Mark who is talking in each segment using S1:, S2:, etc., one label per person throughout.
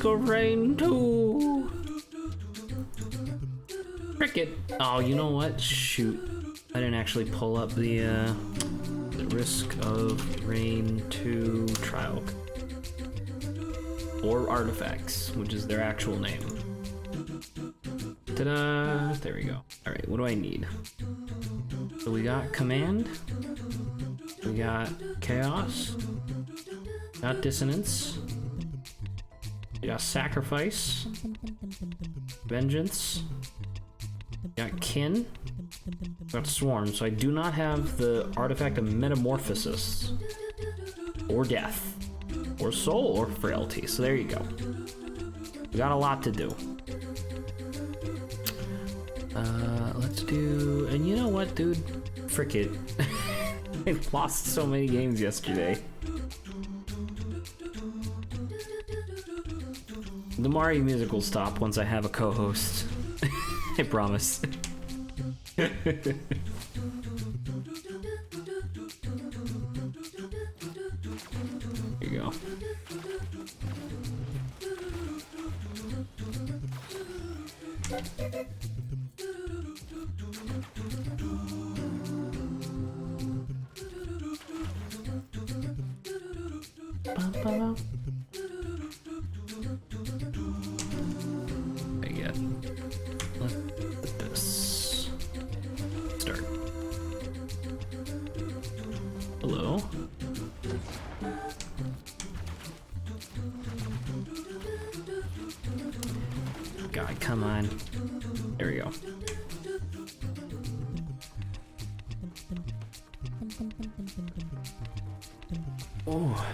S1: Risk of Rain 2. Cricket. Oh, you know what? Shoot. I didn't actually pull up the Risk of Rain 2 trial. Or Artifacts, which is their actual name. Ta-da! There we go. Alright, what do I need? So we got Command. We got Chaos. Got Dissonance. We got Sacrifice. Vengeance. We got Kin. We got Swarm. So I do not have the artifact of Metamorphosis. Or Death. Or Soul. Or Frailty. So there you go. We got a lot to do. Let's do... And you know what, dude? Frick it. I lost so many games yesterday. The Mario music will stop once I have a co-host. I promise. There you go. Let's put this. Start. Hello. God, come on. There we go. Oh.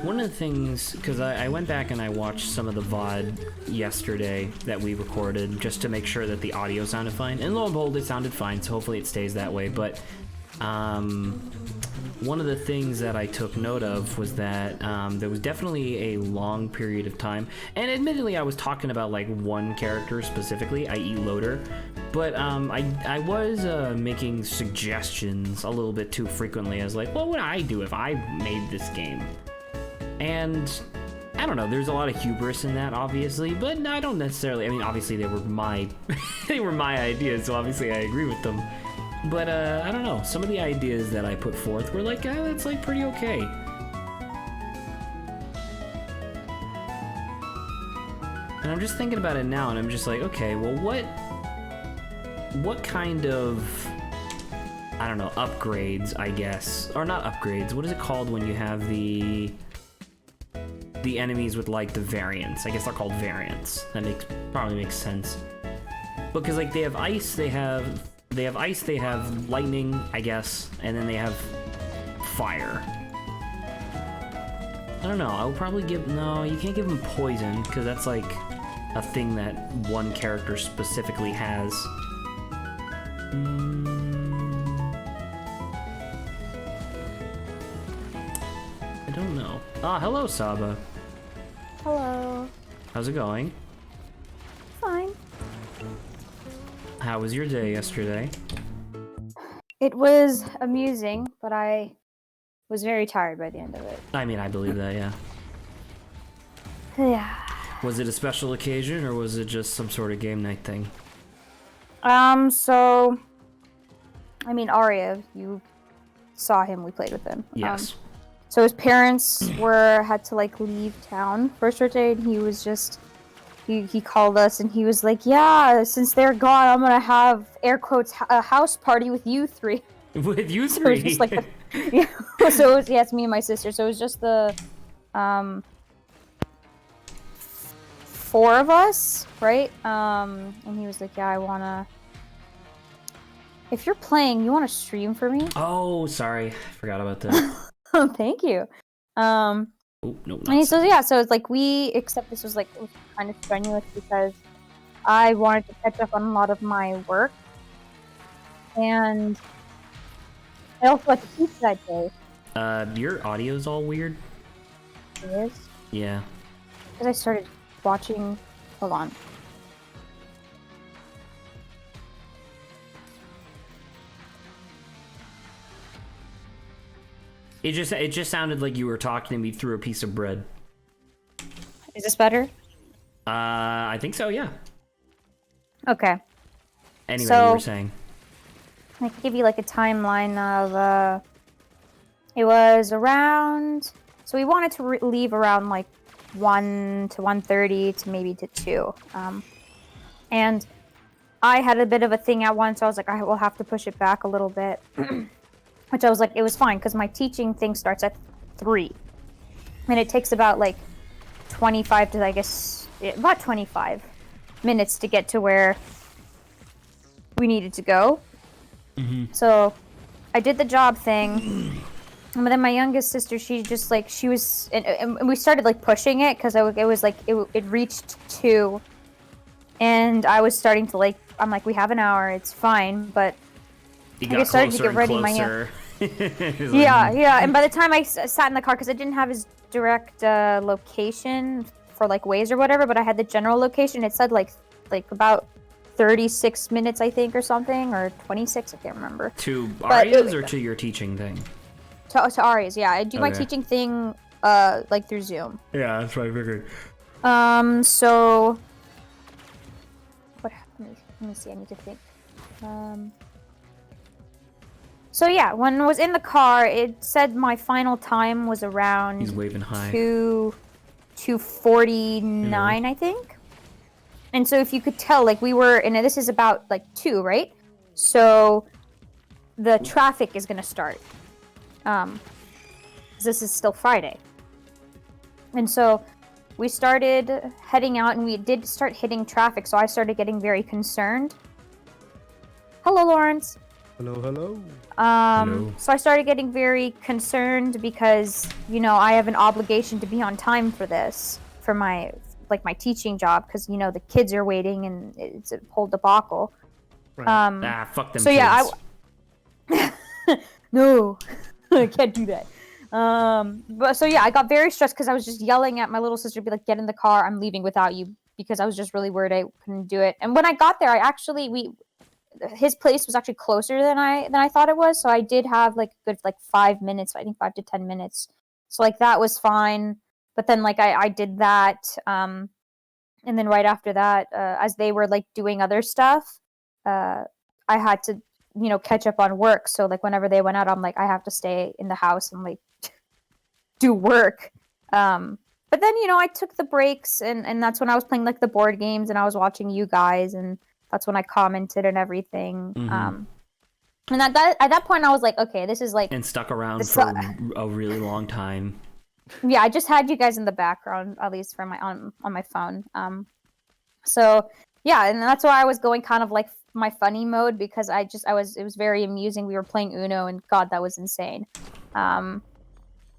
S1: One of the things, because I went back and I watched some of the VOD yesterday that we recorded just to make sure that the audio sounded fine, and lo and behold, it sounded fine, so hopefully it stays that way, but one of the things that I took note of was that there was definitely a long period of time, and admittedly I was talking about like one character specifically, i.e. Loader, but I was making suggestions a little bit too frequently. I was like, what would I do if I made this game? And I don't know, there's a lot of hubris in that, obviously, but I don't necessarily, I mean, obviously they were my they were my ideas, so obviously I agree with them. But I don't know, some of the ideas that I put forth were like, that's like pretty okay. And I'm just thinking about it now, and I'm just like, okay, well, what kind of, I don't know, upgrades, I guess, or not upgrades, what is it called when you have the enemies with like the variants? I guess they're called variants. That probably makes sense. Because like they have ice, they have lightning, I guess, and then they have fire. I don't know, I would probably give, no, you can't give them poison, because that's like a thing that one character specifically has. I don't know. Ah, hello, Saba.
S2: Hello.
S1: How's it going?
S2: Fine.
S1: How was your day yesterday?
S2: It was amusing, but I was very tired by the end of it.
S1: I mean, I believe that, yeah.
S2: Yeah.
S1: Was it a special occasion, or was it just some sort of game night thing?
S2: So, I mean, Arya, you saw him, we played with him.
S1: Yes.
S2: So his parents had to like leave town for a short day, and he was just, he called us and he was like, yeah, since they're gone, I'm gonna have, air quotes, a house party with you three.
S1: With you
S2: So it
S1: three?
S2: was just like, yeah, so it was, yeah, it's me and my sister, so it was just the, 4 of us, right? And he was like, yeah, I wanna, if you're playing, you wanna stream for me?
S1: Oh, sorry. I forgot about that.
S2: Oh, thank you.
S1: Oh, no,
S2: And he says, yeah, so it's like except this was like, it was kind of strenuous because I wanted to catch up on a lot of my work. And I also had to teach that day.
S1: Your audio's all weird.
S2: It is.
S1: Yeah.
S2: Because I started watching. Hold on.
S1: It just sounded like you were talking to me through a piece of bread.
S2: Is this better?
S1: I think so, yeah.
S2: Okay.
S1: Anyway,
S2: So,
S1: you were saying.
S2: I can give you like a timeline of. It was around. So we wanted to leave around like 1 to 1:30 to maybe to 2. And I had a bit of a thing at once, so I was like, I will have to push it back a little bit. Which I was like, it was fine because my teaching thing starts at 3. And it takes about like 25 to, I guess, about 25 minutes to get to where we needed to go.
S1: Mm-hmm.
S2: So I did the job thing. And then my youngest sister, she just like, she was, and we started like pushing it because it was like, it reached 2. And I was starting to like, I'm like, we have an hour, it's fine, but
S1: I
S2: started to get ready. Yeah. And by the time I sat in the car, because I didn't have his direct location for like Waze or whatever, but I had the general location. It said like about 36 minutes, I think, or something, or 26. I can't remember.
S1: To Aria's or to your teaching thing?
S2: To Aria's, yeah. I do my teaching thing like through Zoom.
S1: Yeah, that's what I figured.
S2: So what happened? Let me see. I need to think. So yeah, when I was in the car, it said my final time was around.
S1: He's waving high.
S2: 2:49, I think. And so if you could tell, like we were, and this is about like 2, right? So the traffic is gonna start. 'Cause this is still Friday. And so we started heading out, and we did start hitting traffic. So I started getting very concerned. Hello, Lawrence.
S3: Hello, hello.
S1: Hello.
S2: So I started getting very concerned because, you know, I have an obligation to be on time for this, for my teaching job, because, you know, the kids are waiting and it's a whole debacle.
S1: Right. Fuck them
S2: so
S1: kids.
S2: Yeah, no, I can't do that. But so yeah, I got very stressed because I was just yelling at my little sister to be like, get in the car, I'm leaving without you, because I was just really worried I couldn't do it. And when I got there, his place was actually closer than I thought it was, so I did have like a good 5 minutes, I think 5 to 10 minutes. So like that was fine. But then like I did that, and then right after that, as they were like doing other stuff, I had to, you know, catch up on work. So like whenever they went out, I'm like, I have to stay in the house and like do work. But then, you know, I took the breaks, and that's when I was playing like the board games, and I was watching you guys, and that's when I commented and everything.
S1: Mm-hmm.
S2: And at that point, I was like, okay, this is like...
S1: And stuck around for a really long time.
S2: Yeah, I just had you guys in the background, at least for on my phone. So yeah, and that's why I was going kind of like my funny mode, because it was very amusing. We were playing Uno, and God, that was insane.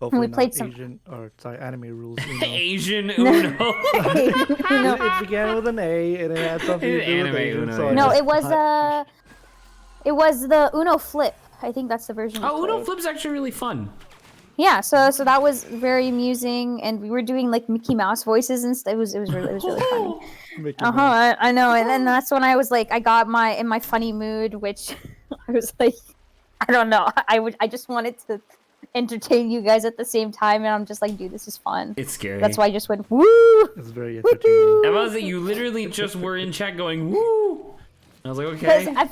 S3: Hopefully
S2: we played
S3: anime rules. Uno.
S1: Asian Uno.
S3: It began with an A, and it had something to do with Asian.
S1: Uno,
S3: So
S1: yeah.
S2: No, it was the Uno Flip. I think that's the version.
S1: Uno Flip's actually really fun.
S2: Yeah, so that was very amusing, and we were doing like Mickey Mouse voices, and it was really funny. I know, and then that's when I was like, I got in my funny mood, which I was like, I don't know, I just wanted to entertain you guys at the same time, and I'm just like, dude, this is fun.
S1: It's scary.
S2: That's why I just went woo.
S3: It's very entertaining.
S1: That was that you literally just were in chat going woo. I was like, okay.
S2: Because at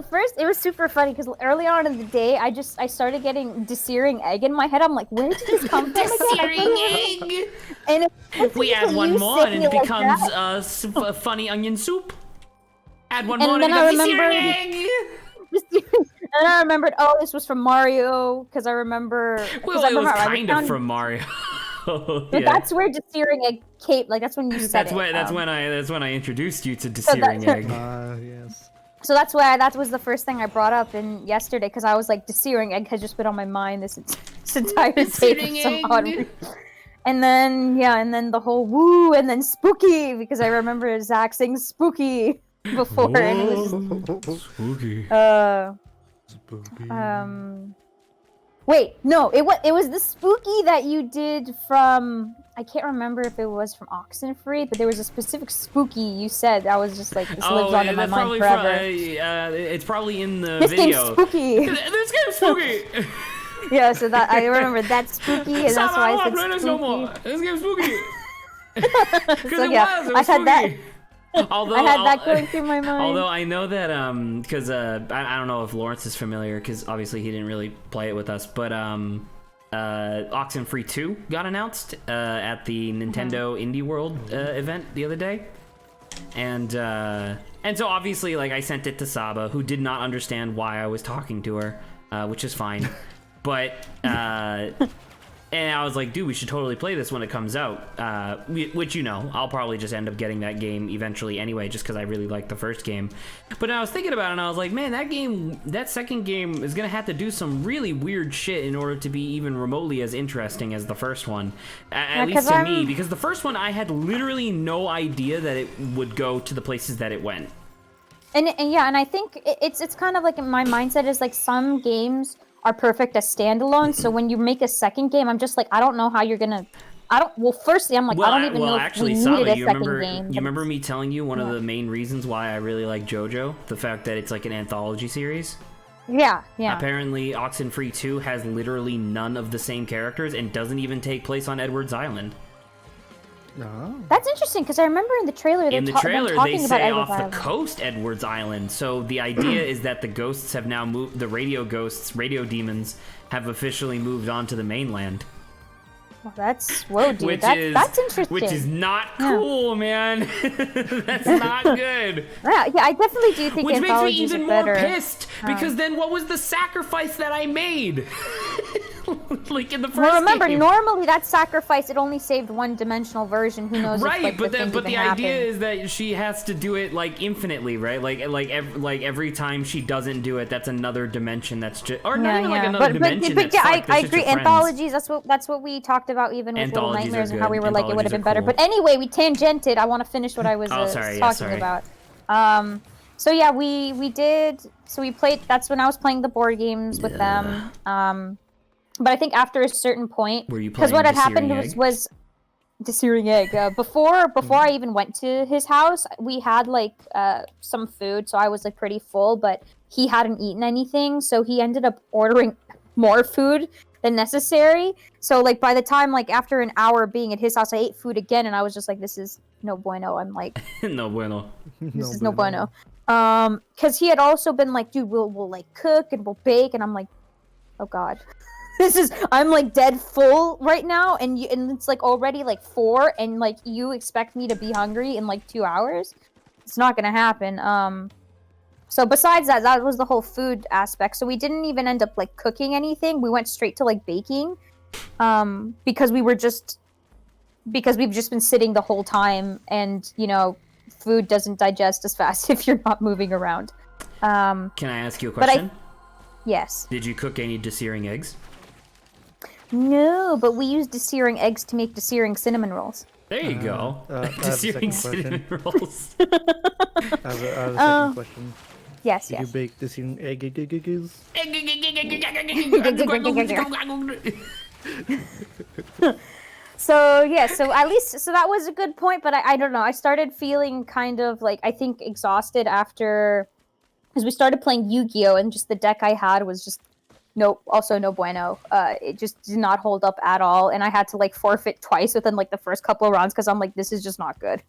S2: first, it was super funny because early on in the day, I started getting desearing egg in my head. I'm like, where did this come from?
S1: Desearing egg.
S2: And
S1: If we add one more, and it becomes funny onion soup. Add one more, and it becomes desearing egg.
S2: And I remembered, oh, this was from Mario, because I remember.
S1: Well, it was kind of from Mario.
S2: But that's where desearing egg came. Like that's when you said
S1: that's when I introduced you to desearing egg.
S3: Yes.
S2: So that was the first thing I brought up in yesterday, because I was like, desearing egg has just been on my mind this entire day for some odd reason. And then the whole woo, and then spooky, because I remember Zach saying spooky before, and it was
S1: spooky.
S3: Spooky.
S2: Wait, no, it was the spooky that you did from. I can't remember if it was from Oxenfree, but there was a specific spooky you said that was just like this lives on in my mind forever.
S1: It's probably in the
S2: this
S1: video.
S2: Game's spooky.
S1: This game's spooky.
S2: Yeah, so that I remember that's spooky, and that's why I said spooky.
S1: No more. This game's spooky.
S2: So yeah, I had that.
S1: Although,
S2: I had that going through my mind.
S1: Although I know that, because I don't know if Lawrence is familiar, because obviously he didn't really play it with us, but Oxenfree 2 got announced at the Nintendo Indie World event the other day, and so obviously like I sent it to Saba, who did not understand why I was talking to her, which is fine, but and I was like, dude, we should totally play this when it comes out. Which, you know, I'll probably just end up getting that game eventually anyway, just because I really liked the first game. But I was thinking about it, and I was like, man, that second game is going to have to do some really weird shit in order to be even remotely as interesting as the first one. At least to me, because the first one, I had literally no idea that it would go to the places that it went.
S2: And yeah, and I think it's kind of like my mindset is like some games are perfect as standalone. So when you make a second game, I'm just like, I don't know how you're gonna. Well, firstly, I'm like, I don't even know if we needed a second game.
S1: You remember me telling you one of the main reasons why I really like JoJo? The fact that it's like an anthology series.
S2: Yeah.
S1: Apparently, Oxenfree 2 has literally none of the same characters and doesn't even take place on Edward's Island.
S3: No.
S2: That's interesting because I remember in the trailer
S1: they
S2: talking
S1: say
S2: about
S1: off the coast Edward's Island. So the idea is that the ghosts have now moved. The radio demons have officially moved on to the mainland.
S2: Well, that's dude. That's interesting.
S1: Which is not cool, man. That's not good.
S2: Yeah, I definitely do think
S1: which makes me even more
S2: better.
S1: pissed because then what was the sacrifice that I made? Like in the first
S2: Well, remember,
S1: game.
S2: Normally that sacrifice it only saved one-dimensional version. Who knows?
S1: Right,
S2: if, like,
S1: but the idea is that she has to do it like infinitely, right? Like every time she doesn't do it, that's another dimension. That's just like another dimension.
S2: But yeah, I agree. Anthologies. That's what we talked about even with Little Nightmares and how we were like it would have been better.
S1: Cool.
S2: But anyway, we tangented. I want to finish what I was talking about. So yeah, we did. So we played. That's when I was playing the board games with them. But I think after a certain point, because what had happened was the searing egg. Before I even went to his house, we had like some food, so I was like pretty full. But he hadn't eaten anything, so he ended up ordering more food than necessary. So like by the time like after an hour being at his house, I ate food again, and I was just like, this is no bueno. I'm like,
S1: no bueno.
S2: This is no bueno. Because he had also been like, dude, we'll like cook and we'll bake, and I'm like, oh god. I'm like dead full right now, and it's like already like 4, and like you expect me to be hungry in like 2 hours? It's not gonna happen. So besides that was the whole food aspect. So we didn't even end up like cooking anything. We went straight to like baking, because we've just been sitting the whole time, and you know, food doesn't digest as fast if you're not moving around.
S1: Can I ask you a question?
S2: Yes.
S1: Did you cook any desearing eggs?
S2: No, but we used desearing eggs to make desearing cinnamon rolls.
S1: There you go. Desearing cinnamon rolls.
S3: I have a second question.
S2: Yes,
S3: Did you bake desearing eggs?
S2: So at least that was a good point, but I don't know. I started feeling kind of like, I think, exhausted after, because we started playing Yu-Gi-Oh! And just the deck I had was just no bueno. It just did not hold up at all, and I had to like forfeit twice within like the first couple of rounds because I'm like, this is just not good.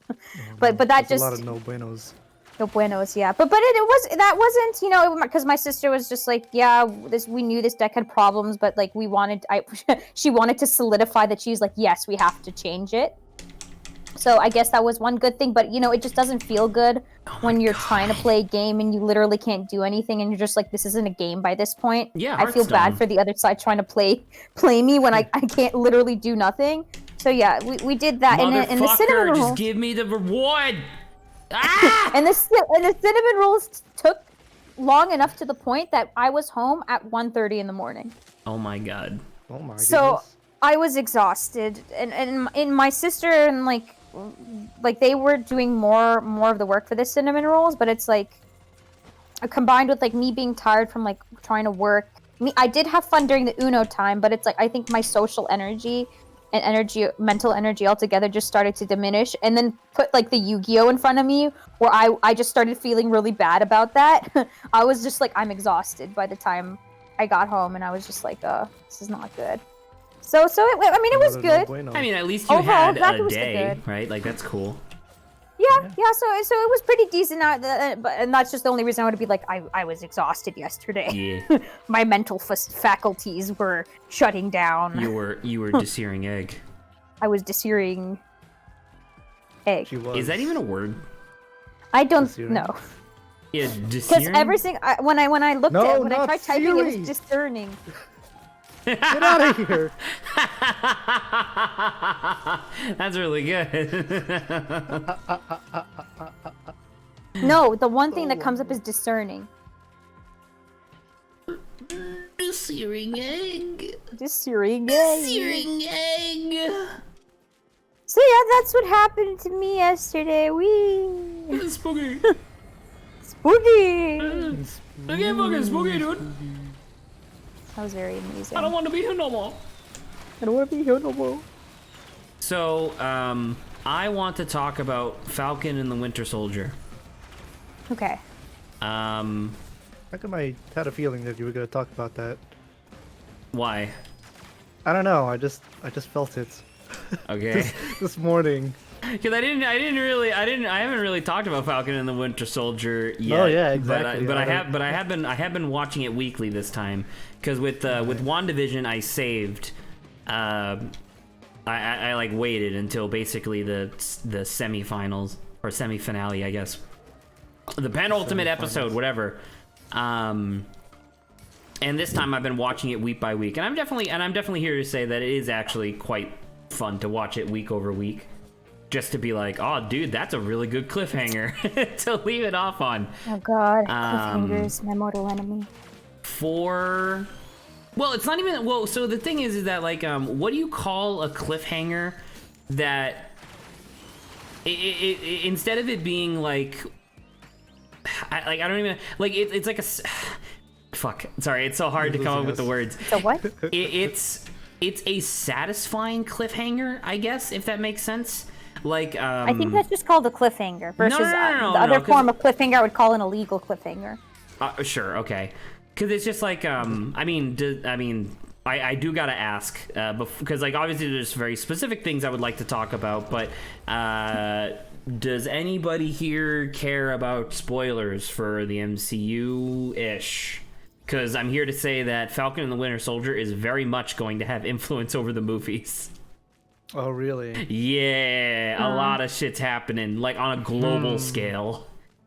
S2: But that
S3: That's
S2: just
S3: a lot of no buenos.
S2: No buenos, yeah. But that wasn't, you know, because my sister was just like, yeah, we knew this deck had problems, but like she wanted to solidify that. She's like, yes, we have to change it. So I guess that was one good thing, but you know, it just doesn't feel good when you're trying to play a game and you literally can't do anything, and you're just like, this isn't a game by this point.
S1: Yeah,
S2: I feel bad for the other side trying to play me when I can't literally do nothing. So yeah, we did that. And the cinnamon rolls,
S1: just give me the reward. Ah!
S2: and the cinnamon rolls took long enough to the point that I was home at 1:30 in the morning.
S1: Oh my god.
S3: Oh my
S2: So
S3: goodness.
S2: I was exhausted, and my sister and like they were doing more of the work for the cinnamon rolls, but it's like combined with like me being tired from like trying to work. I did have fun during the Uno time, but it's like I think my social energy and mental energy altogether just started to diminish. And then put like the Yu-Gi-Oh in front of me, where I just started feeling really bad about that. I was just like, I'm exhausted by the time I got home, and I was just like, this is not good. So it was good.
S1: I mean, at least you
S2: Overall,
S1: had a day, right? Like, that's cool.
S2: Yeah. So it was pretty decent. And that's just the only reason I would be like, I was exhausted yesterday.
S1: Yeah.
S2: My mental faculties were shutting down.
S1: You were dessearing egg.
S2: I was dessearing egg.
S1: Is that even a word?
S2: I don't know.
S1: Yeah,
S2: because everything when I tried typing, it was discerning.
S3: Get out of here!
S1: That's really good.
S2: No, the one thing that comes up is discerning.
S1: Searing egg.
S2: Searing egg.
S1: Searing egg.
S2: So yeah, that's what happened to me yesterday.
S1: Spooky.
S2: Spooky.
S1: I get fucking spooky, dude.
S2: That was very amazing.
S1: I don't want to be here no more. So, I want to talk about Falcon and the Winter Soldier.
S2: Okay.
S3: How come I had a feeling that you were going to talk about that?
S1: Why?
S3: I don't know. I just felt it.
S1: Okay.
S3: this morning.
S1: Because I haven't really talked about Falcon and the Winter Soldier yet.
S3: Oh yeah, exactly.
S1: But I have been watching it weekly this time. Because with WandaVision, I saved. I like waited until basically the semifinals or semi-finale, I guess. The penultimate episode, whatever. And this time I've been watching it week by week, and I'm definitely here to say that it is actually quite fun to watch it week over week. Just to be like, oh, dude, that's a really good cliffhanger to leave it off on.
S2: Oh God, cliffhangers, my mortal enemy.
S1: Well, it's not even. Well, so the thing is that like, what do you call a cliffhanger that it instead of it being like, I don't even like it's like a. Fuck. Sorry, it's so hard to come up with the words.
S2: So what?
S1: It's a satisfying cliffhanger, I guess, if that makes sense. Like,
S2: I think that's just called a cliffhanger versus the other form of cliffhanger I would call an illegal cliffhanger.
S1: Sure, okay. Because it's just like, I do gotta ask, because like obviously there's very specific things I would like to talk about, but does anybody here care about spoilers for the MCU-ish? Because I'm here to say that Falcon and the Winter Soldier is very much going to have influence over the movies.
S3: Oh, really?
S1: Yeah, a lot of shit's happening, like on a global scale.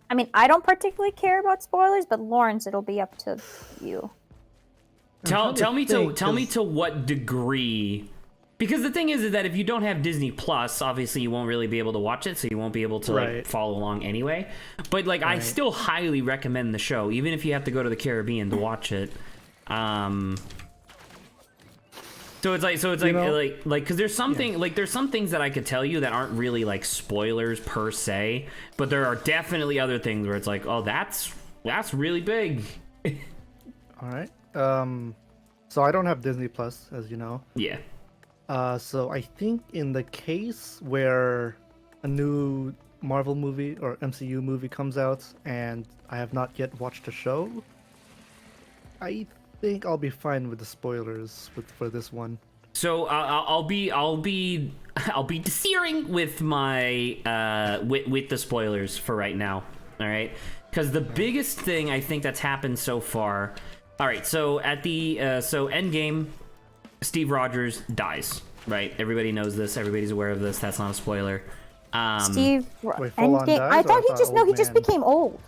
S2: I mean, I don't particularly care about spoilers, but Lawrence, it'll be up to you.
S1: Tell me to what degree. Because the thing is that if you don't have Disney Plus, obviously you won't really be able to watch it, so you won't be able to like follow along anyway. But like, I still highly recommend the show, even if you have to go to the Caribbean to watch it. So it's like because there's something there's some things that I could tell you that aren't really like spoilers per se, but there are definitely other things where it's like, oh, that's really big.
S3: All right. So I don't have Disney Plus, as you know.
S1: Yeah.
S3: So I think in the case where a new Marvel movie or MCU movie comes out and I have not yet watched the show, I think I'll be fine with the spoilers for this one. So
S1: I'll be searing with my with the spoilers for right now. All right, because the biggest thing I think that's happened so far. All right, so at the Endgame, Steve Rogers dies. Right, everybody knows this. Everybody's aware of this. That's not a spoiler.
S2: Endgame. I thought he just became old.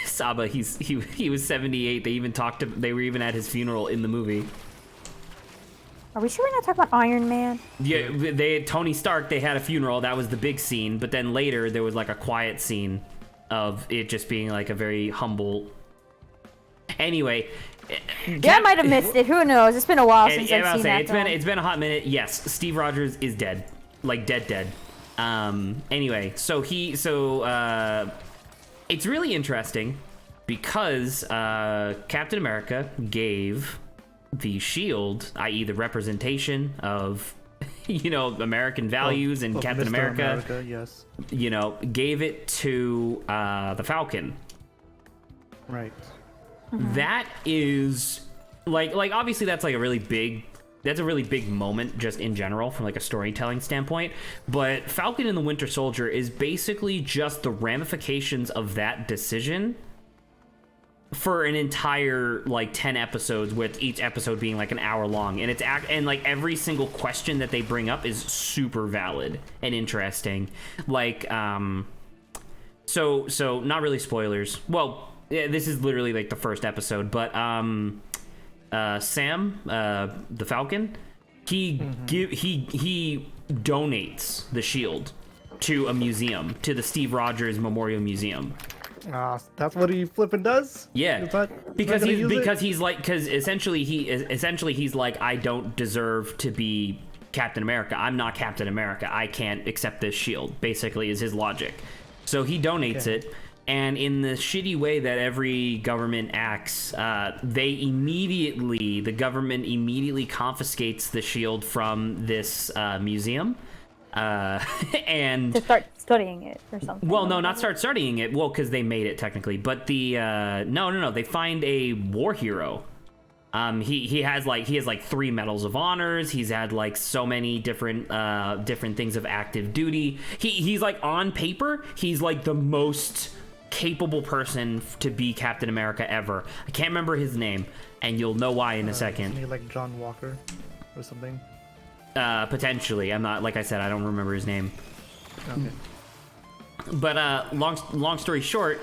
S1: Saba, he was 78. They were even at his funeral in the movie.
S2: Are we sure we're not talking about Iron Man?
S1: Yeah, Tony Stark, they had a funeral. That was the big scene. But then later there was like a quiet scene of it just being like a very humble. Anyway,
S2: I might have missed it. Who knows? It's been a while since I've seen that.
S1: It's been a hot minute. Yes, Steve Rogers is dead, like dead. Anyway, It's really interesting because Captain America gave the shield, i.e. the representation of, American values and
S3: Of
S1: Captain
S3: Mr.
S1: America,
S3: yes.
S1: Gave it to the Falcon.
S3: Right.
S1: That is like obviously that's like a really big moment just in general from like a storytelling standpoint, but Falcon and the Winter Soldier is basically just the ramifications of that decision for an entire like 10 episodes, with each episode being like an hour long, and and like every single question that they bring up is super valid and interesting. Like so not really spoilers. Well, yeah, this is literally like the first episode, but Sam, the Falcon, he donates the shield to a museum, to the Steve Rogers Memorial Museum.
S3: That's what he flipping does?
S1: Yeah, because essentially he's like, I don't deserve to be Captain America. I'm not Captain America. I can't accept this shield, basically, is his logic. So he donates it. And in the shitty way that every government acts, the government immediately confiscates the shield from this museum. And
S2: to start studying it or something.
S1: Well, no, not start studying it. Well, because they made it technically. But the no. They find a war hero. He has 3 medals of honors. He's had like so many different things of active duty. He's like, on paper, he's like the most capable person to be Captain America ever. I can't remember his name, and you'll know why in a second.
S3: Isn't he like John Walker or something?
S1: Potentially. I'm not, like I said, I don't remember his name.
S3: Okay.
S1: But long story short,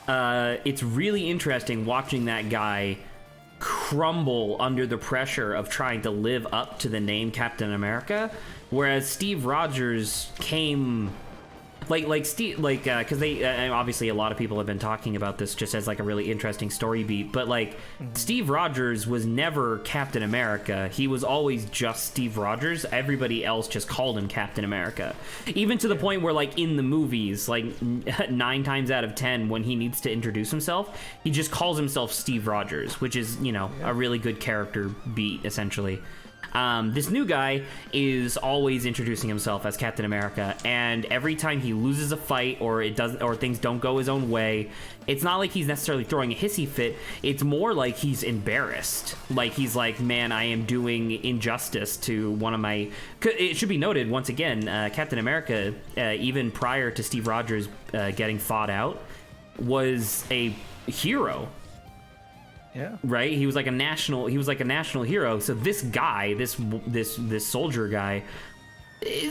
S1: it's really interesting watching that guy crumble under the pressure of trying to live up to the name Captain America, whereas Steve Rogers came because they obviously a lot of people have been talking about this just as like a really interesting story beat, but like Steve Rogers was never Captain America. He was always just Steve Rogers. Everybody else just called him Captain America, even to the point where like in the movies, like 9 times out of 10 when he needs to introduce himself, he just calls himself Steve Rogers, which is a really good character beat essentially. This new guy is always introducing himself as Captain America, and every time he loses a fight or things don't go his own way, it's not like he's necessarily throwing a hissy fit. It's more like he's embarrassed. Like he's like, man, I am doing injustice to one of my. It should be noted once again, Captain America, even prior to Steve Rogers getting fought out, was a hero.
S3: Yeah.
S1: Right? He was like a national hero. So this guy, this soldier guy,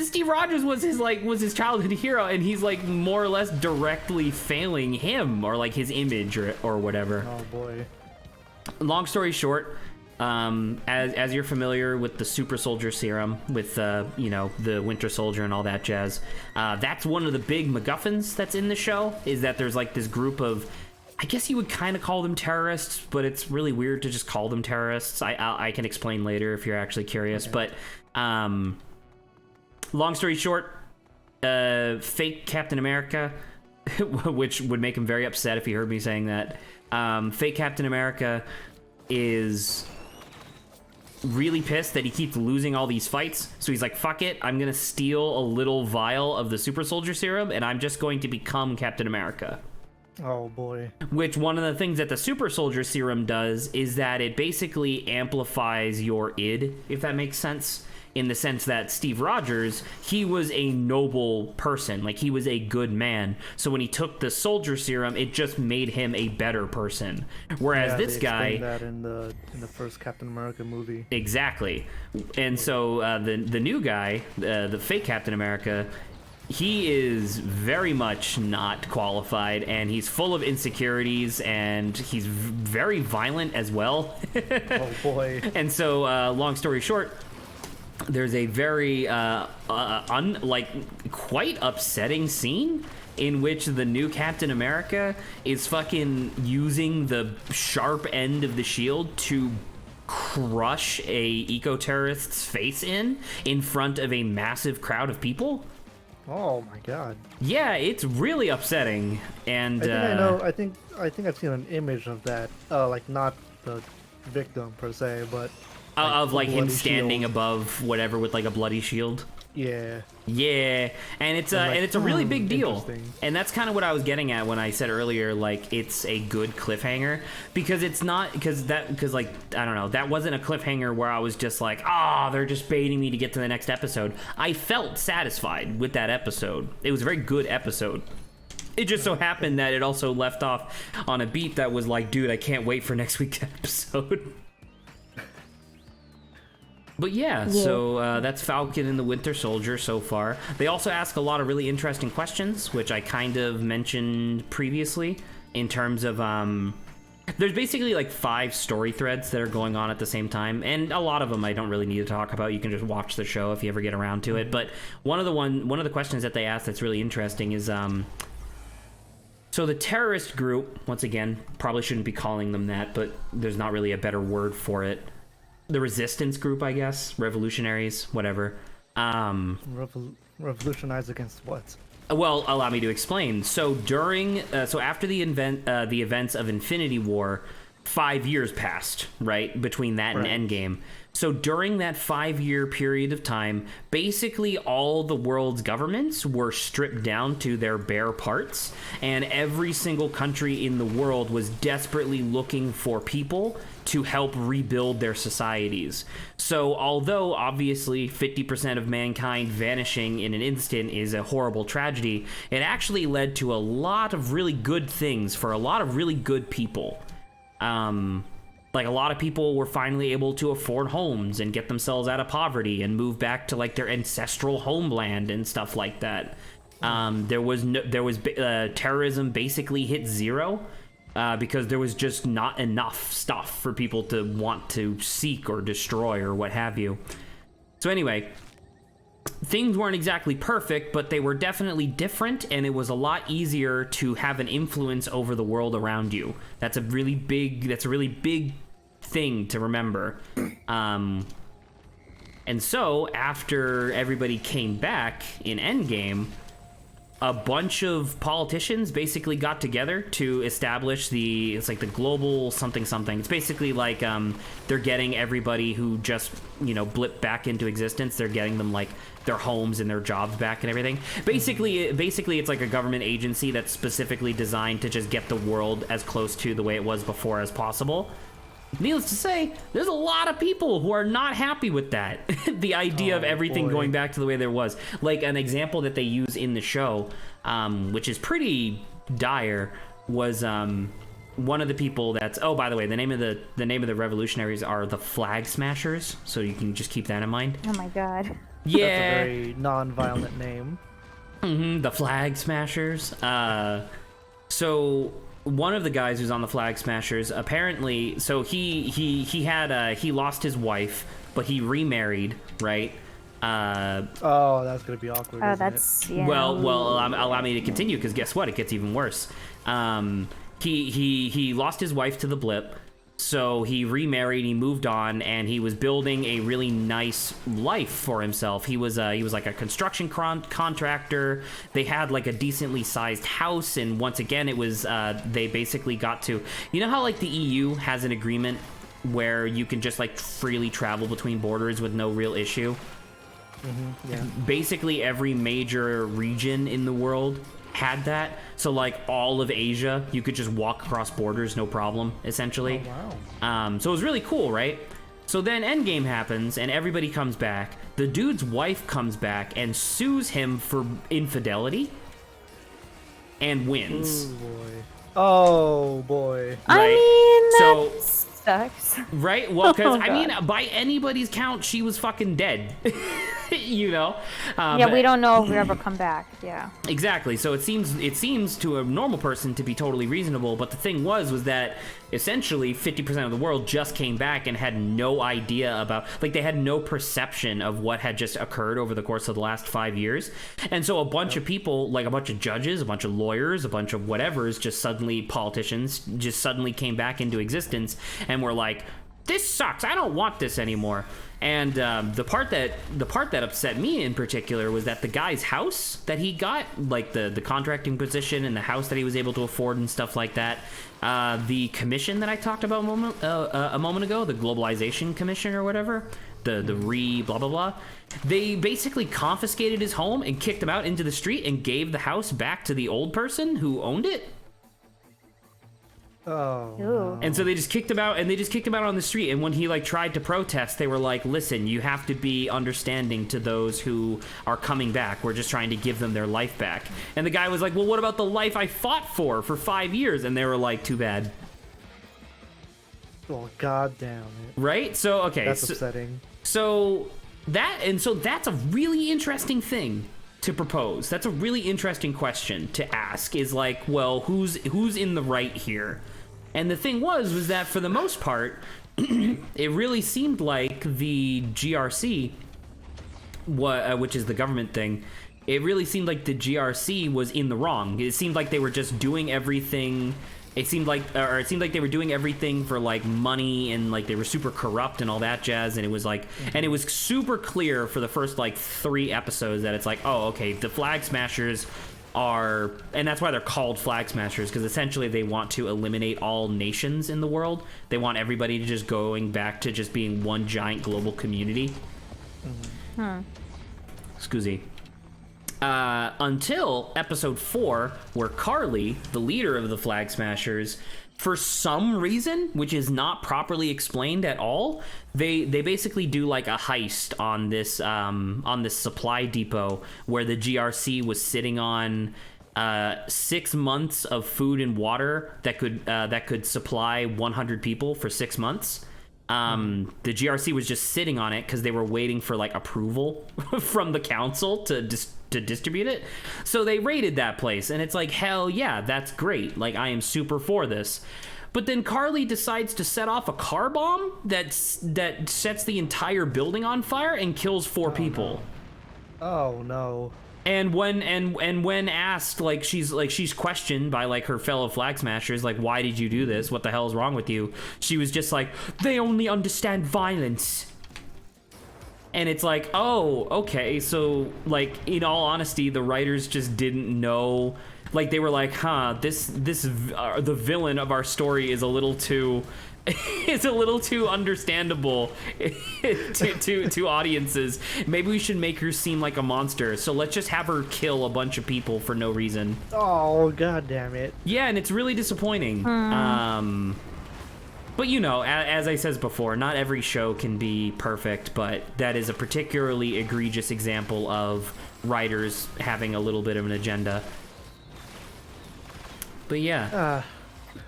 S1: Steve Rogers was his childhood hero, and he's like more or less directly failing him or like his image or whatever.
S3: Oh boy.
S1: Long story short, as you're familiar with the super soldier serum with the Winter Soldier and all that jazz, that's one of the big MacGuffins that's in the show, is that there's like this group of, I guess you would kind of call them terrorists, but it's really weird to just call them terrorists. I can explain later if you're actually curious. Okay. But long story short, fake Captain America, which would make him very upset if he heard me saying that. Fake Captain America is really pissed that he keeps losing all these fights. So he's like, fuck it, I'm going to steal a little vial of the super soldier serum, and I'm just going to become Captain America.
S3: Oh boy.
S1: Which one of the things that the super soldier serum does is that it basically amplifies your id, if that makes sense, in the sense that Steve Rogers, he was a noble person, like he was a good man. So when he took the soldier serum, it just made him a better person. Whereas this guy,
S3: that in the first Captain America movie.
S1: Exactly. And so the new guy, the fake Captain America, he is very much not qualified, and he's full of insecurities, and he's very violent as well.
S3: Oh boy.
S1: And so long story short, there's a very quite upsetting scene in which the new Captain America is fucking using the sharp end of the shield to crush a eco-terrorist's face in front of a massive crowd of people.
S3: Oh my god.
S1: Yeah, it's really upsetting. And
S3: I think I know. I think I've seen an image of that. Like not the victim per se, but
S1: of like
S3: a
S1: him
S3: bloody
S1: standing
S3: shield.
S1: above whatever with like a bloody shield.
S3: Yeah.
S1: Yeah, and it's
S3: I'm like,
S1: and it's a really big deal,
S3: interesting.
S1: and that's kind of what I was getting at when I said earlier, like it's a good cliffhanger, because it's not because like I don't know, that wasn't a cliffhanger where I was just like, they're just baiting me to get to the next episode. I felt satisfied with that episode. It was a very good episode. It just so happened that it also left off on a beat that was like, dude, I can't wait for next week's episode. But yeah, so that's Falcon and the Winter Soldier so far. They also ask a lot of really interesting questions, which I kind of mentioned previously, in terms of there's basically like 5 story threads that are going on at the same time, and a lot of them I don't really need to talk about. You can just watch the show if you ever get around to it. But one of the questions that they ask that's really interesting is so the terrorist group, once again, probably shouldn't be calling them that, but there's not really a better word for it. The resistance group, I guess, revolutionaries, whatever.
S3: Revolutionize against what?
S1: Well, allow me to explain. So after the events of Infinity War, 5 years passed, right, between that and Endgame. So during that 5-year period of time, basically all the world's governments were stripped down to their bare parts, and every single country in the world was desperately looking for people to help rebuild their societies. So although obviously 50% of mankind vanishing in an instant is a horrible tragedy, it actually led to a lot of really good things for a lot of really good people. Like a lot of people were finally able to afford homes and get themselves out of poverty and move back to like their ancestral homeland and stuff like that. Terrorism basically hit zero because there was just not enough stuff for people to want to seek or destroy or what have you. So anyway, things weren't exactly perfect, but they were definitely different, and it was a lot easier to have an influence over the world around you. That's a really big thing to remember. And so after everybody came back in Endgame, a bunch of politicians basically got together to establish it's like the global something. It's basically like they're getting everybody who just, blipped back into existence. They're getting them like their homes and their jobs back and everything. Basically it's like a government agency that's specifically designed to just get the world as close to the way it was before as possible. Needless to say, there's a lot of people who are not happy with that. The idea of everything going back to the way there was. Like an example that they use in the show, which is pretty dire, was one of the people that's... Oh, by the way, the name of the revolutionaries are the Flag Smashers, so you can just keep that in mind.
S2: Oh my god.
S1: Yeah.
S3: That's a very non-violent name.
S1: The Flag Smashers. So one of the guys who's on the Flag Smashers, apparently, so he lost his wife, but he remarried, right?
S3: Oh, that's gonna be awkward.
S2: Oh,
S3: isn't
S2: that's
S3: it?
S2: yeah.
S1: Well, allow me to continue, because guess what? It gets even worse. He lost his wife to the blip, so he remarried, he moved on, and he was building a really nice life for himself. He was like a construction contractor. They had like a decently sized house, and once again, it was they basically got to, how like the EU has an agreement where you can just like freely travel between borders with no real issue.
S3: Yeah.
S1: Basically every major region in the world had that. So like all of Asia, you could just walk across borders, no problem, essentially.
S3: Oh, wow.
S1: So it was really cool, right? So then Endgame happens and everybody comes back. The dude's wife comes back and sues him for infidelity and wins.
S3: Oh boy. Oh boy.
S2: I mean,
S1: So-
S2: that sucks.
S1: Right? Well, because,
S2: Oh,
S1: I mean,
S2: God.
S1: by anybody's count, she was fucking dead.
S2: Yeah,
S1: But-
S2: we don't know if we ever come back. Yeah.
S1: Exactly. So it seems to a normal person to be totally reasonable, but the thing was that essentially 50% of the world just came back and had no idea about, like, they had no perception of what had just occurred over the course of the last 5 years. And so a bunch of people, like a bunch of judges, a bunch of lawyers, a bunch of politicians just suddenly came back into existence and were like, this sucks. I don't want this anymore. And the part that upset me in particular was that the guy's house that he got, like the contracting position and the house that he was able to afford and stuff like that, the commission that I talked about a moment ago, the Globalization Commission or whatever, the blah blah blah, they basically confiscated his home and kicked him out into the street and gave the house back to the old person who owned it.
S3: Oh.
S2: Ooh.
S1: And so they just kicked him out, and they just kicked him out on the street. And when he like tried to protest, they were like, "Listen, you have to be understanding to those who are coming back. We're just trying to give them their life back." And the guy was like, "Well, what about the life I fought for 5 years?" And they were like, "Too bad."
S3: Oh, god damn it.
S1: Right? So okay,
S3: That's upsetting.
S1: So that's a really interesting thing to propose. That's a really interesting question to ask. Is like, well, who's in the right here? And the thing was that for the most part, it really seemed like the GRC, which is the government thing, it really seemed like the GRC was in the wrong. It seemed like they were just doing everything. It seemed like they were doing everything for like money, and like they were super corrupt and all that jazz. And it was like, and it was super clear for the first like 3 episodes that it's like, oh, okay, the Flag Smashers are, and that's why they're called Flag Smashers, because essentially they want to eliminate all nations in the world. They want everybody to just going back to just being one giant global community. Excuse me. Until episode 4, where Carly, the leader of the Flag Smashers, for some reason, which is not properly explained at all, they basically do like a heist on this supply depot where the GRC was sitting on 6 months of food and water that could supply 100 people for 6 months. The GRC was just sitting on it because they were waiting for like approval from the council to distribute it. So they raided that place, and it's like, hell yeah, that's great. Like, I am super for this. But then Carly decides to set off a car bomb that sets the entire building on fire and kills 4 people.
S3: No. Oh no.
S1: And when asked, like she's questioned by like her fellow Flag Smashers, like, why did you do this? What the hell is wrong with you? She was just like, they only understand violence. And it's like, oh, okay. So like, in all honesty, the writers just didn't know. Like, they were like, the villain of our story is a little too understandable to audiences. Maybe we should make her seem like a monster, so let's just have her kill a bunch of people for no reason.
S3: Oh, god damn it.
S1: Yeah, and it's really disappointing. But you know, as I says before, not every show can be perfect, but that is a particularly egregious example of writers having a little bit of an agenda. But yeah.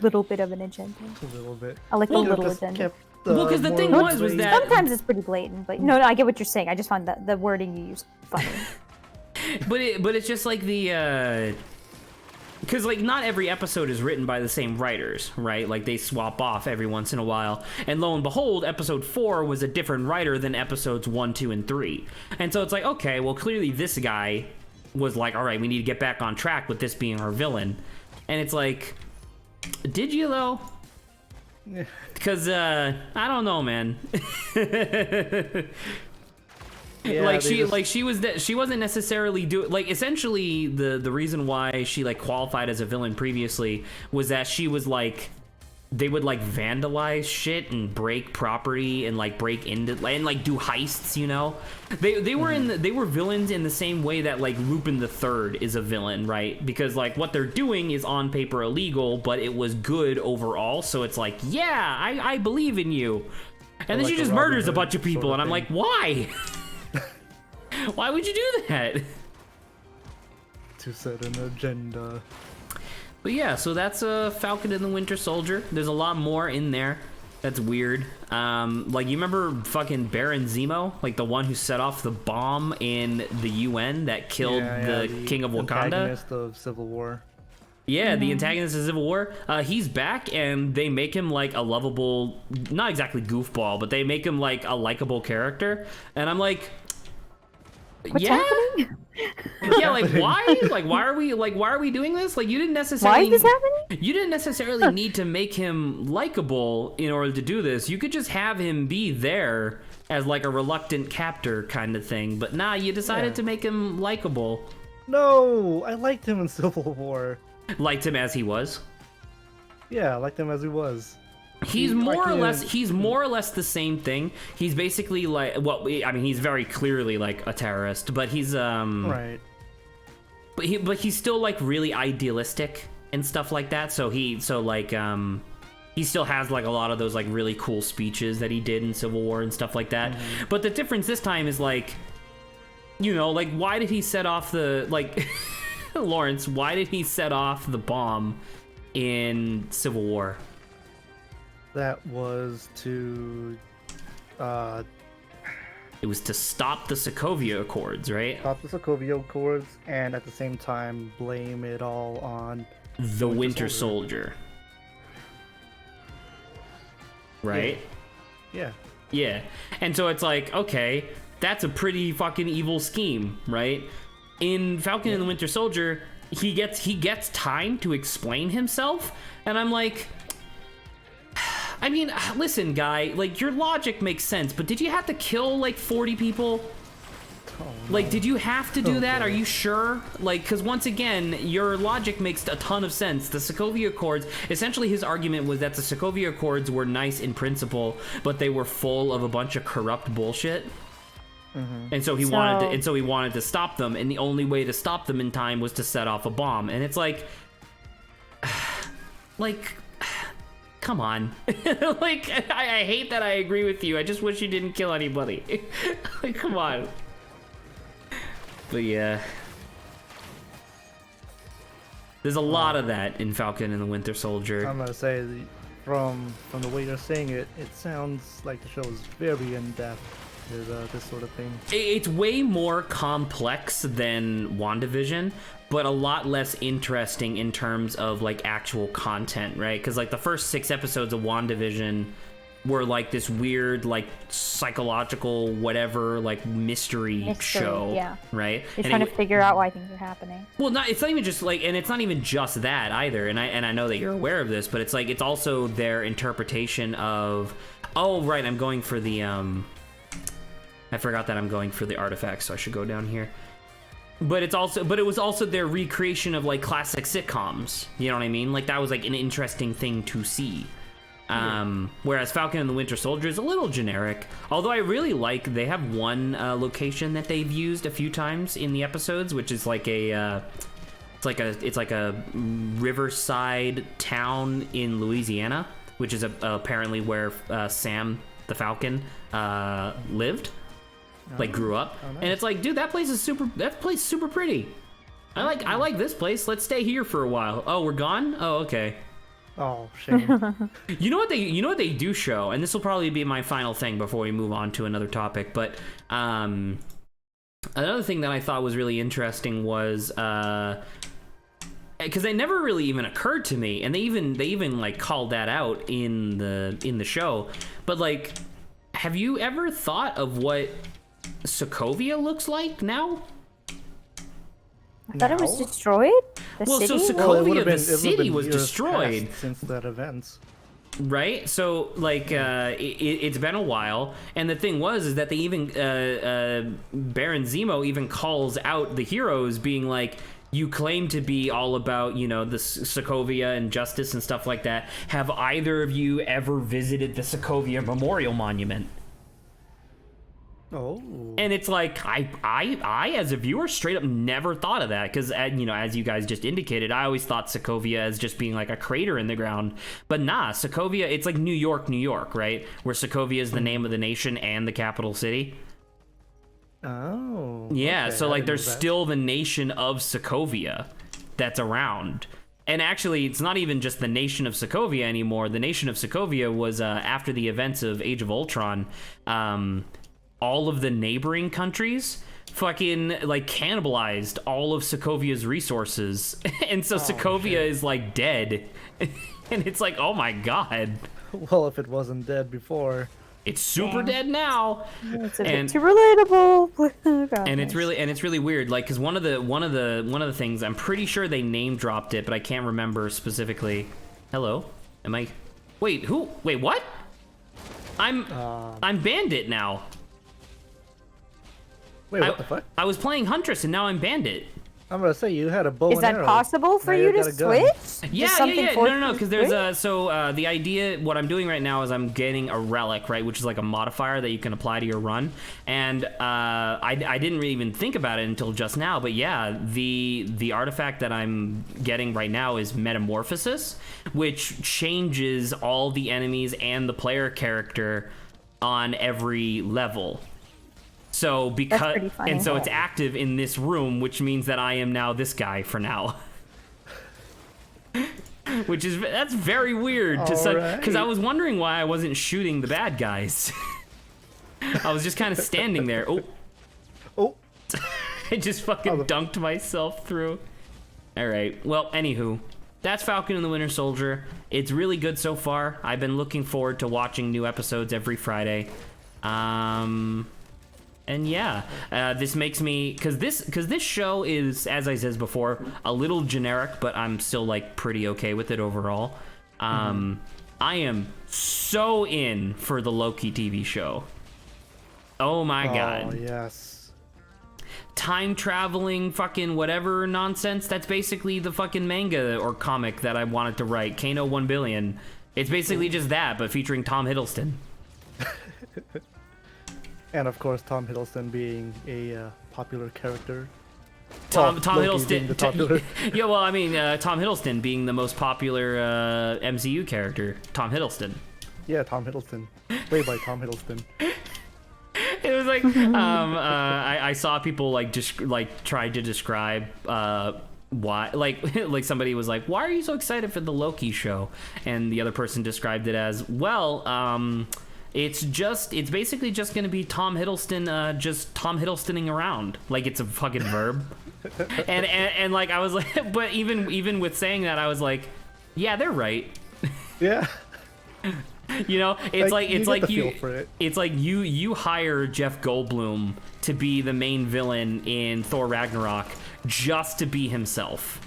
S2: Little bit of an agenda.
S3: A little bit.
S2: I like the little agenda.
S1: Well, because the thing was that
S2: sometimes it's pretty blatant, but no, I get what you're saying. I just found the wording you used funny.
S1: but it's just like the because like not every episode is written by the same writers, right? Like they swap off every once in a while, and lo and behold, episode 4 was a different writer than episodes 1, 2, and 3. And so it's like, okay, well, clearly this guy was like, all right, we need to get back on track with this being our villain. And it's like, did you though? Because I don't know, man.
S3: Yeah,
S1: she wasn't necessarily doing, like, essentially the reason why she like qualified as a villain previously was that she was like, they would like vandalize shit and break property and like break into and like do heists, you know. They were they were villains in the same way that like Lupin the Third is a villain, right? Because like what they're doing is on paper illegal, but it was good overall. So it's like, yeah, I believe in you. And then she just murders a bunch of people, and I'm like, why? Why would you do that?
S3: To set an agenda.
S1: But yeah, so that's Falcon and the Winter Soldier. There's a lot more in there that's weird. Like, you remember fucking Baron Zemo? Like, the one who set off the bomb in the UN that killed the King of Wakanda?
S3: Antagonist of Civil War.
S1: Yeah, the antagonist of Civil War. He's back, and they make him, like, a lovable... Not exactly goofball, but they make him, like, a likable character. And I'm like...
S2: What's
S1: yeah,
S2: happening?
S1: yeah. Like why? Why are we doing this? Like you didn't
S2: Why
S1: necessarily.
S2: is this happening?
S1: You didn't necessarily need to make him likable in order to do this. You could just have him be there as like a reluctant captor kind of thing. But nah, you decided to make him likable.
S3: No, I liked him in Civil War.
S1: Liked him as he was.
S3: Yeah, I liked him as he was.
S1: He's
S3: He-
S1: more
S3: like,
S1: or
S3: you
S1: less
S3: know-
S1: he's more or less the same thing. He's basically like, well, I mean, he's very clearly like a terrorist, but he's
S3: Right.
S1: but he's still like really idealistic and stuff like that. So he still has like a lot of those like really cool speeches that he did in Civil War and stuff like that. But the difference this time is like, you know, like why did he set off the like Lawrence, why did he set off the bomb in Civil War?
S3: That was to
S1: It was to stop the Sokovia Accords, right?
S3: stop the Sokovia Accords and at the same time blame it all on
S1: The Winter Soldier. Right?
S3: yeah.
S1: Yeah. And so it's like, okay, that's a pretty fucking evil scheme, right? In Falcon and the Winter Soldier, he gets time to explain himself, and I'm like, I mean, listen, guy, like your logic makes sense, but did you have to kill like 40 people?
S3: Oh,
S1: Like, did you have to do that?
S3: boy.
S1: Are you sure? Like, because once again, your logic makes a ton of sense. The Sokovia Accords, essentially his argument was that the Sokovia Accords were nice in principle, but they were full of a bunch of corrupt bullshit. And so he wanted to stop them, and the only way to stop them in time was to set off a bomb. And it's like come on. Like, I hate that I agree with you. I just wish you didn't kill anybody. Like, come on. But yeah. There's a lot of that in Falcon and the Winter Soldier.
S3: I'm gonna say from the way you're saying it, it sounds like the show is very in depth with this sort of thing.
S1: It's way more complex than WandaVision, but a lot less interesting in terms of like actual content, right? Because like the first 6 episodes of WandaVision were like this weird like psychological whatever like mystery show,
S2: yeah.
S1: right?
S2: You're
S1: And
S2: trying
S1: it-
S2: to figure out why things are happening.
S1: Well, it's not even just like, and it's not even just that either. And I know that you're aware of this, but it's like it's also their interpretation of, oh right, I'm going for the I forgot that I'm going for the artifacts, so I should go down here. But it was also their recreation of like classic sitcoms. You know what I mean? Like that was like an interesting thing to see. Whereas Falcon and the Winter Soldier is a little generic. Although I really like, they have one location that they've used a few times in the episodes, which is like it's like a riverside town in Louisiana, which is apparently where Sam the Falcon lived. Like grew up.
S3: Oh, nice.
S1: And it's like, dude, that place is super pretty. I like this place. Let's stay here for a while. Oh, we're gone? Oh, okay.
S3: Oh, shame.
S1: You know what they do show, and this will probably be my final thing before we move on to another topic, but another thing that I thought was really interesting was because they never really even occurred to me, and they even like called that out in the show. But like, have you ever thought of what Sokovia looks like now?
S2: I thought it was
S3: Now?
S2: destroyed. The
S1: Well, so
S2: city.
S1: Sokovia,
S3: it would've
S1: the
S3: been- it would've
S1: city
S3: been
S1: was
S3: years
S1: destroyed.
S3: past since that event.
S1: Right, so like it's been a while, and the thing is that they even Baron Zemo even calls out the heroes, being like, you claim to be all about, you know, the Sokovia and justice and stuff like that. Have either of you ever visited the Sokovia Memorial Monument?
S3: Oh.
S1: And it's like, I as a viewer straight up never thought of that, because you know, as you guys just indicated, I always thought Sokovia as just being like a crater in the ground. But nah, Sokovia, it's like New York, right? Where Sokovia is the name of the nation and the capital city.
S3: Oh.
S1: Yeah,
S3: okay,
S1: so
S3: I
S1: like
S3: didn't
S1: there's
S3: know that.
S1: still the nation of Sokovia that's around. And actually, it's not even just the nation of Sokovia anymore. The nation of Sokovia was after the events of Age of Ultron. All of the neighboring countries fucking like cannibalized all of Sokovia's resources. And so Sokovia
S3: shit.
S1: is like dead. And it's like, oh my god.
S3: Well, if it wasn't dead before.
S1: It's super
S2: Dang.
S1: dead now.
S2: It's a
S1: And-
S2: bit too relatable.
S1: And it's really weird, like, because one of the things, I'm pretty sure they name dropped it, but I can't remember specifically. Hello, am I? Wait, who? Wait, what? I'm Bandit now.
S3: Wait, what the fuck?
S1: I was playing Huntress and now I'm Bandit.
S3: I'm gonna say you had a bow
S2: Is
S3: and
S2: that
S3: arrow.
S2: possible for
S3: Now
S2: you to
S3: got a gun.
S2: switch?
S1: Yeah,
S2: Just something
S1: yeah.
S2: for
S1: No,
S2: you
S1: because
S2: to
S1: there's
S2: switch?
S1: the idea. What I'm doing right now is I'm getting a relic, right, which is like a modifier that you can apply to your run. And I didn't really even think about it until just now. But yeah, the artifact that I'm getting right now is Metamorphosis, which changes all the enemies and the player character on every level. So because
S2: pretty funny.
S1: and so it's active in this room, which means that I am now this guy for now. That's very weird to say, because I was wondering why I wasn't shooting the bad guys. I was just kind of standing there.
S3: Oh,
S1: I just fucking dunked myself through. All right. Well, anywho, that's Falcon and the Winter Soldier. It's really good so far. I've been looking forward to watching new episodes every Friday. And yeah, this makes me, because this show is, as I said before, a little generic, but I'm still like pretty okay with it overall. I am so in for the Loki TV show. Oh my god.
S3: Oh yes.
S1: Time traveling fucking whatever nonsense. That's basically the fucking manga or comic that I wanted to write, Kano 1 Billion. It's basically just that, but featuring Tom Hiddleston.
S3: And of course, Tom Hiddleston being a popular character.
S1: Tom
S3: Loki
S1: Hiddleston.
S3: being the popular-
S1: Yeah, well, I mean, Tom Hiddleston being the most popular MCU character. Tom Hiddleston.
S3: Yeah, Tom Hiddleston. Played by Tom Hiddleston.
S1: It was like I saw people like just like tried to describe why, like somebody was like, why are you so excited for the Loki show? And the other person described it as, well, it's basically just gonna be Tom Hiddleston, just Tom Hiddlestoning around, like it's a fucking verb. and like I was like, but even with saying that, I was like, yeah, they're right.
S3: Yeah.
S1: You know, it's like
S3: you get the feel for it.
S1: It's like you hire Jeff Goldblum to be the main villain in Thor Ragnarok just to be himself.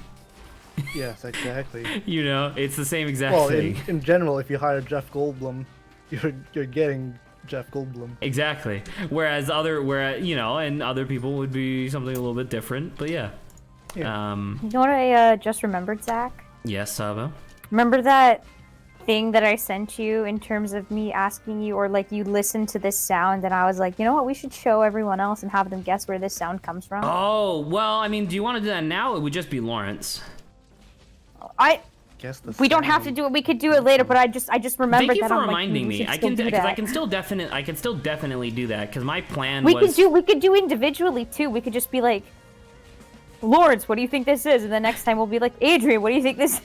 S3: Yes, exactly.
S1: You know, it's the same exact
S3: Well,
S1: thing.
S3: in general, if you hire Jeff Goldblum, you're getting Jeff Goldblum.
S1: Exactly. Whereas other people would be something a little bit different. But yeah.
S2: You know what I just remembered, Zach?
S1: Yes, Sava.
S2: Remember that thing that I sent you in terms of me asking you, or like you listened to this sound, and I was like, you know what, we should show everyone else and have them guess where this sound comes from.
S1: Oh, well, I mean, do you want to do that now? It would just be Lawrence.
S2: We don't have to do it. We could do it later, but I just remembered
S1: Thank you
S2: that.
S1: for
S2: I'm
S1: reminding
S2: like,
S1: me. I can still definitely do that, because my plan was.
S2: We could do individually too. We could just be like, Lawrence, what do you think this is? And the next time we'll be like, Adrian, what do you think this is?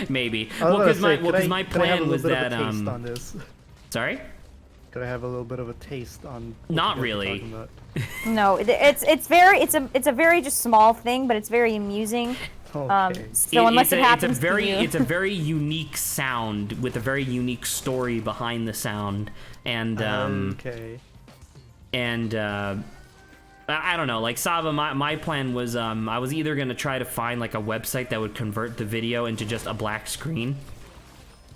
S1: Maybe. Well, because my plan was that
S3: on this?
S1: Sorry?
S3: Could I have a little bit of a taste on?
S1: Not really.
S2: No, it's a very just small thing, but it's very amusing.
S3: Okay.
S2: So unless it happens to you.
S1: It's a very unique sound with a very unique story behind the sound, and
S3: okay.
S1: And I don't know, like Sava, my plan was I was either gonna try to find like a website that would convert the video into just a black screen,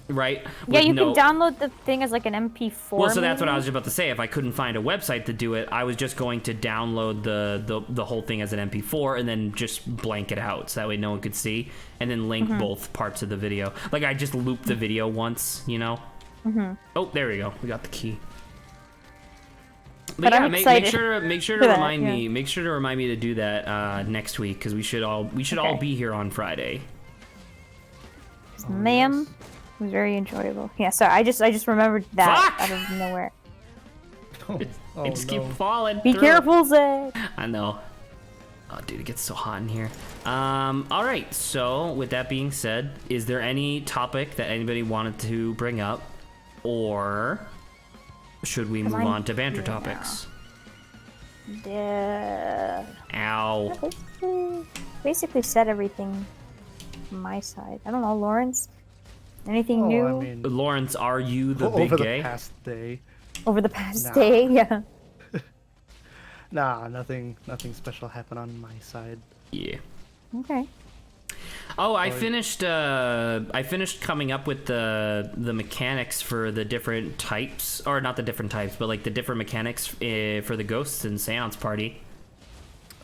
S1: right?
S2: Yeah, you can download the thing as like an MP4.
S1: Well, so that's what I was just about to say. If I couldn't find a website to do it, I was just going to download the whole thing as an MP4 and then just blank it out, so that way no one could see, and then link both parts of the video. Like I just looped the video once, you know. Oh, there we go. We got the key. But yeah,
S2: I'm
S1: make sure to remind me. Make sure to remind me to do that next week, because we should all be here on Friday.
S2: Ma'am, it was very enjoyable. Yeah, so I just remembered that out of nowhere.
S1: I just keep falling.
S2: Be careful, Zach.
S1: I know. Oh, dude, it gets so hot in here. All right. So, with that being said, is there any topic that anybody wanted to bring up, or should we move on to banter topics?
S2: Yeah.
S1: Ow.
S2: Basically said everything from my side. I don't know, Lawrence. Anything new
S3: I mean,
S1: Lawrence, are you the big
S3: over
S1: gay?
S3: the past day.
S2: over the past
S3: Nah.
S2: day? Yeah.
S3: Nah, nothing special happened on my side.
S1: Yeah.
S2: Okay.
S1: Oh, I finished coming up with the mechanics for the different types, or not the different types, but like the different mechanics for the ghosts in Seance Party.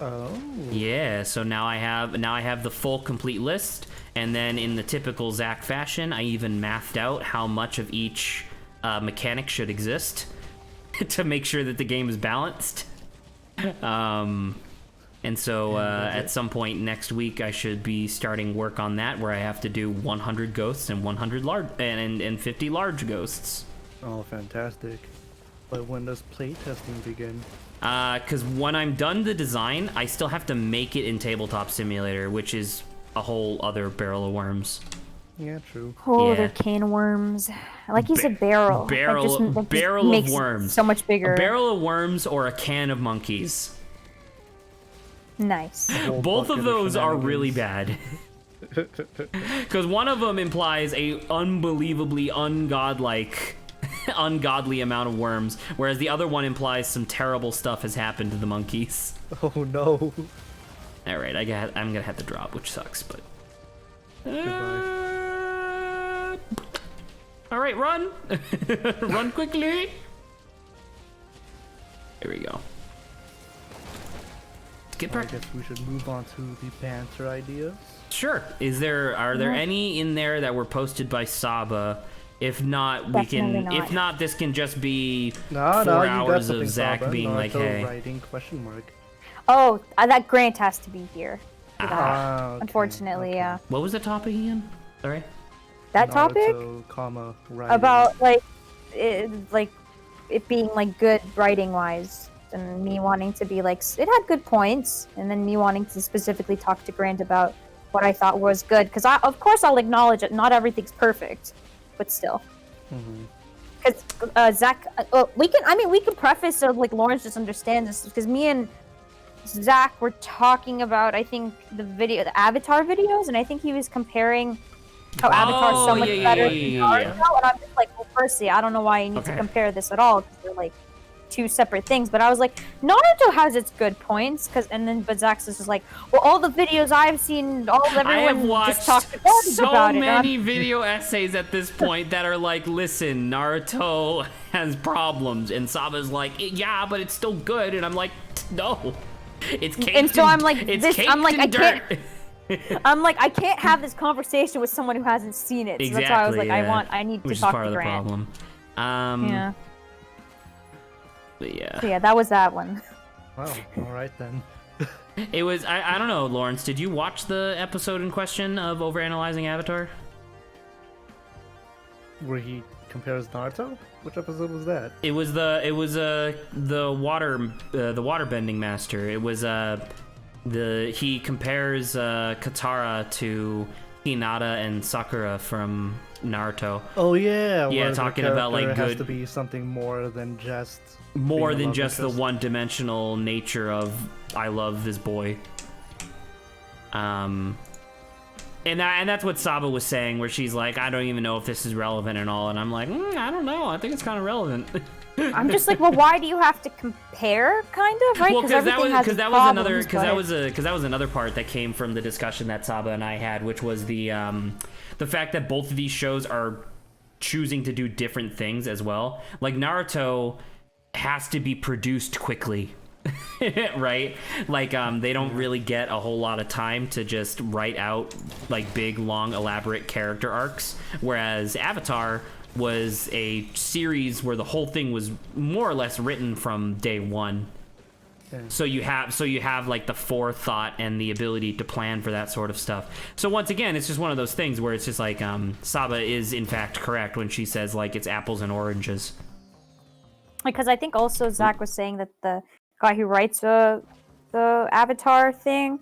S3: Oh.
S1: Yeah, so now I have the full complete list, and then in the typical Zach fashion, I even mathed out how much of each mechanic should exist to make sure that the game is balanced. And so at some point next week, I should be starting work on that, where I have to do 100 ghosts and 100 large and 50 large ghosts.
S3: Oh, fantastic. But when does playtesting begin?
S1: Because when I'm done the design, I still have to make it in Tabletop Simulator, which is a whole other barrel of worms.
S3: Yeah, true.
S2: Oh,
S1: Yeah.
S2: they're can worms. Like you said, barrel.
S1: Barrel
S2: just makes
S1: of
S2: it
S1: worms.
S2: so much bigger.
S1: A barrel of worms or a can of monkeys.
S2: Nice.
S3: Whole
S1: Both
S3: bucket
S1: of those are
S3: shenanigans.
S1: really bad. Because one of them implies a unbelievably ungodly amount of worms, whereas the other one implies some terrible stuff has happened to the monkeys.
S3: Oh no.
S1: All right, I'm gonna have to drop, which sucks, but.
S3: Goodbye.
S1: All right, run, run quickly. Here we go. Get
S3: Well, I
S1: back.
S3: guess we should move on to the banter ideas.
S1: Sure. Are there any in there that were posted by Saba? If not, we
S2: Definitely
S1: can.
S2: not.
S1: If not, this can just be
S3: No,
S1: 4
S3: you got
S1: hours
S3: something,
S1: of Zach
S3: Saba.
S1: being like,
S3: Naruto
S1: "Hey."
S3: writing question mark.
S2: Oh, that Grant has to be here. For that.
S3: Ah, okay,
S2: Unfortunately,
S3: okay.
S2: yeah.
S1: What was the topic again? Sorry.
S2: That topic
S3: Naruto, comma, writing.
S2: about it being like good writing wise, and me wanting to be like it had good points, and then me wanting to specifically talk to Grant about what I thought was good, because of course I'll acknowledge it. Not everything's perfect, but still. Because Zach, we can preface so like Lawrence just understands this, because me and Zach were talking about, I think, the Avatar videos, and I think he was comparing how Avatar's so much better than Naruto, and I'm just like, well, firstly, I don't know why you need to compare this at all, because they're like two separate things. But I was like, Naruto has its good points, but Zach's just like, well, all the videos I've seen,
S1: I have
S2: everyone
S1: watched
S2: just talked about
S1: so
S2: it.
S1: many video essays at this point that are like, listen, Naruto has problems, and Saba's like, yeah, but it's still good, and I'm like, no, it's caked
S2: And so I'm like,
S1: it's
S2: this,
S1: caked
S2: I'm like,
S1: in
S2: I
S1: dirt.
S2: can't. I'm like, I can't have this conversation with someone who hasn't seen it. So
S1: Exactly.
S2: that's why I was like,
S1: Yeah.
S2: I need
S1: Which
S2: to talk
S1: is part
S2: to
S1: of the
S2: Grant.
S1: problem.
S2: Yeah.
S1: But yeah.
S2: So yeah, that was that one.
S3: Wow, alright then.
S1: It was, I don't know, Lawrence, did you watch the episode in question of Overanalyzing Avatar?
S3: Where he compares Naruto? Which episode was that?
S1: It was the waterbending master. It was he compares Katara to Hinata and Sakura from Naruto.
S3: Oh yeah,
S1: Yeah,
S3: where the
S1: talking about, like,
S3: character has
S1: good-
S3: to be something more than just
S1: More
S3: being a
S1: than
S3: love
S1: just the
S3: interest.
S1: one-dimensional nature of I love this boy. And that's what Saba was saying, where she's like, I don't even know if this is relevant and all, and I'm like, I don't know. I think it's kind of relevant.
S2: I'm just like, well, why do you have to compare, kind of, right?
S1: Well, because that
S2: problems,
S1: was another part that came from the discussion that Saba and I had, which was the fact that both of these shows are choosing to do different things as well. Like Naruto has to be produced quickly. Right? Like they don't really get a whole lot of time to just write out like big, long, elaborate character arcs, whereas Avatar was a series where the whole thing was more or less written from day one.
S3: Yeah.
S1: So you have like the forethought and the ability to plan for that sort of stuff. So once again, it's just one of those things where it's just like Saba is in fact correct when she says like it's apples and oranges.
S2: Because I think also Zach was saying that the guy who writes the Avatar thing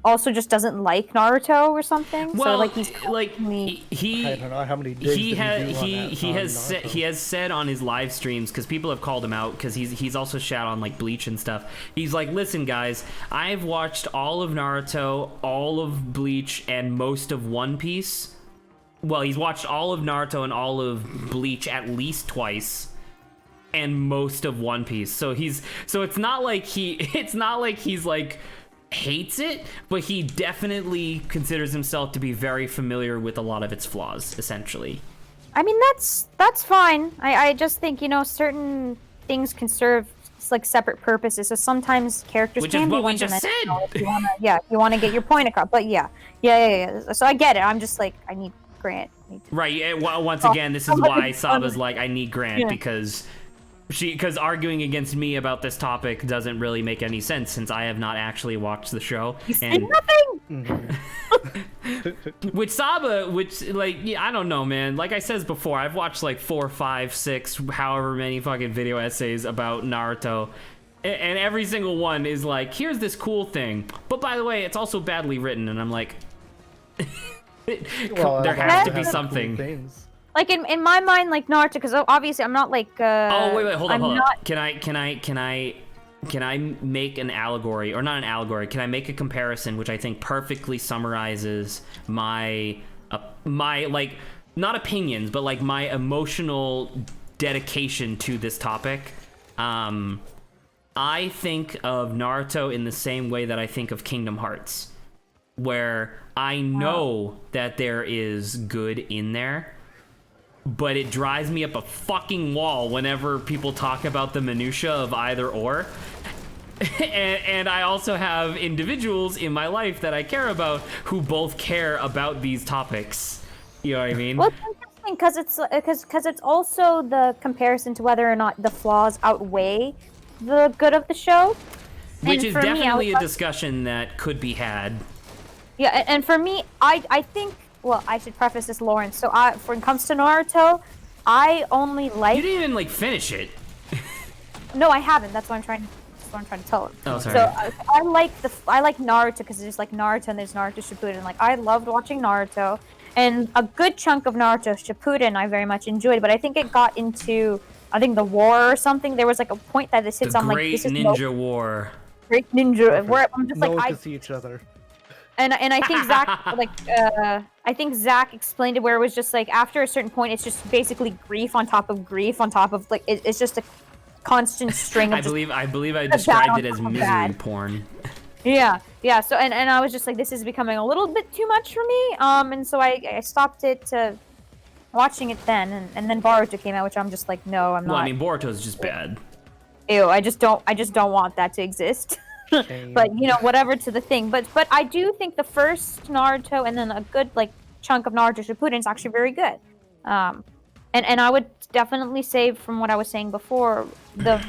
S2: also just doesn't like Naruto or something.
S1: Well,
S2: so like he's
S1: like
S2: constantly-
S3: I don't know how many digs
S1: he
S3: did
S1: has
S3: do on that,
S1: he
S3: on
S1: has
S3: Naruto.
S1: he has said on his live streams, because people have called him out, because he's also shout on like Bleach and stuff. He's like, listen guys, I've watched all of Naruto, all of Bleach, and most of One Piece he's watched all of Naruto and all of Bleach at least twice, and most of One Piece. So it's not like he's like hates it, but he definitely considers himself to be very familiar with a lot of its flaws, essentially.
S2: I mean, that's fine. I just think, certain things can serve like separate purposes. So sometimes characters
S1: Which
S2: can
S1: is
S2: be
S1: what we
S2: one
S1: just
S2: dimensional
S1: said.
S2: if you wanna get your point across. But yeah. So I get it. I'm just like, I need Grant.
S1: Right. Once again, this is why Saba's like, I need Grant, because arguing against me about this topic doesn't really make any sense, since I have not actually watched the show.
S2: You said nothing.
S1: With Saba, I don't know, man. Like I said before, I've watched like 4, 5, 6, however many fucking video essays about Naruto, and every single one is like, here's this cool thing, but by the way, it's also badly written, and I'm like, there has to be something.
S3: Cool
S2: like in my mind, like Naruto, because obviously I'm not like.
S1: Oh wait, hold on.
S2: Not...
S1: Can I make an allegory, or not an allegory? Can I make a comparison which I think perfectly summarizes my like, not opinions, but like my emotional dedication to this topic? I think of Naruto in the same way that I think of Kingdom Hearts, where I know that there is good in there, but it drives me up a fucking wall whenever people talk about the minutia of either or. And I also have individuals in my life that I care about who both care about these topics. You know what I mean?
S2: Well, it's interesting because it's also the comparison to whether or not the flaws outweigh the good of the show.
S1: Which is definitely a discussion that could be had.
S2: Yeah, and for me, I think. Well, I should preface this, Lawrence. So, when it comes to Naruto, I only like.
S1: You didn't even finish it.
S2: No, I haven't. That's what I'm trying to tell him.
S1: Oh, sorry.
S2: So I like Naruto because there's like Naruto and there's Naruto Shippuden. Like I loved watching Naruto, and a good chunk of Naruto Shippuden I very much enjoyed. But I think it got into the war or something. There was like a point that this hits on like this is
S1: Ninja War.
S2: Great Ninja. Where I'm just
S3: no
S2: like
S3: one can see each other.
S2: And I think Zach explained it where it was just like after a certain point it's just basically grief on top of like it's just a constant string of
S1: I believe I described it as misery porn.
S2: Yeah. So and I was just like, this is becoming a little bit too much for me. And so I stopped it watching it then, and then Boruto came out, which I'm just like, no, I'm not.
S1: Well, I mean, Boruto's just bad.
S2: Ew, I just don't want that to exist. But whatever to the thing. But I do think the first Naruto and then a good like chunk of Naruto Shippuden is actually very good. And I would definitely say, from what I was saying before, the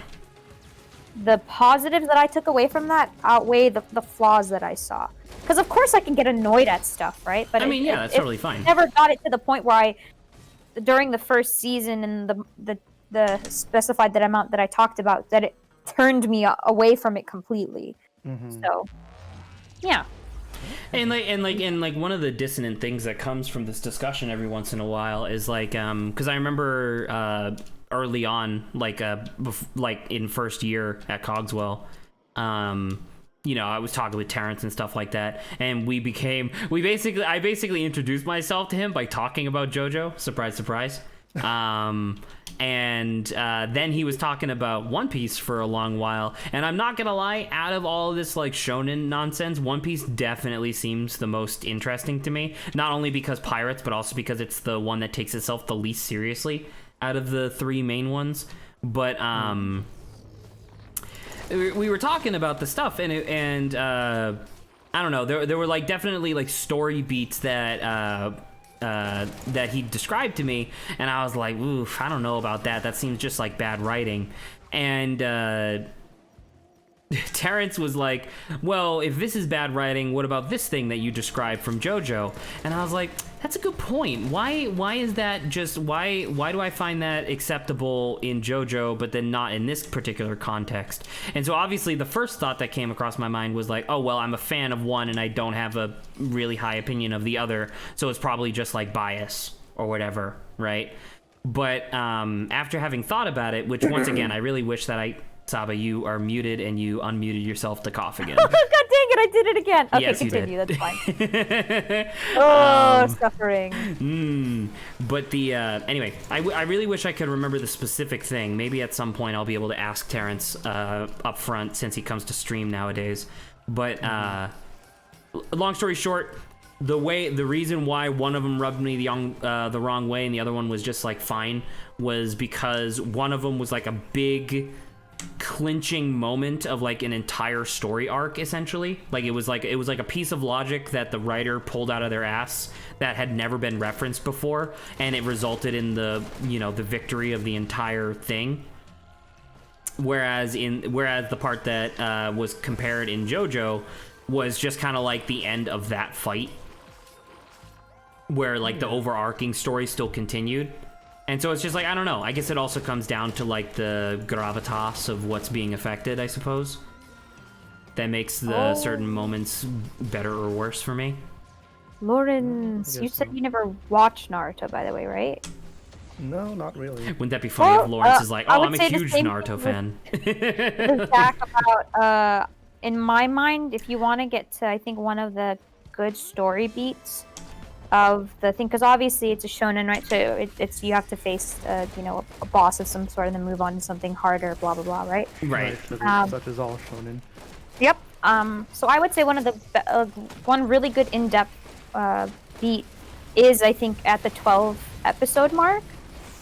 S2: positives that I took away from that outweigh the flaws that I saw. Because of course I can get annoyed at stuff, right? But
S1: that's totally fine.
S2: Never got it to the point where during the first season and the specified that amount that I talked about, that it turned me away from it completely. Mm-hmm. So, yeah.
S1: And one of the dissonant things that comes from this discussion every once in a while is like, because I remember early on, like in first year at Cogswell, I was talking with Terrence and stuff like that, and I basically introduced myself to him by talking about JoJo. Surprise, surprise. And then he was talking about One Piece for a long while, and I'm not gonna lie, out of all of this like shonen nonsense, One Piece definitely seems the most interesting to me, not only because pirates, but also because it's the one that takes itself the least seriously out of the three main ones. But we were talking about the stuff, and I don't know, there were like definitely like story beats that he described to me, and I was like, oof, I don't know about that. That seems just like bad writing. And Terrence was like, well, if this is bad writing, what about this thing that you described from JoJo? And I was like, that's a good point. Why is that just, why do I find that acceptable in JoJo, but then not in this particular context? And so obviously the first thought that came across my mind was like, oh, well, I'm a fan of one and I don't have a really high opinion of the other, so it's probably just like bias or whatever, right? But after having thought about it, which once again, I really wish that Saba, you are muted and you unmuted yourself to cough again.
S2: God dang it, I did it again. Okay,
S1: Yes, you
S2: continue.
S1: did.
S2: That's fine. Suffering.
S1: But the anyway, I really wish I could remember the specific thing. Maybe at some point I'll be able to ask Terrence up front since he comes to stream nowadays. But long story short, the reason why one of them rubbed me the wrong way and the other one was just like fine was because one of them was like a big clinching moment of like an entire story arc, essentially. Like it was like a piece of logic that the writer pulled out of their ass that had never been referenced before, and it resulted in the victory of the entire thing. Whereas the part that was compared in JoJo was just kind of like the end of that fight, where like the overarching story still continued. And so it's just like, I don't know. I guess it also comes down to like the gravitas of what's being affected, I suppose. That makes the certain moments better or worse for me.
S2: Lawrence, you said you never watched Naruto, by the way, right?
S3: No, not really.
S1: Wouldn't that be funny if Lawrence is like, oh, I'm a huge Naruto fan.
S2: Zach, about, in my mind, if you want to get to, I think, one of the good story beats of the thing, because obviously it's a shonen, right? So it's you have to face a boss of some sort and then move on to something harder, blah blah blah, right?
S1: Right.
S3: Such as all shonen.
S2: Yep. So I would say one of the one really good in-depth beat is, I think, at the 12 episode mark.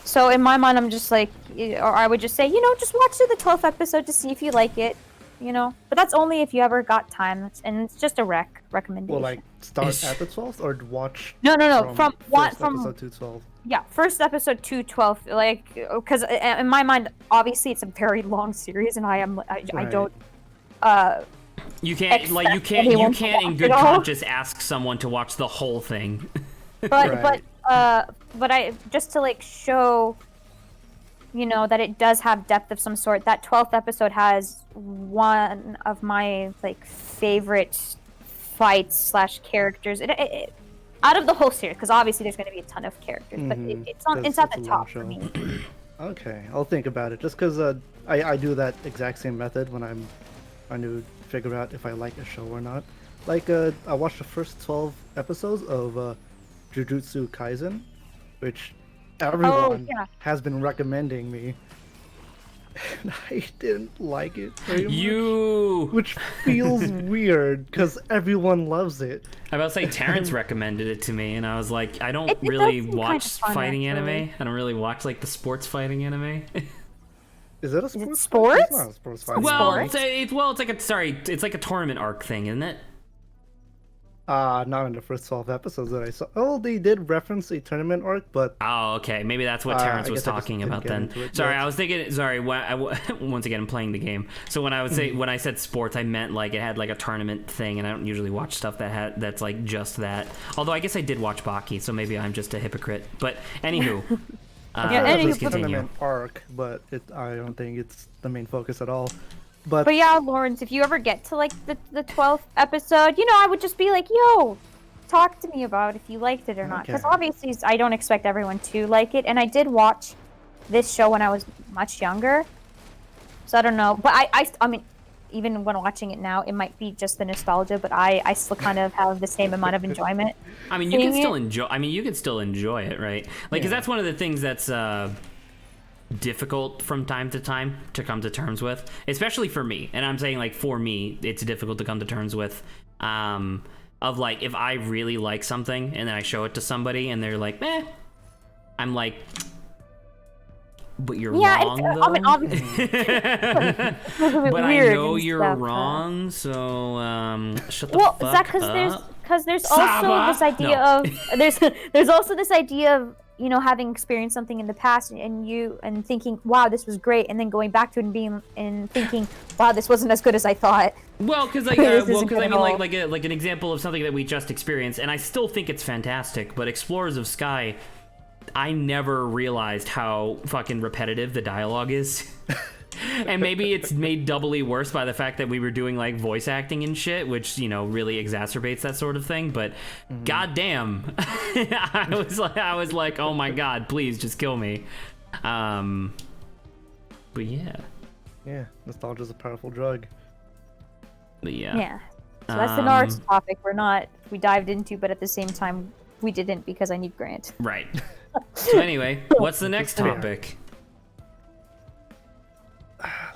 S2: So in my mind, I'm just like, or I would just say, just watch to the 12th episode to see if you like it. But that's only if you ever got time, and it's just a recommendation.
S3: Well, like start at the 12th or watch?
S2: No. From
S3: episode to 12.
S2: Yeah, first episode to 12. Like, because in my mind, obviously, it's a very long series, and I don't.
S1: You can't in good conscience ask someone to watch the whole thing.
S2: But I just to like show. That it does have depth of some sort. That 12th episode has one of my like favorite fights / characters. It out of the whole series, because obviously there's going to be a ton of characters, but it's at the top for me.
S3: Okay, I'll think about it. Just because I do that exact same method when I'm trying to figure out if I like a show or not. Like I watched the first 12 episodes of Jujutsu Kaisen, which everyone has been recommending me, and I didn't like it very much. Which feels weird because everyone loves it.
S1: I was about to say Terrence recommended it to me, and I was like, I don't really watch fighting anime. I don't really watch like the sports fighting anime.
S3: Is it a sports?
S2: Is it sports?
S3: It's not a sports fighting.
S1: It's like a tournament arc thing, isn't it?
S3: Not in the first 12 episodes that I saw. Oh, they did reference a tournament arc, but...
S1: Oh, okay. Maybe that's what Terrence was talking about then. Sorry, I was thinking... Sorry, once again, I'm playing the game. So when I said sports, I meant like it had like a tournament thing, and I don't usually watch stuff that's like just that. Although I guess I did watch Baki, so maybe I'm just a hypocrite. But anywho...
S3: It's a tournament arc, but I don't think it's the main focus at all. But
S2: yeah, Lawrence, if you ever get to like the 12th episode, I would just be like, yo, talk to me about if you liked it or not. Because obviously I don't expect everyone to like it. And I did watch this show when I was much younger. So I don't know. But I mean, even when watching it now, it might be just the nostalgia, but I still kind of have the same amount of enjoyment.
S1: I mean, you can still enjoy it, right? Like, because that's one of the things that's difficult from time to time to come to terms with, especially for me. And I'm saying like for me, it's difficult to come to terms with of like if I really like something and then I show it to somebody and they're like, I'm like, but you're wrong though.
S2: I mean, obviously.
S1: But I know you're wrong, so shut the fuck
S2: Zach,
S1: up.
S2: Because there's also this idea of there's also this idea of having experienced something in the past and thinking, wow, this was great, and then going back to it and thinking, wow, this wasn't as good as I thought.
S1: Well, because I mean, like an example of something that we just experienced, and I still think it's fantastic. But Explorers of Sky, I never realized how fucking repetitive the dialogue is. And maybe it's made doubly worse by the fact that we were doing like voice acting and shit, which really exacerbates that sort of thing. But goddamn, I was like, oh my god, please just kill me. But yeah,
S3: nostalgia's a powerful drug.
S1: But yeah.
S2: So that's the Naruto topic we dived into, but at the same time, we didn't because I need Grant.
S1: Right. So anyway, what's the next topic?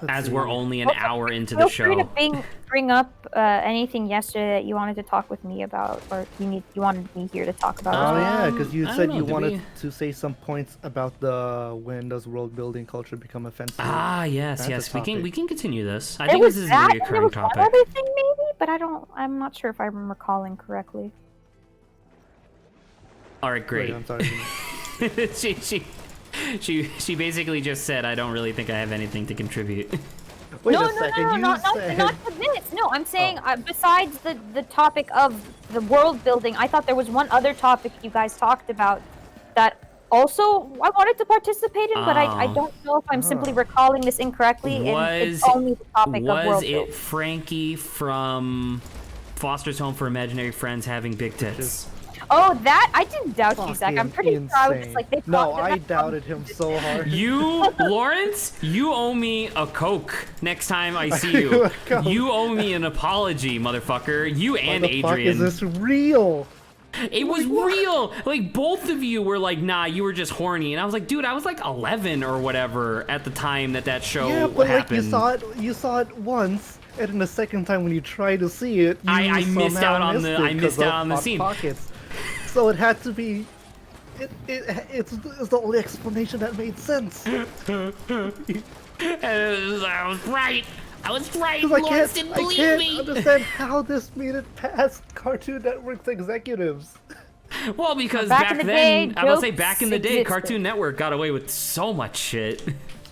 S1: As we're only an hour into the show.
S2: Feel free to bring up anything yesterday that you wanted to talk with me about, or you wanted me here to talk about.
S3: Oh yeah, because you
S1: I
S3: said
S1: don't
S3: you
S1: know,
S3: wanted to say some points about the when does world building culture become offensive.
S1: Ah, yes,
S3: That's a
S1: yes. We
S3: topic.
S1: can continue this. I
S2: There
S1: think
S2: was
S1: this is a
S2: that, and there
S1: reoccurring
S2: was one
S1: topic.
S2: other thing maybe, but I'm not sure if I'm recalling correctly.
S1: All right, great.
S3: Wait, I'm sorry.
S1: she basically just said, I don't really think I have anything to contribute.
S3: Wait
S2: No,
S3: a second. You
S2: not for this. No, I'm saying besides the topic of the world building, I thought there was one other topic you guys talked about that also I wanted to participate in, but I don't know if I'm simply recalling this incorrectly. And it's only the topic of world
S1: Was
S2: building.
S1: it Frankie from Foster's Home for Imaginary Friends having big tits?
S2: Oh, that I didn't doubt you, Zach. I'm pretty sure I was just
S3: insane.
S2: like they.
S3: No, I doubted him so hard.
S1: You, Lawrence, you owe me a Coke next time I see you. You owe me an apology, motherfucker. You and
S3: What the fuck
S1: Adrian.
S3: is this real?
S1: It was real. Like, both of you were like, nah, you were just horny. And I was like, dude, I was like 11 or whatever at the time that show
S3: Yeah, but
S1: happened.
S3: like you saw it once, and then the second time when you try to see it, you
S1: I missed
S3: somehow
S1: out on
S3: missed
S1: the-
S3: it
S1: I missed
S3: 'cause
S1: out
S3: of
S1: on the
S3: Hot
S1: scene.
S3: Pockets. So it had to be. It's the only explanation that made sense.
S1: I was right. I was right.
S3: 'Cause
S1: Lawrence didn't
S3: I
S1: believe
S3: can't
S1: me.
S3: understand how this made it past Cartoon Network's executives.
S1: Well, because
S2: Back in the day,
S1: then, I will say
S2: jokes
S1: back in the day,
S2: existed.
S1: Cartoon Network got away with so much shit.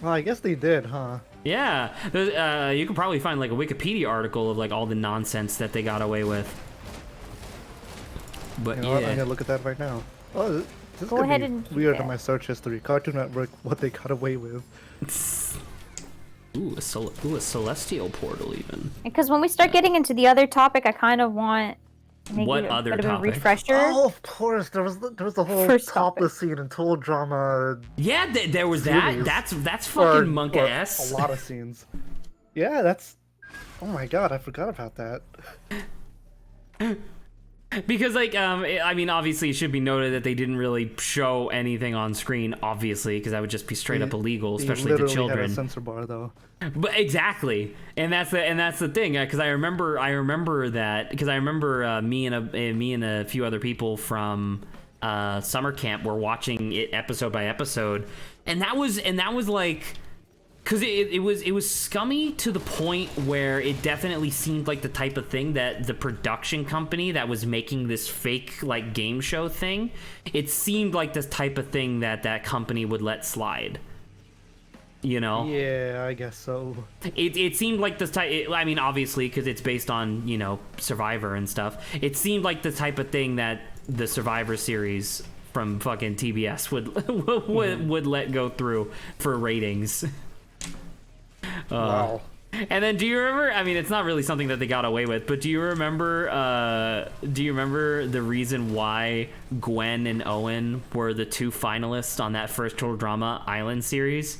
S3: Well, I guess they did, huh?
S1: Yeah, you can probably find like a Wikipedia article of like all the nonsense that they got away with. But
S3: You know what?
S1: yeah,
S3: I'm gonna look at that right now. Oh, this is
S2: Go
S3: gonna
S2: ahead
S3: be
S2: and-
S3: weird
S2: yeah.
S3: in my search history. Cartoon Network, what they got away with.
S1: ooh, a celestial portal even.
S2: Because when we start getting into the other topic, I kind of want maybe
S1: What
S2: a
S1: other
S2: bit of a
S1: topic?
S2: refresher.
S3: Oh, of course. There was the whole
S2: First
S3: topless scene in Total Drama.
S1: Yeah, there was that.
S3: Series.
S1: That's fucking monk
S3: or
S1: ass.
S3: A lot of scenes. Yeah, that's. Oh my god, I forgot about that.
S1: Because like I mean, obviously it should be noted that they didn't really show anything on screen, obviously, because that would just be straight up illegal,
S3: They
S1: especially to
S3: literally
S1: children.
S3: had a censor bar though.
S1: But exactly, and that's the thing, because I remember that because I remember me and a few other people from summer camp were watching it episode by episode, and that was like. Because it was scummy to the point where it definitely seemed like the type of thing that the production company that was making this fake like game show thing, it seemed like this type of thing that company would let slide. You know?
S3: Yeah, I guess so.
S1: It seemed like this type. I mean, obviously, because it's based on Survivor and stuff. It seemed like the type of thing that the Survivor series from fucking TBS would let go through for ratings.
S3: Wow.
S1: And then, do you remember? I mean, it's not really something that they got away with, but do you remember? The reason why Gwen and Owen were the two finalists on that first Total Drama Island series?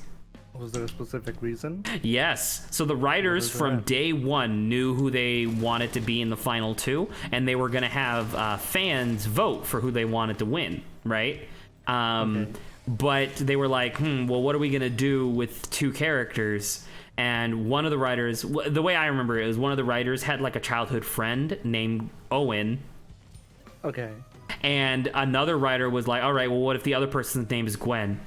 S3: Was there a specific reason?
S1: Yes. So the writers from
S3: that?
S1: day one knew who they wanted to be in the final two, and they were going to have fans vote for who they wanted to win, right?
S3: Okay.
S1: But they were like, well, what are we going to do with two characters? And one of the writers, the way I remember it, was one of the writers had like a childhood friend named Owen.
S3: Okay.
S1: And another writer was like, all right, well, what if the other person's name is Gwen?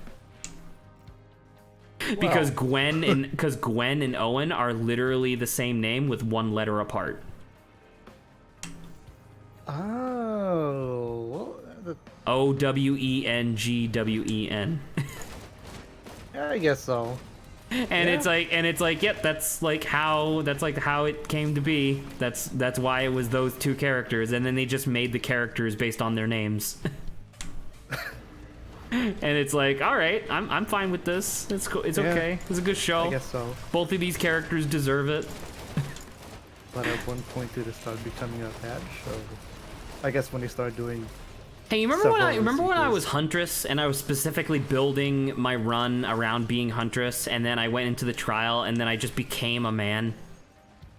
S1: Because Gwen and Owen are literally the same name with one letter apart.
S3: Oh. Well,
S1: Owengwen.
S3: yeah, I guess so.
S1: And it's like, yep, that's like how it came to be. That's why it was those two characters, and then they just made the characters based on their names. And it's like, all right, I'm fine with this. It's cool. It's okay. It's a good show.
S3: I guess so.
S1: Both of these characters deserve it.
S3: But at one point did it start becoming a bad show? I guess when they started doing.
S1: Hey, you remember when I
S3: sequels.
S1: was Huntress and I was specifically building my run around being Huntress, and then I went into the trial and then I just became a man?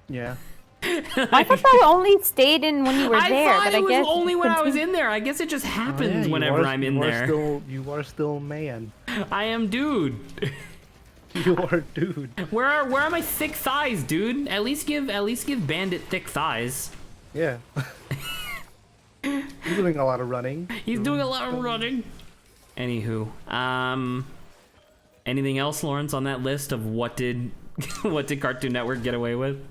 S3: Yeah.
S2: I thought that only stayed in when you were
S1: I
S2: there,
S1: thought
S2: but
S1: it
S2: I
S1: was
S2: guess
S1: only when I was in there. I guess it just happens whenever I'm in there.
S3: You are still man.
S1: I am dude.
S3: You are dude.
S1: Where are my thick thighs, dude? At least give Bandit thick thighs.
S3: Yeah. He's doing a lot of running.
S1: He's doing a lot of running. Anywho, anything else, Lawrence, on that list of what did Cartoon Network get away with?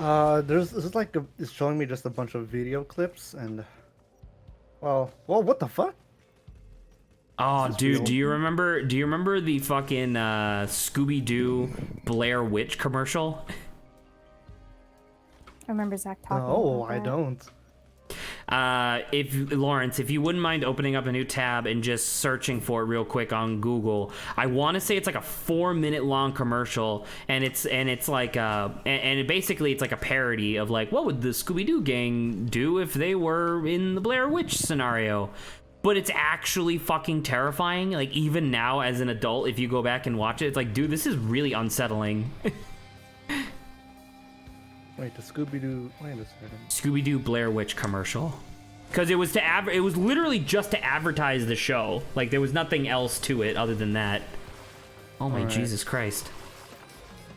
S3: It's showing me just a bunch of video clips and, well, what the fuck?
S1: Oh, dude,
S3: real?
S1: do you remember the fucking Scooby-Doo Blair Witch commercial?
S2: I remember Zach talking.
S3: No,
S2: about
S3: I
S2: that.
S3: don't.
S1: If you wouldn't mind opening up a new tab and just searching for it real quick on Google, I want to say it's like a 4-minute long commercial, and it's like basically it's like a parody of like, what would the Scooby-Doo gang do if they were in the Blair Witch scenario? But it's actually fucking terrifying. Like, even now as an adult, if you go back and watch it, it's like, dude, this is really unsettling.
S3: Wait, the Scooby-Doo... Wait a second.
S1: Scooby-Doo Blair Witch commercial. Because it was it was literally just to advertise the show. Like, there was nothing else to it other than that. Oh my
S3: Alright.
S1: Jesus Christ.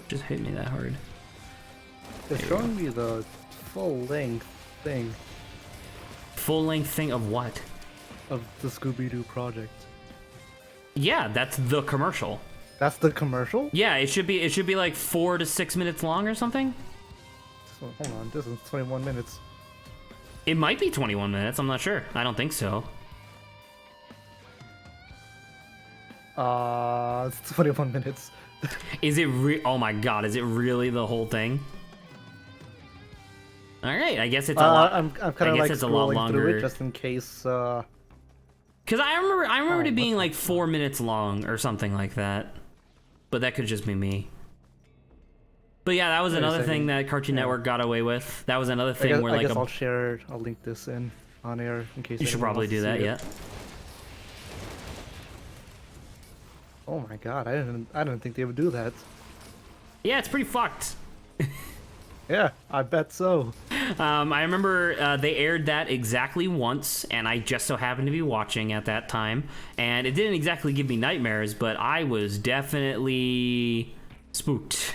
S1: Just hit me that hard.
S3: It's showing me the full-length thing
S1: Full-length thing of what?
S3: of the Scooby-Doo project.
S1: Yeah, that's the commercial.
S3: That's the commercial?
S1: Yeah, it should be like 4 to 6 minutes long or something.
S3: So, hold on, this is 21 minutes.
S1: It might be 21 minutes, I'm not sure. I don't think so.
S3: It's 21 minutes.
S1: Is it oh my god, is it really the whole thing? Alright, I guess it's a lot.
S3: I'm kind
S1: I
S3: of
S1: guess
S3: like
S1: it's a lot
S3: scrolling through
S1: longer.
S3: it just in case,
S1: Because I remember it being
S3: what
S1: like 4 minutes long or something like that. But that could just be me. But yeah, that was
S3: Wait a
S1: another
S3: second.
S1: thing that Cartoon
S3: Yeah.
S1: Network got away with. That was another thing where
S3: I
S1: like
S3: guess I'll link this in on air in case
S1: you should
S3: anyone
S1: probably
S3: wants
S1: do
S3: to
S1: that,
S3: see
S1: yeah.
S3: it. Oh my god, I didn't think they would do that.
S1: Yeah, it's pretty fucked.
S3: Yeah, I bet so.
S1: I remember they aired that exactly once, and I just so happened to be watching at that time. And it didn't exactly give me nightmares, but I was definitely spooked.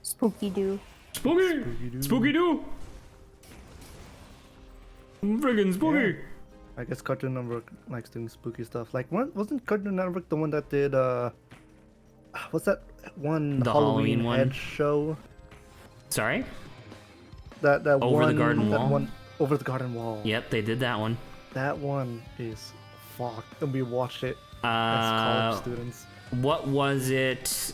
S2: Spooky Doo.
S1: Spooky! Spooky Doo! Friggin' spooky!
S3: I guess Cartoon Network likes doing spooky stuff. Like, wasn't Cartoon Network the one that did, what's that one
S1: The Halloween one?
S3: Edge show?
S1: Sorry?
S3: That
S1: Over the
S3: one,
S1: Garden
S3: that
S1: Wall?
S3: one over the garden wall.
S1: Yep, they did that one.
S3: That one is fucked, and we watched it as
S1: Uh,
S3: college students.
S1: what was it?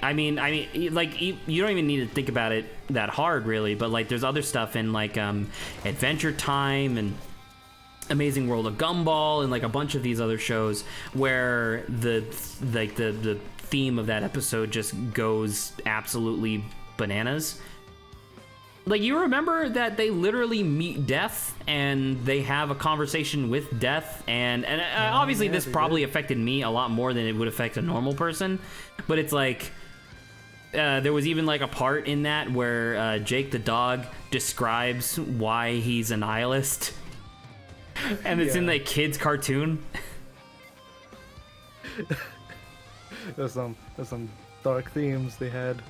S1: I mean, like you don't even need to think about it that hard, really. But like, there's other stuff in like Adventure Time and Amazing World of Gumball and like a bunch of these other shows where the theme of that episode just goes absolutely bananas. Like, you remember that they literally meet death and they have a conversation with death, and obviously
S3: yeah,
S1: this
S3: they
S1: probably affected me a lot more than it would affect a normal person, but it's like there was even like a part in that where Jake the dog describes why he's a nihilist, and it's in
S3: Yeah.
S1: the kid's cartoon.
S3: There's some dark themes they had.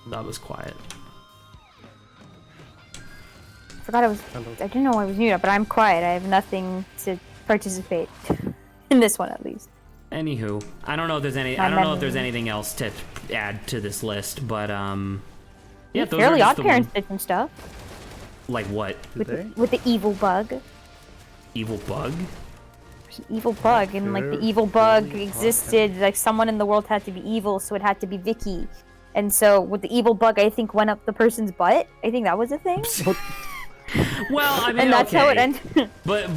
S1: That was quiet.
S2: Forgot I was.
S3: Hello.
S2: I didn't know I was muted, but I'm quiet. I have nothing to participate in this one, at least.
S1: Anywho, I don't know if there's anything else to add to this list, but yeah, those are
S2: Fairly
S1: just
S2: Odd
S1: the
S2: Parents
S1: ones.
S2: did some stuff
S1: Like what?
S3: Did they?
S2: with the evil bug.
S1: Evil bug?
S2: Evil bug, and like the evil bug existed. Like someone in the world had to be evil, so it had to be Vicky. And so with the evil bug, I think went up the person's butt. I think that was a thing.
S1: Well, I mean,
S2: And that's how it
S1: okay.
S2: ended.
S1: But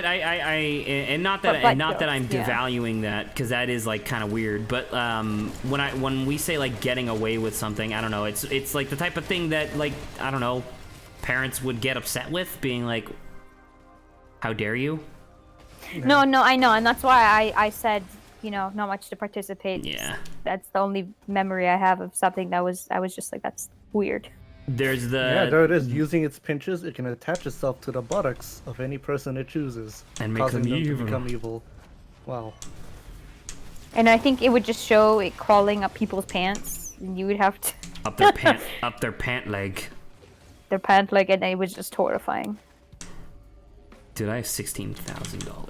S1: I and not that
S2: But
S1: and not that
S2: jokes,
S1: I'm
S2: yeah.
S1: devaluing that, because that is like kind of weird. But when we say like getting away with something, I don't know. It's like the type of thing that, like, I don't know, parents would get upset with, being like, "How dare you?"
S2: No, I know, and that's why I said, not much to participate.
S1: Yeah.
S2: That's the only memory I have of something I was just like, that's weird.
S1: There's the
S3: Yeah, there it is. Using its pinches, it can attach itself to the buttocks of any person it chooses,
S1: And make
S3: causing
S1: them
S3: them
S1: evil.
S3: to become evil. Wow.
S2: And I think it would just show it crawling up people's pants, and you would have to
S1: up their pant leg.
S2: their pant leg, and it was just horrifying.
S1: Dude, I have $16,000.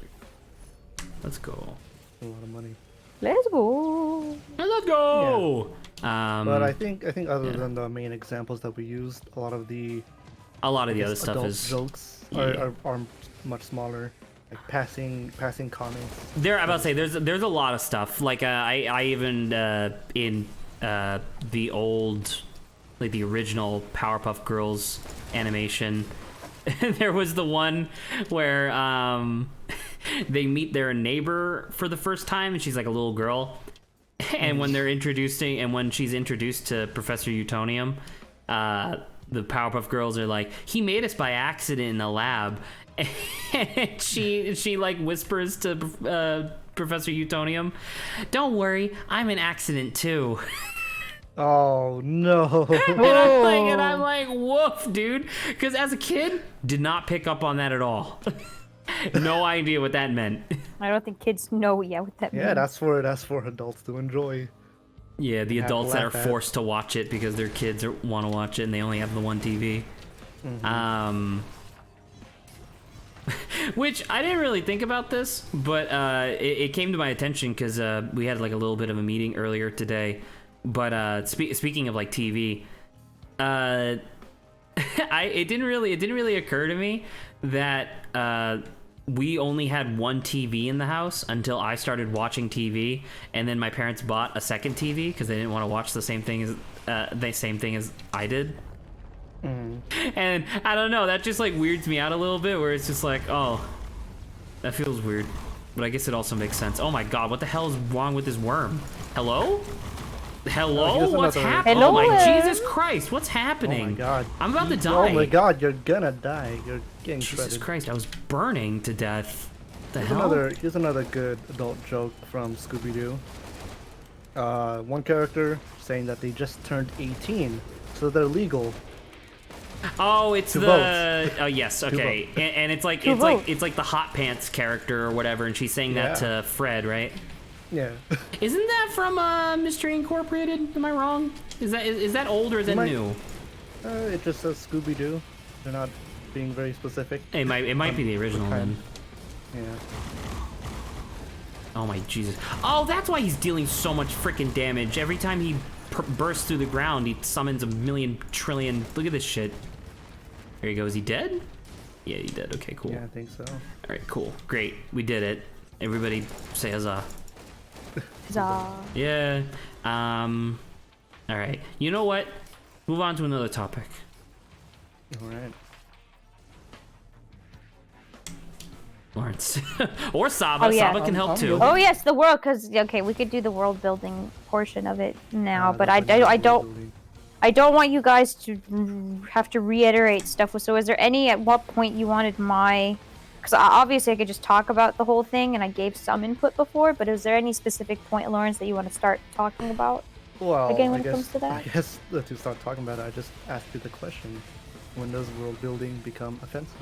S1: Let's go.
S3: A lot of money.
S2: Let's go.
S1: Let's go.
S3: But I think other than the main examples that we used, a lot of the
S1: other stuff
S3: adult
S1: is
S3: jokes
S1: yeah.
S3: are much smaller, like passing comments.
S1: There. I'm about to say there's a lot of stuff. Like I even in the old, like the original Powerpuff Girls animation, there was the one where they meet their neighbor for the first time, and she's like a little girl. And when she's introduced to Professor Utonium, the Powerpuff Girls are like, he made us by accident in a lab. And she like whispers to Professor Utonium, "Don't worry, I'm an accident too."
S3: Oh no!
S1: And I'm like, woof, dude. Because as a kid, did not pick up on that at all. No idea what that meant.
S2: I don't think kids know yet what that means.
S3: Yeah, that's for adults to enjoy.
S1: Yeah, the
S3: Have to
S1: adults that are
S3: laugh at.
S1: forced to watch it because their kids want to watch it and they only have the one TV. Which I didn't really think about this, but it came to my attention because we had like a little bit of a meeting earlier today. But speaking of like TV, it didn't really occur to me that we only had one TV in the house until I started watching TV, and then my parents bought a second TV because they didn't want to watch the same thing as I did. And I don't know, that just like weirds me out a little bit, where it's just like, oh, that feels weird, but I guess it also makes sense. Oh my god, what the hell is wrong with this worm? Hello?
S3: here's
S1: What's
S3: another-
S1: happening?
S2: Hello,
S1: Oh my
S2: worm.
S1: Jesus Christ, what's happening?
S3: Oh my god!
S1: I'm about to die.
S3: Oh my god! You're gonna die. You're getting
S1: Jesus
S3: shredded.
S1: Christ, I was burning to death. The hell?
S3: Here's another good adult joke from Scooby-Doo. One character saying that they just turned 18, so they're legal.
S1: Oh, it's
S3: To
S1: the
S3: vote.
S1: oh yes, okay,
S3: vote.
S1: and it's like
S2: To vote.
S1: it's like the Hot Pants character or whatever, and she's saying that
S3: Yeah.
S1: to Fred, right?
S3: Yeah.
S1: Isn't that from Mystery Incorporated? Am I wrong? Is that old or is that
S3: might-
S1: new?
S3: It just says Scooby-Doo. They're not being very specific.
S1: It might be the original then.
S3: Yeah.
S1: Oh my Jesus! Oh, that's why he's dealing so much freaking damage. Every time he bursts through the ground, he summons a million trillion. Look at this shit. There he goes. Is he dead? Yeah, he dead. Okay, cool.
S3: Yeah, I think so.
S1: All right, cool, great. We did it. Everybody say huzzah.
S2: Huzzah.
S1: Yeah. All right. You know what? Move on to another topic.
S3: All right.
S1: Lawrence. Or Saba.
S2: Oh, yeah.
S1: Saba can help
S3: I'm
S1: too.
S3: good.
S2: Oh yes, the world, because okay, we could do the world building portion of it now, but I
S3: Definitely
S2: don't
S3: legally.
S2: I don't want you guys to have to reiterate stuff. So is there any at what point you wanted my? Because obviously I could just talk about the whole thing, and I gave some input before. But is there any specific point, Lawrence, that you want to start talking about?
S3: Well,
S2: Again, when
S3: I
S2: it
S3: guess,
S2: comes to that?
S3: I guess to start talking about it, I just asked you the question: when does world building become offensive?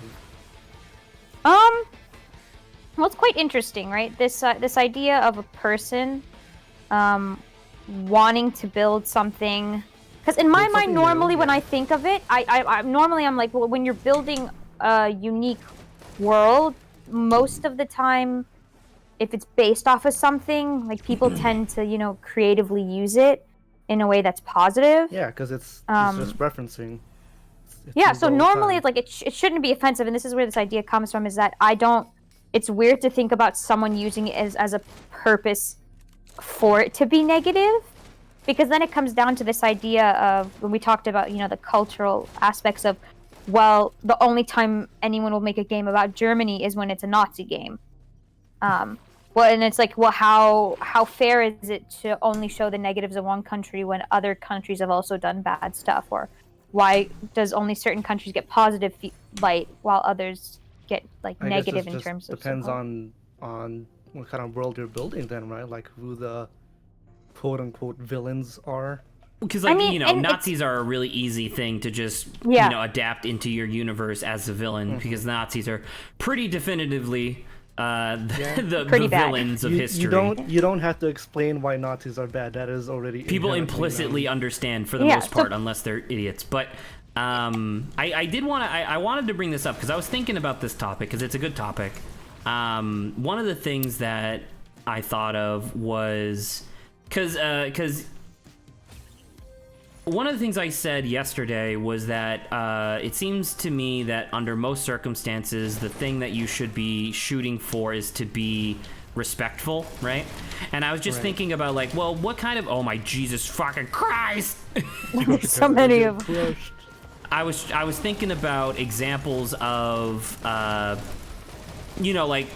S2: Well, it's quite interesting, right? This idea of a person, wanting to build something. Because in my
S3: Build
S2: mind,
S3: something new,
S2: normally when
S3: yeah.
S2: I think of it, I'm like, well, when you're building a unique world, most of the time, if it's based off of something, like people tend to, creatively use it in a way that's positive.
S3: Yeah, because it's just referencing. It's
S2: Yeah,
S3: used
S2: so
S3: all the
S2: normally
S3: time.
S2: it's like it shouldn't be offensive, and this is where this idea comes from, is that it's weird to think about someone using it as a purpose for it to be negative, because then it comes down to this idea of when we talked about, the cultural aspects of, well, the only time anyone will make a game about Germany is when it's a Nazi game. Well, and it's like, well, how fair is it to only show the negatives of one country when other countries have also done bad stuff? Or why does only certain countries get positive light while others get like
S3: I guess
S2: negative
S3: it
S2: in
S3: just
S2: terms of
S3: depends
S2: support?
S3: on on what kind of world you're building, then, right? Like who the quote-unquote villains are.
S1: Because, like,
S2: I mean,
S1: you know,
S2: and
S1: Nazis are a really easy thing to just,
S2: Yeah.
S1: you know, adapt into your universe as a villain, because Nazis are pretty definitively the
S2: Pretty bad.
S1: villains of
S3: You
S1: history.
S3: you don't have to explain why Nazis are bad. That is already
S1: People
S3: inherently
S1: implicitly
S3: known.
S1: understand for the
S2: Yeah,
S1: most part, unless they're idiots. But I did want to. I wanted to bring this up because I was thinking about this topic because it's a good topic. One of the things that I thought of was because one of the things I said yesterday was that it seems to me that under most circumstances, the thing that you should be shooting for is to be respectful, right? And I was just thinking about, like, well, what kind of... Oh, my Jesus fucking Christ!
S2: So many of them.
S3: Crushed.
S1: I was thinking about examples of... you know, like,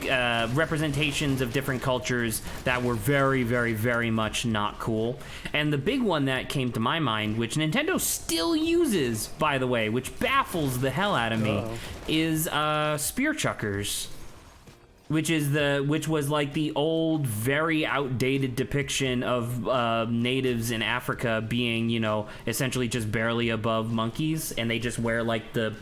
S1: representations of different cultures that were very, very, very much not cool. And the big one that came to my mind, which Nintendo still uses, by the way, which baffles the hell out of me, is spear chuckers. Which was like the old, very outdated depiction of natives in Africa being, you know, essentially just barely above monkeys, and they just wear, like, the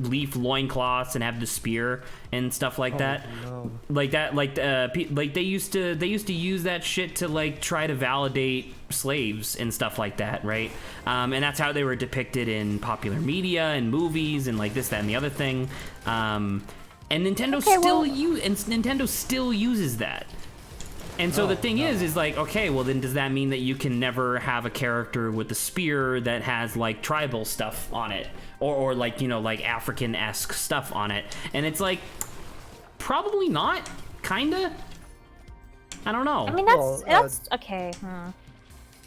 S1: leaf loincloths and have the spear and stuff like that.
S3: No.
S1: Like that, like they used to use that shit to, like, try to validate slaves and stuff like that, right? And that's how they were depicted in popular media and movies and, like, this, that, and the other thing. And Nintendo Nintendo still uses that. And so the thing is like, okay, well then does that mean that you can never have a character with a spear that has, like, tribal stuff on it? Or like, you know, like African-esque stuff on it? And it's like, probably not, kinda? I don't know.
S2: I mean,
S3: Well,
S2: that's okay.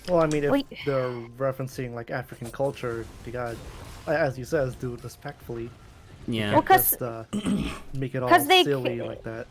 S3: Well, I mean, if
S2: Wait.
S3: they're referencing like African culture, you got, as you said, do it respectfully.
S1: Yeah.
S2: Well, 'cause-
S3: Just make it all
S2: 'cause they
S3: silly
S2: ca-
S3: like that.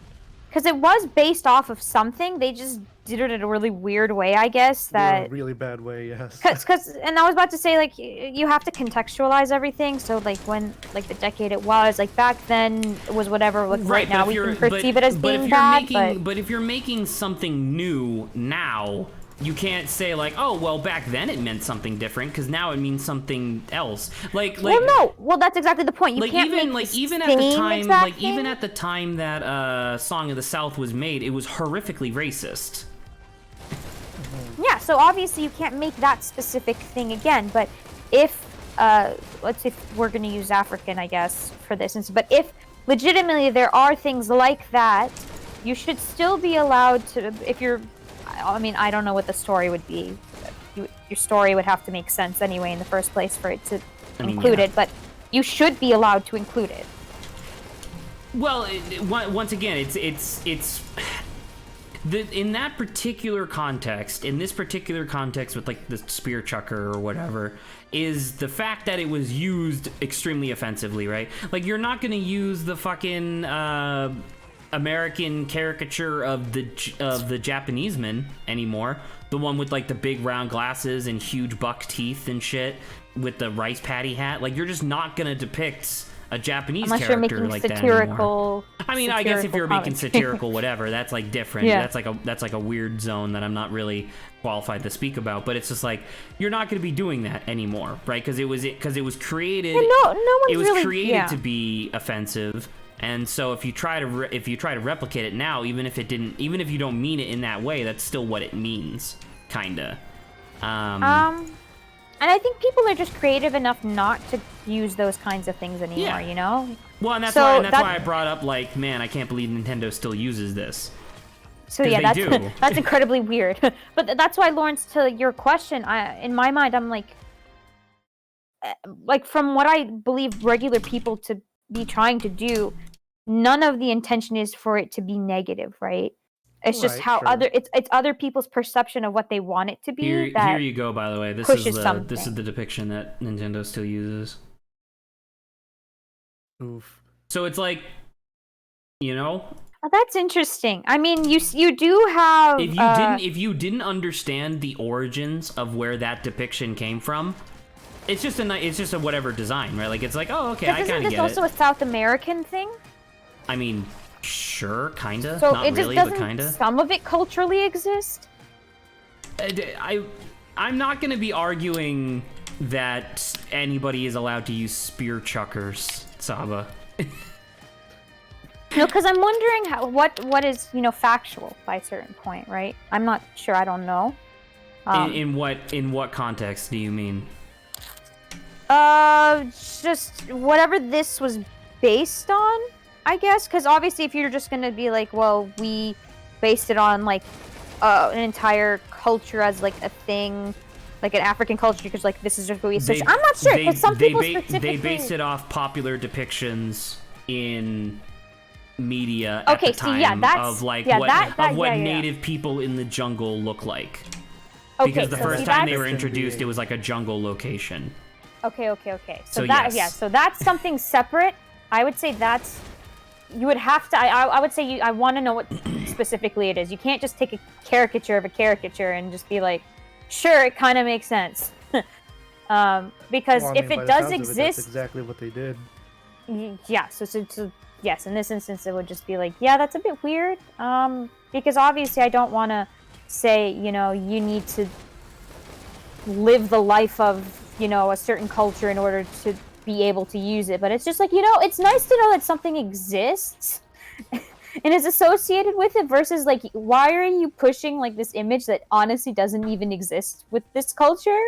S2: Because it was based off of something. They just did it in a really weird way, I guess.
S3: In a
S2: That
S3: really bad way, yes.
S2: and I was about to say, like, you have to contextualize everything. So, like, when, like, the decade it was, like, back then it was whatever. Like, right now we can perceive it as being bad.
S1: But if you're making something new now, you can't say, like, oh, well, back then it meant something different because now it means something else. Like,
S2: well, no. Well, that's exactly the point. You
S1: like,
S2: can't
S1: even
S2: make
S1: like
S2: the
S1: even at the
S2: same
S1: time,
S2: exact
S1: like even
S2: thing.
S1: at the time that Song of the South was made, it was horrifically racist.
S2: Yeah, so obviously you can't make that specific thing again, but if, let's say we're going to use African, I guess, for this instance, but if legitimately there are things like that, you should still be allowed to, if you're, I mean, I don't know what the story would be. Your story would have to make sense anyway in the first place for it to include it, but you should be allowed to include it.
S1: Well, once again, it's in that particular context, in this particular context with, like, the spear chucker or whatever, is the fact that it was used extremely offensively, right? Like, you're not going to use the fucking American caricature of the Japanese man anymore. The one with, like, the big round glasses and huge buck teeth and shit with the rice patty hat. Like, you're just not going to depict a Japanese
S2: Unless you're
S1: character
S2: making
S1: like that
S2: satirical.
S1: anymore. I mean, I guess if you're making
S2: commentary.
S1: satirical whatever, that's, like, different.
S2: Yeah.
S1: That's like a weird zone that I'm not really qualified to speak about. But it's just like, you're not going to be doing that anymore, right? Because it was created.
S2: Yeah, no one's
S1: it was
S2: really,
S1: created to be offensive. And so if you try to replicate it now, even if you don't mean it in that way, that's still what it means, kinda.
S2: And I think people are just creative enough not to use those kinds of things anymore,
S1: Yeah.
S2: you know?
S1: Well, and that's
S2: So
S1: why I brought up, like, man, I can't believe Nintendo still uses this.
S2: So
S1: 'Cause
S2: yeah,
S1: they
S2: that's
S1: do.
S2: that's incredibly weird. But that's why, Lawrence, to your question, in my mind, I'm like from what I believe regular people to be trying to do, none of the intention is for it to be negative, right? It's just
S3: Right,
S2: how
S3: sure.
S2: it's other people's perception of what they want it to be.
S1: Here you go. By the way, this
S2: pushes
S1: is
S2: something.
S1: the depiction that Nintendo still uses.
S3: Oof.
S1: So it's like, you know,
S2: Oh, that's interesting. I mean, you do have.
S1: if you didn't understand the origins of where that depiction came from, it's just a whatever design, right? Like, it's like, oh, okay, I
S2: Isn't
S1: kind of
S2: this
S1: get
S2: also
S1: it.
S2: a South American thing?
S1: I mean, Sure, kinda.
S2: So
S1: Not
S2: it just
S1: really, but
S2: doesn't
S1: kinda.
S2: some of it culturally exist?
S1: I'm not gonna be arguing that anybody is allowed to use spear chuckers, Saba.
S2: No, because I'm wondering what is factual by a certain point, right? I'm not sure. I don't know.
S1: In what context do you mean?
S2: Just whatever this was based on, I guess. Because obviously, if you're just gonna be like, well, we based it on like an entire culture as like a thing, like an African culture, because like this is just what we associate. I'm not sure because some people specifically
S1: they based it off popular depictions in media at the time of like what native people in the jungle look like. Because the first time they were introduced, it was like a jungle location.
S2: Okay. So that's something separate. I would say that's you would have to. I would say I want to know what specifically it is. You can't just take a caricature of a caricature and just be like, sure, it kind of makes sense. Because if it does exist,
S3: that's exactly what they did.
S2: Yeah. So yes, in this instance, it would just be like, yeah, that's a bit weird. Because obviously, I don't want to say, you need to live the life of, a certain culture in order to be able to use it. But it's just like, it's nice to know that something exists and is associated with it versus like, why are you pushing like this image that honestly doesn't even exist with this culture?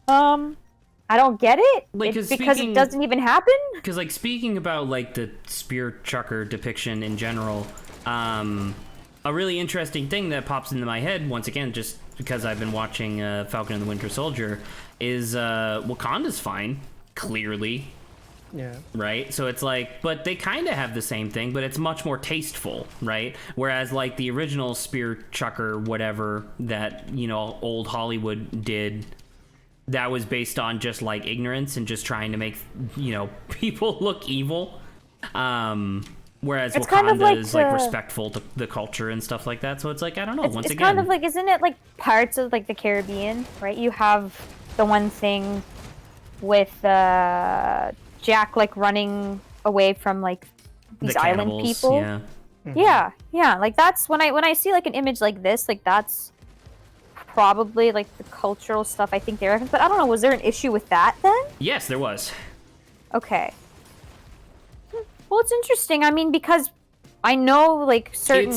S2: I don't get it.
S1: Like,
S2: it's because it doesn't even happen.
S1: Because like speaking about like the spear chucker depiction in general, a really interesting thing that pops into my head once again, just because I've been watching Falcon and the Winter Soldier, is Wakanda's fine, clearly.
S3: Yeah. Right?
S1: So it's like, but they kind of have the same thing, but it's much more tasteful, right? Whereas like the original spear chucker, whatever, that, old Hollywood did, that was based on just like ignorance and just trying to make, people look evil. Whereas
S2: it's
S1: Wakanda
S2: kind of like
S1: is like respectful to the culture and stuff like that. So it's like, I don't know. Once
S2: it's
S1: again,
S2: kind of like, isn't it like parts of like the Caribbean, right? You have the one thing with Jack like running away from like these
S1: the
S2: island
S1: cannibals,
S2: people.
S1: Yeah.
S2: Mm-hmm. Yeah. Like that's when I see like an image like this, like that's probably like the cultural stuff I think they reference. But I don't know. Was there an issue with that then?
S1: Yes, there was.
S2: Okay. Well, it's interesting. I mean, because I know like certain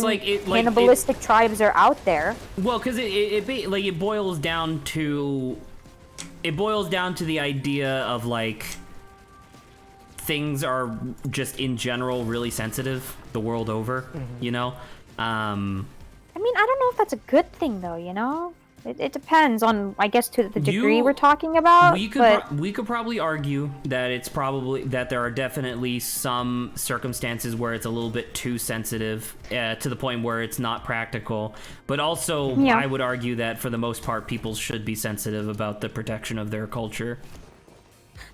S2: cannibalistic tribes are out there.
S1: Well, because it boils down to the idea of like things are just in general really sensitive the world over. Mm-hmm.
S2: I mean, I don't know if that's a good thing though. It depends on, I guess, to the degree we're talking about.
S1: We could probably argue that there are definitely some circumstances where it's a little bit too sensitive to the point where it's not practical. But also, I would argue that for the most part, people should be sensitive about the protection of their culture.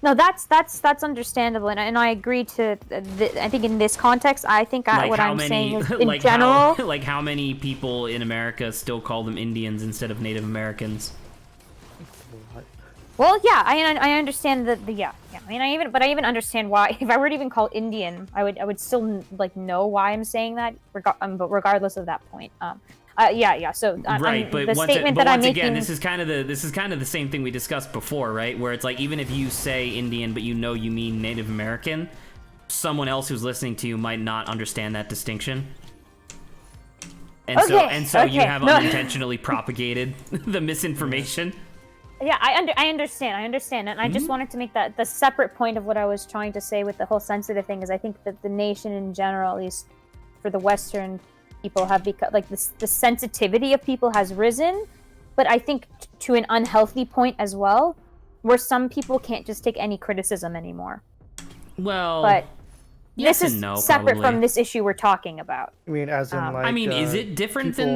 S2: No, that's understandable, and I agree to. I think in this context, I think what I'm saying is in general.
S1: Like how many people in America still call them Indians instead of Native Americans?
S2: Well, yeah, I understand yeah. I mean, I even understand why. If I were to even call Indian, I would still like know why I'm saying that. But regardless of that point, yeah. So
S1: right, but
S2: the statement that I'm making.
S1: Again, this is kind of the same thing we discussed before, right? Where it's like even if you say Indian, but you mean Native American, someone else who's listening to you might not understand that distinction. And so you have unintentionally propagated the misinformation.
S2: Yeah, I understand, and I just wanted to make that the separate point of what I was trying to say with the whole sensitive thing is I think that the nation in general, at least for the Western people, have become like the sensitivity of people has risen, but I think to an unhealthy point as well, where some people can't just take any criticism anymore.
S1: Well,
S2: but
S1: yes
S2: this is
S1: and no,
S2: separate
S1: probably.
S2: from this issue we're talking about.
S3: I mean, as in like.
S1: I mean, is it different than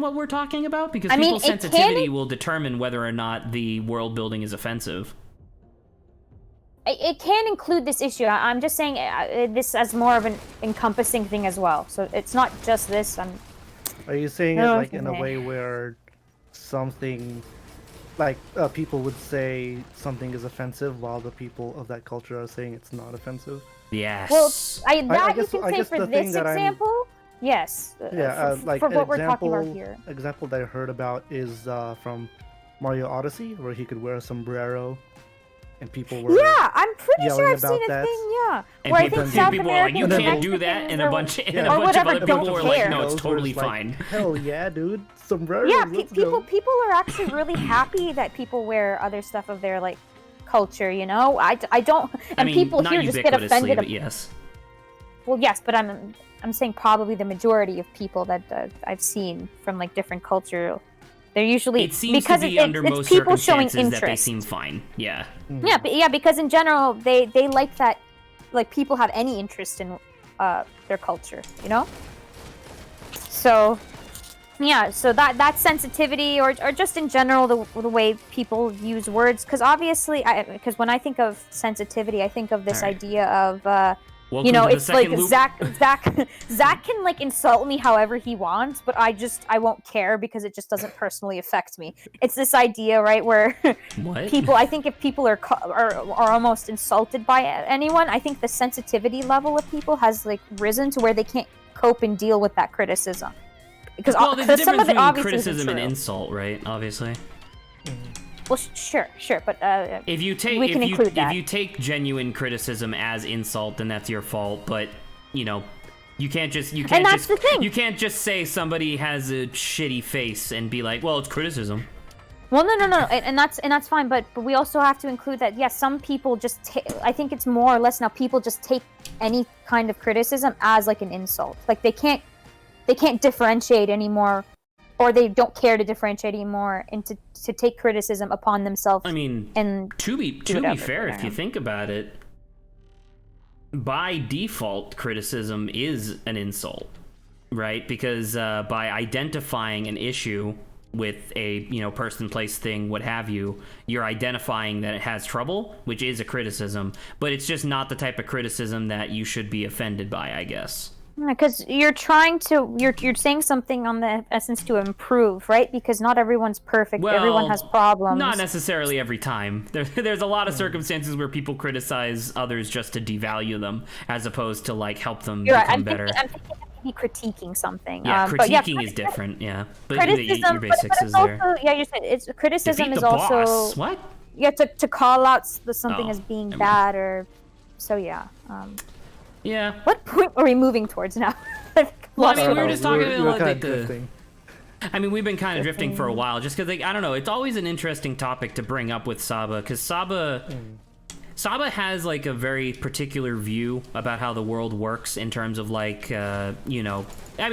S1: what we're talking about? Because people's
S2: it
S1: sensitivity will determine whether or not the world building is offensive.
S2: It can include this issue. I'm just saying this as more of an encompassing thing as well. So it's not just this.
S3: Are you saying it like in a way where something, like people would say something is offensive while the people of that culture are saying it's not offensive?
S1: Yes.
S2: Well, that you
S3: guess-
S2: can
S3: I
S2: say
S3: guess
S2: for
S3: the thing
S2: this
S3: that I'm-
S2: example. Yes.
S3: Yeah, like
S2: for
S3: an
S2: what we're talking about here.
S3: example that I heard about is from Mario Odyssey, where he could wear a sombrero, and people were
S2: Yeah, I'm pretty sure
S3: yelling
S2: I've seen
S3: about
S2: a
S3: that.
S2: thing. Yeah,
S1: and
S2: where
S1: people,
S2: I think South
S1: people are like, you
S2: Americans
S1: can't
S2: and
S1: do that,
S2: Mexicans
S1: and a bunch, and a
S3: Yeah.
S1: bunch of
S2: whatever,
S1: other
S2: don't
S1: people were like,
S2: care.
S1: no, it's
S3: Those
S1: totally
S3: was like,
S1: fine.
S3: Hell yeah, dude, sombrero.
S2: Yeah,
S3: let's
S2: people
S3: go.
S2: are actually really happy that people wear other stuff of their like culture. You know, I don't, and
S1: I mean,
S2: people
S1: not
S2: here just get
S1: ubiquitously,
S2: offended.
S1: but yes.
S2: Well, yes, but I'm saying probably the majority of people that I've seen from like different culture, they're usually
S1: It seems
S2: because
S1: to be
S2: it's
S1: under most
S2: people showing
S1: circumstances
S2: interest.
S1: that they seem fine. Yeah.
S2: Yeah, because in general they like that, like people have any interest in their culture, you know. So yeah, so that sensitivity or just in general the way people use words, because obviously because when I think of sensitivity, I think of this
S1: All right.
S2: idea of
S1: Welcome
S2: you know,
S1: to the
S2: it's like
S1: second loop.
S2: Zach can like insult me however he wants, but I won't care because it just doesn't personally affect me. It's this idea, right, where
S1: What?
S2: people, I think if people are almost insulted by anyone, I think the sensitivity level of people has like risen to where they can't cope and deal with that criticism. Because
S1: Well, there's a
S2: some
S1: difference
S2: of it
S1: between
S2: obviously
S1: criticism
S2: isn't
S1: and
S2: true.
S1: insult, right? Obviously.
S2: Well, sure, but
S1: If you take
S2: we can include that.
S1: if you take genuine criticism as insult, then that's your fault. But you know, you can't just
S2: that's the thing.
S1: You can't just say somebody has a shitty face and be like, well, it's criticism.
S2: Well, no, and that's fine, but we also have to include that yes, some people just I think it's more or less now people just take any kind of criticism as like an insult. Like they can't differentiate anymore, or they don't care to differentiate anymore, and to take criticism upon themselves.
S1: I mean,
S2: and
S1: to be
S2: whatever,
S1: fair,
S2: I
S1: if you
S2: know.
S1: think about it, by default, criticism is an insult, right? Because by identifying an issue with a person, place, thing, what have you, you're identifying that it has trouble, which is a criticism, but it's just not the type of criticism that you should be offended by, I guess.
S2: Because you're saying something on the essence to improve, right? Because not everyone's perfect.
S1: Well,
S2: everyone has problems.
S1: Not necessarily every time. There's a lot of circumstances where people criticize others just to devalue them, as opposed to like help them
S2: You're
S1: become
S2: right.
S1: better.
S2: I'm thinking of maybe critiquing something.
S1: Yeah,
S2: but yeah,
S1: critiquing is different. Yeah, but
S2: criticism,
S1: your
S2: but
S1: basics
S2: it's
S1: is there.
S2: also, yeah, you said it's criticism
S1: Defeat
S2: is
S1: the
S2: also
S1: boss. What?
S2: yeah to call out something
S1: Oh,
S2: as being
S1: never mind.
S2: bad or so yeah.
S1: Yeah.
S2: What point are we moving towards now?
S1: Well, I mean, we
S3: know,
S1: were just talking
S3: we're
S1: about
S3: kinda
S1: like the.
S3: drifting.
S1: I mean, we've been kind of drifting for a while, just because like I don't know. It's always an interesting topic to bring up with Saba, because Saba has like a very particular view about how the world works in terms of like I mean,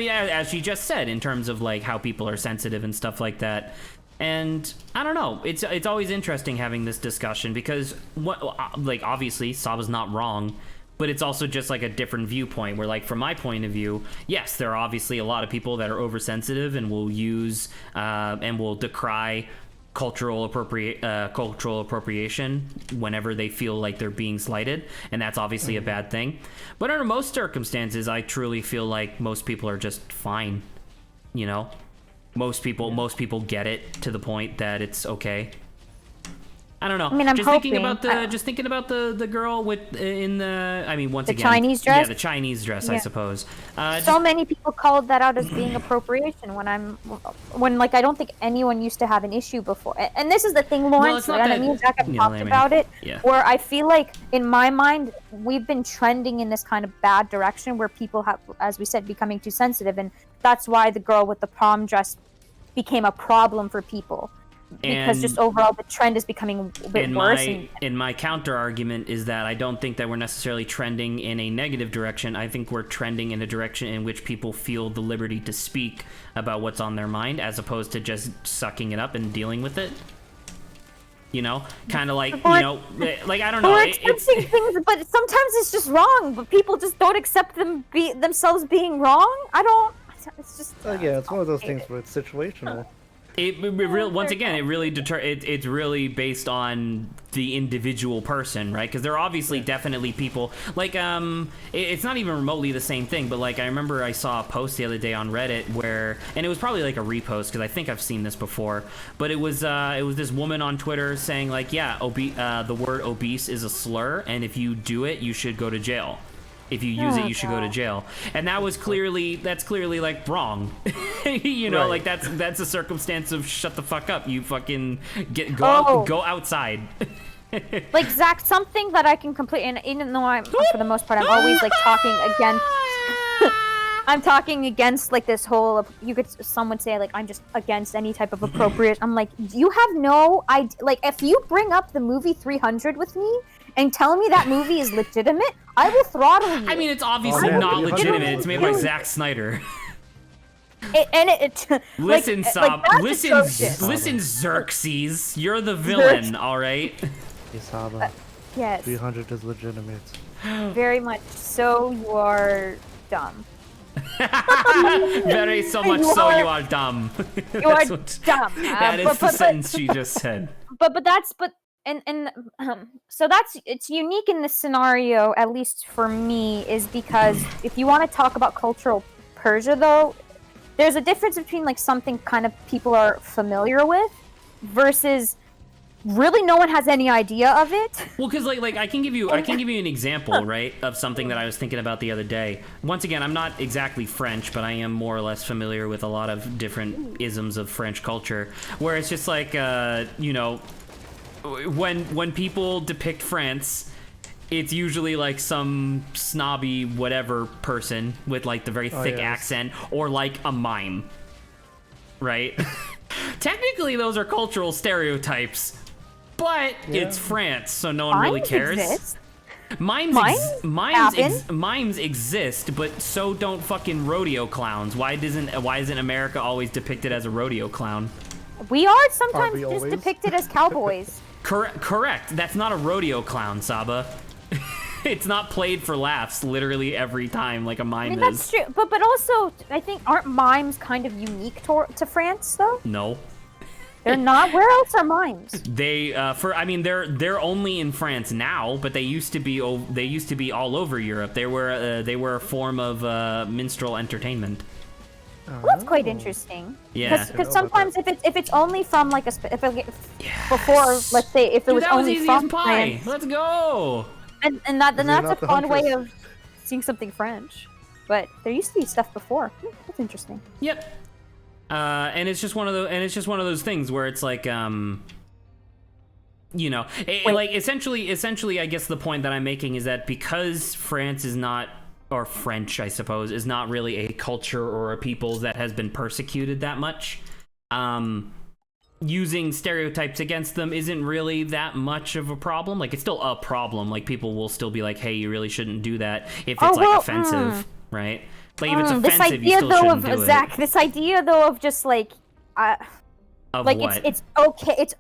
S1: as she just said, in terms of like how people are sensitive and stuff like that. And I don't know, it's always interesting having this discussion because like obviously Saba's not wrong, but it's also just like a different viewpoint where like from my point of view, yes, there are obviously a lot of people that are oversensitive and will use and will decry cultural appropriation whenever they feel like they're being slighted, and that's obviously a bad thing. But under most circumstances, I truly feel like most people are just fine. Most people get it to the point that it's okay. I don't know.
S2: I mean, I'm
S1: just thinking
S2: hoping.
S1: about the girl with in the. I mean, once
S2: The
S1: again,
S2: Chinese dress?
S1: Yeah, the Chinese dress, I
S2: Yeah.
S1: suppose.
S2: So many people called that out as being appropriation when like I don't think anyone used to have an issue before. And this is the thing, Lawrence,
S1: it's not
S2: and I
S1: that-
S2: mean Zach have
S1: Yeah,
S2: talked
S1: I mean,
S2: about it,
S1: yeah.
S2: where I feel like in my mind we've been trending in this kind of bad direction where people have, as we said, becoming too sensitive, and that's why the girl with the prom dress became a problem for people. Because
S1: And-
S2: just overall the trend is becoming a bit worse.
S1: And my counter argument is that I don't think that we're necessarily trending in a negative direction. I think we're trending in a direction in which people feel the liberty to speak about what's on their mind, as opposed to just sucking it up and dealing with it. Kind of like like I don't know.
S2: We're
S1: It's
S2: accepting things, but sometimes it's just wrong. But people just don't accept themselves being wrong. I don't. It's just.
S3: Yeah, it's one of those things where it's situational.
S1: Once again, it really it's really based on the individual person, right? Because there are obviously definitely people like it's not even remotely the same thing, but like I remember I saw a post the other day on Reddit where, and it was probably like a repost because I think I've seen this before, but it was this woman on Twitter saying like, yeah, the word obese is a slur, and if you do it, you should go to jail. If you use it, you should go to jail. And that's clearly like wrong. You know, like that's a circumstance of shut the fuck up. You fucking go outside.
S2: Like Zach, something that I can and even though I'm for the most part I'm always like talking against I'm talking against like this whole some would say like I'm just against any type of appropriate. I'm like, you have no idea. Like if you bring up the movie 300 with me and tell me that movie is legitimate, I will throttle you.
S1: I mean, it's obviously not legitimate. It's made by Zack Snyder. Listen, listen, Xerxes. You're the villain, all right?
S3: Hey, Saba.
S2: Yes.
S3: 300 is legitimate.
S2: Very much so. You are dumb.
S1: Very so much so you are dumb.
S2: You are dumb.
S1: That is the sentence she just said.
S2: So it's unique in this scenario, at least for me, is because if you want to talk about cultural Persia, though, there's a difference between like something kind of people are familiar with versus really no one has any idea of it.
S1: Well, because like I can give you an example, right, of something that I was thinking about the other day. Once again, I'm not exactly French, but I am more or less familiar with a lot of different isms of French culture, where it's just like you know, when people depict France, it's usually like some snobby whatever person with like the very thick accent, or like a mime, right? Technically those are cultural stereotypes, but it's France, so no one really cares. Mimes exist, but so don't fucking rodeo clowns. Why isn't America always depicted as a rodeo clown?
S2: We are sometimes just depicted as cowboys.
S1: Correct. That's not a rodeo clown, Saba. It's not played for laughs literally every time like a mime is.
S2: That's true. But also, I think, aren't mimes kind of unique to France, though?
S1: No.
S2: They're not? Where else are mimes?
S1: They're only in France now, but they used to be all over Europe. They were a form of minstrel entertainment.
S2: Well, that's quite interesting.
S1: Yeah.
S2: Because sometimes if it's only from like before, let's say if it was only from France,
S1: let's go.
S2: And that's a fun way of seeing something French. But there used to be stuff before. That's interesting.
S1: Yep. And it's just one of those things where it's like you know, like essentially I guess the point that I'm making is that because France is not, or French, I suppose, is not really a culture or a people that has been persecuted that much, using stereotypes against them isn't really that much of a problem. Like, it's still a problem. Like, people will still be like, hey, you really shouldn't do that if it's offensive, right? Like, if it's offensive, you still shouldn't do
S2: Zach, this idea though of just like like
S1: what?
S2: it's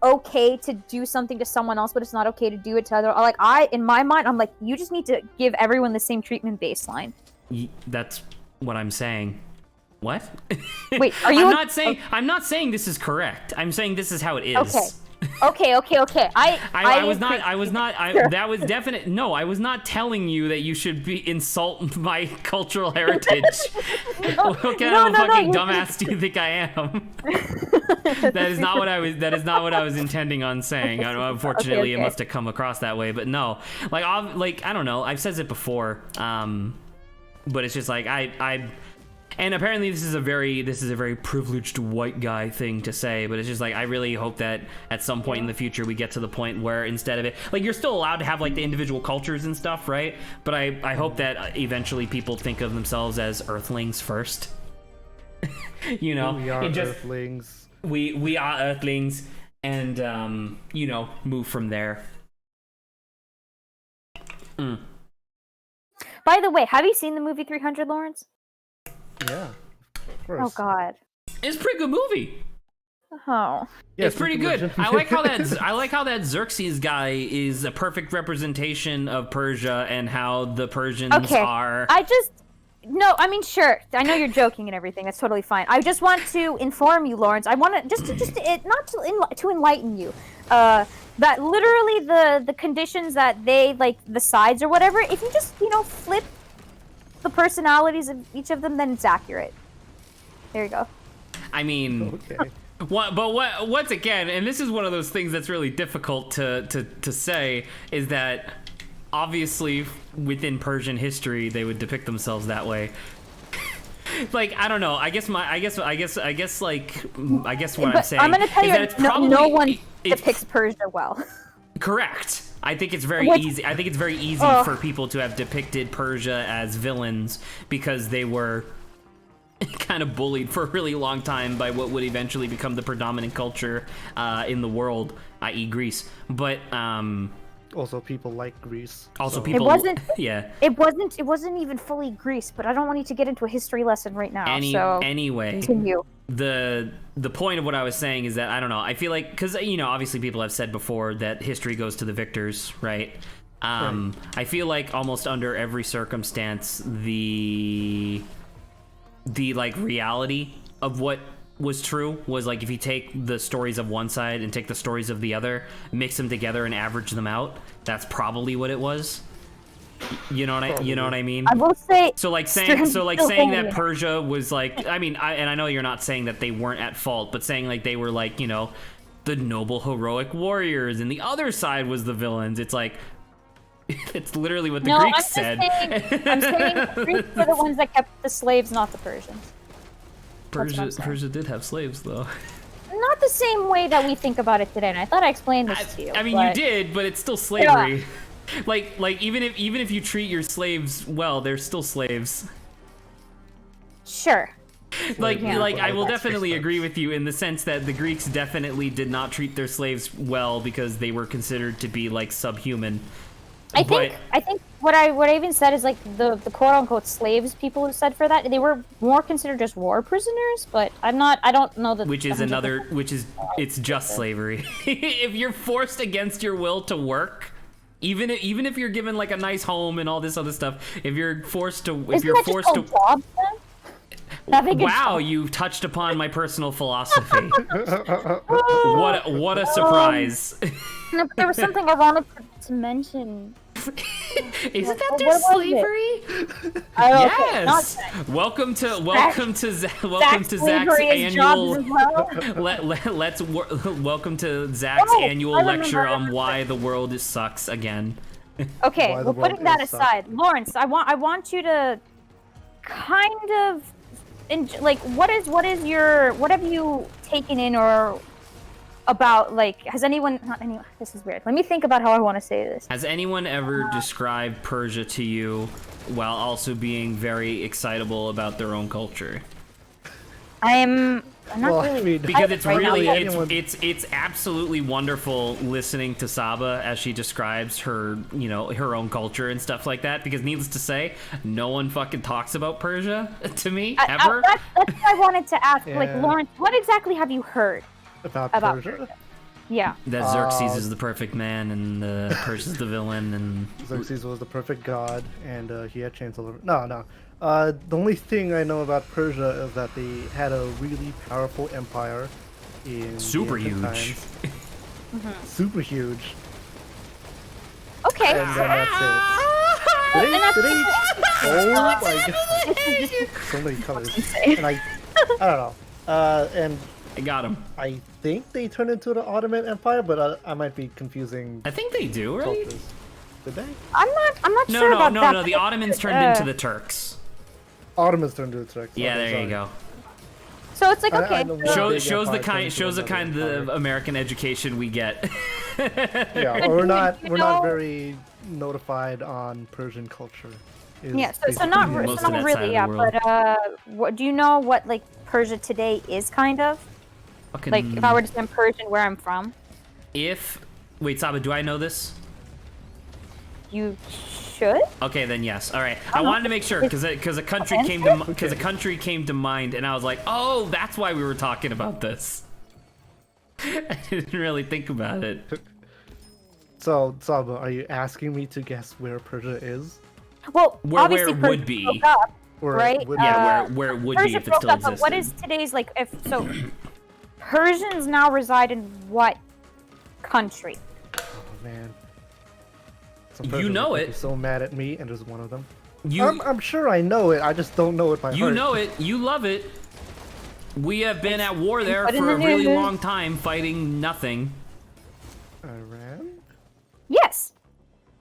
S2: okay to do something to someone else, but it's not okay to do it to other. Like, in my mind, I'm like, you just need to give everyone the same treatment baseline.
S1: That's what I'm saying. What?
S2: Wait, are you?
S1: I'm not saying this is correct. I'm saying this is how it is.
S2: Okay.
S1: I was definite. No, I was not telling you that you should insult my cultural heritage. What kind of fucking dumbass do you think I am? That is not what I was intending on saying. Unfortunately, it must have come across that way. But no, like I don't know. I've said it before. But it's just like and apparently this is a very privileged white guy thing to say, but it's just like, I really hope that at some point in the future we get to the point where instead of it, like, you're still allowed to have like the individual cultures and stuff, right? But I hope that eventually people think of themselves as Earthlings first. You know,
S3: we are Earthlings.
S1: We are Earthlings, and you know, move from there.
S2: By the way, have you seen the movie 300, Lawrence?
S3: Yeah, of course.
S2: Oh God,
S1: it's a pretty good movie.
S2: Oh,
S1: yeah, it's pretty good. I like how that Xerxes guy is a perfect representation of Persia and how the Persians are.
S2: No, I mean, sure. I know you're joking and everything. That's totally fine. I just want to inform you, Lawrence. I want to to enlighten you. That literally the conditions that they like the sides or whatever. If you just flip the personalities of each of them, then it's accurate. There you go.
S1: I mean,
S3: Okay.
S1: once again, and this is one of those things that's really difficult to say, is that obviously within Persian history they would depict themselves that way. Like, I don't know. I guess what I'm saying
S2: I'm gonna tell
S1: is
S2: you,
S1: that it's probably
S2: no one depicts Persia well.
S1: Correct. I think it's very easy. I think it's very easy for people to have depicted Persia as villains because they were kind of bullied for a really long time by what would eventually become the predominant culture in the world, i.e. Greece. But
S3: Also, people like Greece.
S1: also
S3: so-
S1: people,
S2: It wasn't.
S1: yeah.
S2: It wasn't even fully Greece. But I don't want you to get into a history lesson right now. So
S1: Anyway,
S2: continue.
S1: the point of what I was saying is that I don't know. I feel like because obviously people have said before that history goes to the victors, right? I feel like almost under every circumstance, the like reality of what was true was like if you take the stories of one side and take the stories of the other, mix them together and average them out, that's probably what it was. You know what I mean?
S2: I will say.
S1: So like saying that Persia was like, I mean, I know you're not saying that they weren't at fault, but saying like they were like, the noble heroic warriors and the other side was the villains. It's like it's literally what the Greeks said.
S2: I'm saying the Greeks were the ones that kept the slaves, not the Persians.
S1: Persia did have slaves though.
S2: Not the same way that we think about it today, and I thought I explained this to you.
S1: I mean, you did, but it's still slavery. Yeah. Like even if you treat your slaves well, they're still slaves.
S2: Sure.
S1: I will definitely agree with you in the sense that the Greeks definitely did not treat their slaves well because they were considered to be like subhuman.
S2: I think what I even said is like the quote unquote slaves people who said for that, they were more considered just war prisoners, but I don't know that.
S1: It's just slavery. If you're forced against your will to work, even if you're given like a nice home and all this other stuff, if you're forced to
S2: jobs, then?
S1: Wow, you touched upon my personal philosophy. What a surprise.
S2: No, but there was something I wanted to mention.
S1: Isn't that their slavery? Yes. Welcome to Zach's annual. Welcome to Zach's annual lecture on why the world sucks again.
S2: Okay, well, putting that aside, Lawrence, I want you to kind of what have you taken in or about, like, has anyone, not anyone, this is weird. Let me think about how I want to say this.
S1: Has anyone ever described Persia to you while also being very excitable about their own culture?
S2: I'm not really.
S1: Because it's
S2: right
S1: really,
S2: now,
S1: it's absolutely wonderful listening to Saba as she describes her, her own culture and stuff like that. Because needless to say, no one fucking talks about Persia to me, ever.
S2: That's what I wanted to ask.
S3: Yeah.
S2: Like, Lawrence, what exactly have you heard
S3: about Persia?
S2: Yeah.
S1: That Xerxes is the perfect man and Persia's the villain and...
S3: Xerxes was the perfect god and he had chains all over. No. The only thing I know about Persia is that they had a really powerful empire in
S1: super huge.
S3: Super huge.
S2: Okay.
S3: And then that's it. Oh my god. So many colors. And I don't know. And
S1: I got him.
S3: I think they turned into the Ottoman Empire, but I might be confusing.
S1: I think they do, right?
S3: Cultures. Did they?
S2: I'm not sure about that.
S1: No, the Ottomans turned into the Turks.
S3: Ottomans turned into the Turks.
S1: Yeah,
S3: okay,
S1: there
S3: sorry.
S1: you go.
S2: So it's like, okay.
S1: Shows the kind of American education we get.
S3: Yeah, we're not very notified on Persian culture.
S2: Yeah, so not really, yeah. But do you know what like Persia today is kind of?
S1: Fucking...
S2: Like if I were to say Persian, where I'm from.
S1: Wait, Saba, do I know this?
S2: You should.
S1: Okay, then yes. All right. I wanted to make sure because a country came to mind, and I was like, oh, that's why we were talking about this. I didn't really think about it.
S3: So, Saba, are you asking me to guess where Persia is?
S2: Well,
S1: where
S2: obviously
S1: it
S2: Persia
S1: would be.
S2: broke up.
S3: Or
S2: right?
S3: would-
S1: Yeah, where it would be
S2: Persia
S1: if it
S2: broke
S1: still
S2: up, but
S1: existed.
S2: what is today's like? If so, Persians now reside in what country?
S3: Oh man. Some
S1: You
S3: person
S1: know
S3: would
S1: it.
S3: be so mad at me, and there's one of them.
S1: You
S3: I'm sure I know it. I just don't know it by
S1: you
S3: heart.
S1: know it. You love it. We have been at war there
S2: Put in
S1: for a
S2: the
S1: really
S2: news.
S1: long time, fighting nothing.
S3: Iran?
S2: Yes.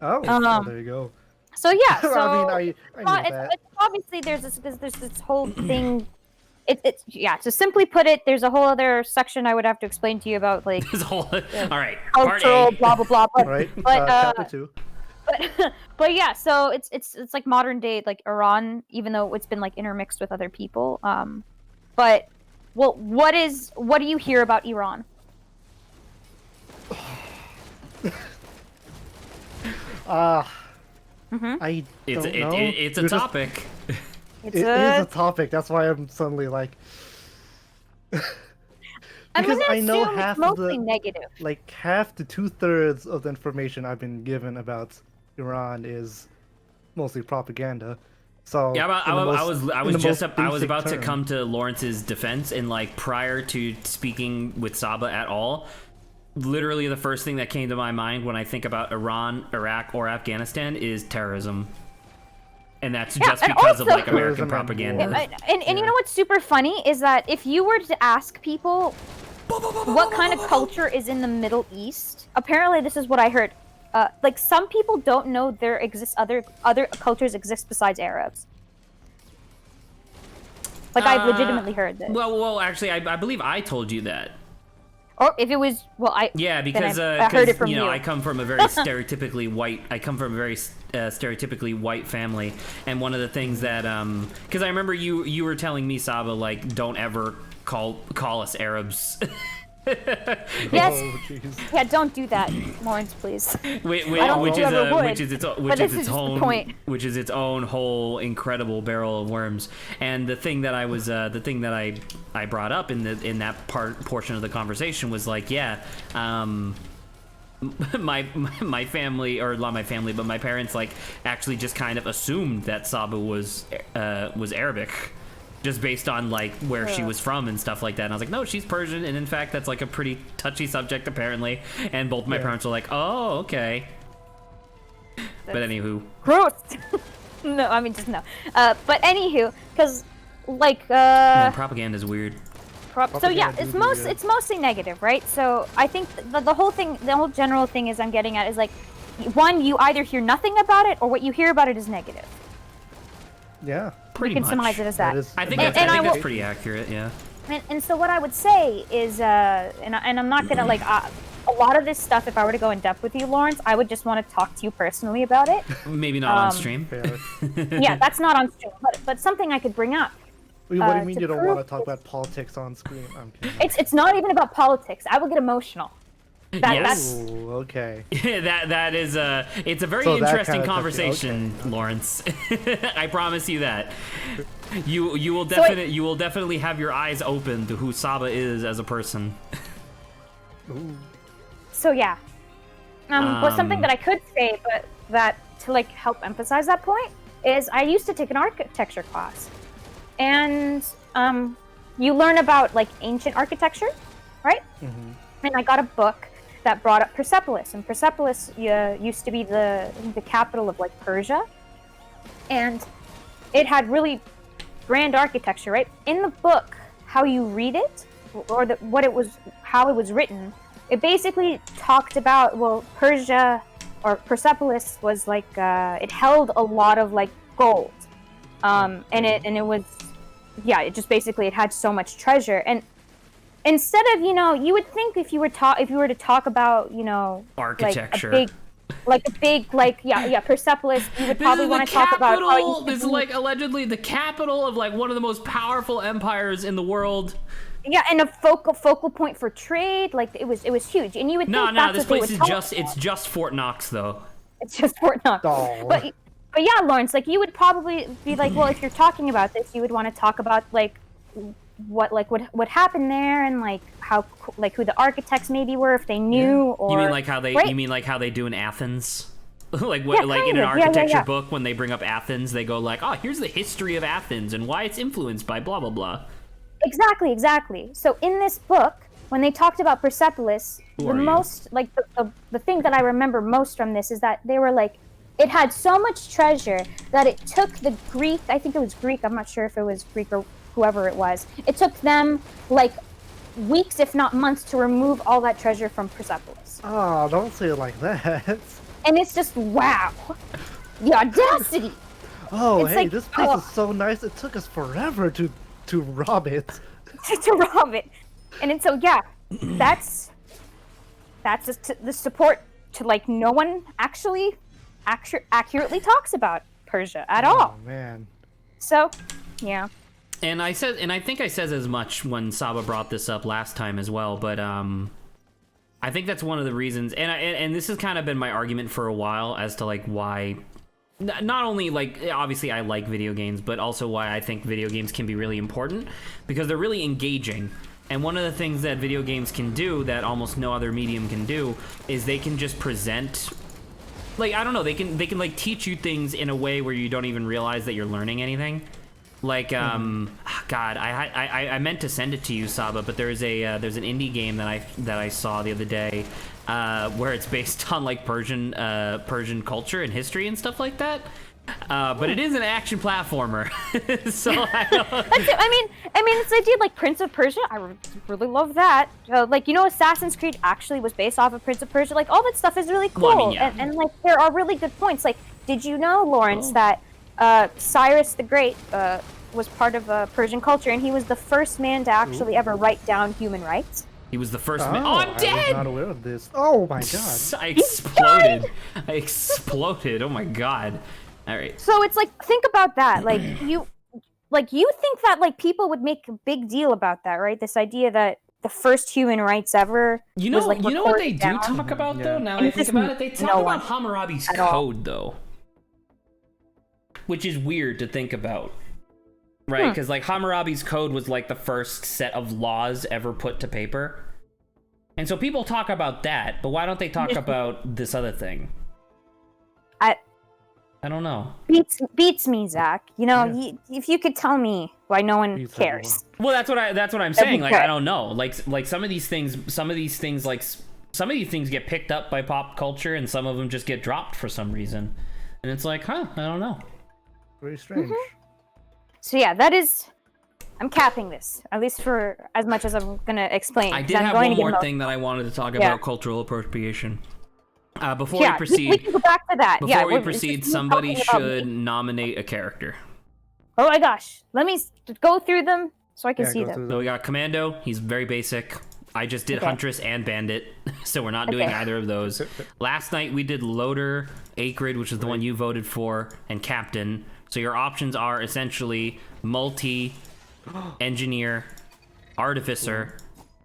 S3: Oh, there you go.
S2: So yeah. So
S3: I mean, I know that.
S2: it's obviously there's this whole thing. It's yeah. To simply put it, there's a whole other section I would have to explain to you about like
S1: This whole, all right, part
S2: cultural
S1: A.
S2: blah blah blah. But
S3: Right?
S2: but
S3: Chapter 2.
S2: but yeah. So it's like modern day like Iran, even though it's been like intermixed with other people. But well, what do you hear about Iran?
S3: I
S1: It's
S3: don't
S1: a,
S3: know.
S1: it's a
S3: You're just-
S1: topic.
S2: It's
S3: It is a topic. That's why I'm suddenly like.
S2: I'm
S3: Because
S2: gonna
S3: I know
S2: assume
S3: half
S2: it's
S3: of
S2: mostly
S3: the
S2: negative.
S3: like half to 2/3 of the information I've been given about Iran is mostly propaganda. So
S1: Yeah,
S3: in the most-
S1: I
S3: in
S1: was
S3: the
S1: just
S3: most
S1: I was
S3: basic
S1: about to
S3: term-
S1: come to Lawrence's defense, and like prior to speaking with Saba at all, literally the first thing that came to my mind when I think about Iran, Iraq, or Afghanistan is terrorism, and that's just
S2: and
S1: because of
S2: also-
S1: like American
S3: Terrorism and
S1: propaganda.
S3: war.
S2: And you know what's super funny is that if you were to ask people what kind of culture is in the Middle East, apparently this is what I heard. Like some people don't know there exists other cultures exist besides Arabs. Like I've legitimately heard this.
S1: Well, actually, I believe I told you that.
S2: Or if it was, well,
S1: Yeah,
S2: then
S1: because
S2: I heard it from
S1: you know
S2: you.
S1: I come from a very stereotypically white. I come from a very stereotypically white family, and one of the things that because I remember you were telling me, Saba, like don't ever call us Arabs.
S2: Yes.
S3: Oh, jeez.
S2: Yeah, don't do that, Lawrence, please.
S1: Which
S2: don't think you ever would, but this is just the point.
S1: which is its own whole incredible barrel of worms. And the thing that I was the thing that I brought up in that portion of the conversation was like, yeah, my family, or not my family, but my parents like actually just kind of assumed that Saba was Arabic, just based on like where she was from and stuff like that. And I was like, no, she's Persian, and in fact that's like a pretty touchy subject apparently. And both my parents were like, oh, okay. But anywho,
S2: Gross. No, I mean just no. But anywho, because like
S1: man, propaganda is weird.
S2: so yeah,
S3: Propaganda
S2: it's mostly negative, right? So I think the whole thing, the whole general thing is I'm getting at is like, one, you either hear nothing about it or what you hear about it is negative.
S3: Yeah.
S1: Pretty
S2: You can
S1: much.
S2: surmise it as that.
S3: is-
S1: I think
S2: And-
S1: that's,
S2: and
S1: I
S2: I
S1: think
S2: will-
S1: that's pretty accurate. Yeah.
S2: And so what I would say is, and I'm not gonna like a lot of this stuff. If I were to go in depth with you, Lawrence, I would just want to talk to you personally about it.
S1: Maybe not on stream.
S3: Fair.
S2: Yeah, that's not on stream, but something I could bring up.
S3: Wait, what do you mean
S2: to
S3: you don't
S2: prove
S3: want to talk about politics on screen? I'm kidding.
S2: It's not even about politics. I will get emotional.
S1: Yes.
S3: Ooh, okay.
S1: that is it's a very
S3: So that
S1: interesting
S3: kinda touchy,
S1: conversation, Lawrence. I promise you that. You will you will definitely have your eyes open to who Saba is as a person.
S2: So yeah, but something that I could say, but that to like help emphasize that point is I used to take an architecture class, and you learn about like ancient architecture, right? And I got a book that brought up Persepolis, and Persepolis used to be the capital of like Persia, and it had really grand architecture, right? In the book, how you read it, or how it was written, it basically talked about, well, Persia or Persepolis was like it held a lot of like gold, and it was, yeah, it just basically it had so much treasure. And instead of, you would think if you were to talk about,
S1: Architecture.
S2: like a big Persepolis, you would probably want to talk about how it used to
S1: This is
S2: be-
S1: like allegedly the capital of like one of the most powerful empires in the world.
S2: yeah, and a focal point for trade. Like it was huge, and you would
S1: No,
S2: think that's
S1: this
S2: what they
S1: place
S2: would
S1: is
S2: talk
S1: just
S2: about.
S1: it's just Fort Knox though.
S2: It's just Fort Knox.
S3: Oh.
S2: But yeah, Lawrence, like you would probably be like, well, if you're talking about this, you would want to talk about like what happened there, and like how like who the architects maybe were if they knew, or
S1: You mean like how they
S2: right?
S1: you mean like how they do in Athens? like what,
S2: Yeah,
S1: like in
S2: kind
S1: an
S2: of. Yeah,
S1: architecture
S2: yeah.
S1: book when they bring up Athens, they go like, oh, here's the history of Athens and why it's influenced by blah blah blah.
S2: Exactly. So in this book, when they talked about Persepolis,
S1: Who
S2: the
S1: are you?
S2: most like the thing that I remember most from this is that they were like, it had so much treasure that it took the Greek, I think it was Greek, I'm not sure if it was Greek or whoever it was, it took them like weeks, if not months, to remove all that treasure from Persepolis.
S3: Oh, don't say it like that.
S2: And it's just, wow. The audacity.
S3: Oh,
S2: It's
S3: hey,
S2: like,
S3: this place
S2: oh.
S3: is so nice. It took us forever to rob it.
S2: To rob it. And then, so, yeah, that's just the support to, like, no one actually accurately talks about Persia at all.
S3: Oh, man.
S2: So, yeah.
S1: And I think I said as much when Saba brought this up last time as well, but I think that's one of the reasons, and this has kind of been my argument for a while as to like why, not only like obviously I like video games, but also why I think video games can be really important because they're really engaging. And one of the things that video games can do that almost no other medium can do is they can just present, like, I don't know, they can like teach you things in a way where you don't even realize that you're learning anything. Like, God, I meant to send it to you, Saba, but there's an indie game that I saw the other day, where it's based on like Persian culture and history and stuff like that. But it is an action platformer, so I don't...
S2: I mean, it's the idea like Prince of Persia. I really love that. Like, you know, Assassin's Creed actually was based off of Prince of Persia. Like, all that stuff is really cool,
S1: Well, I mean, yeah.
S2: and like there are really good points. Like, did you know, Lawrence, that Cyrus the Great was part of Persian culture, and he was the first man to actually ever write down human rights?
S1: He was the first
S3: Oh,
S1: man. Oh, I'm
S3: I was
S1: dead!
S3: not aware of this. Oh my god.
S1: I exploded. I exploded. Oh my god. All right.
S2: So it's like, think about that. Like you think that like people would make a big deal about that, right? This idea that the first human rights ever.
S1: You know,
S2: was, like,
S1: you know what they
S2: recorded
S1: do
S2: down.
S1: talk about though.
S3: Yeah.
S1: Now
S2: And
S1: that I think
S2: just
S1: about it, they talk
S2: no
S1: about
S2: one
S1: Hammurabi's
S2: at all.
S1: code though, which is weird to think about, right? Because like Hammurabi's code was like the first set of laws ever put to paper, and so people talk about that. But why don't they talk about this other thing? I don't know.
S2: Beats me, Zach. You know,
S3: Yeah.
S2: if you could tell me why no one
S3: Beats
S2: cares.
S1: Well, that's what I'm saying. Like, I don't know. Like some of these things get picked up by pop culture, and some of them just get dropped for some reason. And it's like, I don't know.
S3: Very strange.
S2: So yeah, that is. I'm capping this, at least for as much as I'm gonna explain.
S1: I
S2: 'cause
S1: did
S2: I'm
S1: have
S2: going
S1: one
S2: to get
S1: more
S2: most-
S1: thing that I wanted to talk
S2: Yeah.
S1: about: cultural appropriation. Before
S2: Yeah,
S1: we proceed,
S2: we can go back to that.
S1: before
S2: Yeah,
S1: we
S2: we're-
S1: proceed,
S2: just
S1: somebody
S2: talking about
S1: should
S2: me.
S1: nominate a character.
S2: Oh my gosh, let me go through them so I can
S3: Yeah,
S2: see
S3: go
S2: them.
S3: through
S1: So we got Commando. He's very basic. I just did
S2: Okay.
S1: Huntress and Bandit, so we're not doing
S2: Okay.
S1: either of those. Last night we did Loader, Acrid, which is the one you voted for, and Captain. So your options are essentially multi, engineer, artificer,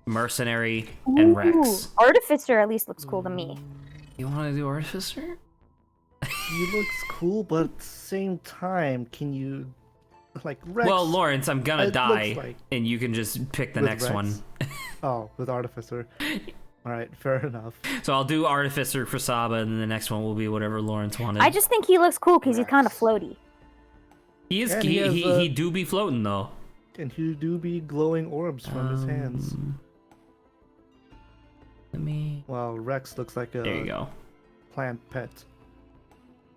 S1: mercenary, and Rex.
S2: Ooh, Artificer at least looks cool to me.
S1: You want to do artificer?
S3: He looks cool, but at the same time, can you like Rex?
S1: Well, Lawrence, I'm gonna
S3: It
S1: die,
S3: looks like-
S1: and you can just pick the
S3: With
S1: next
S3: Rex?
S1: one.
S3: Oh, with Artificer. All right, fair enough.
S1: So I'll do artificer for Saba, and then the next one will be whatever Lawrence wanted.
S2: I just think he looks cool because he's kind of floaty.
S1: he is
S3: Yeah,
S1: he,
S3: he has,
S1: he do be floating though.
S3: And he do be glowing orbs from his hands.
S1: Let me.
S3: Well, Rex looks like a
S1: There you go.
S3: plant pet.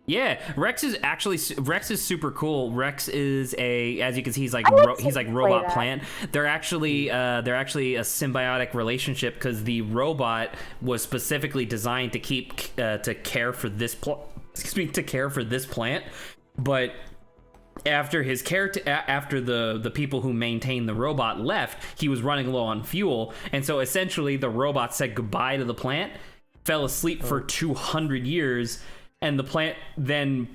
S1: Yeah, Rex is super cool. Rex is as you can see, he's like
S2: I would
S1: he's like
S2: play
S1: robot
S2: that.
S1: plant. They're actually a symbiotic relationship because the robot was specifically designed to care for this plant, but after after the people who maintained the robot left, he was running low on fuel, and so essentially the robot said goodbye to the plant, fell asleep for 200 years. And the plant then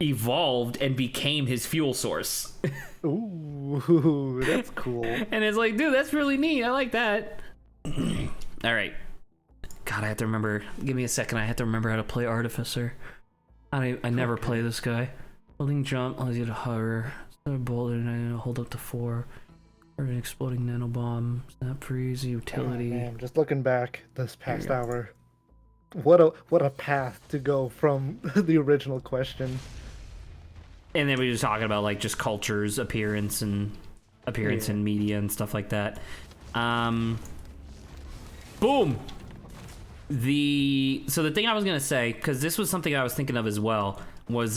S1: evolved and became his fuel source.
S3: Ooh, that's cool.
S1: And it's like, dude, that's really neat. I like that. All right. God, I have to remember. Give me a second. I have to remember how to play Artificer. I never play this guy. Holding jump allows you to hover. Start a boulder and hold up to 4. Or an exploding nanobomb. Snap freeze,
S3: Oh,
S1: utility.
S3: man, just looking back this past
S1: go.
S3: hour. What a path to go from the original question.
S1: And then we were just talking about like just cultures, appearance in media and stuff like that. Boom. So the thing I was gonna say, because this was something I was thinking of as well, was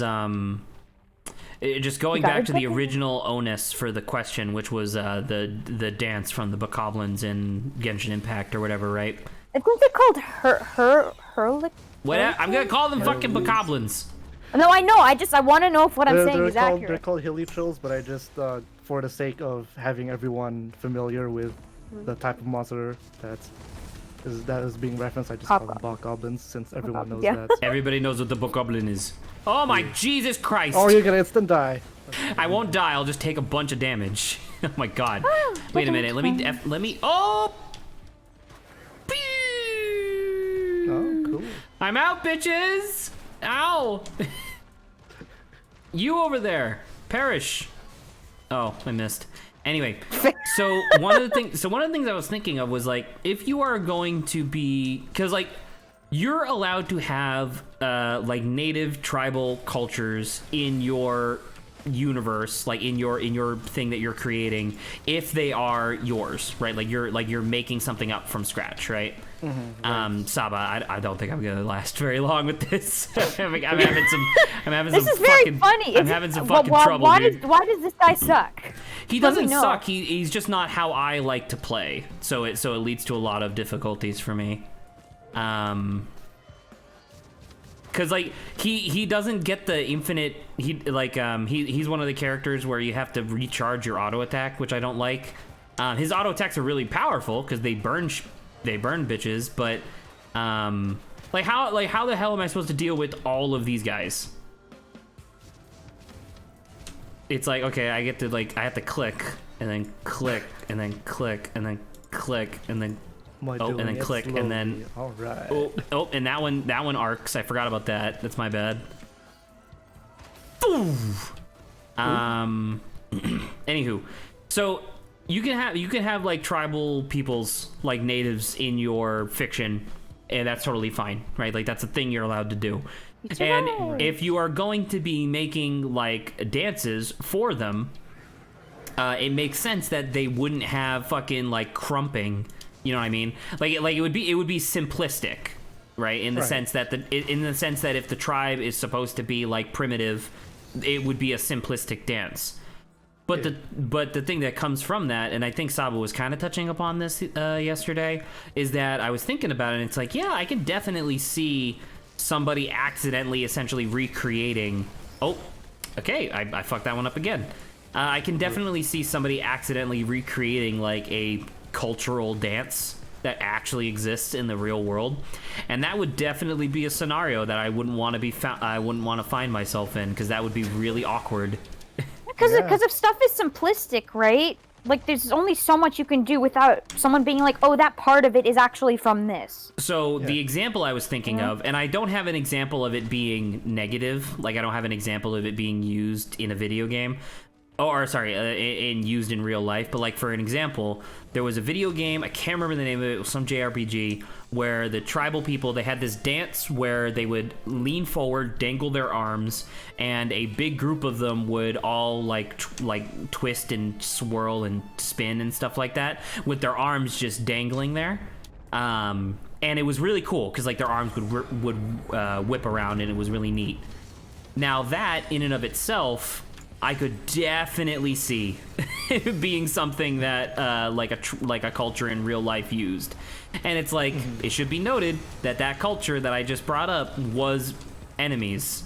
S1: just going back to the original onus for the question, which was the dance from the Bokoblins in Genshin Impact or whatever, right?
S2: I think they're called Hurlik.
S1: What? I'm gonna call them fucking Bokoblins.
S2: No, I know. I want to know if what I'm saying is accurate.
S3: They're called hilly trolls, but I just, for the sake of having everyone familiar with the type of monster that is being referenced, I just call them Bokoblins, since everyone knows that.
S1: Everybody knows what the Bokoblin is. Oh my Jesus Christ!
S3: Oh, you're gonna instant die.
S1: I won't die. I'll just take a bunch of damage. Oh my God! Wait a minute. Let me. Oh!
S3: Oh, cool.
S1: I'm out, bitches! Ow! You over there, perish. Oh, I missed. Anyway, so one of the things I was thinking of was like, if you are going to be, because like you're allowed to have like native tribal cultures in your universe, like in your thing that you're creating, if they are yours, right? Like you're making something up from scratch, right? Mm-hmm, right. Saba, I don't think I'm gonna last very long with this. I'm having some.
S2: This is very funny.
S1: I'm having some fucking trouble.
S2: Why does this guy suck?
S1: He doesn't suck. He's just not how I like to play. So it leads to a lot of difficulties for me. Cause like he doesn't get the infinite. He's one of the characters where you have to recharge your auto attack, which I don't like. His auto attacks are really powerful because they burn bitches, but how the hell am I supposed to deal with all of these guys? It's like, okay, I have to click and then click and then click and then click and then and then click slowly. And then
S3: all right.
S1: Oh, and that one arcs. I forgot about that. That's my bad. Anywho, so you can have like tribal peoples, like natives in your fiction, and that's totally fine, right? Like that's a thing you're allowed to do. And if you are going to be making like dances for them, it makes sense that they wouldn't have fucking like crumping. You know what I mean? Like it would be simplistic, right? In the sense that if the tribe is supposed to be like primitive, it would be a simplistic dance. But the thing that comes from that, and I think Saba was kind of touching upon this yesterday, is that I was thinking about it, and it's like, yeah, I can definitely see somebody accidentally essentially recreating. Oh, okay, I fucked that one up again. I can definitely see somebody accidentally recreating like a cultural dance that actually exists in the real world, and that would definitely be a scenario that I wouldn't want to find myself in, because that would be really awkward.
S2: Because if stuff is simplistic, right? Like, there's only so much you can do without someone being like, oh, that part of it is actually from this.
S1: So the example I was thinking of, and I don't have an example of it being negative, like I don't have an example of it being used in a video game, used in real life, but like for an example, there was a video game, I can't remember the name of it, it was some JRPG, where the tribal people, they had this dance where they would lean forward, dangle their arms, and a big group of them would all like twist and swirl and spin and stuff like that, with their arms just dangling there. And it was really cool, because like their arms would whip around, and it was really neat. Now that, in and of itself, I could definitely see being something that like a culture in real life used, and it's like it should be noted that culture that I just brought up was enemies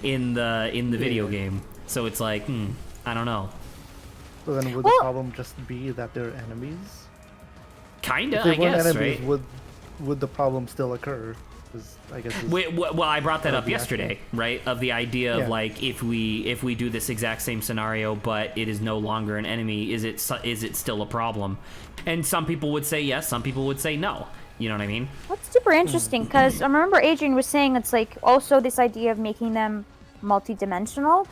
S1: in the video game. So it's like I don't know.
S3: So then would the problem just be that they're enemies?
S1: Kinda,
S3: if they
S1: I guess,
S3: enemies,
S1: right?
S3: Would the problem still occur? I guess
S1: well, I brought that up yesterday, right? Of the idea of like if we do this exact same scenario, but it is no longer an enemy, is it still a problem? And some people would say yes, some people would say no. You know what I mean?
S2: That's super interesting, because I remember Adrian was saying it's like also this idea of making them multi-dimensional.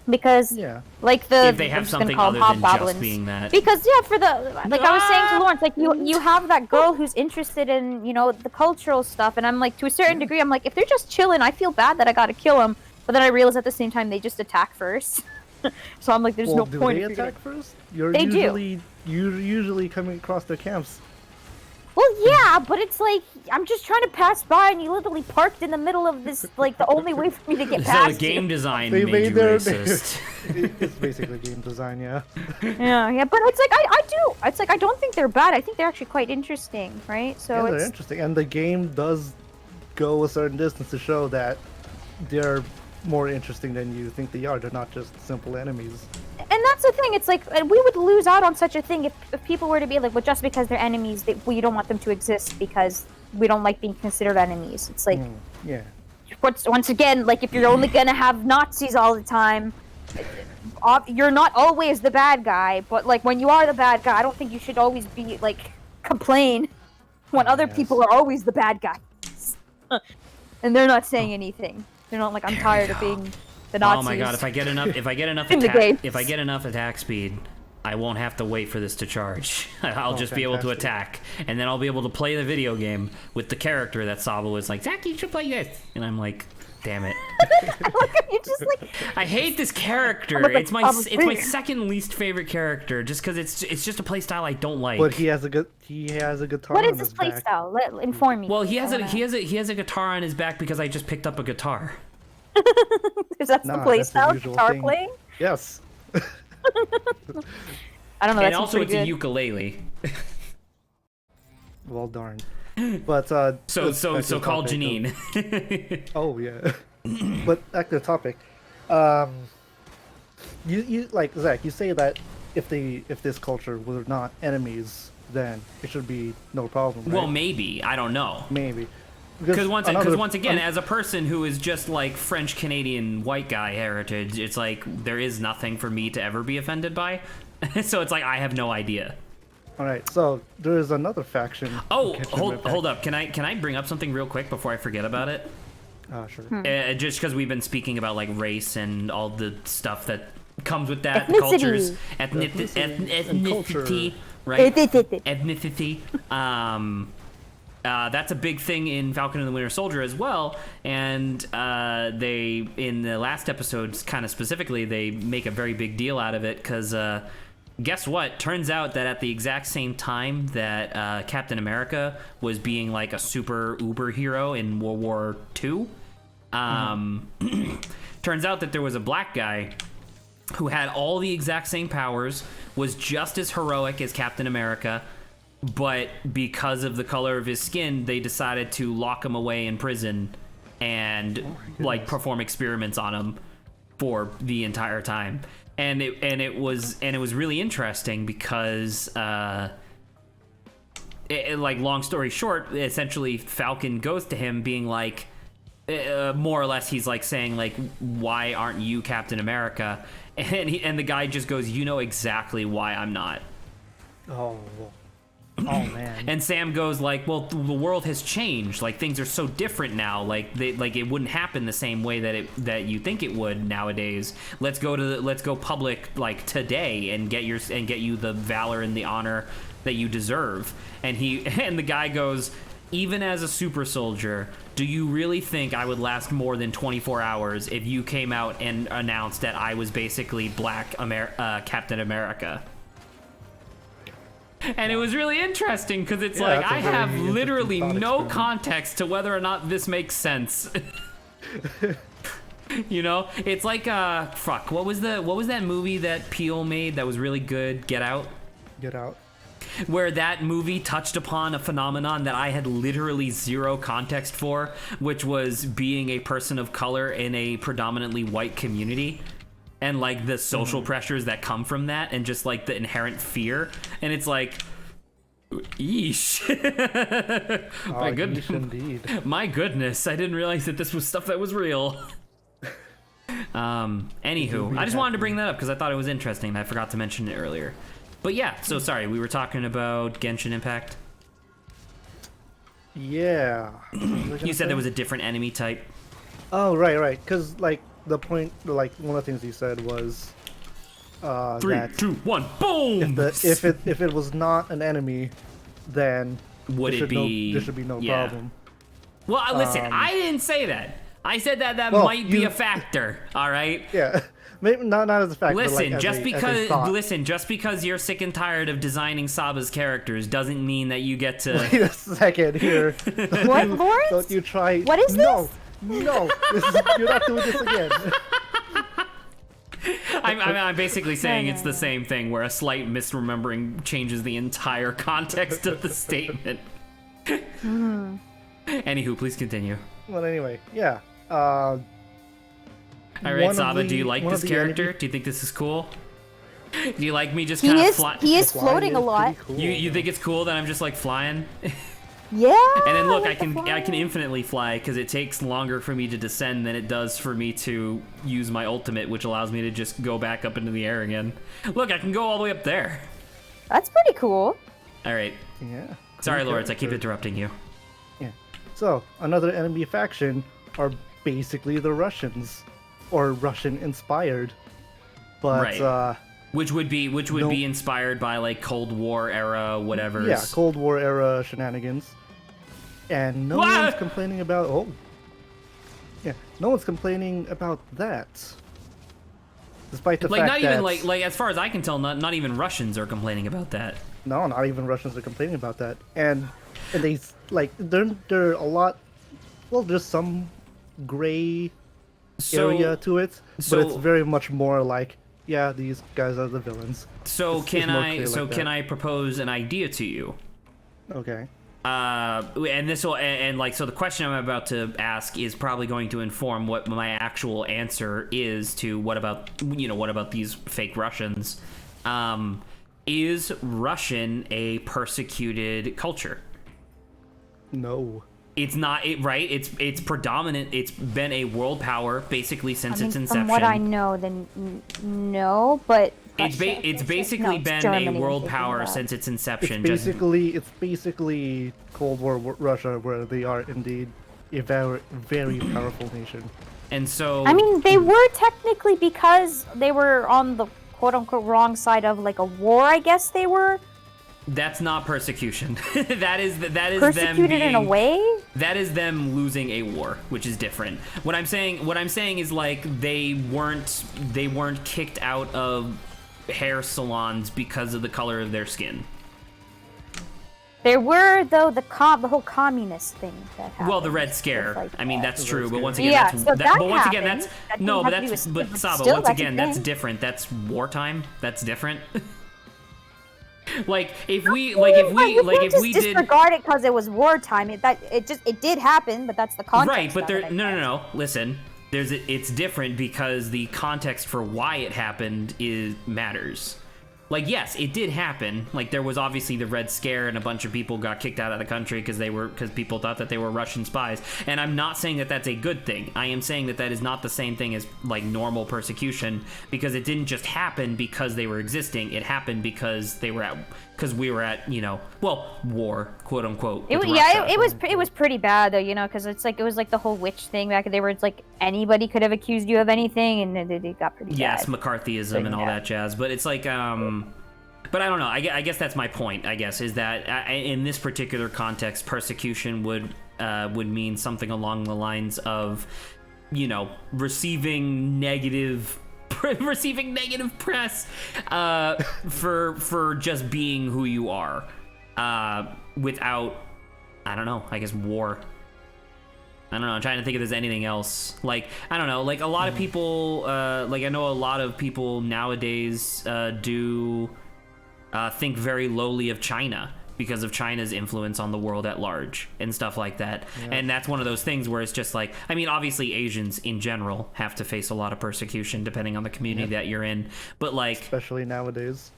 S2: because
S3: Yeah.
S2: like the
S1: If they
S2: I'm
S1: have
S2: just gonna
S1: something
S2: call them
S1: other than just
S2: hobgoblins.
S1: being that.
S2: Because for the like I was saying to Lawrence, like you have that girl who's interested in the cultural stuff, and I'm like to a certain degree, I'm like if they're just chilling, I feel bad that I gotta kill them, but then I realize at the same time they just attack first, so I'm like there's no
S3: do
S2: point.
S3: they
S2: if you're
S3: attack first? You're
S2: They do.
S3: You're usually coming across their camps.
S2: Well, yeah, but it's like I'm just trying to pass by, and you literally parked in the middle of this, like the only way for me to get
S1: So
S2: past.
S1: the game design
S3: They
S1: made
S3: made
S1: you
S3: their-
S1: racist.
S3: It's basically game design, yeah.
S2: Yeah, but it's like I do. It's like I don't think they're bad. I think they're actually quite interesting, right? So
S3: Yeah, they're
S2: it's
S3: interesting, and the game does go a certain distance to show that they're more interesting than you think they are. They're not just simple enemies.
S2: and that's the thing. It's like we would lose out on such a thing if people were to be like, well, just because they're enemies, we don't want them to exist because we don't like being considered enemies. It's like
S3: Yeah.
S2: once again, like if you're only gonna have Nazis all the time, you're not always the bad guy. But like when you are the bad guy, I don't think you should always be like complain when other
S3: Yes.
S2: people are always the bad guys, and they're not saying anything. They're not like I'm tired of being the Nazis.
S1: Oh my god! If I get enough
S2: In the game.
S1: if I get enough attack speed, I won't have to wait for this to charge. I'll just be able to
S3: fantastic.
S1: attack, and then I'll be able to play the video game with the character that Saba was like, Zach, you should play this, and I'm like, damn it.
S2: You just like
S1: I hate this character.
S2: I'm like,
S1: It's my second least favorite character, just because it's just a playstyle I don't like.
S3: But he has a guitar
S2: what
S3: on
S2: is this
S3: his back.
S2: playstyle? Inform me.
S1: Well, he
S2: I
S1: has
S2: wanna-
S1: a guitar on his back because I just picked up a guitar.
S2: Is that the
S3: Nah, that's the
S2: playstyle?
S3: usual
S2: Guitar
S3: thing.
S2: playing?
S3: Yes.
S2: I don't know.
S1: And
S2: That
S1: also, it's
S2: seems
S1: a
S2: pretty good.
S1: ukulele.
S3: Well darn. But
S1: So
S3: back to the
S1: call
S3: topic of-
S1: Janine.
S3: Oh yeah. But back to the topic. You like Zach, you say that if this culture were not enemies, then it should be no problem, right?
S1: Well, maybe. I don't know.
S3: Maybe.
S1: Because once again, as a person who is just like French Canadian white guy heritage, it's like there is nothing for me to ever be offended by. So it's like I have no idea.
S3: all right, so there is another faction.
S1: Oh,
S3: Genshin Impact.
S1: hold up. Can I bring up something real quick before I forget about it?
S3: Sure.
S1: Just because we've been speaking about like race and all the stuff that comes with that, the cultures,
S3: Ethnicity and culture.
S1: ethnicity, right? Ethnicity. That's a big thing in Falcon and the Winter Soldier as well, and they in the last episodes, kind of specifically, they make a very big deal out of it because guess what? Turns out that at the exact same time that Captain America was being like a super uber hero in World War II, turns out that there was a black guy who had all the exact same powers, was just as heroic as Captain America, but because of the color of his skin, they decided to lock him away in prison and like perform experiments on him for the entire time. And it was really interesting because like long story short, essentially Falcon goes to him being like more or less he's like saying like, why aren't you Captain America? And the guy just goes, you know exactly why I'm not.
S3: Oh man.
S1: And Sam goes like, well, the world has changed. Like things are so different now. Like it wouldn't happen the same way that you think it would nowadays. Let's go public like today and get you the valor and the honor that you deserve. And the guy goes, even as a super soldier, do you really think I would last more than 24 hours if you came out and announced that I was basically Black Captain America? And it was really interesting because it's like
S3: that's a
S1: I
S3: very
S1: have
S3: interesting
S1: literally
S3: thought
S1: no
S3: experiment.
S1: context to whether or not this makes sense. You know, it's like fuck. What was that movie that Peele made that was really good? Get Out.
S3: Get out.
S1: Where that movie touched upon a phenomenon that I had literally zero context for, which was being a person of color in a predominantly white community. And like the social pressures that come from that, and just like the inherent fear, and it's like, yeesh. My goodness,
S3: Yeesh indeed.
S1: my goodness, I didn't realize that this was stuff that was real. Anywho, I just wanted to bring that up because I thought it was interesting. And I forgot to mention it earlier. But yeah, so sorry, we were talking about Genshin Impact.
S3: Yeah.
S1: You said there was a different enemy type.
S3: Oh right. Because like the point, like one of the things he said was,
S1: 3,
S3: that
S1: 2, 1, boom.
S3: if it was not an enemy, then
S1: Would it be?
S3: there should be no
S1: yeah.
S3: problem.
S1: Well, listen, I didn't say that. I said that
S3: Well,
S1: might be a factor. All right.
S3: Yeah, maybe not as a fact.
S1: Listen,
S3: but like as
S1: just
S3: a
S1: because just because you're sick and tired of designing Saba's characters doesn't mean that you get to.
S3: Wait a second here.
S2: What, Lawrence?
S3: Don't you try?
S2: What is
S3: No, you're not doing this again.
S1: I'm basically saying it's the same thing, where a slight misremembering changes the entire context of the statement. Anywho, please continue.
S3: Well, anyway, yeah.
S1: All right,
S3: One of
S1: Saba, do
S3: the-
S1: you like
S3: one
S1: this
S3: of the
S1: character?
S3: enemy-
S1: Do you think this is cool? Do you like me just
S2: He
S1: kind of
S2: is
S1: flying?
S2: he is
S3: Flying
S2: floating a
S3: is
S2: lot.
S3: pretty cool.
S1: You think it's cool that I'm just like flying?
S2: Yeah.
S1: And then look, I
S2: like the
S1: can
S2: flying.
S1: infinitely fly because it takes longer for me to descend than it does for me to use my ultimate, which allows me to just go back up into the air again. Look, I can go all the way up there.
S2: That's pretty cool.
S1: All right.
S3: Yeah.
S1: Sorry,
S3: cool
S1: Lawrence, I keep
S3: character.
S1: interrupting you.
S3: Yeah. So another enemy faction are basically the Russians, or Russian-inspired, but
S1: Right. Which would be
S3: No.
S1: be inspired by like Cold War era whatever.
S3: yeah, Cold War era shenanigans, and no
S1: Wah!
S3: one's complaining about. Oh, yeah, no one's complaining about that. Despite the
S1: Like
S3: fact
S1: not
S3: that
S1: even like as far as I can tell, not even Russians are complaining about that.
S3: no, not even Russians are complaining about that, and they like they're a lot. Well, there's some gray area to it, but it's very much more like, yeah, these guys are the villains.
S1: So
S3: It's
S1: can
S3: more
S1: I
S3: clear like
S1: can
S3: that.
S1: I propose an idea to you?
S3: Okay.
S1: And this will and like so the question I'm about to ask is probably going to inform what my actual answer is to what about these fake Russians. Is Russian a persecuted culture?
S3: No.
S1: It's not right. It's predominant. It's been a world power basically since its inception.
S2: From what I know, then no, but
S1: It's
S2: Russia-
S1: it's
S2: no,
S1: basically
S2: it's
S1: been
S2: Germany
S1: a
S2: I'm
S1: world
S2: thinking
S1: power
S2: about.
S1: since its
S3: It's
S1: inception.
S3: basically Cold War Russia, where they are indeed a very, very powerful nation.
S1: And so
S2: I mean, they were technically, because they were on the quote-unquote wrong side of like a war. I guess they were
S1: that's not persecution. that is them
S2: persecuted
S1: being,
S2: in a way.
S1: That is them losing a war, which is different. What I'm saying is like they weren't kicked out of hair salons because of the color of their skin.
S2: There were, though, the whole communist thing that happened.
S1: Well, the Red Scare.
S2: Like
S1: I mean,
S2: that.
S1: that's
S3: The
S1: true,
S3: Red
S1: but
S3: Scare.
S1: once again,
S2: Yeah,
S1: that's
S2: so that
S1: but once again,
S2: happened.
S1: that's
S2: That
S1: no,
S2: didn't
S1: but
S2: have to do
S1: that's
S2: with-
S1: but
S2: but
S1: Saba.
S2: still,
S1: Once
S2: that's a
S1: again, that's
S2: thing.
S1: different. That's wartime. That's different. Like if
S2: You
S1: we
S2: can't just
S1: did
S2: disregard it because it was wartime. It did happen, but that's the context.
S1: right, but
S2: of
S1: there
S2: it, I
S1: no
S2: guess.
S1: listen. It's different because the context for why it happened matters. Like, yes, it did happen. Like, there was obviously the Red Scare, and a bunch of people got kicked out of the country because people thought that they were Russian spies. And I'm not saying that that's a good thing. I am saying that is not the same thing as like normal persecution, because it didn't just happen because they were existing. It happened because we were at war, quote unquote. with Russia.
S2: It was pretty bad though, because it was like the whole witch thing back. They were like anybody could have accused you of anything, and then it got pretty
S1: Yes,
S2: bad.
S1: McCarthyism and all that jazz. But it's like, but I don't know. I guess that's my point. I guess is that in this particular context, persecution would mean something along the lines of, receiving negative press for just being who you are, without, I don't know, I guess war. I don't know, I'm trying to think if there's anything else. Like, I don't know, like a lot of people, like I know a lot of people nowadays do think very lowly of China because of China's influence on the world at large and stuff like that. Yeah. And that's one of those things where it's just like, I mean, obviously Asians in general have to face a lot of persecution depending on the community that you're in. But like...
S3: Especially nowadays.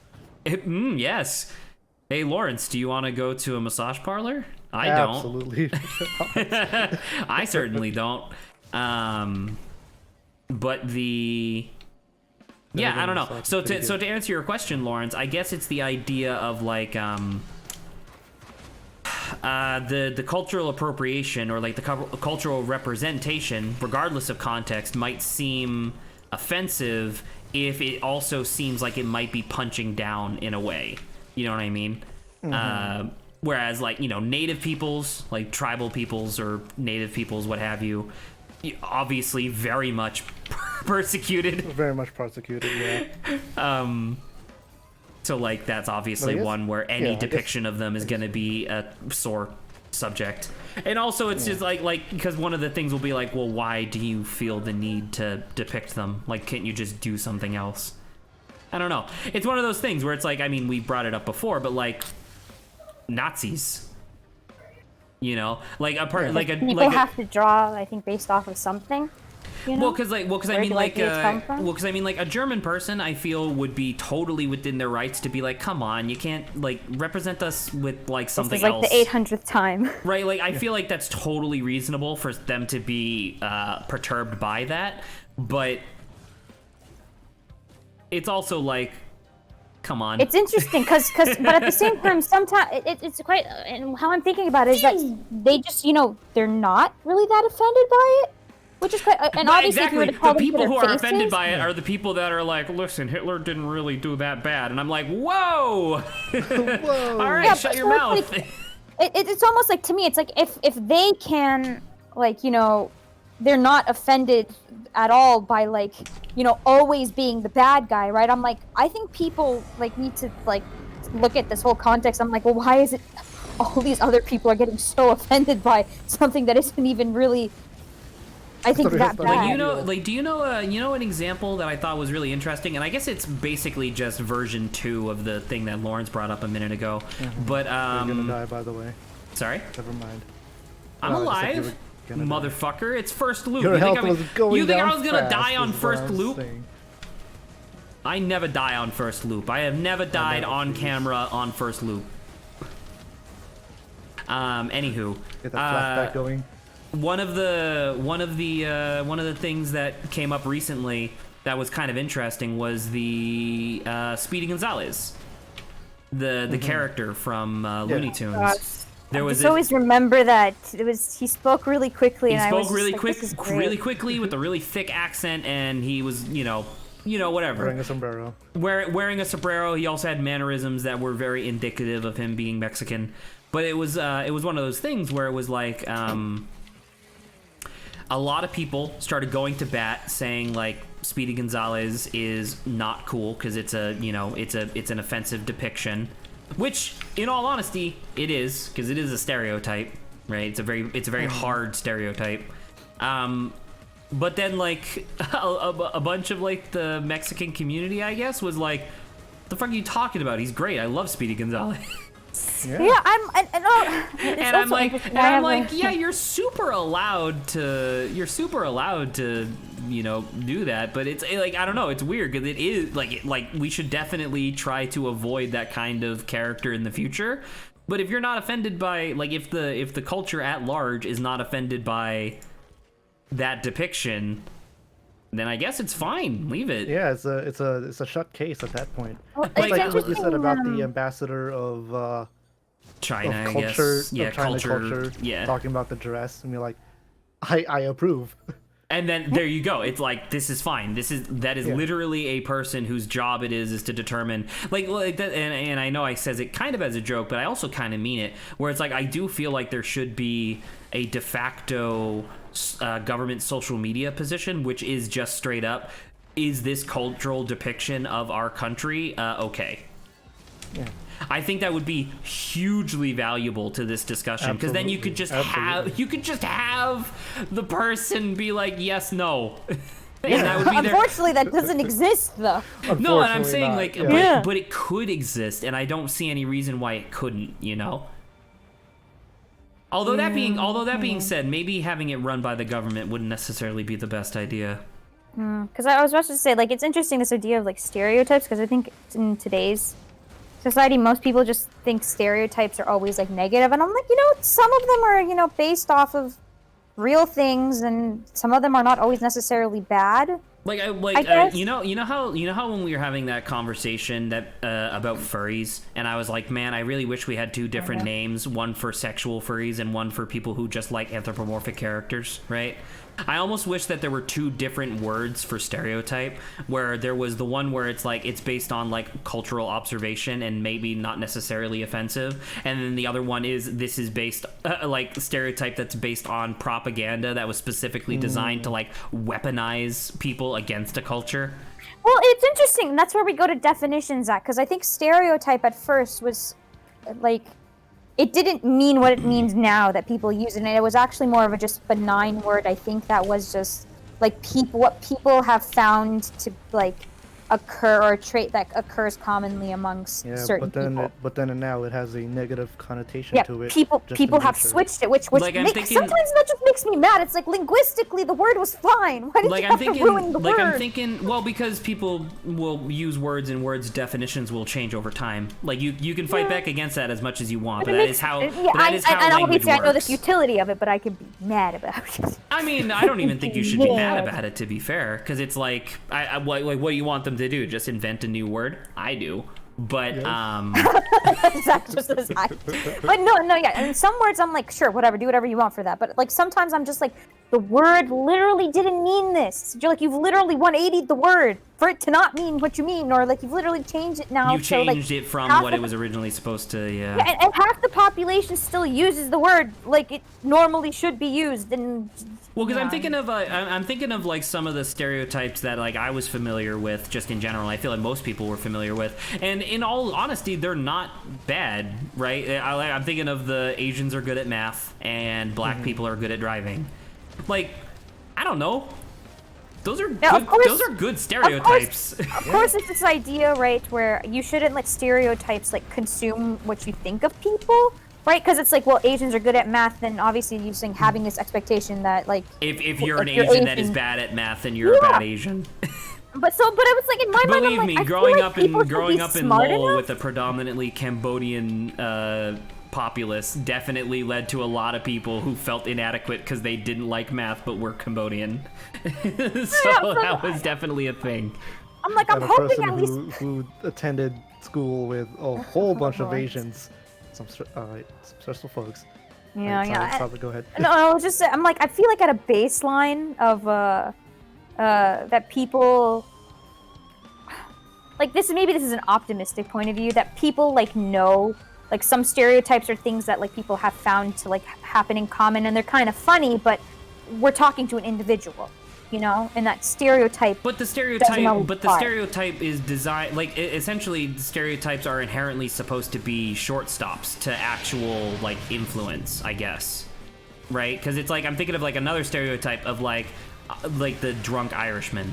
S1: Yes. Hey, Lawrence, do you want to go to a massage parlor? I
S3: Absolutely.
S1: don't. I certainly don't. But the... Yeah, I don't know. So to answer your question, Lawrence, I guess it's the idea of like the cultural appropriation or like the cultural representation, regardless of context, might seem offensive if it also seems like it might be punching down in a way. You know what I mean? Whereas, like, you know, native peoples, like tribal peoples or native peoples, what have you, obviously very much persecuted.
S3: Very much persecuted, yeah.
S1: So, like, that's obviously one where any depiction of them is going to be a sore subject. And also, it's just like, because one of the things will be like, well, why do you feel the need to depict them? Like, can't you just do something else? I don't know. It's one of those things where it's like, I mean, we brought it up before, but like, Nazis. You know, like a part, like a
S2: people have to draw, I think, based off of something. You know?
S1: Because I mean, like, a German person, I feel, would be totally within their rights to be like, come on, you can't like represent us with like something
S2: this is
S1: else.
S2: Like the 800th time,
S1: right? Like, I feel like that's totally reasonable for them to be perturbed by that, but it's also like, come on.
S2: It's interesting because but at the same time, sometimes it's quite. And how I'm thinking about it is that they just, you know, they're not really that offended by it. Which is quite, and obviously,
S1: exactly.
S2: if you were to
S1: the people who
S2: faces,
S1: are offended by it are the people that are like, "Listen, Hitler didn't really do that bad," and I'm like, "Whoa, whoa, all right, shut your mouth."
S2: Like, it's almost like, to me, it's like if they can, like, you know, they're not offended at all by, like, you know, always being the bad guy, right? I'm like, I think people like need to like look at this whole context. I'm like, well, why is it all these other people are getting so offended by something that isn't even really, I think, that bad.
S1: Like, you know, like, do you know an example that I thought was really interesting? And I guess it's basically just version 2 of the thing that Lawrence brought up a minute ago. But
S3: You're gonna die, by the way.
S1: Sorry?
S3: Never mind.
S1: I'm alive, motherfucker. It's first loop.
S3: Your health was going
S1: you think
S3: down
S1: I was gonna
S3: fast,
S1: die on
S3: is what
S1: first
S3: I'm
S1: loop?
S3: saying.
S1: I never die on first loop. I have never died on camera on first loop. Anywho,
S3: Get that flashback going.
S1: One of the things that came up recently that was kind of interesting was the Speedy Gonzalez, the character from Looney Tunes.
S2: There was always remember that he spoke really quickly.
S1: He
S2: and
S1: spoke
S2: I was
S1: really
S2: like,
S1: really quickly with a really thick accent, and he was, you know, whatever.
S3: Wearing a sombrero.
S1: Wearing a sombrero. He also had mannerisms that were very indicative of him being Mexican. But it was one of those things where it was like, a lot of people started going to bat saying like Speedy Gonzalez is not cool because it's an offensive depiction, which in all honesty it is, because it is a stereotype, right? It's a very hard stereotype. But then like a bunch of like the Mexican community, I guess, was like, the fuck are you talking about? He's great. I love Speedy Gonzalez.
S2: Yeah, I'm like,
S1: yeah, you're super allowed to, you know, do that, but it's like, I don't know, it's weird because it is like we should definitely try to avoid that kind of character in the future. But if you're not offended by, like, if the culture at large is not offended by that depiction, then I guess it's fine. Leave it.
S3: Yeah, it's a shut case at that point.
S2: Well,
S3: It's like what you said about the ambassador of
S1: China,
S3: of culture,
S1: I guess. Yeah,
S3: of China culture.
S1: Yeah,
S3: talking about the dress, and you're like, I approve.
S1: And then there you go. It's like, this is fine. That is literally a person whose job it is to determine, like that. And I know I says it kind of as a joke, but I also kind of mean it. Where it's like, I do feel like there should be a de facto government social media position, which is just straight up, is this cultural depiction of our country okay? Yeah. I think that would be hugely valuable to this discussion, because then you could just have the person be like, yes, no. And that would be
S2: unfortunately, that doesn't exist, though.
S1: No, and I'm saying,
S3: not.
S1: like,
S3: Yeah.
S1: but it could exist, and I don't see any reason why it couldn't, you know? Although that being said, maybe having it run by the government wouldn't necessarily be the best idea.
S2: Because I was about to say, like, it's interesting, this idea of, like, stereotypes, because I think in today's society, most people just think stereotypes are always, like, negative, and I'm like, you know, some of them are, you know, based off of real things, and some of them are not always necessarily bad.
S1: you know how when we were having that conversation that about furries, and I was like, man, I really wish we had two different names, one for sexual furries and one for people who just like anthropomorphic characters, right? I almost wish that there were two different words for stereotype, where there was the one where it's like it's based on like cultural observation and maybe not necessarily offensive, and then the other one is this is based like stereotype that's based on propaganda that was specifically designed to like weaponize people against a culture.
S2: Well, it's interesting. That's where we go to definitions at, because I think stereotype at first was like, it didn't mean what it means now that people use it. And it was actually more of a just benign word. I think that was just like what people have found to like occur, or a trait that occurs commonly amongst certain people.
S3: But then now it has a negative connotation to it.
S2: People have switched it, which like sometimes that just makes me mad. It's like linguistically the word was fine. Why did you have to ruin the word?
S1: I'm thinking, well, because people will use words and words definitions will change over time. Like you can fight back against that as much as you want, but that is how language works.
S2: Obviously I know the futility of it, but I can be mad about it.
S1: I mean, I don't even think you should be mad about it, to be fair, because it's like, what do you want them to do? Just invent a new word? I do. But
S2: Zach just says I. But no, yeah. And some words I'm like, sure, whatever, do whatever you want for that. But like sometimes I'm just like, the word literally didn't mean this. You're like, you've literally 180'd the word for it to not mean what you mean, or like you've literally changed it now.
S1: You changed it from what it was originally supposed to, yeah.
S2: And half the population still uses the word like it normally should be used, and
S1: well, because I'm thinking of like some of the stereotypes that like I was familiar with just in general. I feel like most people were familiar with, and in all honesty, they're not bad, right? I'm thinking of the Asians are good at math and black people are good at driving. Like, I don't know. Those are good, those are good stereotypes.
S2: Of course, it's this idea, right, where you shouldn't let stereotypes like consume what you think of people. Right, because it's like, well, Asians are good at math, then obviously you're saying having this expectation that, like,
S1: if you're an Asian that is bad at math, then you're a bad Asian.
S2: But it was like in my mind,
S1: believe me, growing up in Lowell with a predominantly Cambodian populace definitely led to a lot of people who felt inadequate because they didn't like math but were Cambodian. That was definitely a thing.
S2: I'm like, I'm hoping at least
S3: who attended school with a whole bunch of Asians. Some stressful folks.
S2: Yeah.
S3: Probably go ahead.
S2: No, I was just, I'm like, I feel like at a baseline of that people, like this is an optimistic point of view, that people like know, like some stereotypes are things that like people have found to like happen in common, and they're kind of funny, but we're talking to an individual. You know, and that stereotype.
S1: But the stereotype is designed, like, essentially stereotypes are inherently supposed to be shortstops to actual like influence, I guess, right? Because it's like I'm thinking of like another stereotype of like the drunk Irishman.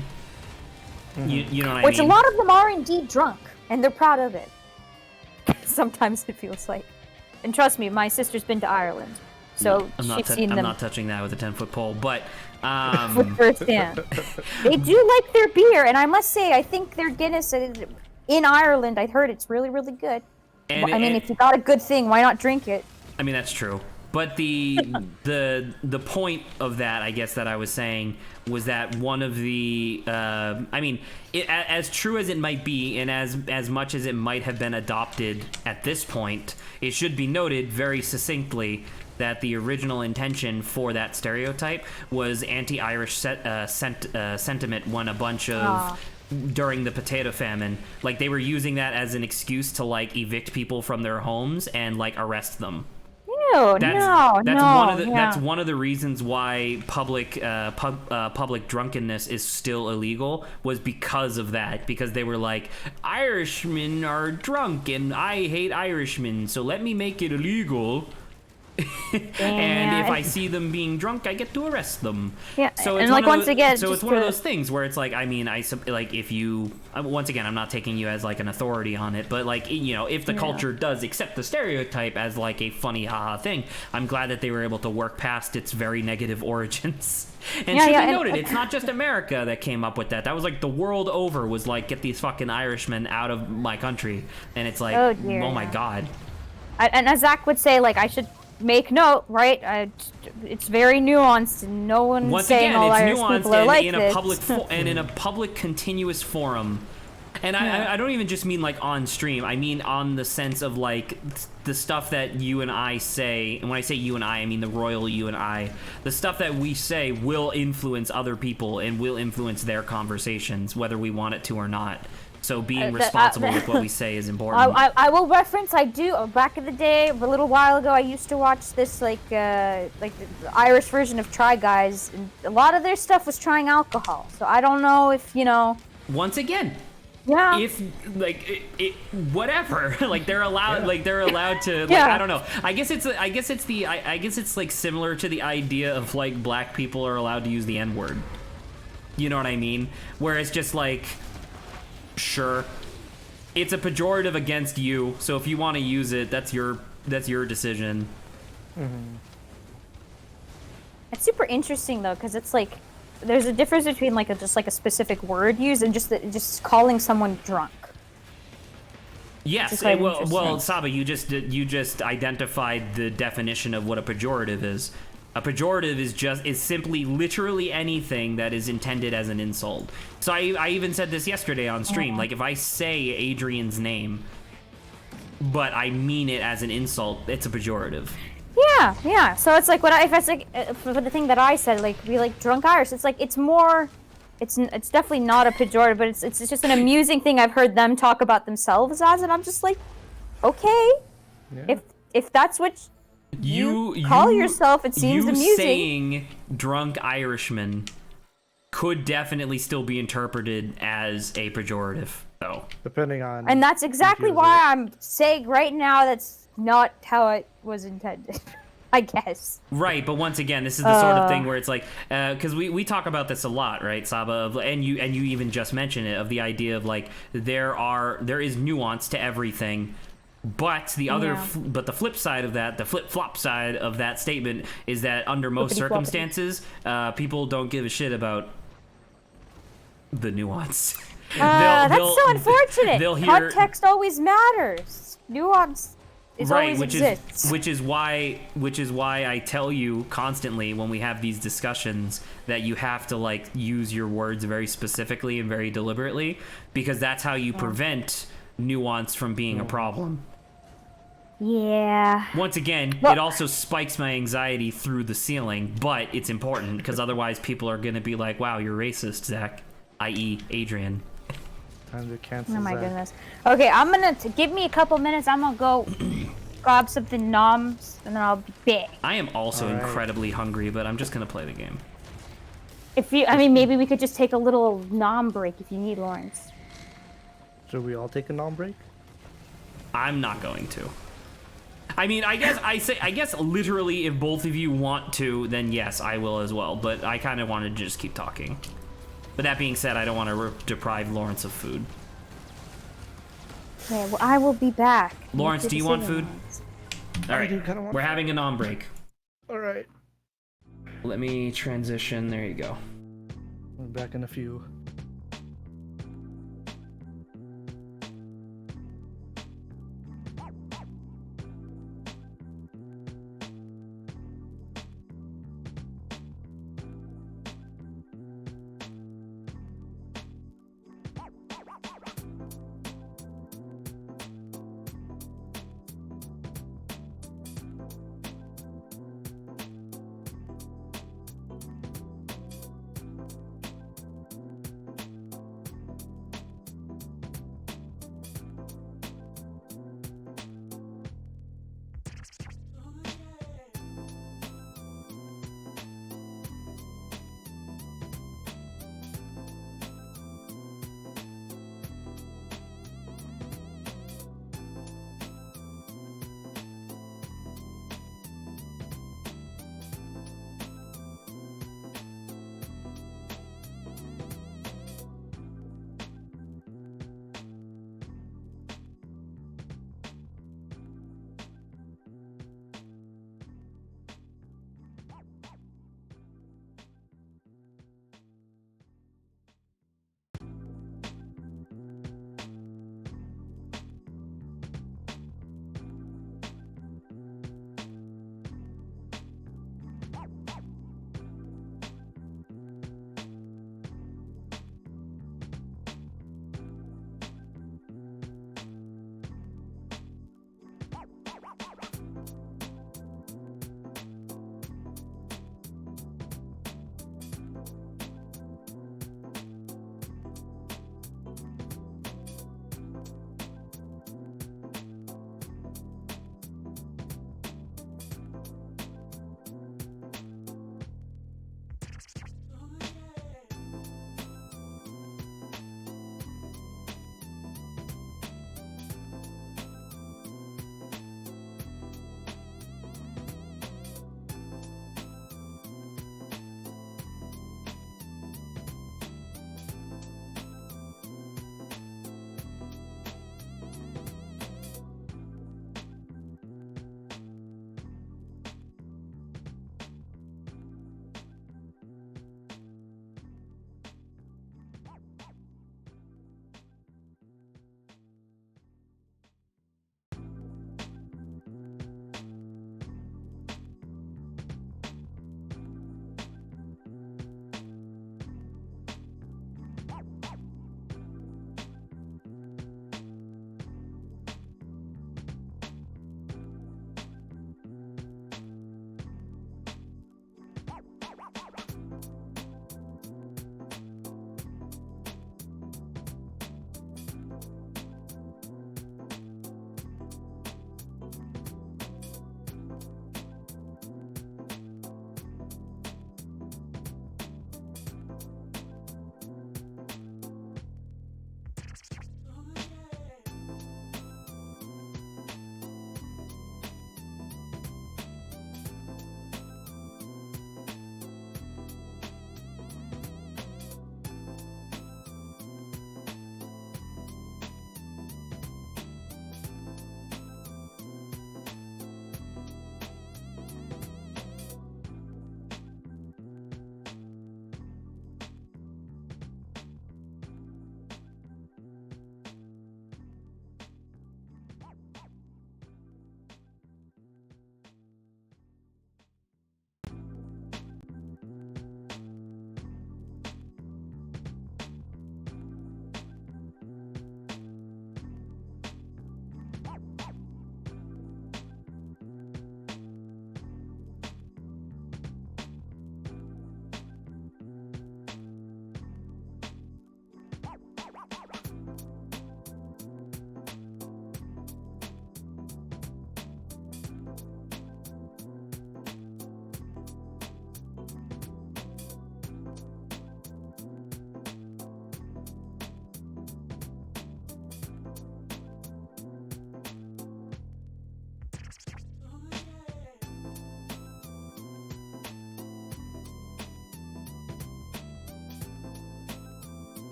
S1: You know what I mean?
S2: Which a lot of them are indeed drunk, and they're proud of it. Sometimes it feels like, and trust me, my sister's been to Ireland, so she's seen them.
S1: I'm not touching that with a 10-foot pole, but.
S2: With firsthand. They do like their beer, and I must say, I think their Guinness in Ireland, I heard it's really, really good. If you got a good thing, why not drink it?
S1: I mean, that's true. But the point of that, I guess, that I was saying was that one of the, as true as it might be, and as much as it might have been adopted at this point, it should be noted very succinctly that the original intention for that stereotype was anti-Irish sentiment when a bunch of during the potato famine, like they were using that as an excuse to like evict people from their homes and like arrest them. That's one of the reasons why public drunkenness is still illegal, was because of that, because they were like, Irishmen are drunk and I hate Irishmen, so let me make it illegal. And if I see them being drunk, I get to arrest them.
S2: Yeah,
S1: so
S2: and like once again,
S1: so it's one of those things where it's like, I mean, like if you, once again, I'm not taking you as like an authority on it, but like, you know, if the culture does accept the stereotype as like a funny haha thing, I'm glad that they were able to work past its very negative origins. And should be noted, it's not just America that came up with that. That was like the world over was like, get these fucking Irishmen out of my country, and it's like, oh my god.
S2: And as Zach would say, like, I should make note, right? It's very nuanced, and no one
S1: Once
S2: saying
S1: again,
S2: all
S1: it's
S2: Irish
S1: nuanced
S2: people are
S1: and
S2: like
S1: in
S2: this.
S1: a public and in a public continuous forum. And I don't even just mean like on stream. I mean on the sense of like the stuff that you and I say. And when I say you and I mean the royal you and I. The stuff that we say will influence other people and will influence their conversations, whether we want it to or not. So being responsible with what we say is important.
S2: I will reference. I do. Back in the day, a little while ago, I used to watch this like the Irish version of Try Guys, and a lot of their stuff was trying alcohol. So I don't know if
S1: Once again.
S2: Yeah.
S1: If like whatever, like they're allowed, like they're allowed to, like,
S2: Yeah.
S1: I don't know. I guess it's like similar to the idea of like black people are allowed to use the N-word. You know what I mean? Where it's just like, sure, it's a pejorative against you. So if you want to use it, that's your decision.
S3: Mm-hmm.
S2: It's super interesting though, because it's like there's a difference between like just a specific word used and just calling someone drunk.
S1: Yes, well, Saba, you just identified the definition of what a pejorative is. A pejorative is simply literally anything that is intended as an insult. So I even said this yesterday on stream. Like if I say Adrian's name, but I mean it as an insult, it's a pejorative.
S2: Yeah. So it's like if it's like for the thing that I said, like we like drunk Irish. It's like it's definitely not a pejorative, but it's just an amusing thing I've heard them talk about themselves as, and I'm just like, okay, if that's what you call yourself, it seems amusing.
S1: You saying drunk Irishman could definitely still be interpreted as a pejorative, though.
S3: Depending on.
S2: And that's exactly why I'm saying right now that's not how it was intended. I guess.
S1: Right, but once again, this is the sort of thing where it's like, because we talk about this a lot, right, Saba? And you even just mentioned it, of the idea of like there is nuance to everything, but but the flip side of that, the flip-flop side of that statement is that under most circumstances, people don't give a shit about the nuance.
S2: That's so unfortunate. Context always matters. Nuance.
S1: Right, which is why I tell you constantly when we have these discussions that you have to like use your words very specifically and very deliberately, because that's how you prevent nuance from being a problem.
S2: Yeah.
S1: Once again, it also spikes my anxiety through the ceiling, but it's important because otherwise people are going to be like, "Wow, you're racist, Zach," i.e., Adrian.
S3: Time to cancel.
S2: Oh my goodness. Okay, I'm gonna give me a couple minutes. I'm gonna go grab something noms, and then I'll be back.
S1: I am also incredibly hungry, but I'm just gonna play the game.
S2: Maybe we could just take a little nom break if you need, Lawrence.
S3: Should we all take a nom break?
S1: I'm not going to. I mean, I guess literally, if both of you want to, then yes, I will as well. But I kind of wanted to just keep talking. But that being said, I don't want to deprive Lawrence of food.
S2: Okay, well, I will be back.
S1: Lawrence, do you want food? All right, we're having a nom break.
S3: All right.
S1: Let me transition. There you go.
S3: We're back in a few.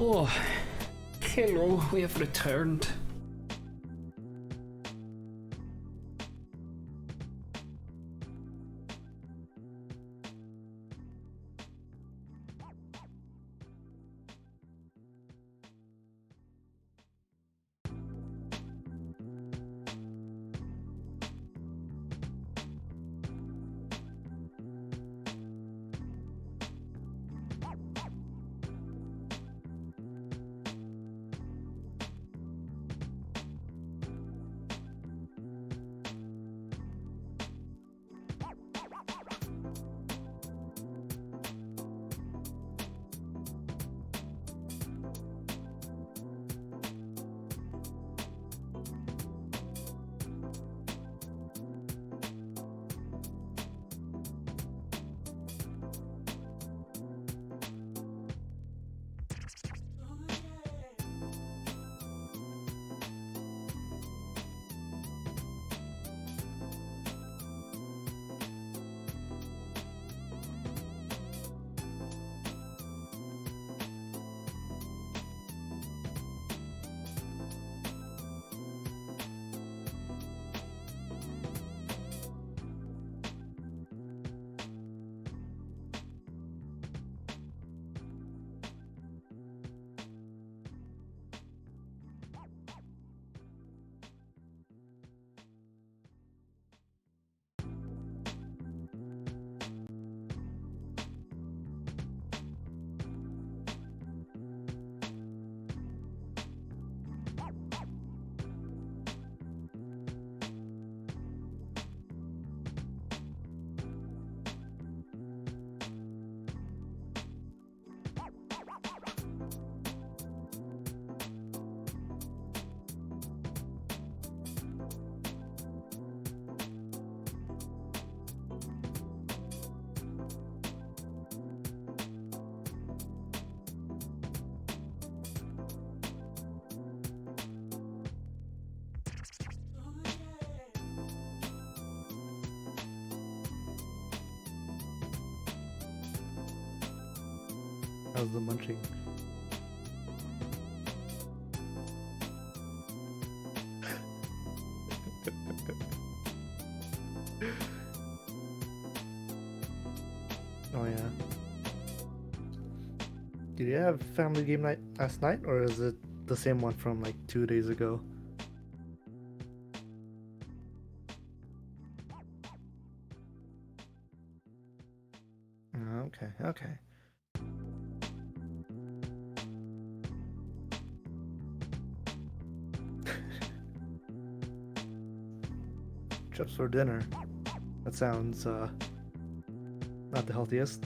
S1: Oh, hello, we have returned.
S3: How's the munching? Oh yeah. Did you have family game night last night, or is it the same one from like 2 days ago? Okay, okay. Chips for dinner. That sounds not the healthiest.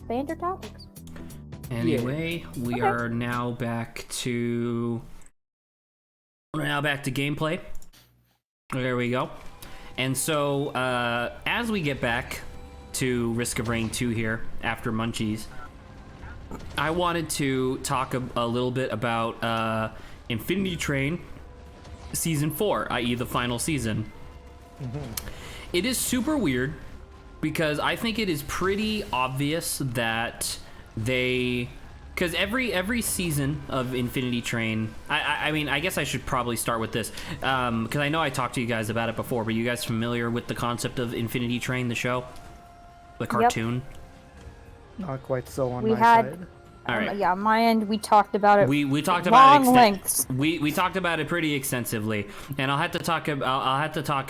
S2: Banter topics.
S1: Anyway, we are now back to gameplay. There we go. And so, as we get back to Risk of Rain 2 here after Munchies, I wanted to talk a little bit about Infinity Train Season 4, i.e. the final season. It is super weird because I think it is pretty obvious that because every season of Infinity Train, I mean, I guess I should probably start with this because I know I talked to you guys about it before, but are you guys familiar with the concept of Infinity Train, the show, the cartoon?
S3: Not quite so on
S2: We
S3: my
S2: had-
S3: side.
S1: All right.
S2: Yeah, on my end, we talked about it.
S1: We talked about
S2: long lengths.
S1: we talked about it pretty extensively, and I'll have to talk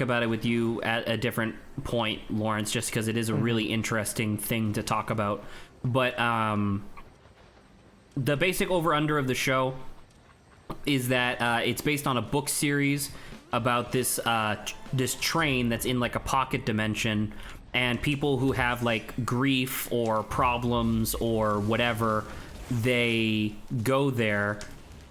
S1: about it with you at a different point, Lawrence, just because it is a really interesting thing to talk about. But the basic over-under of the show is that it's based on a book series about this train that's in like a pocket dimension, and people who have like grief or problems or whatever, they go there,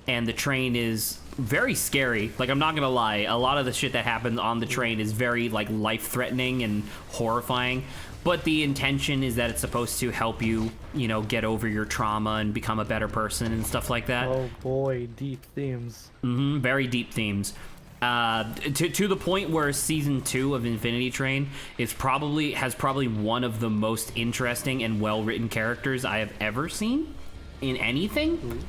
S1: and the train is very scary. Like, I'm not gonna lie, a lot of the shit that happens on the train is very like life-threatening and horrifying, but the intention is that it's supposed to help you, you know, get over your trauma and become a better person and stuff like that.
S3: Oh boy, deep themes.
S1: Very deep themes. To the point where season 2 of Infinity Train has probably one of the most interesting and well-written characters I have ever seen in anything.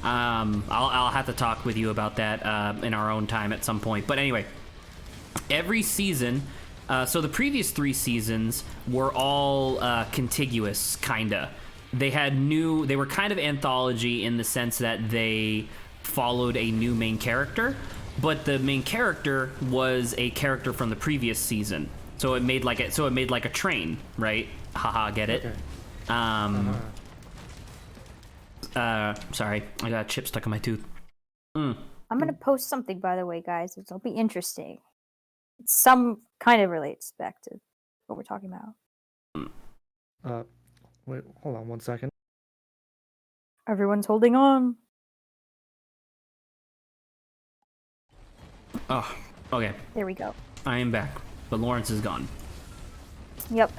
S1: I'll have to talk with you about that in our own time at some point. But anyway, every season, so the previous 3 seasons were all contiguous, kinda. They were kind of anthology in the sense that they followed a new main character, but the main character was a character from the previous season. So it made like a train, right? Haha, get it?
S3: Okay.
S1: Sorry, I got a chip stuck in my tooth.
S2: I'm gonna post something, by the way, guys. It'll be interesting. It's some kind of relates back to what we're talking about.
S3: Wait, hold on one second.
S2: Everyone's holding on.
S1: Oh, okay.
S2: There we go.
S1: I am back, but Lawrence is gone.
S2: Yep.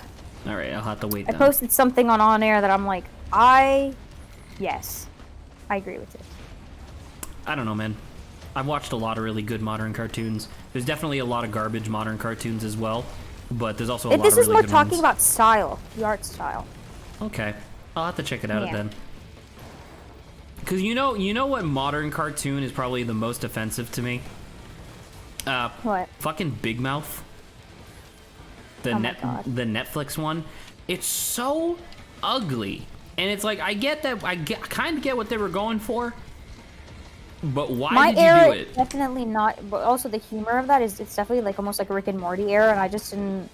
S1: All right, I'll have to wait
S2: I
S1: then.
S2: posted something on air that I'm like, yes, I agree with it.
S1: I don't know, man. I've watched a lot of really good modern cartoons. There's definitely a lot of garbage modern cartoons as well, but there's also a lot
S2: This
S1: of
S2: is
S1: really
S2: more
S1: good
S2: talking
S1: ones.
S2: about style, the art style.
S1: Okay, I'll have to check it out
S2: Yeah.
S1: then. Because you know what modern cartoon is probably the most offensive to me?
S2: What?
S1: Fucking Big Mouth.
S2: Oh my God.
S1: The Netflix one. It's so ugly, and it's like I kind of get what they were going for, but why did you
S2: era
S1: do
S2: is
S1: it?
S2: definitely not, but also the humor of that is it's definitely like almost like a Rick and Morty era, and I just didn't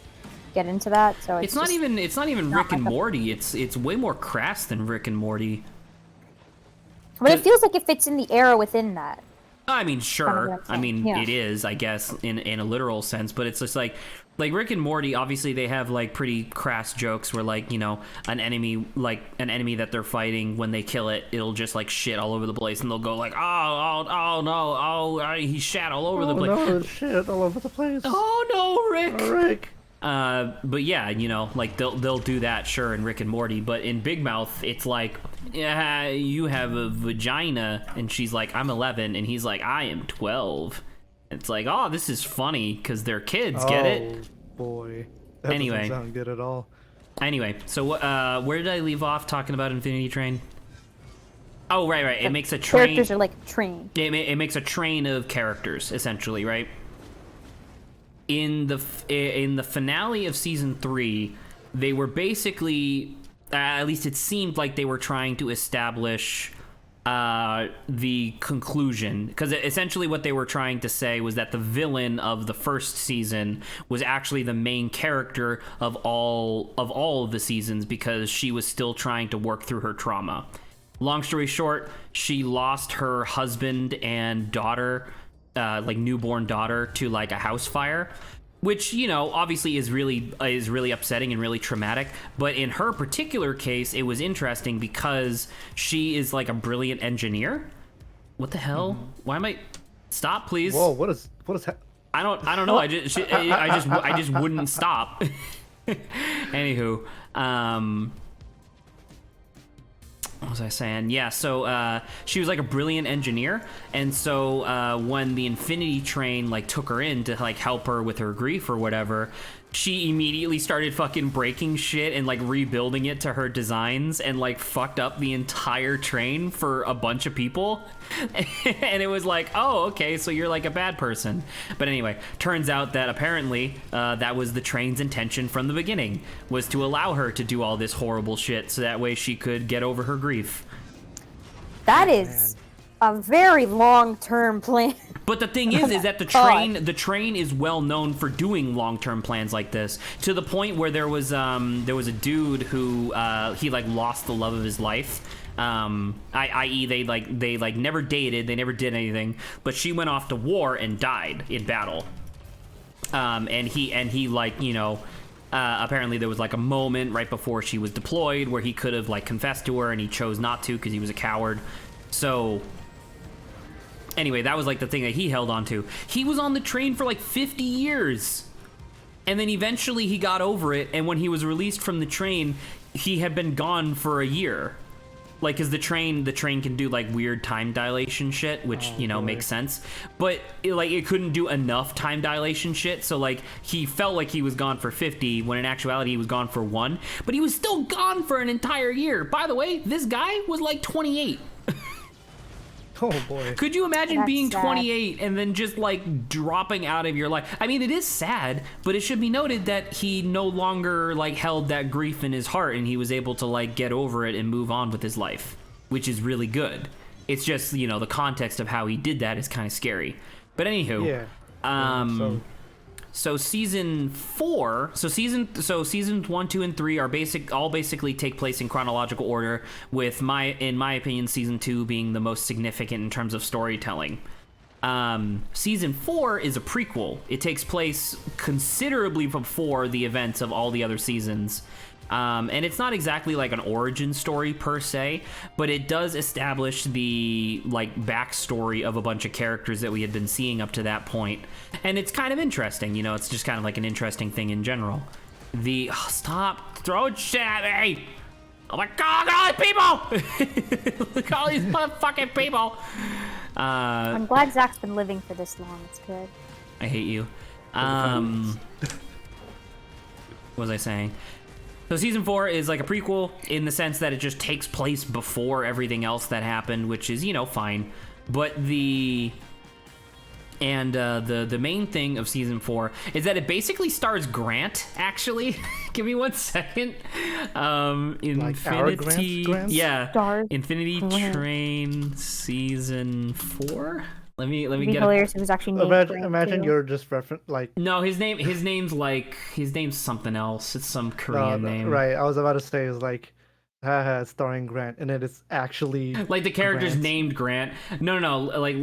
S2: get into that. So
S1: It's not even
S2: not
S1: Rick and
S2: my cup-
S1: Morty. It's way more crass than Rick and Morty.
S2: But it feels like it fits in the era within that.
S1: I mean, sure.
S2: what I'm
S1: I mean,
S2: saying. Yeah.
S1: it is, I guess, in a literal sense, but it's just like Rick and Morty, obviously they have like pretty crass jokes where like, you know, an enemy that they're fighting, when they kill it, it'll just like shit all over the place, and they'll go like, oh no, he shat all over the place.
S3: Oh no, shit all over the place.
S1: Oh no, Rick.
S3: Oh, Rick.
S1: But yeah, you know, like they'll do that, sure, in Rick and Morty, but in Big Mouth, it's like, yeah, you have a vagina, and she's like, I'm 11, and he's like, I am 12. It's like, oh, this is funny because they're kids, get it?
S3: Oh boy. That
S1: Anyway.
S3: doesn't sound good at all.
S1: Anyway, so where did I leave off talking about Infinity Train? Oh, right. It makes a train.
S2: Characters are like trained.
S1: It makes a train of characters, essentially, right? In the finale of season 3, they were basically, at least it seemed like they were trying to establish the conclusion, because essentially what they were trying to say was that the villain of the first season was actually the main character of all of the seasons, because she was still trying to work through her trauma. Long story short, she lost her husband and daughter, like newborn daughter, to like a house fire, which, you know, obviously is really upsetting and really traumatic. But in her particular case, it was interesting because she is like a brilliant engineer. What the hell? Why am I? Stop, please.
S3: Whoa, what is
S1: I don't know. I just wouldn't stop. Anywho, what was I saying? Yeah, so she was like a brilliant engineer, and so when the Infinity Train like took her in to like help her with her grief or whatever, she immediately started fucking breaking shit and like rebuilding it to her designs and like fucked up the entire train for a bunch of people. And it was like, oh, okay, so you're like a bad person. But anyway, turns out that apparently that was the train's intention from the beginning, was to allow her to do all this horrible shit so that way she could get over her grief.
S2: That is a very long-term plan.
S1: But the thing is that the train is well known for doing long-term plans like this, to the point where there was a dude who he like lost the love of his life. I.e. they never dated, they never did anything, but she went off to war and died in battle. And he like, you know, apparently there was like a moment right before she was deployed where he could have like confessed to her, and he chose not to because he was a coward. So anyway, that was like the thing that he held on to. He was on the train for like 50 years. And then eventually he got over it, and when he was released from the train, he had been gone for a year. Like, cause the train can do like weird time dilation shit, which, you know, makes sense. But it couldn't do enough time dilation shit, so like he felt like he was gone for 50, when in actuality he was gone for 1. But he was still gone for an entire year. By the way, this guy was like 28.
S3: Oh boy.
S1: Could you imagine
S2: That's
S1: being
S2: sad.
S1: 28 and then just like dropping out of your life? I mean, it is sad, but it should be noted that he no longer like held that grief in his heart, and he was able to like get over it and move on with his life, which is really good. It's just, you know, the context of how he did that is kind of scary. But anywho,
S3: Yeah.
S1: so seasons 1, 2, and 3 are basically take place in chronological order, with in my opinion, season 2 being the most significant in terms of storytelling. Season 4 is a prequel. It takes place considerably before the events of all the other seasons. And it's not exactly like an origin story per se, but it does establish the like backstory of a bunch of characters that we had been seeing up to that point. And it's kind of interesting, you know, it's just kind of like an interesting thing in general. Stop throwing shit at me! Oh my god, look at all these people! Look at all these motherfucking people!
S2: I'm glad Zach's been living for this long. It's good.
S1: I hate you. What was I saying? So season 4 is like a prequel in the sense that it just takes place before everything else that happened, which is, you know, fine. But the main thing of season 4 is that it basically stars Grant, actually. Give me 1 second. Infinity,
S3: Grant?
S1: yeah,
S2: Stars
S1: Infinity
S2: Grant.
S1: Train season 4. Let me
S2: It'd be
S1: get
S2: hilarious if it was actually named
S3: Imagine
S2: Grant, too.
S3: you're just like.
S1: No, his name's something else. It's some Korean name.
S3: Right, I was about to say is like, haha, starring Grant, and it is actually
S1: Like the character's
S3: Grant.
S1: named Grant. No, like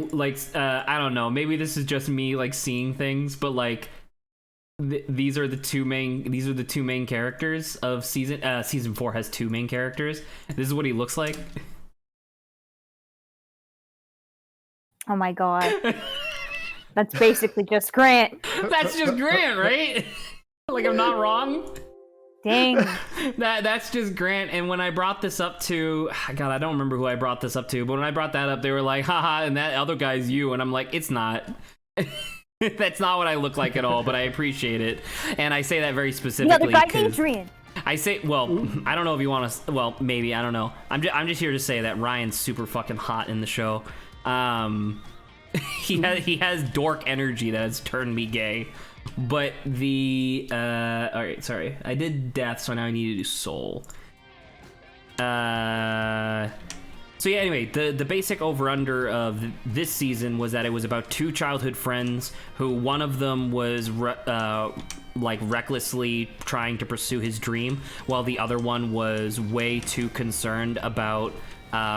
S1: I don't know. Maybe this is just me like seeing things, but like these are the two main characters of season 4 has 2 main characters. This is what he looks like.
S2: Oh my god. That's basically just Grant.
S1: That's just Grant, right? Like, I'm not wrong.
S2: Dang.
S1: That's just Grant. And when I brought this up to, God, I don't remember who I brought this up to, but when I brought that up, they were like, haha, and that other guy's you. And I'm like, it's not. That's not what I look like at all, but I appreciate it. And I say that very specifically.
S2: The other guy's Adrian.
S1: I say, well, I don't know if you want to, well, maybe, I don't know. I'm just here to say that Ryan's super fucking hot in the show. He has dork energy that has turned me gay. But all right, sorry. I did death, so now I need to do soul. So yeah, anyway, the basic over-under of this season was that it was about 2 childhood friends who one of them was like recklessly trying to pursue his dream, while the other one was way too concerned about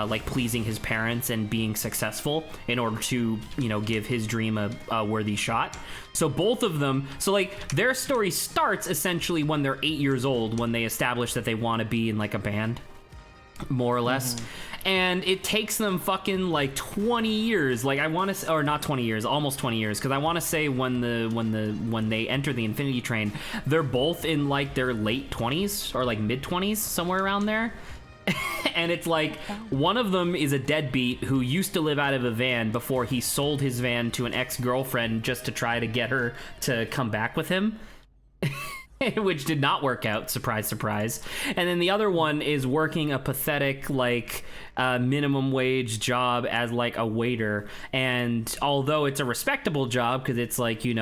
S1: like pleasing his parents and being successful in order to, give his dream a worthy shot. So both of them, so like their story starts essentially when they're 8 years old, when they establish that they want to be in like a band, more or less. And it takes them fucking like 20 years. Like I want to, or not 20 years, almost 20 years, because I want to say when they enter the Infinity Train, they're both in like their late 20s or like mid 20s, somewhere around there. And it's like one of them is a deadbeat who used to live out of a van before he sold his van to an ex-girlfriend just to try to get her to come back with him. Which did not work out, surprise, surprise. And then the other one is working a pathetic, like, minimum wage job as, like, a waiter. And although it's a respectable job, because it's like, you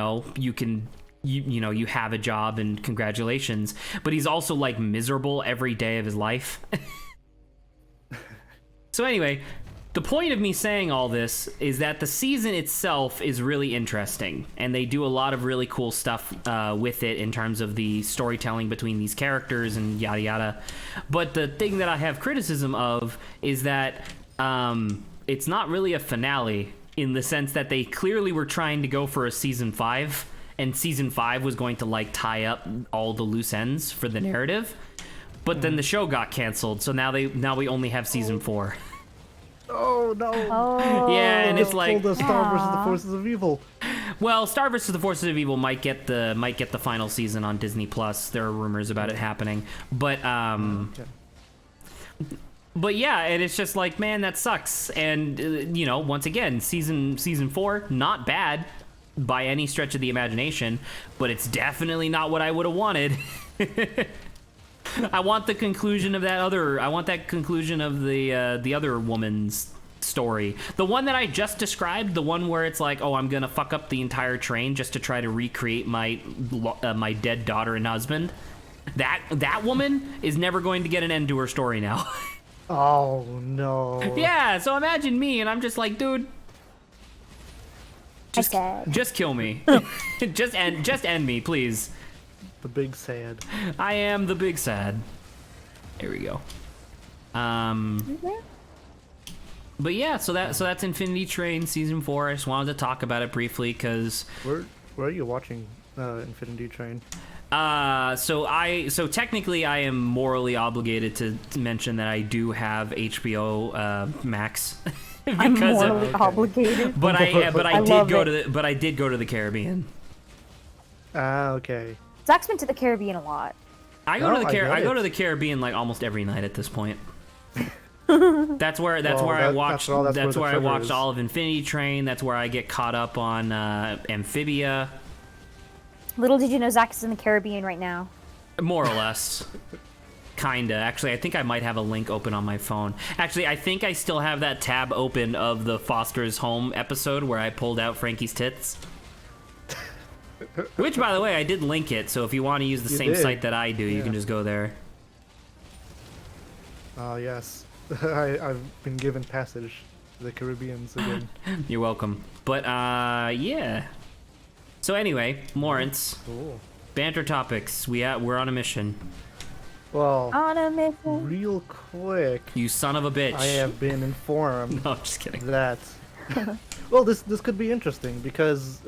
S1: have a job and congratulations. But he's also, like, miserable every day of his life. So anyway, the point of me saying all this is that the season itself is really interesting, and they do a lot of really cool stuff with it in terms of the storytelling between these characters and yada yada. But the thing that I have criticism of is that it's not really a finale, in the sense that they clearly were trying to go for a season 5, and season 5 was going to like tie up all the loose ends for the narrative. But then the show got canceled, so now we only have season 4.
S3: Oh no!
S2: Oh.
S1: Yeah, and it's like
S3: the Star versus the Forces of Evil.
S1: Well, Star vs. the Forces of Evil might get the final season on Disney Plus. There are rumors about it happening, but but yeah, and it's just like, man, that sucks. And once again, season 4, not bad by any stretch of the imagination, but it's definitely not what I would have wanted. I want the conclusion of that other. I want that conclusion of the other woman's story, the one that I just described, the one where it's like, oh, I'm gonna fuck up the entire train just to try to recreate my dead daughter and husband. That woman is never going to get an end to her story now.
S3: Oh no.
S1: Yeah. So imagine me, and I'm just like, dude, just kill me. just end me, please.
S3: The big sad.
S1: I am the big sad. There we go. But yeah, so that's Infinity Train season 4. I just wanted to talk about it briefly because
S3: Where are you watching Infinity Train?
S1: So technically I am morally obligated to mention that I do have HBO Max.
S2: I'm morally obligated.
S1: But I did go to the Caribbean.
S3: Ah, okay.
S2: Zach's been to the Caribbean a lot.
S1: I go to the Caribbean like almost every night at this point. That's where I watched all of Infinity Train. That's where I get caught up on Amphibia.
S2: Little did you know Zach is in the Caribbean right now.
S1: More or less. Kinda. Actually, I think I might have a link open on my phone. Actually, I think I still have that tab open of the Foster's Home episode where I pulled out Frankie's tits. Which, by the way, I did link it, so if you want to use the same site that I do, you can just go there.
S3: Yes. I've been given passage to the Caribbeans again.
S1: You're welcome. But, yeah. So anyway, Lawrence.
S3: Cool.
S1: Banter topics. We're on a mission.
S3: Well,
S2: on a mission.
S3: Real quick.
S1: You son of a bitch.
S3: I have been informed
S1: No, I'm just kidding.
S3: that... Well, this could be interesting because...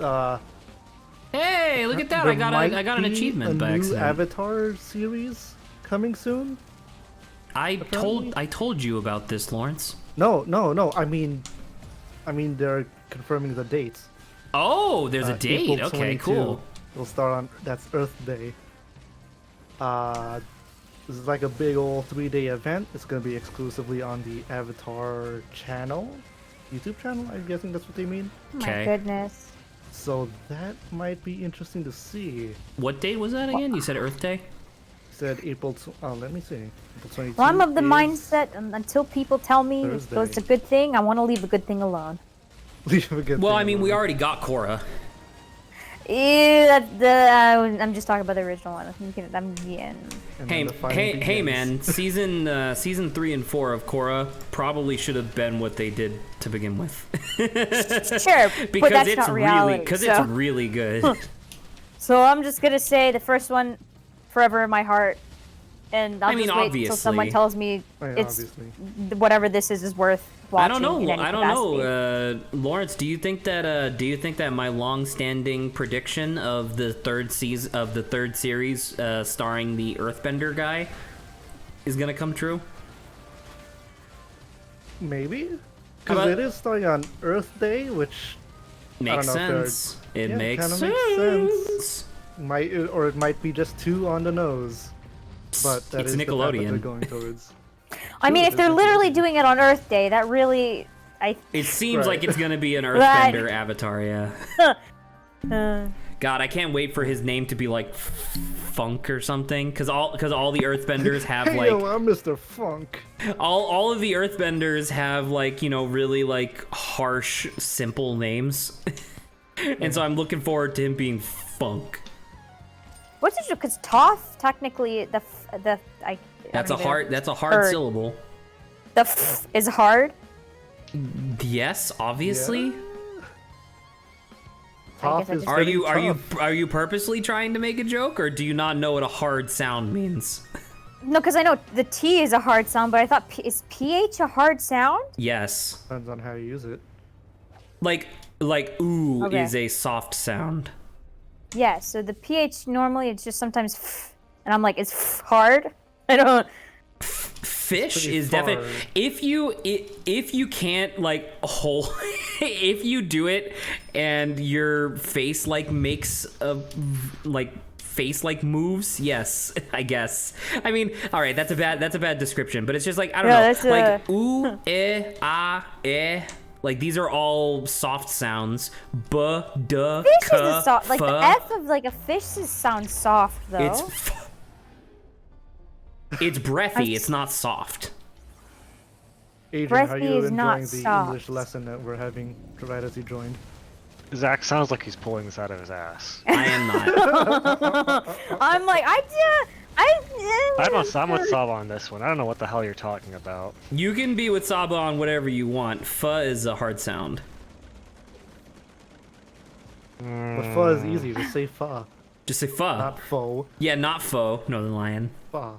S1: Hey, look at that! I got an achievement by accident.
S3: New Avatar series coming soon.
S1: I told you about this, Lawrence.
S3: No. I mean they're confirming the dates.
S1: Oh, there's a date.
S3: April
S1: Okay,
S3: 22.
S1: cool.
S3: It'll start on that's Earth Day. This is like a big old 3-day event. It's gonna be exclusively on the Avatar channel, YouTube channel. I'm guessing that's what they mean.
S1: Okay.
S2: My goodness.
S3: So that might be interesting to see.
S1: What date was that again? You said Earth Day?
S3: Said April. Let me see. April 22.
S2: Well, I'm of the
S3: is
S2: mindset until people tell me
S3: Thursday.
S2: it's a good thing, I want to leave a good thing alone.
S3: Leave a good
S1: Well,
S3: thing
S1: I mean,
S3: alone.
S1: we already got Korra.
S2: I'm just talking about the original one.
S3: And then the fighting
S1: Hey,
S3: begins.
S1: man! Season 3 and 4 of Korra probably should have been what they did to begin with.
S2: Sure,
S1: because
S2: but that's
S1: it's
S2: not reality.
S1: it's really good.
S2: So I'm just gonna say the first one, forever in my heart. and I'll
S1: I mean,
S2: just wait until someone
S1: obviously.
S2: tells me
S3: Oh, yeah,
S2: it's
S3: obviously.
S2: whatever this is worth watching.
S1: I don't know.
S2: In any
S1: I don't
S2: capacity.
S1: know. Lawrence, do you think that my long-standing prediction of the third series starring the Earthbender guy is gonna come true?
S3: Maybe?
S1: How
S3: Because
S1: about-
S3: it is starting on Earth Day, which
S1: Makes
S3: don't know if they're-
S1: sense. It
S3: yeah,
S1: makes
S3: kinda
S1: sense.
S3: makes sense. It might be just 2 on the nose. But that
S1: It's
S3: is the path that they're
S1: Nickelodeon.
S3: going towards.
S2: I mean,
S3: True,
S2: if they're
S3: it is
S2: literally
S3: Nickelodeon.
S2: doing it on Earth Day, that really,
S1: It seems
S3: Right.
S1: like it's gonna be an
S2: Right.
S1: Earthbender avatar, yeah.
S2: uh,
S1: God, I can't wait for his name to be like Funk or something, because all the Earthbenders have
S3: Hey,
S1: like
S3: yo, I'm Mr. Funk.
S1: all of the Earthbenders have like, you know, really like harsh, simple names, and so I'm looking forward to him being Funk.
S2: what's it? Because Toph, technically, I
S1: That's
S2: don't
S1: a
S2: even-
S1: hard. That's a hard
S2: Bird.
S1: syllable.
S2: The f is hard.
S1: Yes, obviously.
S3: Yeah.
S2: I guess
S3: Toph
S2: I
S3: is
S2: just-
S1: Are you purposely trying to make a joke, or do you not know what a hard sound means?
S2: No, because I know the T is a hard sound, but I thought is PH a hard sound?
S1: Yes.
S3: Depends on how you use it.
S1: Like ooh
S2: Okay.
S1: is a soft sound.
S2: Yeah, so the PH normally it's just sometimes f, and I'm like, is f hard? I don't.
S1: Fish
S3: pretty
S1: is
S3: far.
S1: definitely if you can't like hold if you do it and your face like makes a like face like moves, yes, I guess. I mean, all right, that's a bad description, but it's just like I don't
S2: Yeah,
S1: know,
S2: that's
S1: like ooh, ah, eh. Like these are all soft sounds. B, duh,
S2: Fish
S1: k,
S2: is a soft, like the
S1: fa.
S2: F of like a fish sounds soft though.
S1: It's it's breathy. It's not soft.
S3: Adrian,
S2: Breathy
S3: how are you
S2: is not
S3: enjoying the
S2: soft.
S3: English lesson that we're having right as you joined?
S4: Zach sounds like he's pulling this out of his ass.
S1: I am not.
S2: I'm like,
S4: I'm with Saba on this one. I don't know what the hell you're talking about.
S1: You can be with Saba on whatever you want. Pho is a hard sound.
S3: But pho is easy, just say fa,
S1: Just say pho.
S3: not fo,
S1: Yeah, not pho. Northern Lion.
S3: fa.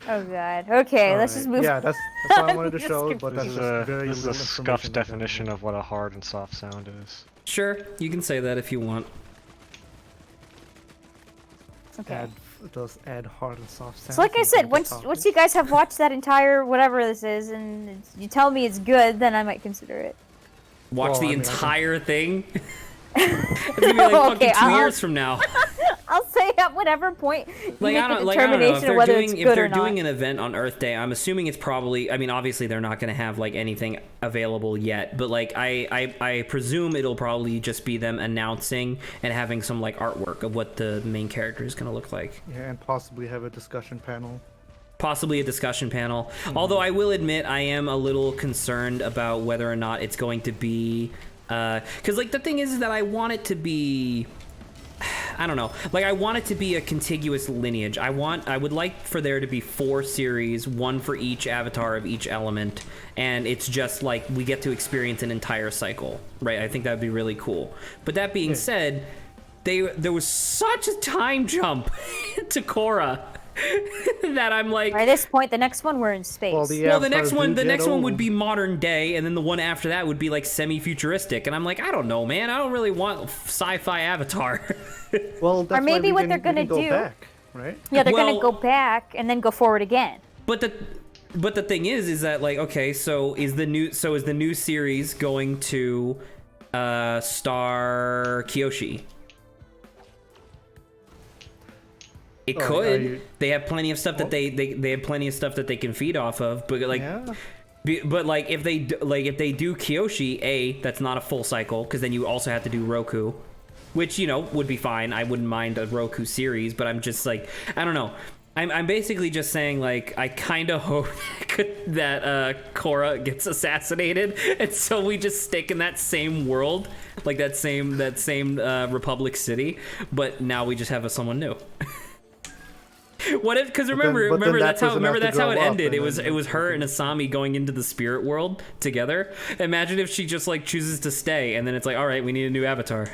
S2: Oh god. Okay, let's just
S3: Alright,
S2: move.
S3: Yeah, that's all I wanted to
S2: Just
S3: show,
S2: confused.
S3: but that's
S4: This
S3: just
S4: is
S3: very
S4: a, this is a
S3: little
S4: scuffed
S3: information I got.
S4: definition of what a hard and soft sound is.
S1: Sure, you can say that if you want.
S2: Okay.
S3: It does add hard and soft sounds.
S2: So like I
S3: and
S2: said,
S3: make it
S2: once
S3: soft.
S2: you guys have watched that entire whatever this is, and you tell me it's good, then I might consider it.
S1: Watch
S3: Well,
S1: the
S3: I mean, I
S1: entire thing. It's gonna be like
S2: Okay,
S1: fucking 2
S2: I'll-
S1: years from now.
S2: I'll say at whatever point you
S1: Like
S2: make
S1: I
S2: the
S1: don't know. If
S2: determination
S1: they're
S2: of whether
S1: doing
S2: it's
S1: if
S2: good
S1: they're
S2: or
S1: doing
S2: not.
S1: an event on Earth Day, I'm assuming it's probably. I mean, obviously they're not gonna have like anything available yet, but like I presume it'll probably just be them announcing and having some like artwork of what the main character is gonna look like.
S3: Yeah, and possibly have a discussion panel.
S1: Possibly a discussion panel. Although I will admit I am a little concerned about whether or not it's going to be because like the thing is that I want it to be I don't know. Like I want it to be a contiguous lineage. I would like for there to be 4 series, one for each avatar of each element, and it's just like we get to experience an entire cycle, right? I think that would be really cool. But that being said, there was such a time jump to Korra that I'm like
S2: By this point, the next one we're in space.
S3: Well, the
S1: well, the
S3: avatars
S1: next one,
S3: do
S1: the
S3: get
S1: next one would
S3: old.
S1: be modern day, and then the one after that would be like semi-futuristic. And I'm like, I don't know, man. I don't really want sci-fi Avatar.
S3: Well, that's why
S2: maybe
S3: we
S2: what
S3: can-
S2: they're
S3: we can
S2: gonna
S3: go
S2: do-
S3: back, right?
S2: yeah, they're
S1: well-
S2: gonna go back and then go forward again.
S1: but the thing is that like, okay, so is the new series going to star Kyoshi? It
S3: Oh, are
S1: could.
S3: you-
S1: They have plenty of stuff that they have plenty of stuff that they can feed off of. But like,
S3: Yeah.
S1: But like if they do Kyoshi, that's not a full cycle because then you also have to do Roku, which you know would be fine. I wouldn't mind a Roku series, but I'm just like I don't know. I'm basically just saying like I kind of hope that Korra gets assassinated, and so we just stick in that same world, like that same Republic City, but now we just have someone new. What if? Because remember,
S3: but then that
S1: that's how
S3: person has to
S1: that's how it
S3: grow up,
S1: ended.
S3: and
S1: It was
S3: then-
S1: it was her and Asami going into the spirit world together. Imagine if she just like chooses to stay, and then it's like, all right, we need a new avatar.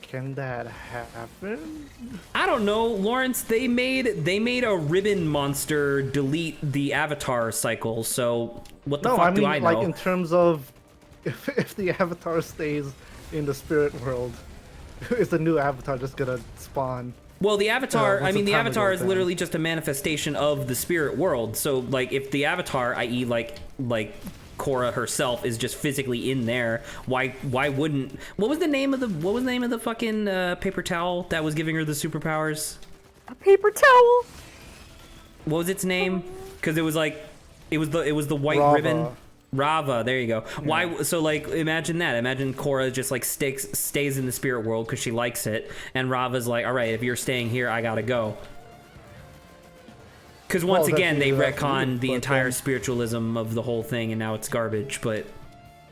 S3: Can that happen?
S1: I don't know, Lawrence. They made a ribbon monster delete the Avatar cycle. So what the
S3: No,
S1: fuck
S3: I mean
S1: do I know?
S3: like in terms of if the Avatar stays in the spirit world, is the new Avatar just gonna spawn?
S1: Well, the Avatar,
S3: once
S1: I mean,
S3: the
S1: the
S3: time
S1: Avatar
S3: goes
S1: is
S3: down.
S1: literally just a manifestation of the spirit world. So, like, if the Avatar, i.e., like Korra herself, is just physically in there, why wouldn't? What was the name of the fucking paper towel that was giving her the superpowers?
S2: A paper towel.
S1: What was its name? Because it was like, it was the white
S3: Rava.
S1: ribbon. Rava, there you go. Why? So like, imagine that. Imagine Korra just like stays in the spirit world because she likes it, and Rava's like, all right, if you're staying here, I gotta go. Because once
S3: Well,
S1: again, they
S3: that's
S1: retconned the
S3: but
S1: entire
S3: then-
S1: spiritualism of the whole thing, and now it's garbage. But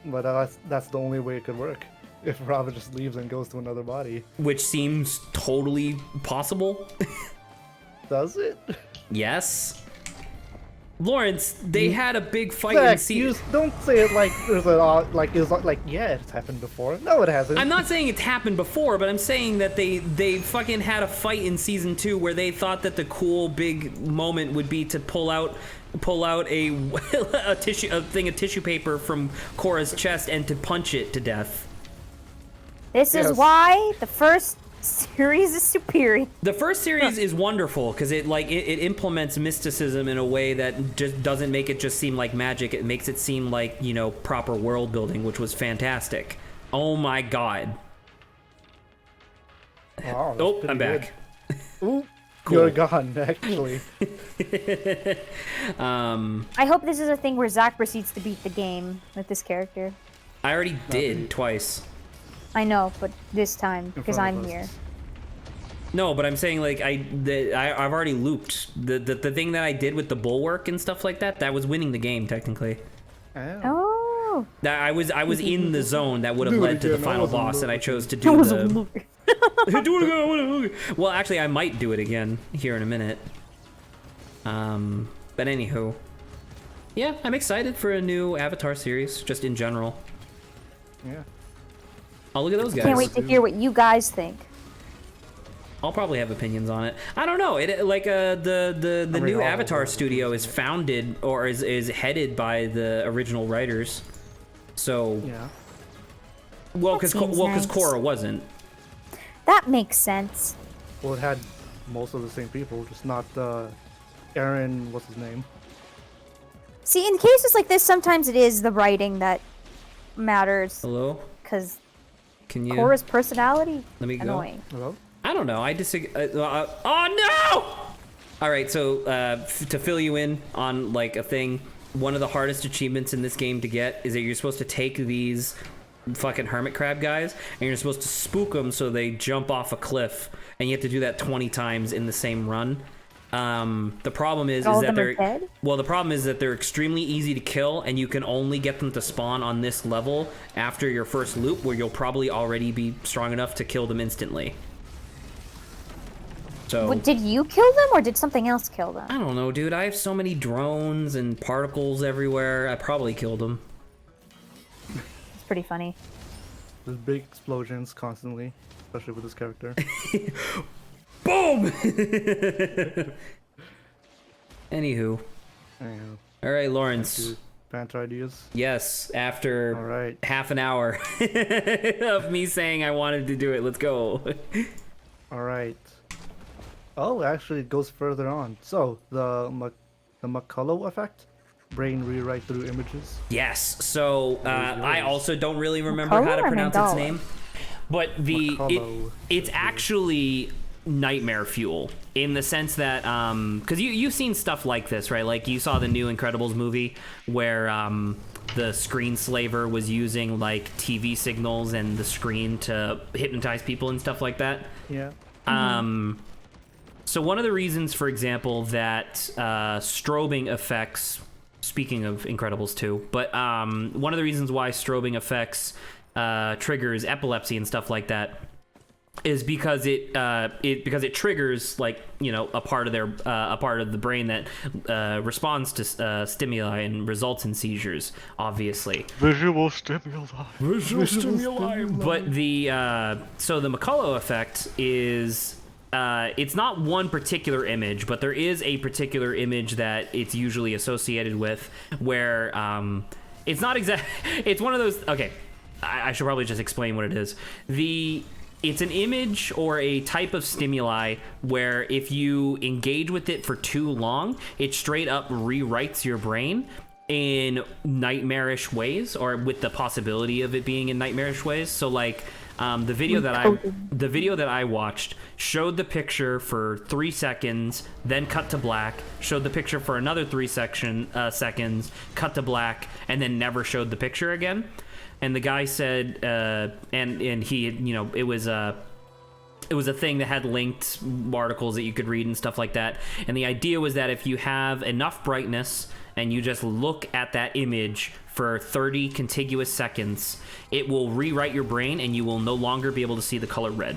S3: that's the only way it could work. If Rava just leaves and goes to another body,
S1: which seems totally possible.
S3: does it?
S1: Yes. Lawrence, they had a big fight in
S3: Zach,
S1: season.
S3: you don't say it like there's yeah, it's happened before. No, it hasn't.
S1: I'm not saying it's happened before, but I'm saying that they fucking had a fight in season 2 where they thought that the cool big moment would be to pull out a thing of tissue paper from Korra's chest and to punch it to death.
S2: This
S3: Yes.
S2: is why the first series is superior.
S1: The first series is wonderful because it implements mysticism in a way that just doesn't make it just seem like magic. It makes it seem like, you know, proper world building, which was fantastic. Oh my god.
S3: Wow, that's
S1: Oh,
S3: pretty
S1: I'm back.
S3: good. Ooh,
S1: Cool.
S3: you're gone, actually.
S2: I hope this is a thing where Zach proceeds to beat the game with this character.
S1: I already did twice.
S2: I know, but this time because
S3: front of
S2: I'm
S3: us.
S2: here.
S1: No, but I'm saying like I've already looped the thing that I did with the bulwark and stuff like that. That was winning the game technically.
S3: Oh.
S2: Oh,
S1: That I was in the zone that would have
S3: Do it
S1: led to the
S3: again, I
S1: final
S3: wasn't
S1: boss, and I
S3: looking.
S1: chose to
S2: that
S1: do
S2: was a
S1: the.
S2: loop.
S1: Do it again. Well, actually, I might do it again here in a minute. But anywho, yeah, I'm excited for a new Avatar series, just in general.
S3: Yeah.
S1: Oh, look at those guys.
S2: Can't wait to hear what you guys think.
S1: I'll probably have opinions on it. I don't know. It like the
S3: mean,
S1: new
S3: I'll
S1: Avatar
S3: have
S1: studio
S3: opinions
S1: is founded or is headed by the original writers. So
S3: Yeah.
S1: well,
S2: That
S1: because
S2: seems nice.
S1: Korra wasn't.
S2: That makes sense.
S3: Well, it had most of the same people, just not Aaron. What's his name?
S2: See, in cases like this, sometimes it is the writing that matters
S1: Hello,
S2: because
S1: can you
S2: Korra's personality
S1: let me go?
S2: annoying.
S3: Hello.
S1: I don't know. I disagree. Oh no! All right, so to fill you in on like a thing, one of the hardest achievements in this game to get is that you're supposed to take these fucking hermit crab guys and you're supposed to spook them so they jump off a cliff, and you have to do that 20 times in the same run. The problem is
S2: All of
S1: that
S2: them are
S1: they're
S2: dead?
S1: well, the problem is that they're extremely easy to kill, and you can only get them to spawn on this level after your first loop, where you'll probably already be strong enough to kill them instantly. So
S2: Did you kill them or did something else kill them?
S1: I don't know, dude. I have so many drones and particles everywhere. I probably killed them.
S2: It's pretty funny.
S3: There's big explosions constantly, especially with this character.
S1: Boom! Anywho.
S3: And
S1: All right, Lawrence.
S3: do banter ideas.
S1: Yes, after
S3: All right.
S1: half an hour of me saying I wanted to do it, let's go.
S3: All right. Oh, actually, it goes further on. So the McCullough effect, brain rewrite through images.
S1: Yes. So I
S3: yours?
S1: also don't really remember how to
S2: McCullough or
S1: pronounce its
S2: Mandela?
S1: name, but
S3: McCullough.
S1: it's actually nightmare fuel in the sense that because you've seen stuff like this, right? Like you saw the new Incredibles movie where the screen slaver was using like TV signals and the screen to hypnotize people and stuff like that.
S3: Yeah.
S1: So one of the reasons, for example, that strobing effects, speaking of Incredibles 2, but one of the reasons why strobing effects triggers epilepsy and stuff like that is because it triggers like a part of the brain that responds to stimuli and results in seizures, obviously.
S4: Visual stimuli.
S1: But the McCullough effect is it's not one particular image, but there is a particular image that it's usually associated with where it's not exact. It's one of those. Okay, I should probably just explain what it is. It's an image or a type of stimuli where if you engage with it for too long, it straight up rewrites your brain in nightmarish ways, or with the possibility of it being in nightmarish ways. So like the video that I watched showed the picture for 3 seconds, then cut to black, showed the picture for another 3 seconds, cut to black, and then never showed the picture again. And the guy said, and he, it was a thing that had linked articles that you could read and stuff like that. And the idea was that if you have enough brightness and you just look at that image for 30 contiguous seconds, it will rewrite your brain and you will no longer be able to see the color red.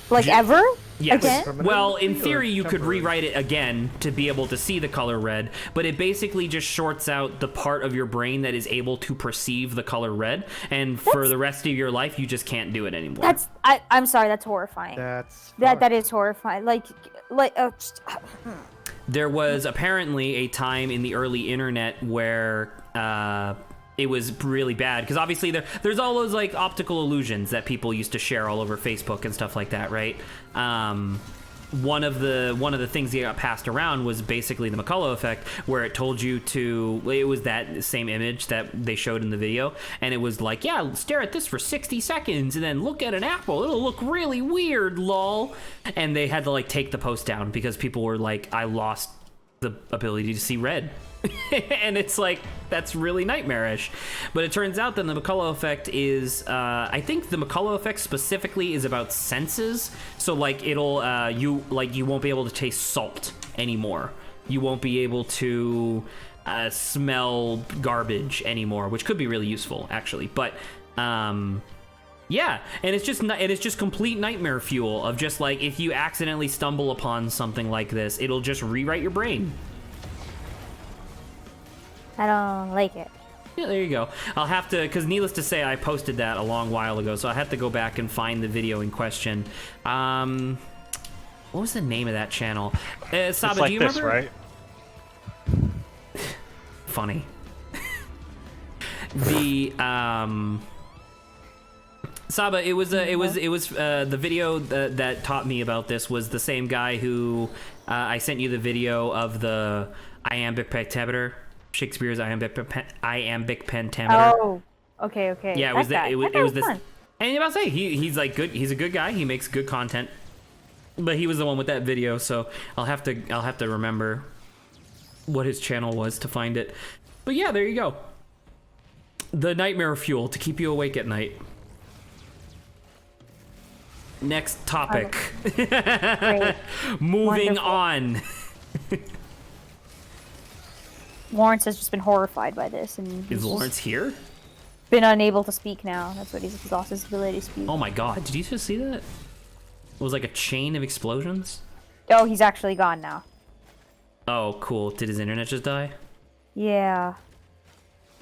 S2: Like ever?
S1: Yes.
S2: Again?
S1: Well, in theory, you could rewrite it again to be able to see the color red, but it basically just shorts out the part of your brain that is able to perceive the color red, and for the rest of your life, you just can't do it anymore.
S2: I'm sorry, that's horrifying. That is horrifying.
S1: There was apparently a time in the early internet where it was really bad, because obviously there's all those like optical illusions that people used to share all over Facebook and stuff like that, right? One of the things that got passed around was basically the McCullough effect, where it told you it was that same image that they showed in the video, and it was like, yeah, stare at this for 60 seconds and then look at an apple, it'll look really weird, lol. And they had to like take the post down because people were like, I lost the ability to see red. And it's like, that's really nightmarish. But it turns out that the McCullough effect is I think the McCullough effect specifically is about senses. So like it'll you won't be able to taste salt anymore, you won't be able to smell garbage anymore, which could be really useful actually. But yeah, and it's just complete nightmare fuel of just like, if you accidentally stumble upon something like this, it'll just rewrite your brain.
S2: I don't like it.
S1: Yeah, there you go. I'll have to, because needless to say, I posted that a long while ago, so I have to go back and find the video in question. What was the name of that channel? Saba,
S4: it's like
S1: do you
S4: this,
S1: remember?
S4: Right?
S1: Funny. The Saba, it was the video that taught me about this was the same guy who I sent you the video of the iambic pentameter. Shakespeare's iambic pentameter.
S2: Oh, okay.
S1: Yeah, it was that. It was this.
S2: Fun.
S1: And I'll say he's like good. He's a good guy. He makes good content. But he was the one with that video, so I'll have to remember what his channel was to find it. But yeah, there you go. The nightmare fuel to keep you awake at night. Next topic. Moving on.
S2: Lawrence has just been horrified by this, and
S1: is Lawrence here?
S2: Been unable to speak now. That's what he's lost his ability to speak.
S1: Oh my god! Did you just see that? It was like a chain of explosions.
S2: Oh, he's actually gone now.
S1: Oh, cool. Did his internet just die?
S2: Yeah.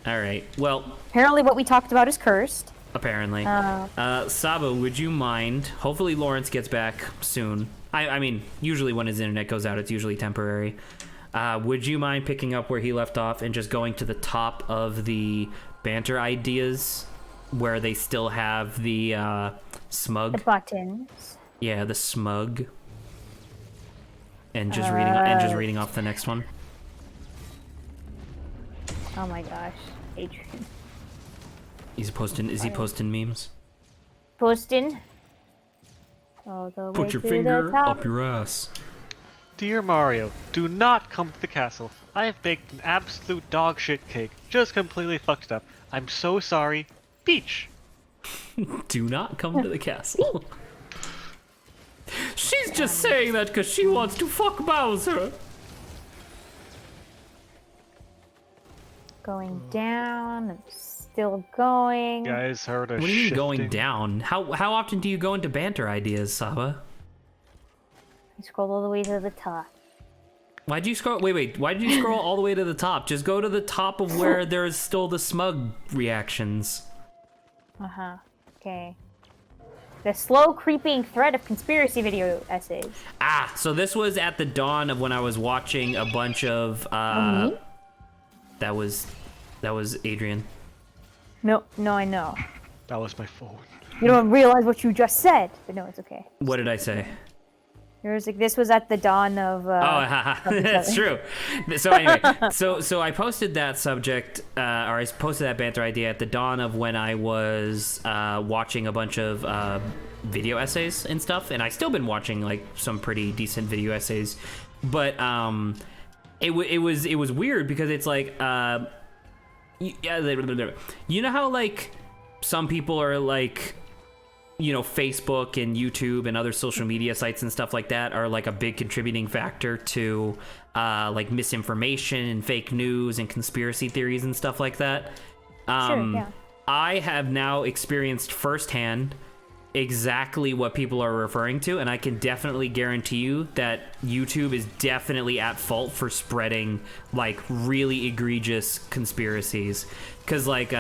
S1: All right. Well.
S2: Apparently, what we talked about is cursed.
S1: Apparently. Sabo, would you mind? Hopefully, Lawrence gets back soon. I mean, usually when his internet goes out, it's usually temporary. Would you mind picking up where he left off and just going to the top of the banter ideas where they still have the smug?
S2: The buttons.
S1: Yeah, the smug. And just reading off the next one.
S2: Oh my gosh, Adrian.
S1: Is he posting memes?
S2: Posting. All the way
S1: Put your
S2: to
S1: finger
S2: the top.
S1: up your ass.
S4: Dear Mario, do not come to the castle. I have baked an absolute dog shit cake, just completely fucked up. I'm so sorry. Peach.
S1: Do not come to the castle. She's just saying that because she wants to fuck Bowser.
S2: Going down. still going.
S4: Guys heard a
S1: What do you mean going
S4: shifting-
S1: down? How often do you go into banter ideas, Saba?
S2: I scrolled all the way to the top.
S1: Why'd you scroll? Wait. Why did you scroll all the way to the top? Just go to the top of where there's still the smug reactions.
S2: Uh-huh. Okay. The slow creeping thread of conspiracy video essays.
S1: Ah, so this was at the dawn of when I was watching a bunch of.
S2: Me?
S1: That was Adrian.
S2: No, I know.
S4: That was my phone.
S2: You don't realize what you just said, but no, it's okay.
S1: What did I say?
S2: There's like this was at the dawn of.
S1: That's true. So anyway, so I posted that subject, or I posted that banter idea at the dawn of when I was watching a bunch of video essays and stuff, and I still been watching like some pretty decent video essays, but it was weird because it's like you know how like some people are like, you know, Facebook and YouTube and other social media sites and stuff like that are like a big contributing factor to like misinformation and fake news and conspiracy theories and stuff like that.
S2: Sure, yeah.
S1: I have now experienced firsthand exactly what people are referring to, and I can definitely guarantee you that YouTube is definitely at fault for spreading like really egregious conspiracies, because like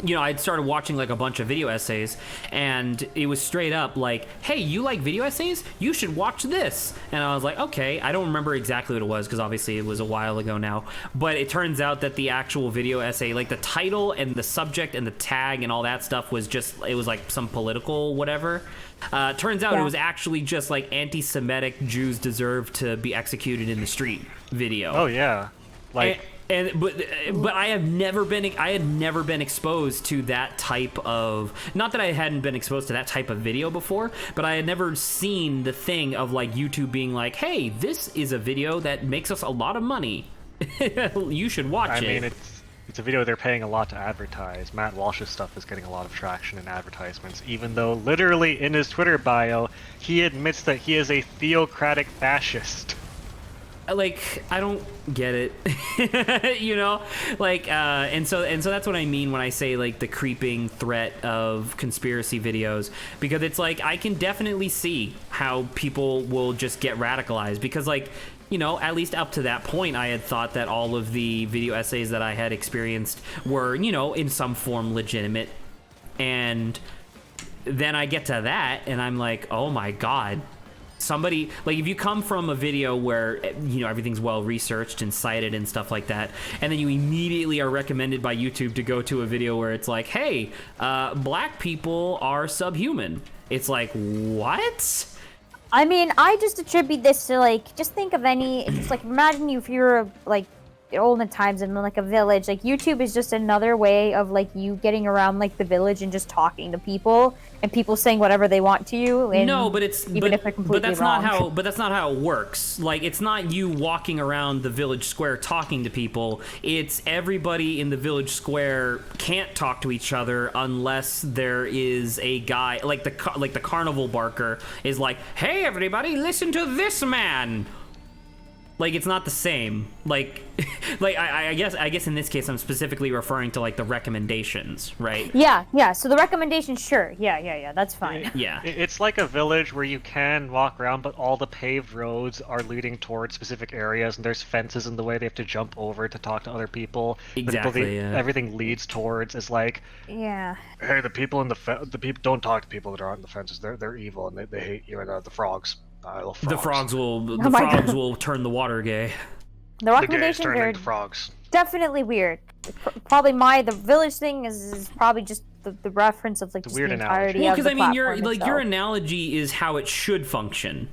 S1: you know, I'd started watching like a bunch of video essays, and it was straight up like, hey, you like video essays? You should watch this. And I was like, okay. I don't remember exactly what it was because obviously it was a while ago now, but it turns out that the actual video essay, like the title and the subject and the tag and all that stuff was just, it was like some political whatever. Turns out it was actually just like anti-Semitic Jews deserve to be executed in the street video.
S4: Oh yeah, like.
S1: But I had never been exposed to that type of, not that I hadn't been exposed to that type of video before, but I had never seen the thing of like YouTube being like, hey, this is a video that makes us a lot of money. You should watch it.
S4: I mean, it's a video they're paying a lot to advertise. Matt Walsh's stuff is getting a lot of traction in advertisements, even though literally in his Twitter bio, he admits that he is a theocratic fascist.
S1: Like, I don't get it. You know, like and so that's what I mean when I say like the creeping threat of conspiracy videos, because it's like I can definitely see how people will just get radicalized, because like, you know, at least up to that point I had thought that all of the video essays that I had experienced were, you know, in some form legitimate, and then I get to that and I'm like, oh my god, somebody, like, if you come from a video where, you know, everything's well researched and cited and stuff like that, and then you immediately are recommended by YouTube to go to a video where it's like, hey, black people are subhuman, it's like, what?
S2: I mean, I just attribute this to like, just think of any, just like imagine if you're like olden times in like a village, like YouTube is just another way of like you getting around like the village and just talking to people and people saying whatever they want to you. And
S1: no, but it's
S2: even if they're completely
S1: but that's
S2: wrong.
S1: not how it works. Like, it's not you walking around the village square talking to people. It's everybody in the village square can't talk to each other unless there is a guy like the carnival barker is like, hey everybody, listen to this man. Like, it's not the same. Like, I guess in this case I'm specifically referring to like the recommendations, right?
S2: Yeah. So the recommendations, sure. Yeah. That's fine.
S1: Yeah.
S4: It's like a village where you can walk around, but all the paved roads are leading towards specific areas, and there's fences in the way they have to jump over to talk to other people.
S1: Exactly.
S4: Everything leads towards is like,
S2: Yeah.
S4: hey, the people in the people don't talk to people that are on the fences. They're evil and they hate you, and the frogs. I love frogs.
S1: The frogs will
S2: Oh my God.
S1: will turn the water gay.
S2: The
S4: The gays
S2: recommendations
S4: turn
S2: are
S4: into frogs.
S2: definitely weird. Probably the village thing is probably just the reference of like
S4: The
S2: just
S4: weird
S2: the
S4: analogy.
S2: entirety
S1: Well,
S2: of the
S1: because I mean,
S2: platform
S1: your
S2: itself.
S1: analogy is how it should function,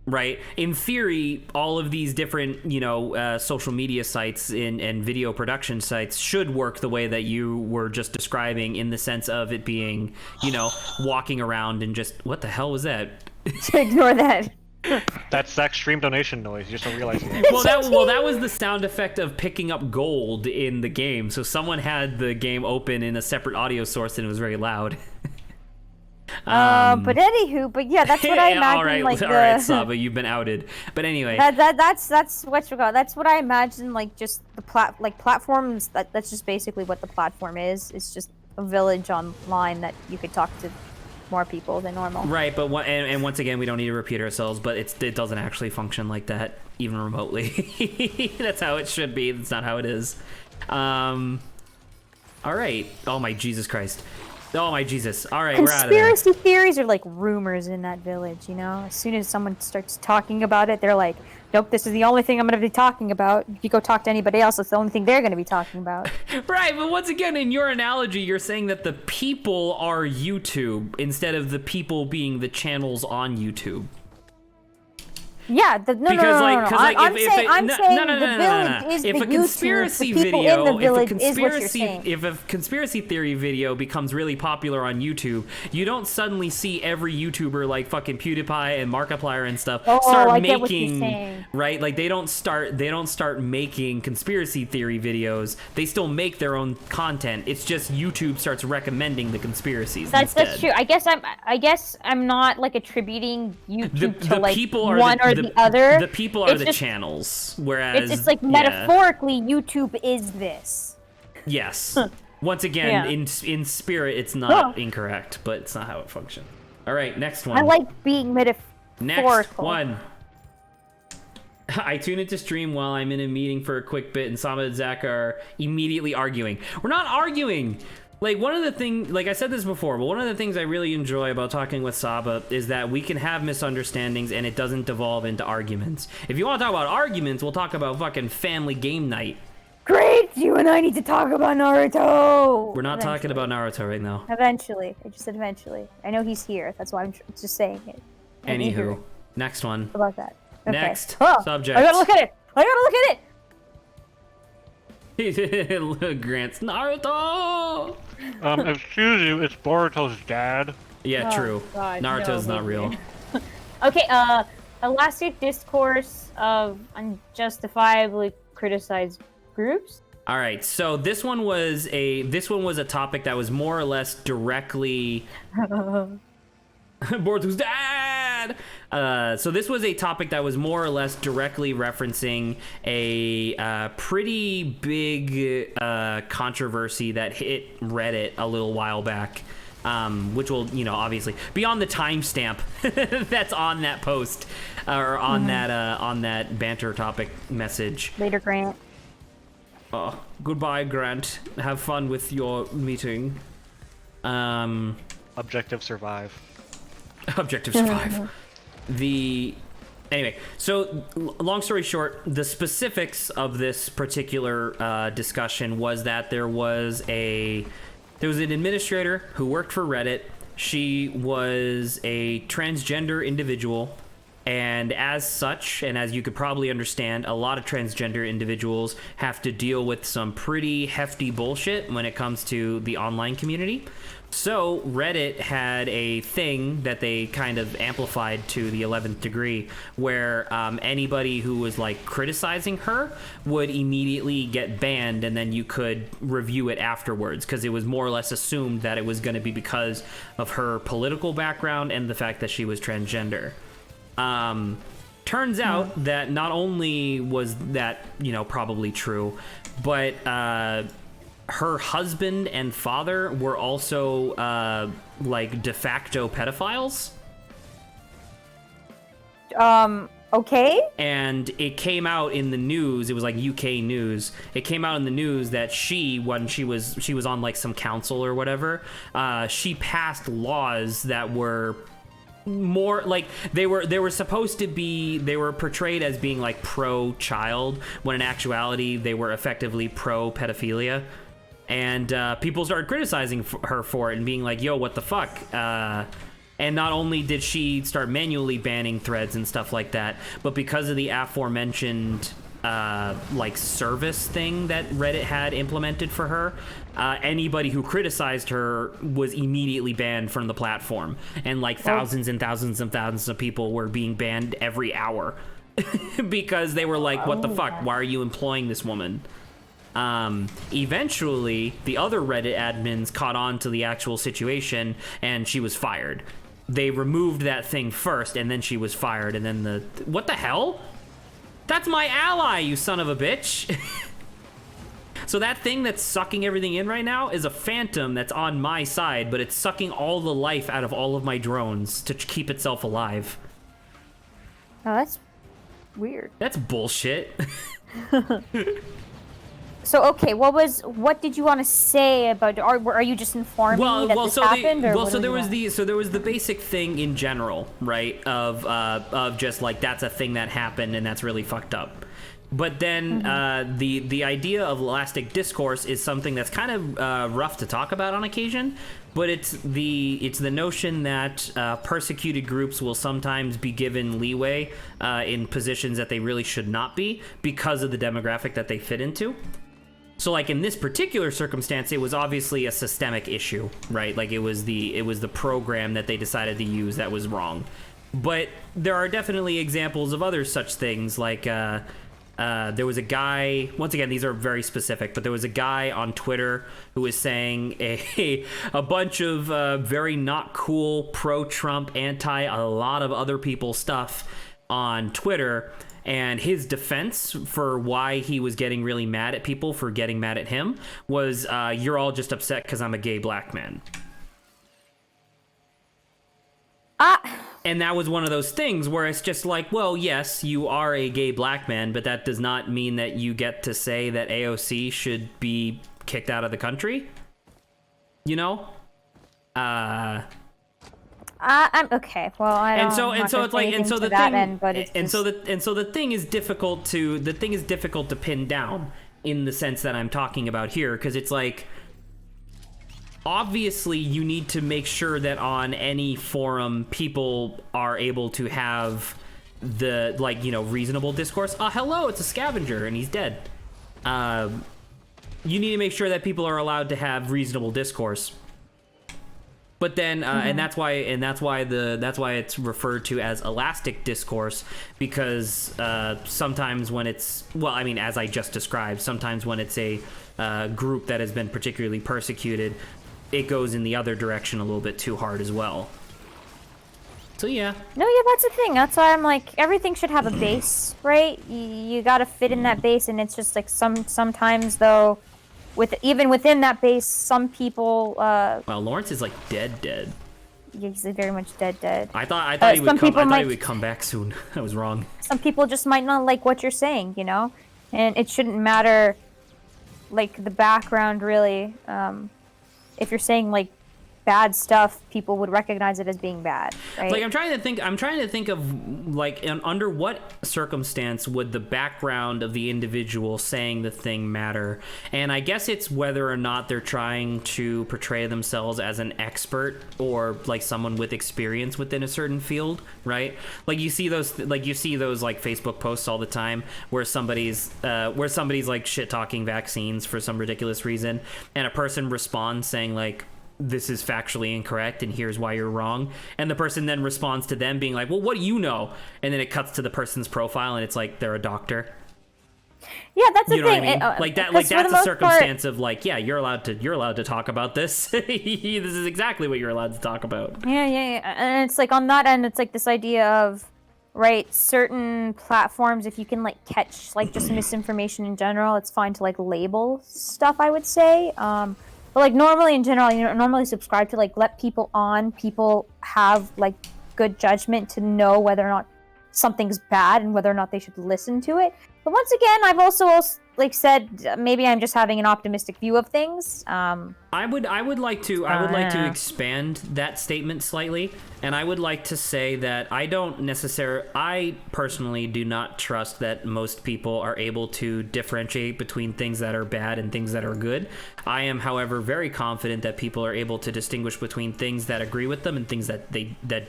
S1: right? In theory, all of these different, you know, social media sites and video production sites should work the way that you were just describing, in the sense of it being, you know, walking around and just, what the hell was that?
S2: Ignore that.
S4: That's Zach's stream donation noise. You just don't realize it.
S1: Well, that was the sound effect of picking up gold in the game. So someone had the game open in a separate audio source, and it was very loud.
S2: But anywho, but yeah, that's what I imagine.
S1: all right,
S2: like
S1: all right,
S2: the
S1: Saba, you've been outed. But anyway,
S2: that's what you got. That's what I imagine. Like just the platforms. That's just basically what the platform is. It's just a village online that you could talk to more people than normal.
S1: right, but and once again, we don't need to repeat ourselves, but it doesn't actually function like that, even remotely. That's how it should be. That's not how it is. All right. Oh my Jesus Christ. Oh my Jesus. All right, we're out of there.
S2: Conspiracy theories are like rumors in that village, you know? As soon as someone starts talking about it, they're like, nope, this is the only thing I'm going to be talking about. If you go talk to anybody else, it's the only thing they're going to be talking about.
S1: Right, but once again, in your analogy, you're saying that the people are YouTube instead of the people being the channels on YouTube.
S2: Yeah, no. I'm saying the village is the
S1: If a
S2: YouTube.
S1: conspiracy
S2: The people
S1: video,
S2: in the village is what you're saying.
S1: if a conspiracy theory video becomes really popular on YouTube, you don't suddenly see every YouTuber like fucking PewDiePie and Markiplier and stuff start
S2: I
S1: making,
S2: get what you're saying.
S1: right? Like they don't start making conspiracy theory videos. They still make their own content. It's just YouTube starts recommending the conspiracies.
S2: That's true. I guess I'm not like attributing YouTube to like
S1: people are
S2: one or the other.
S1: The people are
S2: It's
S1: the
S2: just-
S1: channels, whereas
S2: It's like
S1: yeah.
S2: metaphorically, YouTube is this.
S1: Yes. Once again,
S2: Yeah.
S1: in spirit, it's not incorrect, but it's not how it functions. All right, next one.
S2: I like being metaphorical.
S1: Next one. I tune into stream while I'm in a meeting for a quick bit, and Sama and Zach are immediately arguing. We're not arguing. Like, one of the things, like I said this before, but one of the things I really enjoy about talking with Saba is that we can have misunderstandings and it doesn't devolve into arguments. If you want to talk about arguments, we'll talk about fucking family game night.
S2: Great! You and I need to talk about Naruto!
S1: We're not talking about Naruto right now.
S2: Eventually. I just said eventually. I know he's here. That's why I'm just saying it.
S1: Anywho, next one.
S2: How about that? Okay.
S1: Next subject.
S2: I gotta look at it!
S1: Grant's Naruto!
S4: Excuse you, it's Boruto's dad.
S1: Yeah,
S2: Oh,
S1: true.
S2: God,
S1: Naruto's
S2: no,
S1: not real.
S2: Okay, elastic discourse of unjustifiably criticized groups.
S1: All right, so this one was a topic that was more or less directly Boruto's dad. So this was a topic that was more or less directly referencing a pretty big controversy that hit Reddit a little while back, which will, obviously be on the timestamp that's on that post or on that banter topic message.
S2: Later, Grant.
S1: Goodbye, Grant. Have fun with your meeting.
S4: Objective survive.
S1: Objective survive. Anyway, so long story short, the specifics of this particular discussion was that there was an administrator who worked for Reddit. She was a transgender individual, and as such, and as you could probably understand, a lot of transgender individuals have to deal with some pretty hefty bullshit when it comes to the online community. So Reddit had a thing that they kind of amplified to the 11th degree, where anybody who was like criticizing her would immediately get banned, and then you could review it afterwards, because it was more or less assumed that it was going to be because of her political background and the fact that she was transgender. Turns out that not only was that, probably true, but her husband and father were also like de facto pedophiles.
S2: Okay.
S1: And it came out in the news. It was like UK news. It came out in the news that when she was on like some council or whatever, she passed laws that were more like they were supposed to be, they were portrayed as being like pro-child, when in actuality they were effectively pro-pedophilia. And people started criticizing her for it and being like, yo, what the fuck? And not only did she start manually banning threads and stuff like that, but because of the aforementioned like service thing that Reddit had implemented for her, anybody who criticized her was immediately banned from the platform. And like thousands and thousands and thousands of people were being banned every hour because they were like, what the fuck? Why are you employing this woman? Eventually, the other Reddit admins caught on to the actual situation, and she was fired. They removed that thing first, and then she was fired, and then what the hell? That's my ally, you son of a bitch! So that thing that's sucking everything in right now is a phantom that's on my side, but it's sucking all the life out of all of my drones to keep itself alive.
S2: Oh, that's weird.
S1: That's bullshit.
S2: So okay, what did you want to say about? Are you just informing me that this happened?
S1: There was the basic thing in general, right? Of just like that's a thing that happened and that's really fucked up. But then the idea of elastic discourse is something that's kind of rough to talk about on occasion. But it's the notion that persecuted groups will sometimes be given leeway in positions that they really should not be because of the demographic that they fit into. So like in this particular circumstance, it was obviously a systemic issue, right? Like it was the program that they decided to use that was wrong. But there are definitely examples of other such things, like there was a guy, once again, these are very specific, but there was a guy on Twitter who was saying a bunch of very not cool, pro-Trump, anti a lot of other people's stuff on Twitter. And his defense for why he was getting really mad at people for getting mad at him was, you're all just upset because I'm a gay black man. And that was one of those things where it's just like, well, yes, you are a gay black man, but that does not mean that you get to say that AOC should be kicked out of the country. You know?
S2: I'm okay. Well, I don't.
S1: So it's like, and so the thing,
S2: so
S1: the thing is difficult to pin down in the sense that I'm talking about here, because it's like, obviously you need to make sure that on any forum people are able to have the, like, you know, reasonable discourse. Hello, it's a scavenger and he's dead. You need to make sure that people are allowed to have reasonable discourse. But then, and that's why it's referred to as elastic discourse, because sometimes when it's, well, I mean, as I just described, sometimes when it's a group that has been particularly persecuted, it goes in the other direction a little bit too hard as well. So yeah.
S2: No, yeah, that's the thing. That's why I'm like, everything should have a base, right? You gotta fit in that base, and it's just like sometimes though, even within that base, some people.
S1: Well, Lawrence is like dead.
S2: Yeah, he's very much dead.
S1: I thought he would come back soon. I was wrong.
S2: Some people just might not like what you're saying, you know, and it shouldn't matter, like the background really. If you're saying like bad stuff, people would recognize it as being bad, right?
S1: Like I'm trying to think of like under what circumstance would the background of the individual saying the thing matter. And I guess it's whether or not they're trying to portray themselves as an expert or like someone with experience within a certain field, right? Like you see those like Facebook posts all the time where somebody's like shit talking vaccines for some ridiculous reason, and a person responds saying like, this is factually incorrect and here's why you're wrong, and the person then responds to them being like, well, what do you know? And then it cuts to the person's profile and it's like they're a doctor.
S2: Yeah, that's the
S1: you know
S2: thing.
S1: What I mean? Like that, like that's a circumstance of like, yeah, you're allowed to talk about this. This is exactly what you're allowed to talk about.
S2: Yeah, and it's like on that end, it's like this idea of, right, certain platforms, if you can like catch like just misinformation in general, it's fine to like label stuff, I would say. But like normally in general, you know, normally subscribe to like let people have like good judgment to know whether or not something's bad and whether or not they should listen to it. But once again, I've also like said, maybe I'm just having an optimistic view of things.
S1: I would like to expand that statement slightly, and I would like to say that I personally do not trust that most people are able to differentiate between things that are bad and things that are good. I am, however, very confident that people are able to distinguish between things that agree with them and things that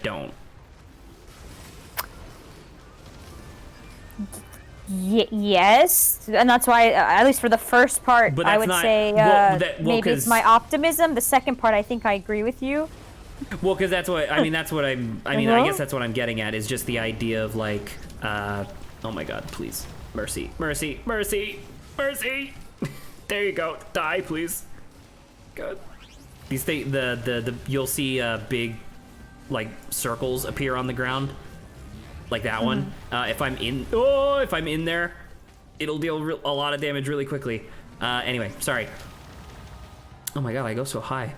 S1: don't.
S2: Yes, and that's why, at least for the first part, I would say maybe it's my optimism. The second part, I think I agree with you.
S1: Well, because that's what I mean. That's what I guess that's what I'm getting at, is just the idea of like, oh my God, please, mercy. There you go. Die, please. Good. These you'll see big, like, circles appear on the ground, like that one. If I'm in there, it'll deal a lot of damage really quickly. Anyway, sorry. Oh my god, I go so high.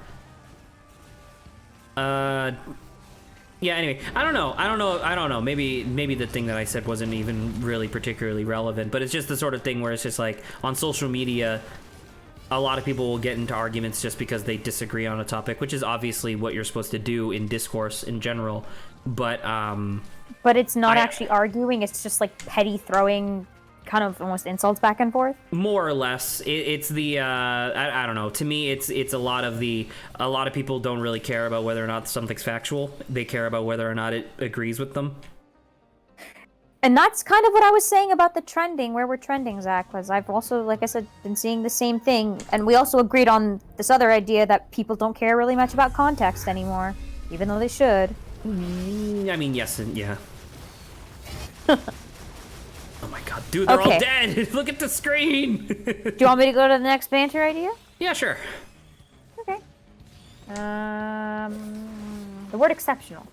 S1: Yeah, anyway, I don't know. Maybe the thing that I said wasn't even really particularly relevant, but it's just the sort of thing where it's just like on social media, a lot of people will get into arguments just because they disagree on a topic, which is obviously what you're supposed to do in discourse in general. But
S2: it's not actually arguing, it's just like petty throwing kind of almost insults back and forth.
S1: More or less, it's the I don't know. To me, it's a lot of people don't really care about whether or not something's factual. They care about whether or not it agrees with them.
S2: And that's kind of what I was saying about the trending, where we're trending, Zach, because I've also, like I said, been seeing the same thing. And we also agreed on this other idea that people don't care really much about context anymore, even though they should.
S1: I mean, yes and yeah. Oh my god, dude, they're all dead! Look at the screen!
S2: Do you want me to go to the next banter idea?
S1: Yeah, sure.
S2: Okay. The word exceptional.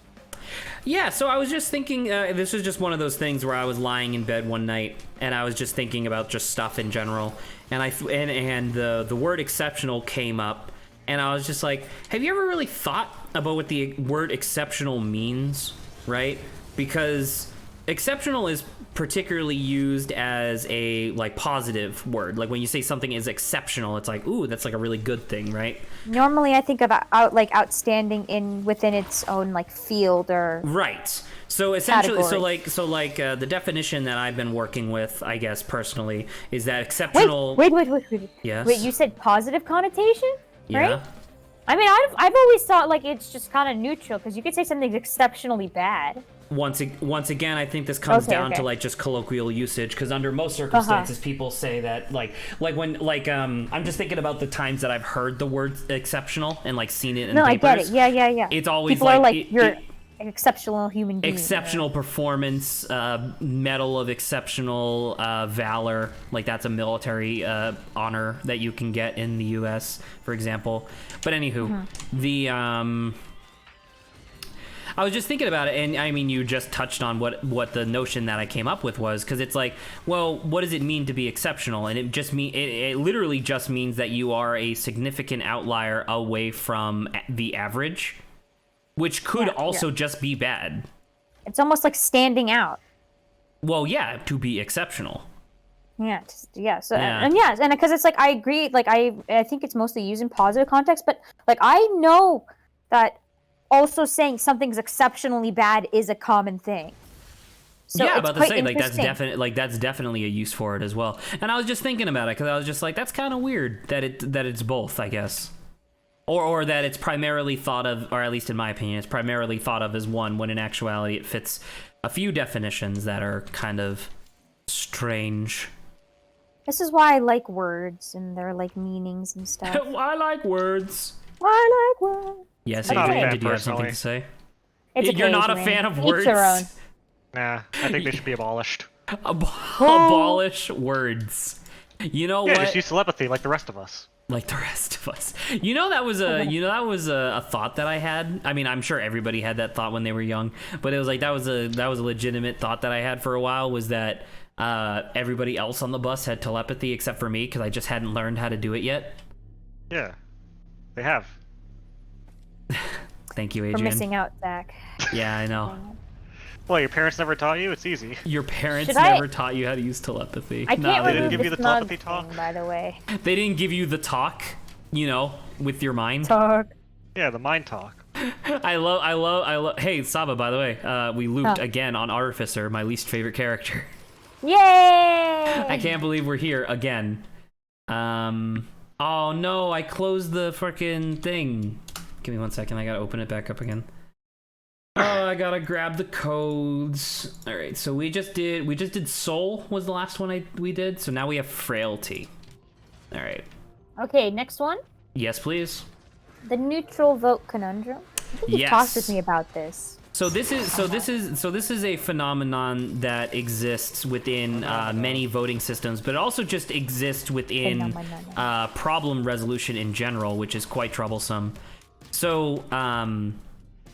S1: Yeah, so I was just thinking, this was just one of those things where I was lying in bed one night, and I was just thinking about just stuff in general, and the word exceptional came up, and I was just like, have you ever really thought about what the word exceptional means, right? Because exceptional is particularly used as a like positive word. Like when you say something is exceptional, it's like, ooh, that's like a really good thing, right?
S2: Normally I think of outstanding within its own like field or
S1: right. So essentially
S2: category.
S1: so like the definition that I've been working with, I guess personally, is that exceptional.
S2: Wait.
S1: Yes.
S2: Wait, you said positive connotation?
S1: Yeah.
S2: Right? I mean, I've always thought like it's just kind of neutral, because you could say something's exceptionally bad.
S1: Once again, I think this comes down to like just colloquial usage, because under most circumstances, people say that I'm just thinking about the times that I've heard the word exceptional and like seen it in papers.
S2: I get it. Yeah.
S1: It's always
S2: people are like you're an exceptional human being.
S1: Exceptional performance, medal of exceptional valor. Like that's a military honor that you can get in the U.S., for example. But anywho, I was just thinking about it, and I mean, you just touched on what the notion that I came up with was, because it's like, well, what does it mean to be exceptional? And it literally just means that you are a significant outlier away from the average, which could also just be bad.
S2: It's almost like standing out.
S1: Well, yeah, to be exceptional.
S2: And because it's like I agree, like I think it's mostly used in positive context, but like I know that also saying something's exceptionally bad is a common thing. So
S1: yeah, about to say that's definitely a use for it as well. And I was just thinking about it because I was just like, that's kind of weird that it's both, I guess, or that it's primarily thought of, or at least in my opinion, it's primarily thought of as one, when in actuality it fits a few definitions that are kind of strange.
S2: This is why I like words and their like meanings and stuff.
S1: I like words.
S2: I like words.
S1: Yes,
S4: I'm not a
S1: Adrian,
S4: fan
S1: did you have something
S4: personally.
S1: to say? You're not a fan of words?
S2: Each their own.
S4: Nah, I think they should be abolished.
S1: Abolish words. You know what?
S4: Just use telepathy like the rest of us.
S1: Like the rest of us. You know that was a thought that I had. I mean, I'm sure everybody had that thought when they were young, but it was like that was a legitimate thought that I had for a while, was that everybody else on the bus had telepathy except for me, because I just hadn't learned how to do it yet.
S4: Yeah, they have.
S1: Thank you, Adrian.
S2: For missing out, Zach.
S1: Yeah, I know.
S4: Well, your parents never taught you? It's easy.
S1: Your parents never taught you how to use telepathy.
S2: I can't
S4: they didn't give you the telepathy talk?
S2: Thing, by the way.
S1: They didn't give you the talk, with your mind.
S2: Talk.
S4: Yeah, the mind talk.
S1: I love. Hey, Saba, by the way, we looped again on Artificer, my least favorite character.
S2: Yay!
S1: I can't believe we're here again. Oh no, I closed the frickin' thing. Give me 1 second, I gotta open it back up again. Oh, I gotta grab the codes. All right, so we just did Soul was the last one we did. So now we have Frailty. All right.
S2: Okay, next one.
S1: Yes, please.
S2: The neutral vote conundrum. I think you talked with me about this.
S1: So this is a phenomenon that exists within many voting systems, but it also just exists within problem resolution in general, which is quite troublesome. So I'm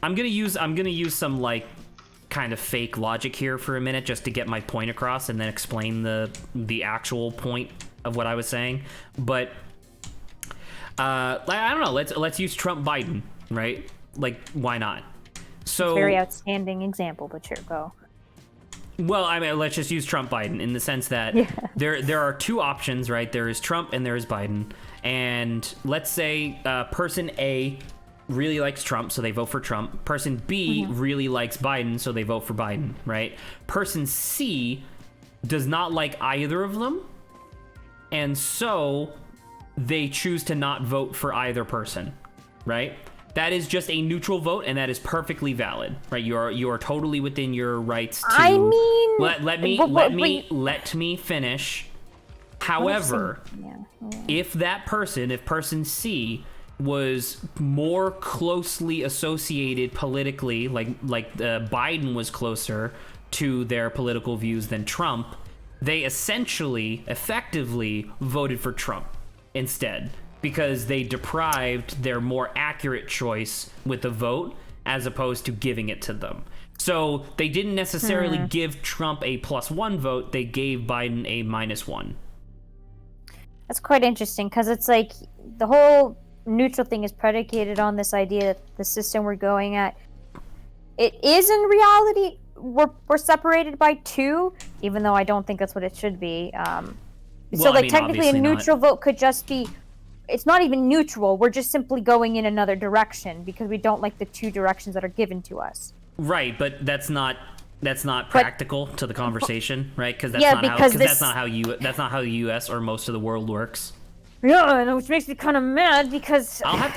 S1: gonna use some like kind of fake logic here for a minute just to get my point across, and then explain the actual point of what I was saying. But I don't know. Let's use Trump Biden, right? Like, why not? So
S2: Very outstanding example, but sure, go.
S1: Well, I mean, let's just use Trump Biden in the sense that there are two options, right? There is Trump and there is Biden. And let's say person A really likes Trump, so they vote for Trump. Person B really likes Biden, so they vote for Biden, right? Person C does not like either of them, and so they choose to not vote for either person, right? That is just a neutral vote, and that is perfectly valid, right? You are totally within your rights to.
S2: I mean,
S1: let me finish. However, if person C was more closely associated politically, like Biden was closer to their political views than Trump, they effectively voted for Trump instead, because they deprived their more accurate choice with the vote as opposed to giving it to them. So they didn't necessarily give Trump a +1 vote, they gave Biden a -1.
S2: That's quite interesting, because it's like the whole neutral thing is predicated on this idea that the system we're going at, it is in reality, we're separated by 2, even though I don't think that's what it should be. So technically a neutral vote could just be, it's not even neutral, we're just simply going in another direction because we don't like the 2 directions that are given to us. Right,
S1: but that's not practical to the conversation, right? Because that's not how the U.S. or most of the world works.
S2: Yeah, which makes me kind of mad because
S1: I'll have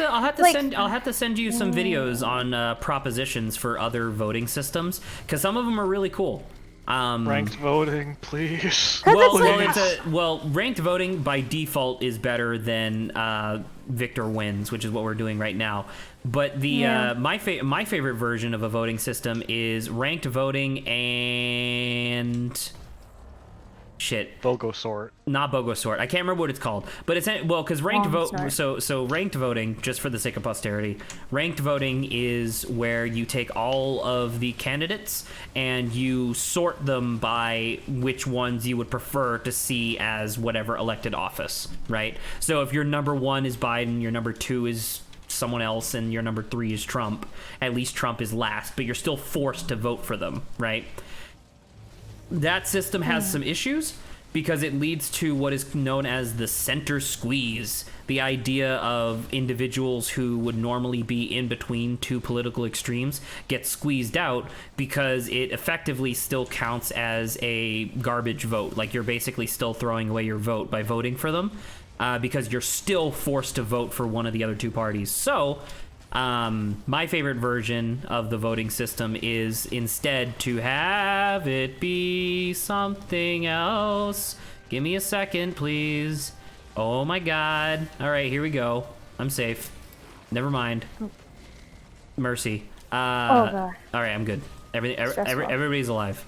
S1: to send you some videos on propositions for other voting systems, because some of them are really cool.
S4: Ranked voting, please.
S1: Ranked voting by default is better than Victor wins, which is what we're doing right now. But my favorite version of a voting system is ranked voting and
S4: Bogo sort.
S1: Not Bogo sort. I can't remember what it's called, but it's because ranked So ranked voting, just for the sake of posterity, ranked voting is where you take all of the candidates and you sort them by which ones you would prefer to see as whatever elected office, right? So if your number 1 is Biden, your number 2 is someone else, and your number 3 is Trump, at least Trump is last, but you're still forced to vote for them, right? That system has some issues because it leads to what is known as the center squeeze, the idea of individuals who would normally be in between 2 political extremes get squeezed out because it effectively still counts as a garbage vote. Like, you're basically still throwing away your vote by voting for them, because you're still forced to vote for one of the other 2 parties. So my favorite version of the voting system is instead to have it be something else. Give me a second, please. Oh my god. All right, here we go. I'm safe. Never mind. Mercy.
S2: God.
S1: All right, I'm good. Everybody's alive.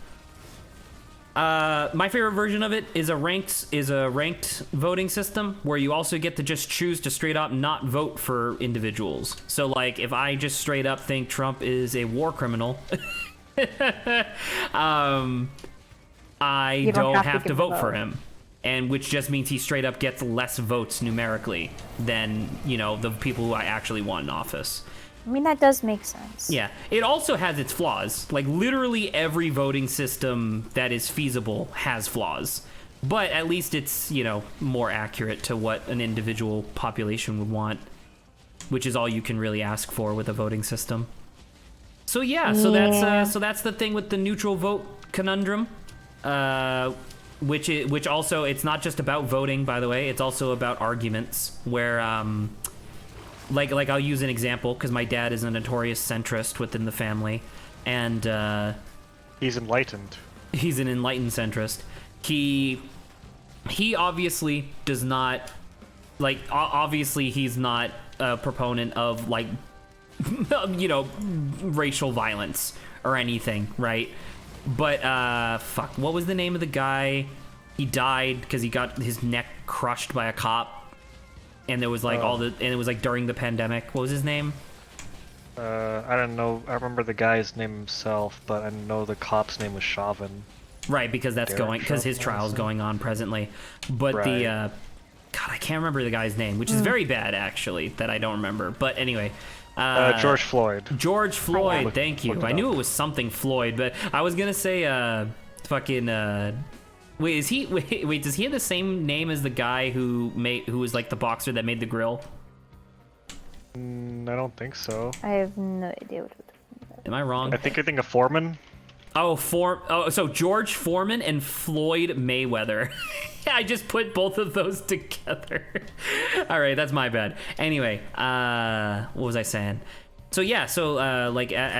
S1: My favorite version of it is a ranked voting system where you also get to just choose to straight up not vote for individuals. So, like, if I just straight up think Trump is a war criminal, I don't have to vote for him, and which just means he straight up gets less votes numerically than, the people who I actually want in office.
S2: I mean, that does make sense.
S1: Yeah. It also has its flaws. Like, literally every voting system that is feasible has flaws. But at least it's, more accurate to what an individual population would want, which is all you can really ask for with a voting system. So that's the thing with the neutral vote conundrum. Which also, it's not just about voting, by the way. It's also about arguments where like I'll use an example because my dad is a notorious centrist within the family, and
S4: he's enlightened.
S1: He's an enlightened centrist. He obviously does not obviously he's not a proponent of you know, racial violence or anything, right? But fuck, what was the name of the guy? He died because he got his neck crushed by a cop, and there was like and it was like during the pandemic. What was his name?
S4: I don't know. I remember the guy's name himself, but I know the cop's name was Chauvin.
S1: Right, because that's
S4: Derek
S1: because his
S4: Chauvin,
S1: trial's
S4: so.
S1: going on presently. But
S4: Right.
S1: God, I can't remember the guy's name, which is very bad actually that I don't remember. But anyway.
S4: George Floyd.
S1: George Floyd, thank you.
S4: look it
S1: I knew
S4: up.
S1: it was something Floyd, but I was gonna say fucking wait, is he wait, does he have the same name as the guy who was like the boxer that made the grill?
S4: I don't think so.
S2: I have no idea what.
S1: Am I wrong?
S4: I think you're thinking of Foreman.
S1: So George Foreman and Floyd Mayweather. I just put both of those together. All right, that's my bad. Anyway, what was I saying? So yeah,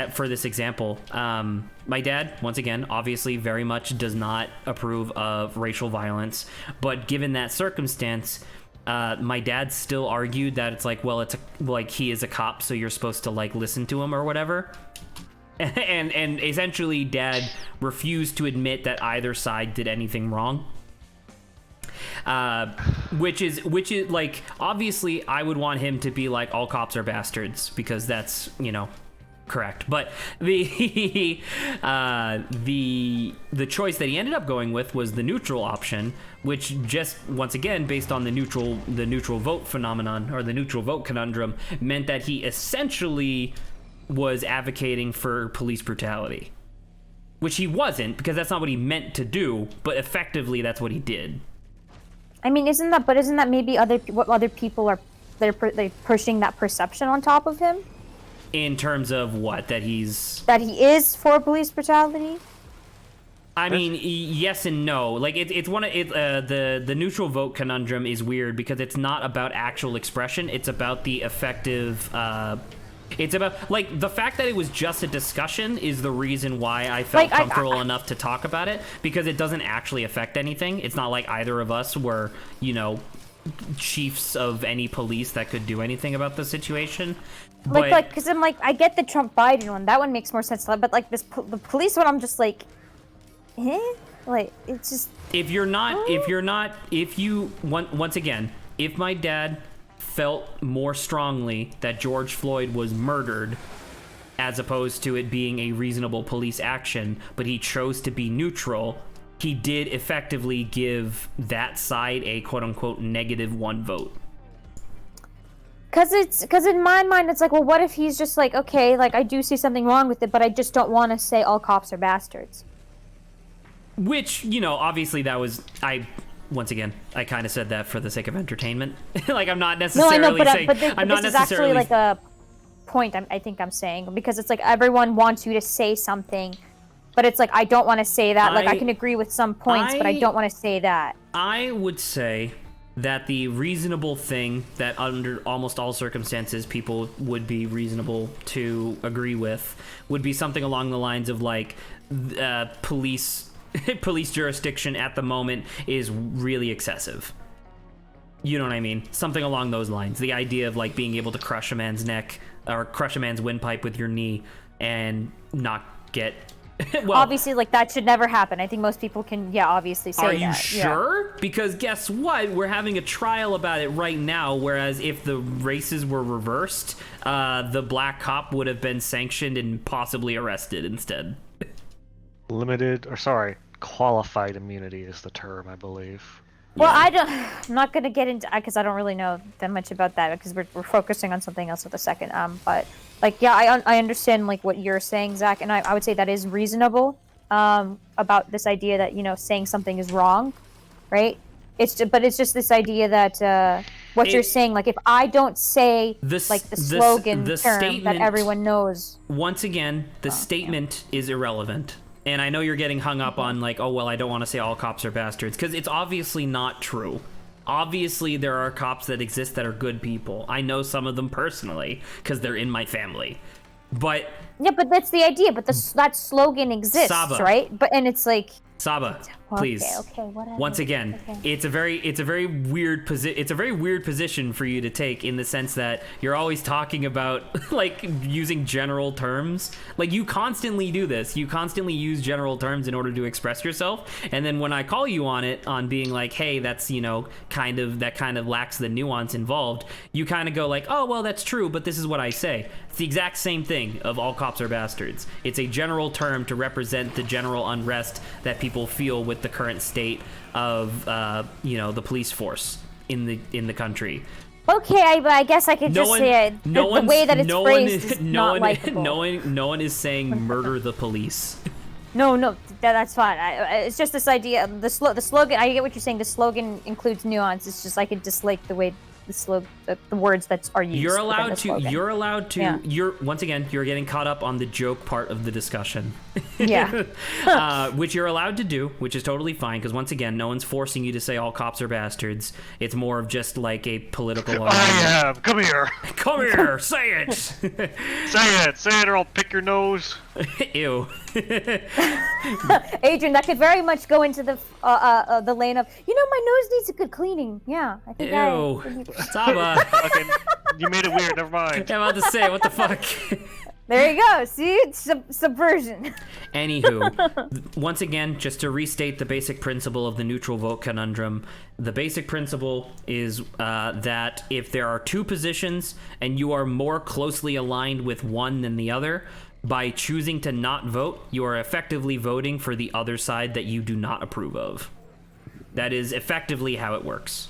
S1: for this example, my dad, once again, obviously very much does not approve of racial violence, but given that circumstance, my dad still argued that it's like, well, like he is a cop, so you're supposed to like listen to him or whatever. And essentially dad refused to admit that either side did anything wrong. Which is like, obviously I would want him to be like, all cops are bastards, because that's, you know, correct. But the choice that he ended up going with was the neutral option, which just once again, based on the neutral vote phenomenon, or the neutral vote conundrum, meant that he essentially was advocating for police brutality, which he wasn't, because that's not what he meant to do, but effectively that's what he did.
S2: I mean, isn't that maybe what other people are they're pushing that perception on top of him?
S1: In terms of what? That he
S2: is for police brutality?
S1: I mean, yes and no. Like it's one of the neutral vote conundrum is weird because it's not about actual expression. It's about the effective. It's about like the fact that it was just a discussion is the reason why I felt comfortable enough to talk about it, because it doesn't actually affect anything. It's not like either of us were, you know, chiefs of any police that could do anything about the situation.
S2: Like, because I'm like, I get the Trump Biden one. That one makes more sense. But like the police one, I'm just like, like it's just. If
S1: my dad felt more strongly that George Floyd was murdered as opposed to it being a reasonable police action, but he chose to be neutral, he did effectively give that side a quote-unquote -1 vote.
S2: Because in my mind, it's like, well, what if he's just like, okay, like I do see something wrong with it, but I just don't want to say all cops are bastards.
S1: Which, you know, obviously that was, once again, I kind of said that for the sake of entertainment. Like, I'm not necessarily saying...
S2: But this is actually like a point I think I'm saying. Because it's like everyone wants you to say something, but it's like, I don't want to say that. Like, I can agree with some points, but I don't want to say that.
S1: I would say that the reasonable thing that under almost all circumstances people would be reasonable to agree with would be something along the lines of, like, police jurisdiction at the moment is really excessive. You know what I mean? Something along those lines. The idea of like being able to crush a man's neck or crush a man's windpipe with your knee and not get well,
S2: obviously, like that should never happen. I think most people can, obviously say that.
S1: Are you sure? Yeah. Because guess what? We're having a trial about it right now, whereas if the races were reversed, the black cop would have been sanctioned and possibly arrested instead.
S4: Qualified immunity is the term, I believe.
S2: Well, I'm not going to get into, because I don't really know that much about that, because we're focusing on something else with a second. But like, I understand like what you're saying, Zach, and I would say that is reasonable. About this idea that, you know, saying something is wrong, right? But it's just this idea that you're saying, like, if I don't say the slogan term that everyone knows.
S1: Once again, the statement is irrelevant. And I know you're getting hung up on, like, oh, well, I don't want to say all cops are bastards, because it's obviously not true. Obviously, there are cops that exist that are good people. I know some of them personally, because they're in my family. But
S2: Yeah, but that's the idea. But that slogan exists,
S1: Saba.
S2: right? But and it's like.
S1: Saba, please.
S2: Okay, whatever.
S1: Once again,
S2: Okay.
S1: it's a very weird position for you to take, in the sense that you're always talking about like using general terms. Like, you constantly do this. You constantly use general terms in order to express yourself. And then when I call you on it, on being like, hey, that's, kind of lacks the nuance involved, you kind of go like, oh, well, that's true, but this is what I say. It's the exact same thing of all cops are bastards. It's a general term to represent the general unrest that people feel with the current state of the police force in the country.
S2: Okay, but I guess I could just say it. The way that it's phrased is not likable.
S1: No one is saying murder the police.
S2: No, that's fine. It's just this idea. The slogan. I get what you're saying. The slogan includes nuance. It's just I could dislike the way the words that are used.
S1: You're allowed to.
S2: Yeah.
S1: You're once again. You're getting caught up on the joke part of the discussion.
S2: Yeah.
S1: Which you're allowed to do, which is totally fine, because once again, no one's forcing you to say all cops are bastards. It's more of just like a political argument.
S4: I am. Come here.
S1: Come here. Say it.
S4: Say it, or I'll pick your nose.
S1: Ew.
S2: Adrian, that could very much go into the lane of, my nose needs a good cleaning. Yeah, I think.
S1: Ew. Saba.
S4: Okay, you made it weird. Never mind.
S1: I'm about to say, what the fuck?
S2: There you go. See, it's subversion.
S1: Anywho, once again, just to restate the basic principle of the neutral vote conundrum, the basic principle is that if there are two positions and you are more closely aligned with one than the other, by choosing to not vote, you are effectively voting for the other side that you do not approve of. That is effectively how it works.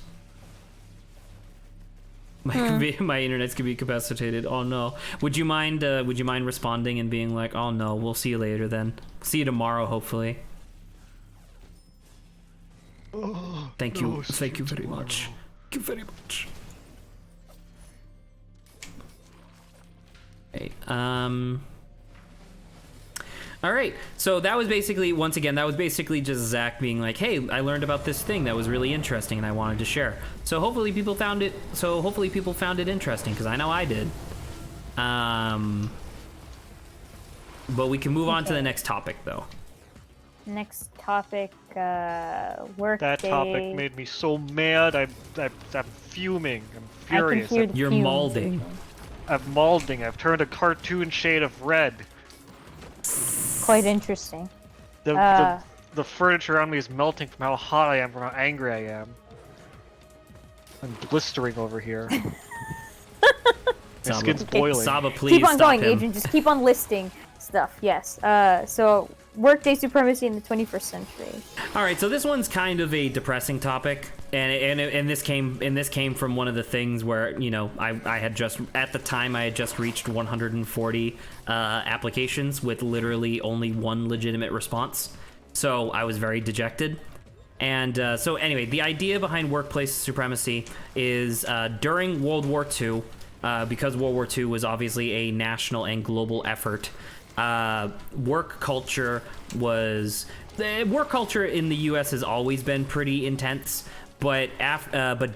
S1: My internet's gonna be capacitated. Oh no. Would you mind responding and being like, oh no, we'll see you later then. See you tomorrow, hopefully. Thank you. Thank you very much. Thank you very much. Hey, all right, so that was basically, once again, just Zach being like, hey, I learned about this thing that was really interesting and I wanted to share. So hopefully people found it interesting, because I know I did. But we can move on to the next topic, though.
S2: Next topic, work
S4: That
S2: day.
S4: topic made me so mad. I'm fuming. I'm furious.
S2: I can hear the
S1: You're
S2: fumes.
S1: maulding.
S4: I'm maulding. I've turned a cartoon shade of red.
S2: Quite interesting.
S4: The furniture on me is melting from how hot I am, from how angry I am. I'm blistering over here. My skin's boiling.
S1: Saba, please
S2: Keep on
S1: stop
S2: going,
S1: him.
S2: Adrian. Just keep on listing stuff. Yes. So workday supremacy in the 21st century.
S1: All right, so this one's kind of a depressing topic, and this came from one of the things where I had just reached 140 applications with literally only one legitimate response, so I was very dejected. And so anyway, the idea behind workplace supremacy is during World War II, because World War II was obviously a national and global effort. Work culture in the U.S. has always been pretty intense, but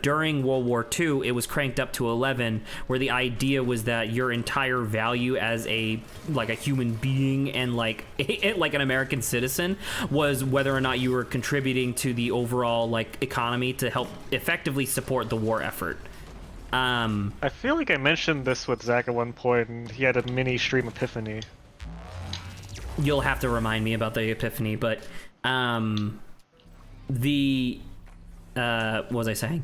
S1: during World War II, it was cranked up to 11, where the idea was that your entire value as a human being and like an American citizen was whether or not you were contributing to the overall economy to help effectively support the war effort.
S4: I feel like I mentioned this with Zach at one point, and he had a mini stream epiphany.
S1: You'll have to remind me about the epiphany, but what was I saying?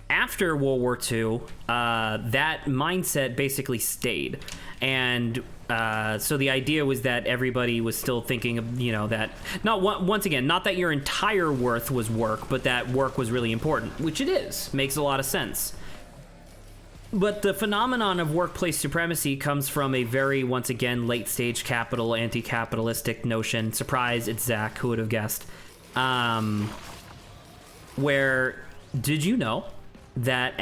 S1: After World War II, that mindset basically stayed, and so the idea was that everybody was still thinking of that not that your entire worth was work, but that work was really important, which it is. Makes a lot of sense. But the phenomenon of workplace supremacy comes from a very, once again, late-stage anti-capitalistic notion. Surprise, it's Zach, who would have guessed? Where, did you know that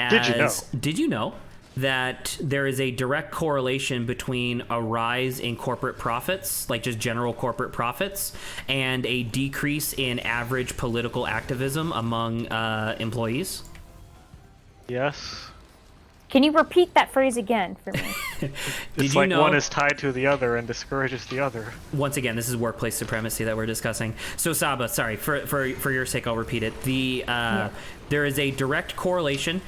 S1: there is a direct correlation between a rise in corporate profits, like just general corporate profits, and a decrease in average political activism among employees?
S4: Yes.
S2: Can you repeat that phrase again for me?
S4: It's
S1: you
S4: like
S1: know-
S4: one is tied to the other and discourages the other.
S1: Once again, this is workplace supremacy that we're discussing. So Saba, sorry, for your sake, I'll repeat it. There is a direct correlation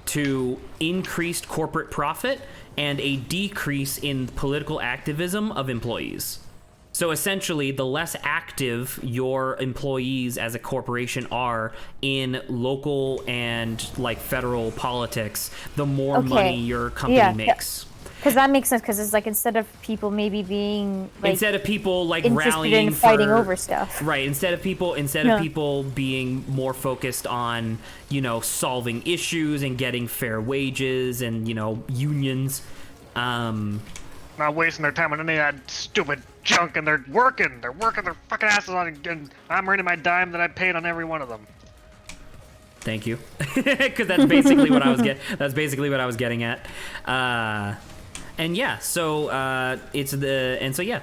S1: to increased corporate profit and a decrease in political activism of employees. So essentially, the less active your employees as a corporation are in local and like federal politics, the more money your company makes.
S2: Because that makes sense. Because it's like instead of people maybe being like
S1: Instead of people like
S2: interested
S1: rallying
S2: in fighting
S1: for,
S2: over stuff,
S1: right? Instead of people being more focused on solving issues and getting fair wages and unions.
S4: Not wasting their time on any of that stupid junk, and they're working their fucking asses on it, and I'm earning my dime that I paid on every one of them.
S1: Thank you, because that's basically what I was getting at. And yeah, so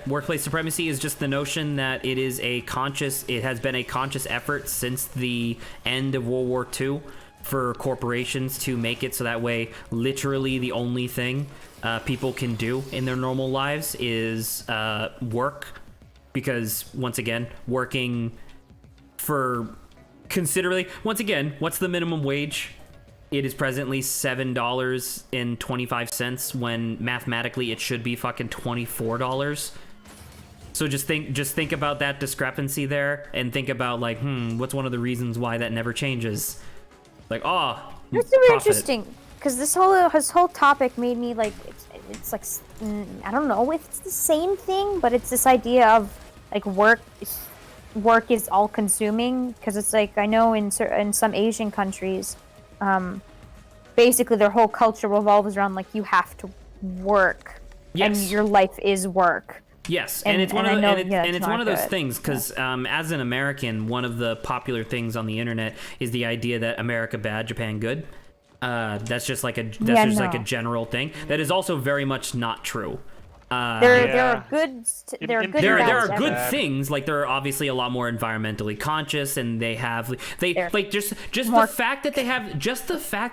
S1: workplace supremacy is just the notion that it has been a conscious effort since the end of World War II for corporations to make it so that way literally the only thing people can do in their normal lives is work, because once again, working for considerably, once again, what's the minimum wage? It is presently $7.25 when mathematically it should be fucking $24. So just think about that discrepancy there, and think about like, what's one of the reasons why that never changes? Like,
S2: it's super interesting because this whole topic made me like it's like I don't know if it's the same thing, but it's this idea of like work is all consuming, because it's like I know in some Asian countries, basically their whole culture revolves around like you have to work, and your life is work.
S1: Yes, and it's one of those things because as an American, one of the popular things on the internet is the idea that America bad, Japan good. That's just like a general thing. That is also very much not true.
S2: There are good
S1: things, like there are obviously a lot more environmentally conscious, and the fact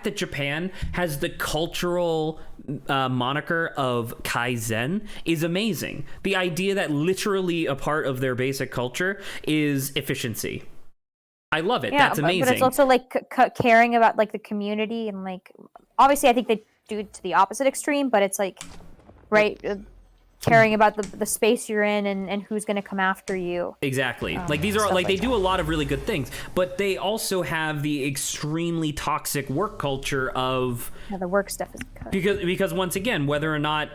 S1: that Japan has the cultural moniker of Kaizen is amazing. The idea that literally a part of their basic culture is efficiency. I love it. That's amazing.
S2: But it's also like caring about like the community, and like obviously I think they do it to the opposite extreme, but it's like caring about the space you're in and who's going to come after you.
S1: Exactly. Like these are like they do a lot of really good things, but they also have the extremely toxic work culture of
S2: the work stuff is
S1: because once again, whether or not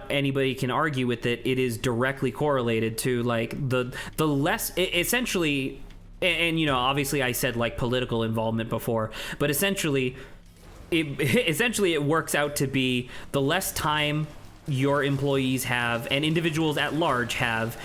S1: anybody can argue with it, it is directly correlated to like the less essentially, and obviously I said like political involvement before, but essentially it works out to be the less time your employees have and individuals at large have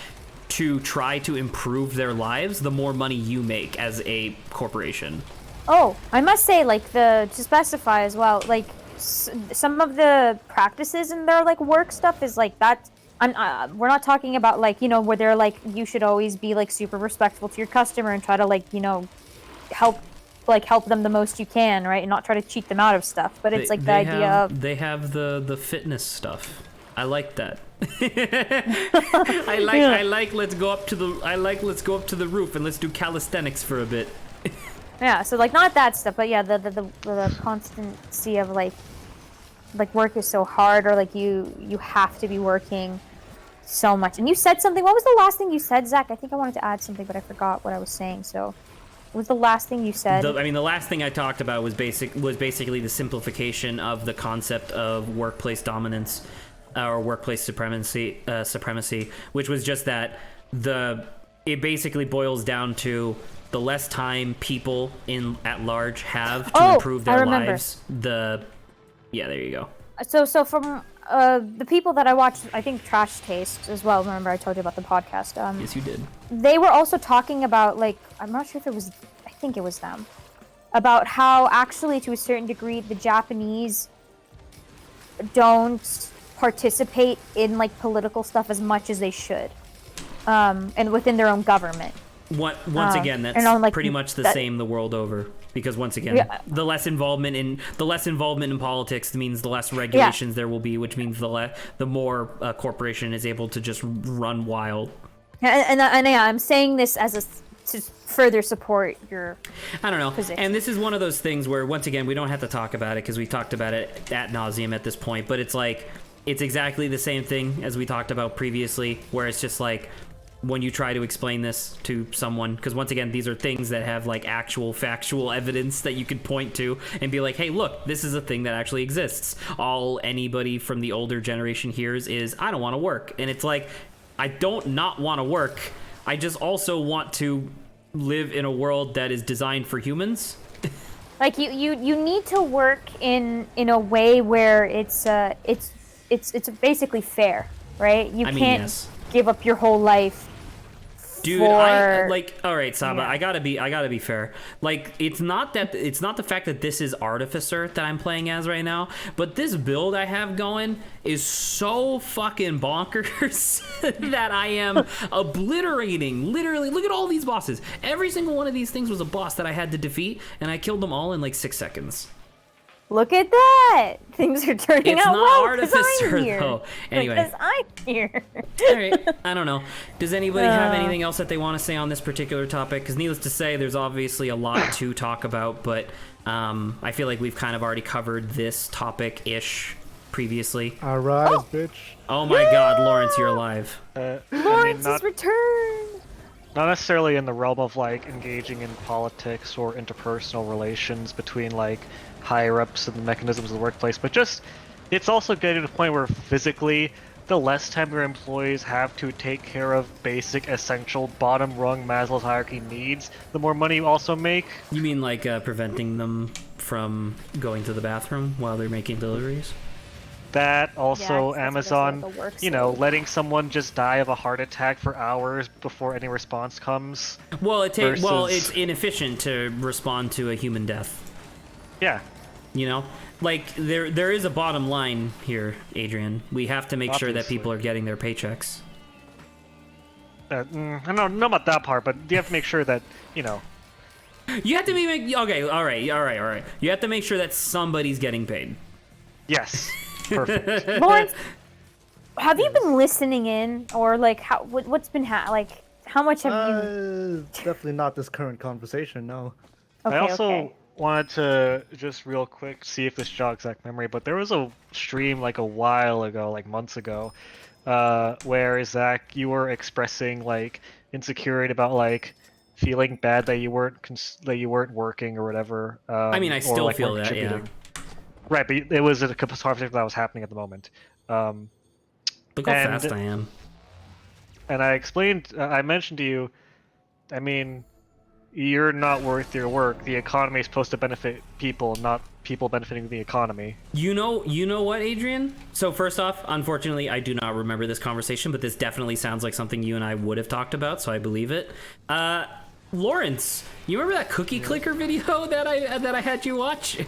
S1: to try to improve their lives, the more money you make as a corporation.
S2: Oh, I must say, like, to specify as well, like, some of the practices in their, like, work stuff is, like, that, we're not talking about, like, where they're, like, you should always be, like, super respectful to your customer and try to, like, help them the most you can, right? And not try to cheat them out of stuff. But it's, like, the idea of...
S1: They have the fitness stuff. I like that. Let's go up to the roof and let's do calisthenics for a bit.
S2: Yeah, so like not that stuff, but yeah, the constancy of like work is so hard, or like you have to be working so much. And you said something. What was the last thing you said, Zach? I think I wanted to add something, but I forgot what I was saying. So, what was the last thing you said?
S1: The last thing I talked about was basically the simplification of the concept of workplace dominance. Or workplace supremacy, which was just that it basically boils down to the less time people at large have to improve their lives. There you go.
S2: So from the people that I watched, I think Trash Taste as well. Remember I told you about the podcast?
S1: Yes, you did.
S2: They were also talking about like I'm not sure if it was. I think it was them about how actually to a certain degree the Japanese don't participate in like political stuff as much as they should, and within their own government.
S1: Once again, that's
S2: and I'm like,
S1: pretty much the
S2: that-
S1: same the world over. Because once again,
S2: Yeah.
S1: the less involvement in politics means the less regulations there will be, which means the more a corporation is able to just run wild.
S2: And yeah, I'm saying this to further support your.
S1: I don't know.
S2: Position.
S1: And this is one of those things where, once again, we don't have to talk about it because we talked about it ad nauseum at this point. But it's like, it's exactly the same thing as we talked about previously, where it's just like, when you try to explain this to someone, because once again, these are things that have like actual factual evidence that you could point to and be like, hey, look, this is a thing that actually exists. All anybody from the older generation hears is, I don't want to work. And it's like, I don't not want to work. I just also want to live in a world that is designed for humans.
S2: Like you need to work in a way where it's basically fair, right? You can't
S1: yes.
S2: give up your whole life.
S1: Dude,
S2: for...
S1: all right, Saba,
S2: Yeah.
S1: I gotta be fair. Like, it's not the fact that this is Artificer that I'm playing as right now, but this build I have going is so fucking bonkers that I am obliterating. Literally, look at all these bosses. Every single one of these things was a boss that I had to defeat, and I killed them all in like 6 seconds.
S2: Look at that! Things are turning
S1: It's
S2: out
S1: not
S2: well
S1: Artificer,
S2: I'm here.
S1: though. Anyway.
S2: Because I'm here.
S1: All right, I don't know. Does anybody have anything else that they want to say on this particular topic? Because needless to say, there's obviously a lot to talk about, but I feel like we've kind of already covered this topic-ish previously.
S3: All right, bitch.
S1: Oh my god, Lawrence, you're alive.
S2: Lawrence's return!
S4: Not necessarily in the realm of like engaging in politics or interpersonal relations between like higher ups and the mechanisms of the workplace, but just it's also getting to the point where physically the less time your employees have to take care of basic essential bottom rung Maslow's hierarchy needs, the more money you also make.
S1: You mean like preventing them from going to the bathroom while they're making deliveries?
S4: That also
S2: Yeah, 'cause that's
S4: Amazon,
S2: like a work
S4: letting
S2: solution.
S4: someone just die of a heart attack for hours before any response comes.
S1: Well,
S4: Versus-
S1: it's inefficient to respond to a human death.
S4: Yeah.
S1: You know, like there is a bottom line here, Adrian. We have to make sure that
S4: Obviously.
S1: people are getting their paychecks.
S4: I don't know about that part, but you have to make sure that,
S1: You have to okay, all right. You have to make sure that somebody's getting paid.
S4: yes, perfect.
S2: Lawrence, have you been listening in, or like what's been like how much have you?
S3: Definitely not this current conversation, no.
S2: Okay,
S4: I also
S2: okay.
S4: wanted to just real quick see if this jogs exact memory, but there was a stream like a while ago, like months ago, where Zach, you were expressing like insecurity about like feeling bad that you weren't working or whatever.
S1: I mean, I
S4: or,
S1: still
S4: like,
S1: feel
S4: weren't
S1: that, yeah.
S4: contributing. Right, but it was a conversation that was happening at the moment.
S1: Look how
S4: And-
S1: fast I am.
S4: And I mentioned to you, I mean, you're not worth your work. The economy is supposed to benefit people, not people benefiting the economy.
S1: You know what, Adrian? So first off, unfortunately, I do not remember this conversation, but this definitely sounds like something you and I would have talked about, so I believe it. Lawrence, you remember that cookie clicker video that I had you watch?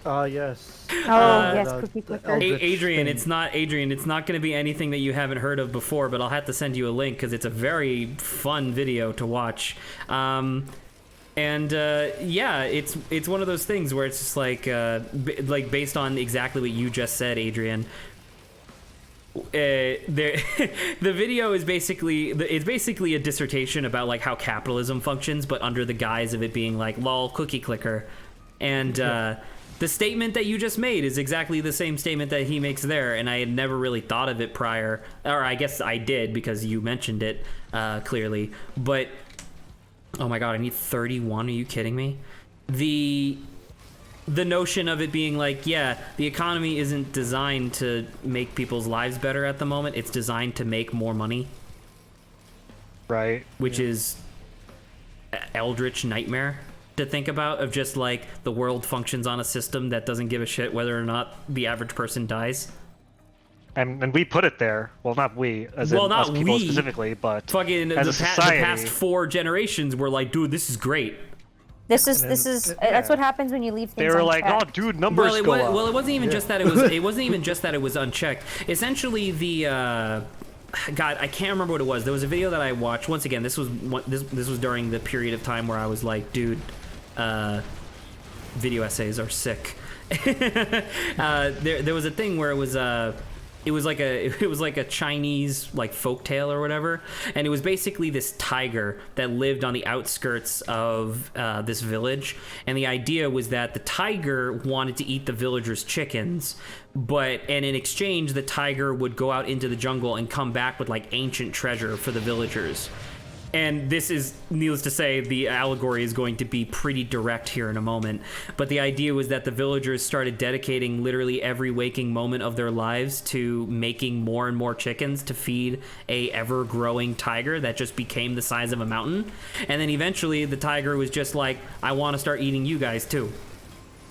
S3: Yes.
S2: Oh yes,
S3: the-
S2: cookie
S3: the
S2: clicker.
S3: Eldritch
S1: Adrian,
S3: thing.
S1: it's not going to be anything that you haven't heard of before, but I'll have to send you a link because it's a very fun video to watch. Yeah, it's one of those things where it's just like based on exactly what you just said, Adrian. The video is basically a dissertation about like how capitalism functions, but under the guise of it being like lol cookie clicker, and the statement that you just made is exactly the same statement that he makes there, and I had never really thought of it prior, or I guess I did because you mentioned it clearly, but oh my god, I need 31. Are you kidding me? The notion of it being like, yeah, the economy isn't designed to make people's lives better at the moment. It's designed to make more money,
S4: Right.
S1: which is eldritch nightmare to think about, of just like the world functions on a system that doesn't give a shit whether or not the average person dies.
S4: And we put it there. Well, not we, as
S1: Well,
S4: in
S1: not
S4: us people
S1: we.
S4: specifically, but
S1: Fucking
S4: as
S1: the
S4: a society.
S1: past 4 generations were like, dude, this is great.
S2: This is that's what happens when you leave things.
S4: they were like, "Oh,
S2: unchecked.
S4: dude, numbers go up."
S1: Well, it wasn't even just that it was. It wasn't even just that it was unchecked. Essentially, the God, I can't remember what it was. There was a video that I watched. Once again, this was during the period of time where I was like, dude, video essays are sick. There was a thing where it was like a Chinese like folktale or whatever, and it was basically this tiger that lived on the outskirts of this village, and the idea was that the tiger wanted to eat the villagers' chickens, and in exchange the tiger would go out into the jungle and come back with like ancient treasure for the villagers. And this is, needless to say, the allegory is going to be pretty direct here in a moment. But the idea was that the villagers started dedicating literally every waking moment of their lives to making more and more chickens to feed a ever-growing tiger that just became the size of a mountain. And then eventually the tiger was just like, I want to start eating you guys too.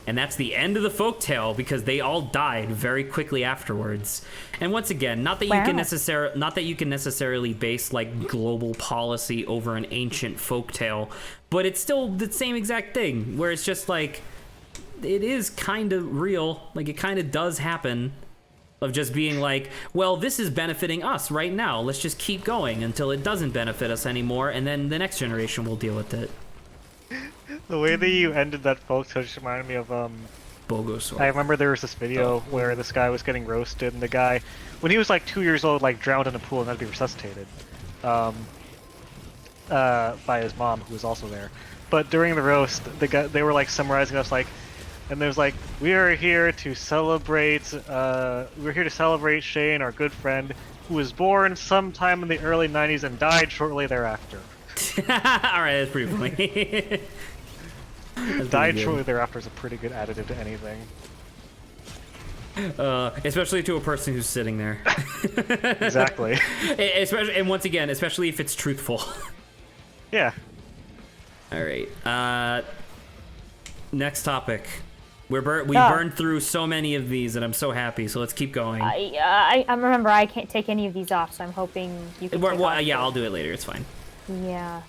S1: And that's the end of the folktale because they all died very quickly afterwards. And once again, not that you can necessarily base like global policy over an ancient folktale, but it's still the same exact thing where it's just like it is kind of real, like it kind of does happen, of just being like, well, this is benefiting us right now. Let's just keep going until it doesn't benefit us anymore, and then the next generation will deal with it.
S4: The way that you ended that folktale just reminded me of
S1: Boogaloo.
S4: I remember there was this video where this guy was getting roasted, and the guy, when he was like 2 years old, like drowned in a pool and had to be resuscitated by his mom, who was also there. But during the roast, they were like summarizing us like, and there's like, we are here to celebrate. We're here to celebrate Shane, our good friend, who was born sometime in the early '90s and died shortly thereafter.
S1: All right, that's pretty funny.
S4: Died shortly thereafter is a pretty good additive to anything.
S1: Especially to a person who's sitting there.
S4: Exactly.
S1: Especially, and once again, especially if it's truthful.
S4: Yeah.
S1: All right. Next topic. We burned through so many of these, and I'm so happy. So let's keep going.
S2: I remember I can't take any of these off, so I'm hoping you can.
S1: Yeah, I'll do it later. It's fine.
S2: Yeah.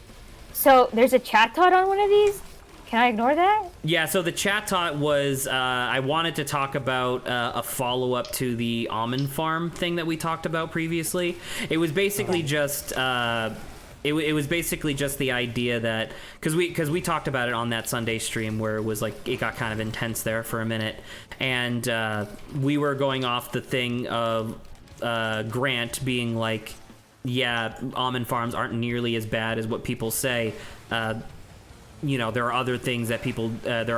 S2: So there's a chat tot on one of these. Can I ignore that? Yeah,
S1: so the chat tot was, I wanted to talk about a follow-up to the almond farm thing that we talked about previously. It was basically just, it was basically just the idea that, because we talked about it on that Sunday stream where it was like, it got kind of intense there for a minute, and we were going off the thing of Grant being like, yeah, almond farms aren't nearly as bad as what people say. You know, there are other things that that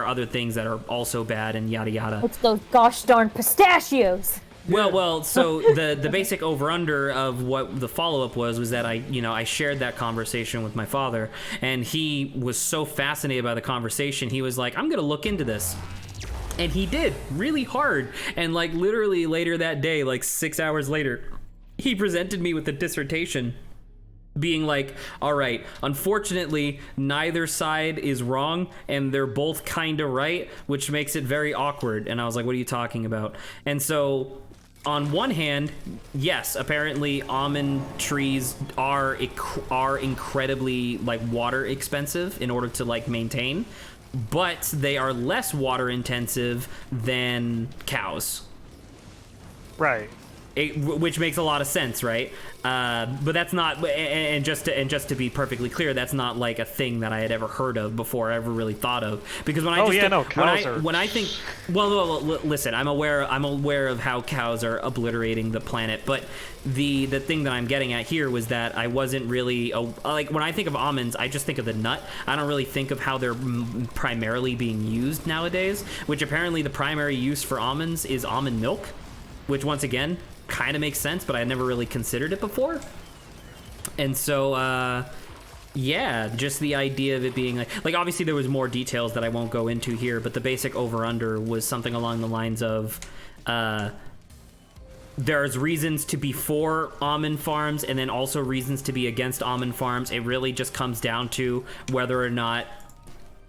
S1: are also bad, and yada yada.
S2: It's those gosh darn pistachios.
S1: Well, so the basic over-under of what the follow-up was that I shared that conversation with my father, and he was so fascinated by the conversation, he was like, I'm gonna look into this. And he did, really hard. And like literally later that day, like 6 hours later, he presented me with a dissertation being like, all right, unfortunately, neither side is wrong, and they're both kind of right, which makes it very awkward. And I was like, what are you talking about? And so, on one hand, yes, apparently almond trees are incredibly, like, water expensive in order to, like, maintain, but they are less water intensive than cows.
S4: Right.
S1: Which makes a lot of sense, right? But that's not, and just to be perfectly clear, that's not like a thing that I had ever heard of before, ever really thought of. Because when I think, well, listen, I'm aware of how cows are obliterating the planet, but the thing that I'm getting at here was that I wasn't really like when I think of almonds, I just think of the nut. I don't really think of how they're primarily being used nowadays. Which apparently the primary use for almonds is almond milk, which once again kind of makes sense, but I never really considered it before. And so yeah, just the idea of it being like obviously there was more details that I won't go into here, but the basic over-under was something along the lines of there's reasons to be for almond farms and then also reasons to be against almond farms. It really just comes down to whether or not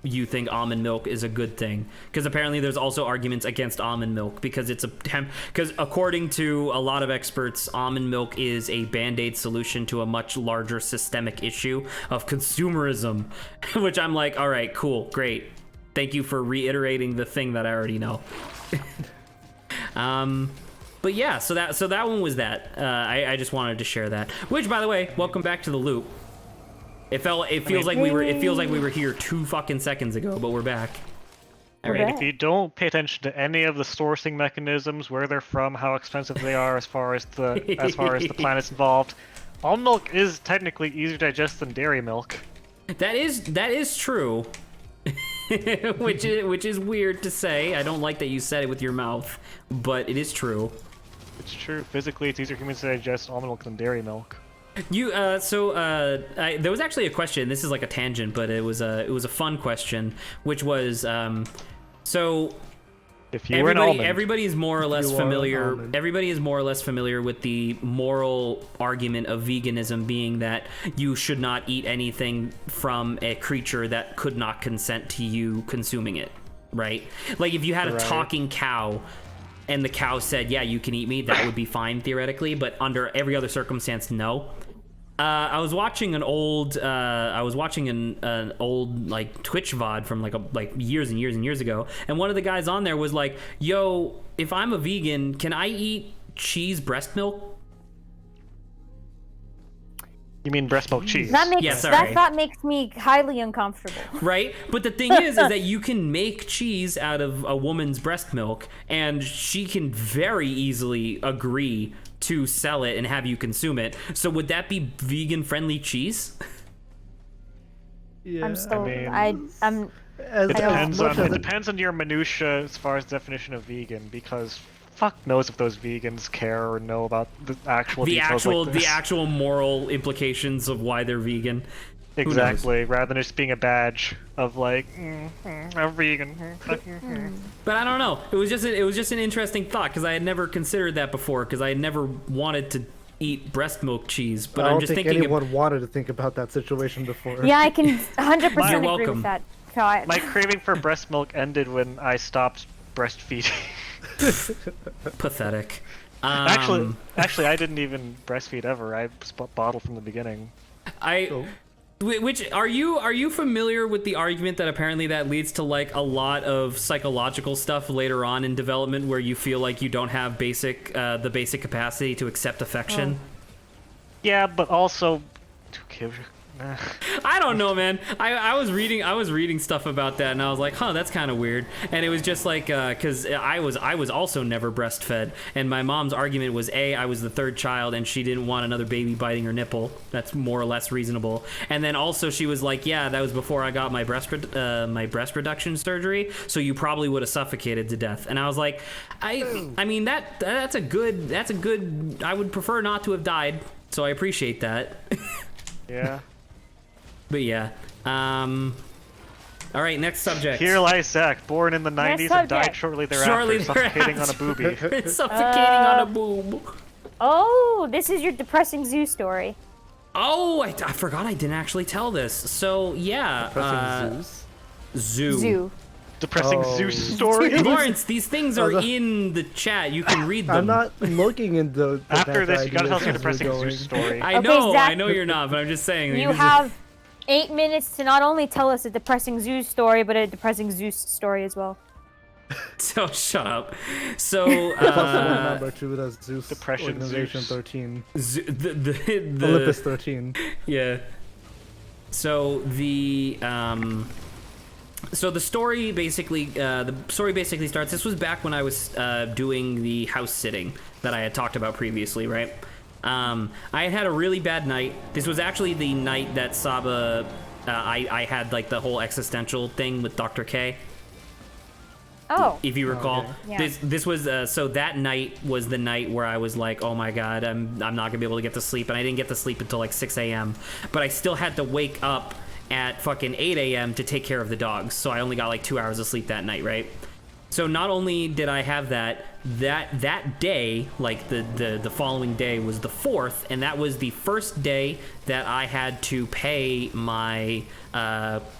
S1: you think almond milk is a good thing, because apparently there's also arguments against almond milk because because according to a lot of experts, almond milk is a band-aid solution to a much larger systemic issue of consumerism. Which I'm like, all right, cool, great, thank you for reiterating the thing that I already know. But But yeah, so that one was that. I just wanted to share that. Which, by the way, welcome back to the loop. It feels like we were here 2 fucking seconds ago, but we're back. All right.
S4: If you don't pay attention to any of the sourcing mechanisms, where they're from, how expensive they are, as far as the planets involved, almond milk is technically easier to digest than dairy milk.
S1: That is true. which is weird to say. I don't like that you said it with your mouth, but it is true.
S4: It's true. Physically, it's easier for humans to digest almond milk than dairy milk.
S1: There was actually a question. This is like a tangent, but it was a fun question, which was so.
S4: If you were an almond,
S1: everybody is more or less familiar. Everybody is more or less familiar with the moral argument of veganism being that you should not eat anything from a creature that could not consent to you consuming it, right? Like if you had a talking cow and the cow said, "Yeah, you can eat me," that would be fine theoretically, but under every other circumstance, no. I was watching an old like Twitch VOD from like years and years and years ago, and one of the guys on there was like, "Yo, if I'm a vegan, can I eat cheese breast milk?"
S4: You mean breast milk cheese?
S2: That thought makes me highly uncomfortable.
S1: Right? But the thing is that you can make cheese out of a woman's breast milk, and she can very easily agree to sell it and have you consume it. So would that be vegan-friendly cheese?
S3: Yeah.
S2: I'm still.
S3: It
S4: It depends on your minutia as far as definition of vegan, because fuck knows if those vegans care or know about the actual details like this.
S1: The actual moral implications of why they're vegan.
S4: Exactly, rather than just being a badge of like, I'm vegan.
S1: But I don't know. It was just an interesting thought because I had never considered that before because I had never wanted to eat breast milk cheese. But I'm just thinking
S3: anyone wanted to think about that situation before.
S2: Yeah, I can 100% agree
S1: welcome.
S2: with that. God.
S4: My craving for breast milk ended when I stopped breastfeeding.
S1: Pathetic.
S4: Actually, I didn't even breastfeed ever. I bottled from the beginning.
S1: Which are you familiar with the argument that apparently that leads to like a lot of psychological stuff later on in development where you feel like you don't have the basic capacity to accept affection?
S4: Yeah, but also,
S1: I don't know, man. I was reading stuff about that, and I was like, huh, that's kind of weird. And it was just like, because I was also never breastfed, and my mom's argument was I was the third child, and she didn't want another baby biting her nipple. That's more or less reasonable. And then also she was like, yeah, that was before I got my breast reduction surgery, so you probably would have suffocated to death. And I was like, I mean that's a good. I would prefer not to have died, so I appreciate that.
S4: Yeah.
S1: But yeah. All right, next subject.
S4: Here lies Zach, born in the 90s and died shortly thereafter, suffocating on a boobie.
S1: Suffocating on a boob.
S2: Oh, this is your depressing zoo story.
S1: Oh, I forgot I didn't actually tell this. So, yeah.
S3: Depressing
S2: Zoo.
S4: Depressing Zeus story.
S1: Lawrence, these things are in the chat. You can read them.
S3: I'm not looking into
S4: After this, you gotta tell us your depressing Zeus story.
S1: I know,
S2: Zach,
S1: I know you're not, but I'm just saying.
S2: You have 8 minutes to not only tell us a depressing Zeus story, but a depressing Zeus story as well.
S1: So shut up. So
S3: number 2 that's Zeus
S4: Depression
S3: Organization
S4: Zeus.
S3: 13.
S1: the
S3: Olympus 13.
S1: Yeah. So the story basically starts. This was back when I was doing the house sitting that I had talked about previously, right? I had a really bad night. This was actually the night that Saba, I had like the whole existential thing with Dr. K.
S2: Oh.
S1: If you recall,
S2: Yeah.
S1: this was so that night was the night where I was like, oh my god, I'm not gonna be able to get to sleep, and I didn't get to sleep until like 6 a.m. But I still had to wake up at fucking 8 a.m. to take care of the dogs, so I only got like 2 hours of sleep that night, right? So not only did I have that day, like the following day was the 4th, and that was the first day that I had to pay my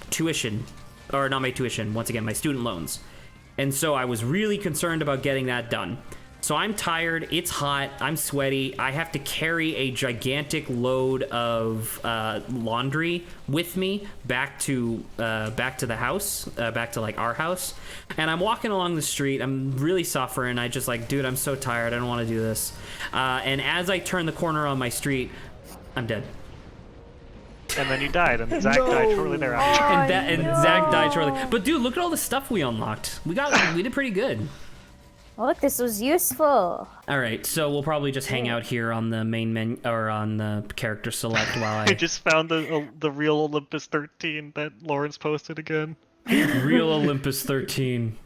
S1: tuition, or not my tuition, once again, my student loans. And so I was really concerned about getting that done. So I'm tired, it's hot, I'm sweaty, I have to carry a gigantic load of laundry with me back to the house, back to like our house. And I'm walking along the street, I'm really suffering, I just like, dude, I'm so tired, I don't want to do this. And as I turn the corner on my street, I'm dead.
S4: And then you died, and Zach died shortly thereafter.
S1: And Zach died shortly. But dude, look at all the stuff we unlocked. We did pretty good.
S2: Oh, look, this was useful.
S1: All right, so we'll probably just hang out here on the main menu or on the character select while
S4: I just found the real Olympus 13 that Lawrence posted again.
S1: Real Olympus 13.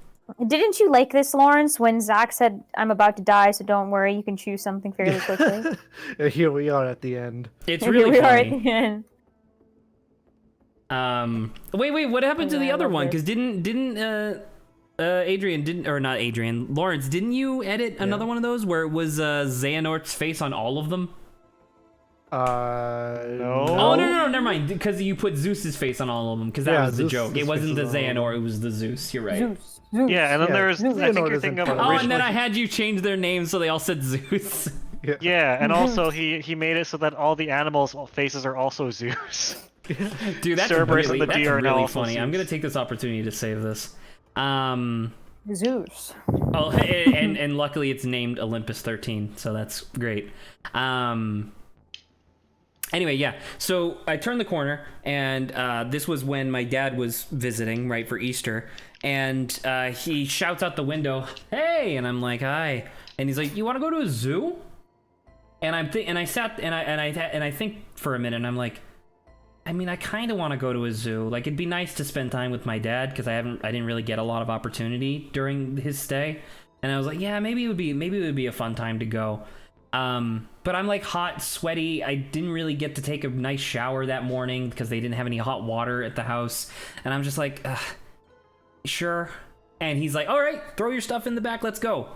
S2: Didn't you like this, Lawrence, when Zach said, I'm about to die, so don't worry, you can choose something fairly quickly?
S3: Here we are at the end.
S1: It's really
S2: Here we are
S1: funny.
S2: at the end.
S1: Wait, what happened to
S2: Yeah,
S1: the
S2: I
S1: other
S2: love
S1: one?
S2: this.
S1: Because Lawrence, didn't you edit another one of those where it was Xehanort's face on all of them?
S3: No.
S1: Oh, no, never mind. Because you put Zeus's face on all of them, because that
S3: Yeah,
S1: was the
S3: Zeus's
S1: joke. It
S3: face
S1: wasn't the
S3: is on all of
S1: Xehanort, it was the Zeus. You're right.
S2: Zeus.
S4: Yeah, and then
S3: Yeah,
S4: there's, I think
S3: Xehanort
S4: you're
S3: isn't
S4: thinking of
S3: part of
S1: Oh,
S3: it.
S1: and then
S4: originally.
S1: I had you change their names so they all said Zeus.
S4: Yeah, and also he made it so that all the animals' faces are also Zeus.
S1: Dude, that's
S4: Cerberus
S1: really,
S4: and the
S1: that's
S4: deer are now
S1: really
S4: also
S1: funny. I'm
S4: Zeus.
S1: going to take this opportunity to save this.
S2: Zeus.
S1: Oh, and luckily it's named Olympus 13, so that's great. Anyway, yeah, so I turned the corner, and this was when my dad was visiting, right, for Easter, and he shouts out the window, "Hey!" And I'm like, "Hi," and he's like, "You want to go to a zoo?" And I think for a minute, and I'm like, I mean, I kind of want to go to a zoo. Like, it'd be nice to spend time with my dad because I didn't really get a lot of opportunity during his stay. And I was like, yeah, maybe it would be a fun time to go. But I'm like hot, sweaty. I didn't really get to take a nice shower that morning because they didn't have any hot water at the house. And I'm just like, sure. And he's like, all right, throw your stuff in the back. Let's go.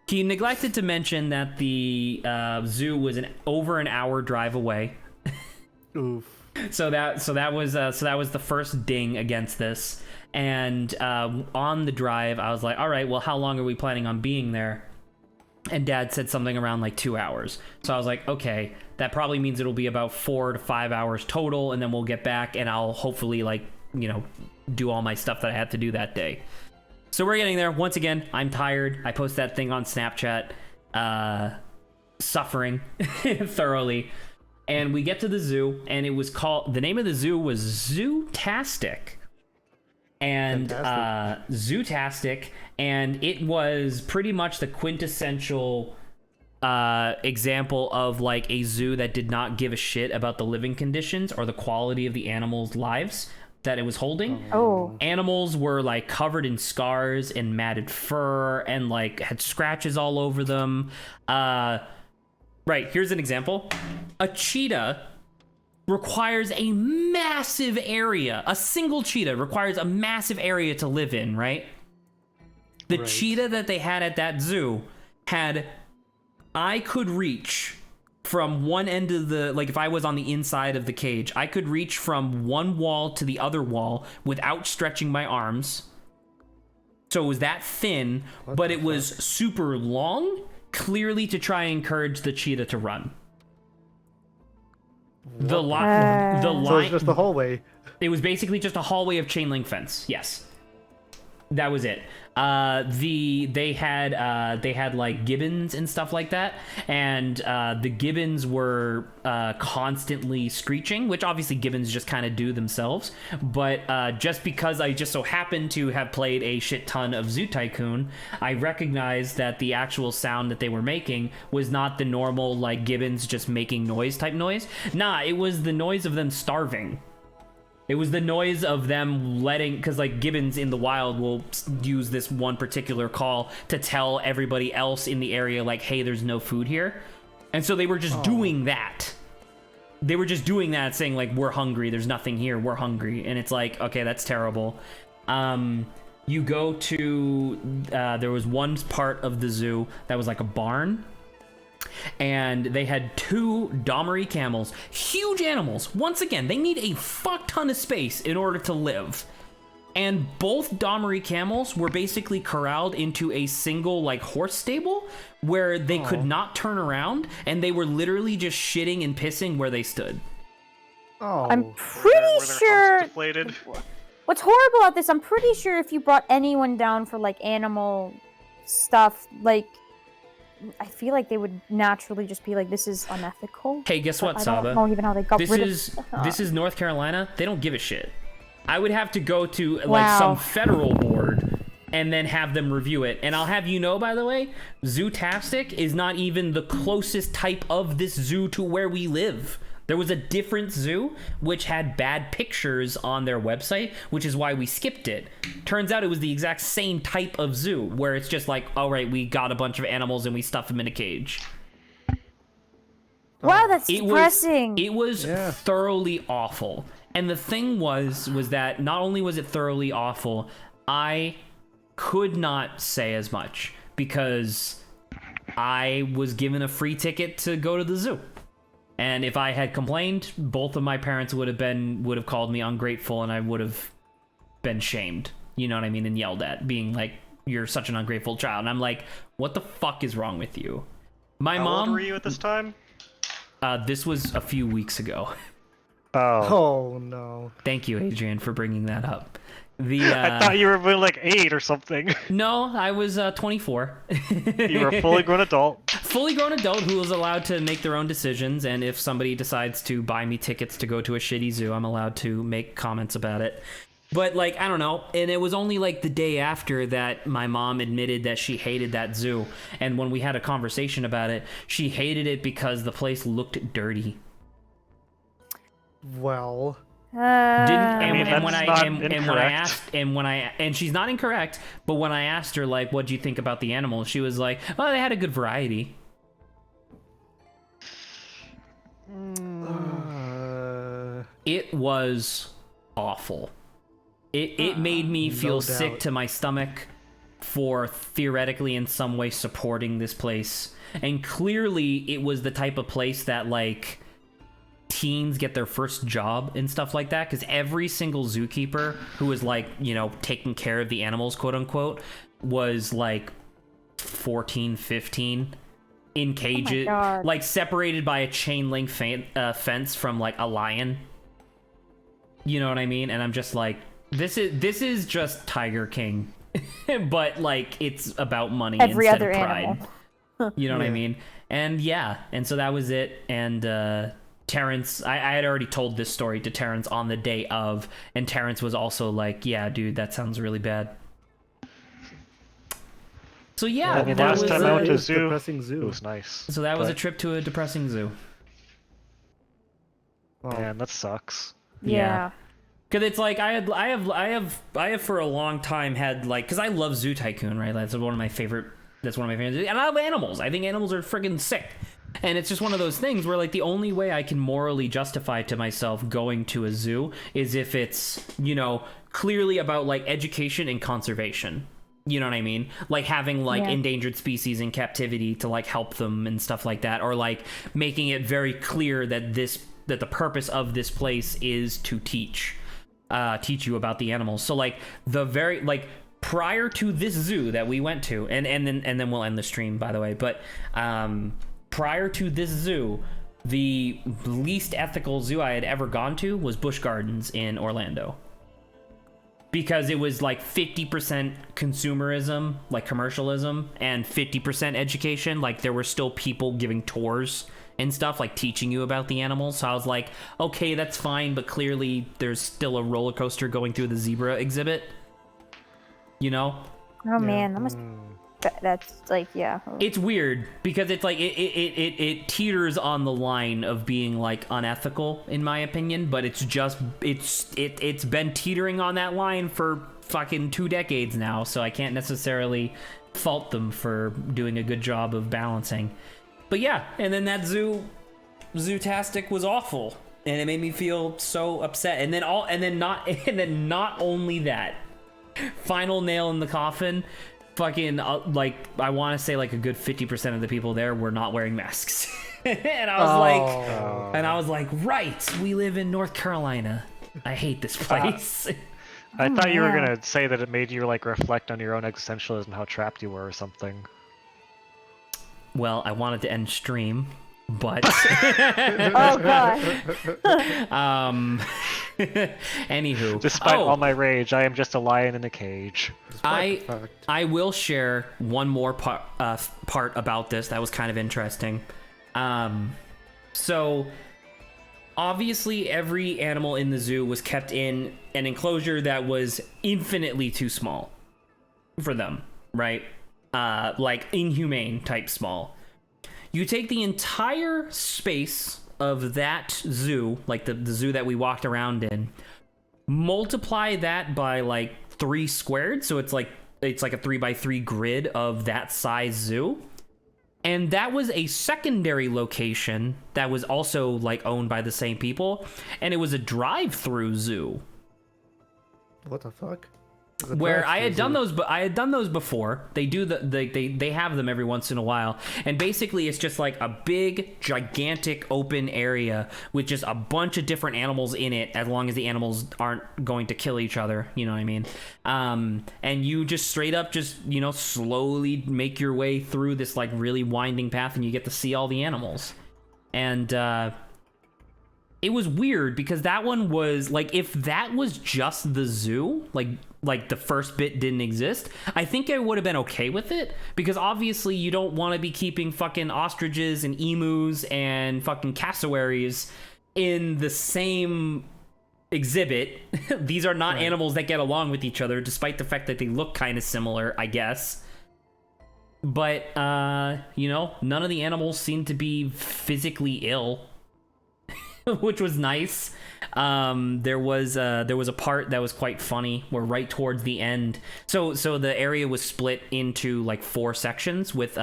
S1: He neglected to mention that the zoo was over an hour drive away.
S3: Oof.
S1: So that was the first ding against this. And on the drive, I was like, all right, well, how long are we planning on being there? And Dad said something around like 2 hours. So I was like, okay, that probably means it'll be about 4 to 5 hours total, and then we'll get back, and I'll hopefully do all my stuff that I had to do that day. So we're getting there. Once again, I'm tired. I post that thing on Snapchat, suffering thoroughly. And we get to the zoo, and the name of the zoo was Zootastic. And Zootastic, and it was pretty much the quintessential example of like a zoo that did not give a shit about the living conditions or the quality of the animals' lives that it was holding.
S2: Oh.
S1: Animals were like covered in scars and matted fur and like had scratches all over them. Right, here's an example. A cheetah requires a massive area. A single cheetah requires a massive area to live in, right? The
S3: Right.
S1: cheetah that they had at that zoo I could reach from one end of like if I was on the inside of the cage, I could reach from one wall to the other wall without stretching my arms. So it was that thin, but it was super long, clearly to try and encourage the cheetah to run. The
S3: So
S1: line.
S3: it's just the hallway.
S1: It was basically just a hallway of chain link fence. Yes, that was it. They had like gibbons and stuff like that, and the gibbons were constantly screeching, which obviously gibbons just kind of do themselves. But just because I just so happened to have played a shit ton of Zoo Tycoon, I recognized that the actual sound that they were making was not the normal like gibbons just making noise type noise. Nah, it was the noise of them starving. It was the noise of them because like gibbons in the wild will use this one particular call to tell everybody else in the area like, hey, there's no food here. And so they were just doing that. They were just doing that, saying like, we're hungry, there's nothing here, we're hungry. And it's like, okay, that's terrible. You go to, there was one part of the zoo that was like a barn. And they had 2 Domari camels, huge animals. Once again, they need a fuck ton of space in order to live. and both Dommery camels were basically corralled into a single like horse stable where they could not turn around, and they were literally just shitting and pissing where they stood.
S3: Oh.
S2: I'm
S4: Were
S2: pretty
S4: their humps
S2: sure.
S4: deflated?
S2: What's horrible about this? I'm pretty sure if you brought anyone down for like animal stuff, like I feel like they would naturally just be like, "This is unethical."
S1: Hey, guess what,
S2: I
S1: Saba?
S2: don't know even how they got
S1: This
S2: rid
S1: is
S2: of.
S1: this is North Carolina. They don't give a shit. I would have to go to like
S2: Wow.
S1: some federal board and then have them review it. And I'll have you know, by the way, Zootastic is not even the closest type of this zoo to where we live. There was a different zoo which had bad pictures on their website, which is why we skipped it. Turns out it was the exact same type of zoo where it's just like, all right, we got a bunch of animals and we stuff them in a cage.
S2: Wow, that's
S1: It
S2: depressing.
S1: was thoroughly awful. And the thing was that not only was it thoroughly awful, I could not say as much because I was given a free ticket to go to the zoo. And if I had complained, both of my parents would have called me ungrateful, and I would have been shamed. You know what I mean? And yelled at, being like, "You're such an ungrateful child." And I'm like, "What the fuck is wrong with you?" My
S4: How
S1: mom.
S4: old were you at this time?
S1: This was a few weeks ago.
S3: Oh no.
S1: Thank you, Adrian, for bringing that up.
S4: I thought you were like 8 or something.
S1: No, I was 24.
S4: You were a fully grown adult.
S1: Fully grown adult who was allowed to make their own decisions, and if somebody decides to buy me tickets to go to a shitty zoo, I'm allowed to make comments about it. But like, I don't know, and it was only like the day after that my mom admitted that she hated that zoo, and when we had a conversation about it, she hated it because the place looked dirty.
S3: Well.
S1: And she's not incorrect, but when I asked her like, what do you think about the animals, she was like, oh, they had a good variety. It was awful. It made me feel sick to my stomach for theoretically in some way supporting this place, and clearly it was the type of place that like teens get their first job and stuff like that, because every single zookeeper who was like, you know, taking care of the animals, quote unquote, was like 14, 15 in cages, like separated by a chain link fence from like a lion. You know what I mean? And I'm just like, this is just Tiger King, but like it's about money
S2: Every
S1: instead
S2: other
S1: of pride.
S2: animal.
S1: You know what I mean? And yeah, and so that was it. And Terrence, I had already told this story to Terrence on the day of, and Terrence was also like, yeah, dude, that sounds really bad. So yeah,
S4: I mean,
S1: that
S4: last
S1: was
S4: time I went to a
S3: depressing
S4: zoo,
S3: zoo.
S4: it was nice.
S1: so that was a
S4: But,
S1: trip to a depressing zoo.
S4: Man, that sucks.
S2: Yeah.
S1: Because it's like I have for a long time had like, because I love Zoo Tycoon, right? That's one of my favorite. And I love animals. I think animals are friggin' sick. And it's just one of those things where like the only way I can morally justify to myself going to a zoo is if it's, you know, clearly about like education and conservation. You know what I mean? Like having like endangered species in captivity to like help them and stuff like that, or like making it very clear that that the purpose of this place is to teach you about the animals. So like the very like prior to this zoo that we went to, and then we'll end the stream, by the way, but prior to this zoo, the least ethical zoo I had ever gone to was Busch Gardens in Orlando. Because it was like 50% consumerism, like commercialism, and 50% education. Like there were still people giving tours and stuff, like teaching you about the animals. So I was like, okay, that's fine, but clearly there's still a roller coaster going through the zebra exhibit. You know?
S2: Oh man, that must. That's like, yeah.
S1: It's weird because it's like it teeters on the line of being like unethical in my opinion, but it's been teetering on that line for fucking 2 decades now, so I can't necessarily fault them for doing a good job of balancing. But yeah, and then that Zootastic was awful, and it made me feel so upset. And then not only that, final nail in the coffin. Fucking like I want to say like a good 50% of the people there were not wearing masks. And I was like, right, we live in North Carolina. I hate this place.
S4: I thought you were
S2: yeah.
S4: gonna say that it made you like reflect on your own existentialism, how trapped you were or something.
S1: Well, I wanted to end stream, but
S2: Oh god.
S1: anywho,
S4: Despite all my rage, I am just a lion in a cage.
S3: Despite the fact.
S1: I will share one more part about this that was kind of interesting. So obviously every animal in the zoo was kept in an enclosure that was infinitely too small for them, right? Like inhumane type small. You take the entire space of that zoo, like the zoo that we walked around in, multiply that by like 3 squared, so it's like a 3x3 grid of that size zoo. And that was a secondary location that was also like owned by the same people, and it was a drive-through zoo.
S3: What the fuck?
S1: Where I had done those, but I had done those before. They do they have them every once in a while, and basically it's just like a big, gigantic open area with just a bunch of different animals in it, as long as the animals aren't going to kill each other. You know what I mean? And you just straight up just slowly make your way through this like really winding path, and you get to see all the animals, and it was weird because that one was like, if that was just the zoo, like the first bit didn't exist, I think I would have been okay with it, because obviously you don't want to be keeping fucking ostriches and emus and fucking cassowaries in the same exhibit. These are not animals that get along with each other, despite the fact that they look kind of similar, I guess. But none of the animals seem to be physically ill, which was nice. There was a part that was quite funny where right towards the end, so the area was split into like 4 sections with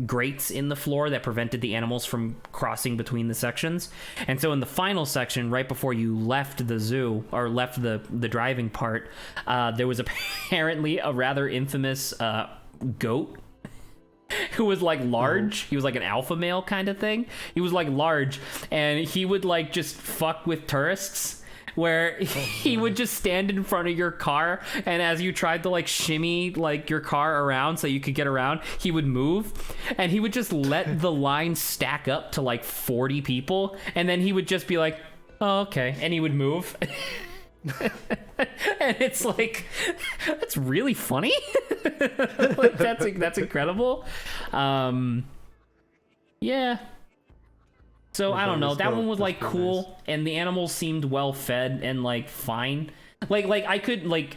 S1: grates in the floor that prevented the animals from crossing between the sections. And so in the final section, right before you left the zoo or left the driving part, there was apparently a rather infamous goat who was like large. He was like an alpha male kind of thing. He was like large, and he would like just fuck with tourists, where he would just stand in front of your car, and as you tried to like shimmy like your car around so you could get around, he would move, and he would just let the line stack up to like 40 people, and then he would just be like, oh, okay, and he would move. And it's like, that's really funny. Like, that's incredible. Yeah. So I don't know. That one was like cool, and the animals seemed well fed and like fine. Like I could like,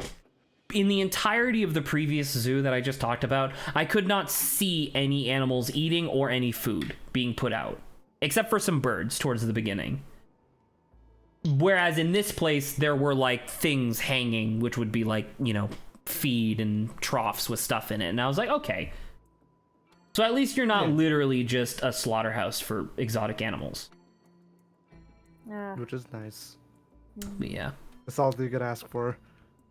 S1: in the entirety of the previous zoo that I just talked about, I could not see any animals eating or any food being put out, except for some birds towards the beginning. Whereas in this place, there were like things hanging, which would be like, feed and troughs with stuff in it. And I was like, okay. So at least you're not literally just a slaughterhouse for exotic animals.
S3: Which is nice.
S1: But yeah.
S3: That's all you could ask for.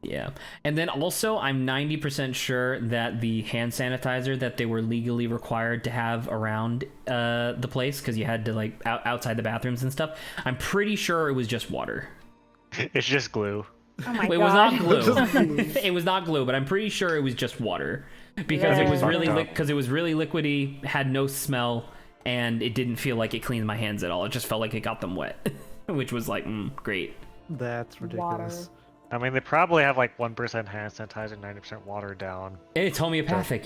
S1: Yeah. And then also, I'm 90% sure that the hand sanitizer that they were legally required to have around the place, because you had to like outside the bathrooms and stuff, I'm pretty sure it was just water.
S4: It's just glue.
S2: Oh my
S1: It
S2: god.
S1: was not glue. It was not glue, but I'm pretty sure it was just water, because it was really liquidy, had no smell, and it didn't feel like it cleaned my hands at all. It just felt like it got them wet, which was like, great.
S3: That's ridiculous.
S2: Water.
S4: I mean, they probably have like 1% hand sanitizer, 90% watered down.
S1: It's homeopathic,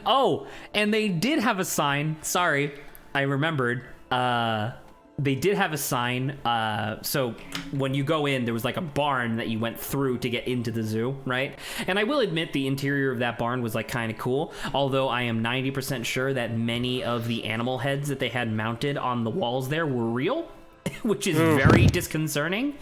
S1: Oh, and they did have a sign. Sorry, I remembered. They did have a sign. So when you go in, there was like a barn that you went through to get into the zoo, right? And I will admit the interior of that barn was like kind of cool. Although I am 90% sure that many of the animal heads that they had mounted on the walls there were real, which is very disconcerting.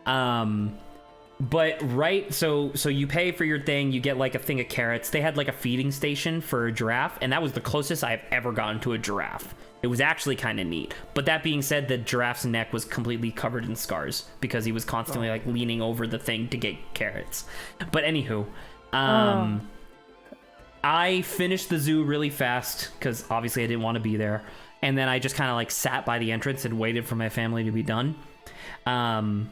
S1: But right, so you pay for your thing, you get like a thing of carrots. They had like a feeding station for a giraffe, and that was the closest I've ever gotten to a giraffe. It was actually kind of neat. But that being said, the giraffe's neck was completely covered in scars because he was constantly like leaning over the thing to get carrots. But anywho, I finished the zoo really fast because obviously I didn't want to be there. And then I just kind of like sat by the entrance and waited for my family to be done. And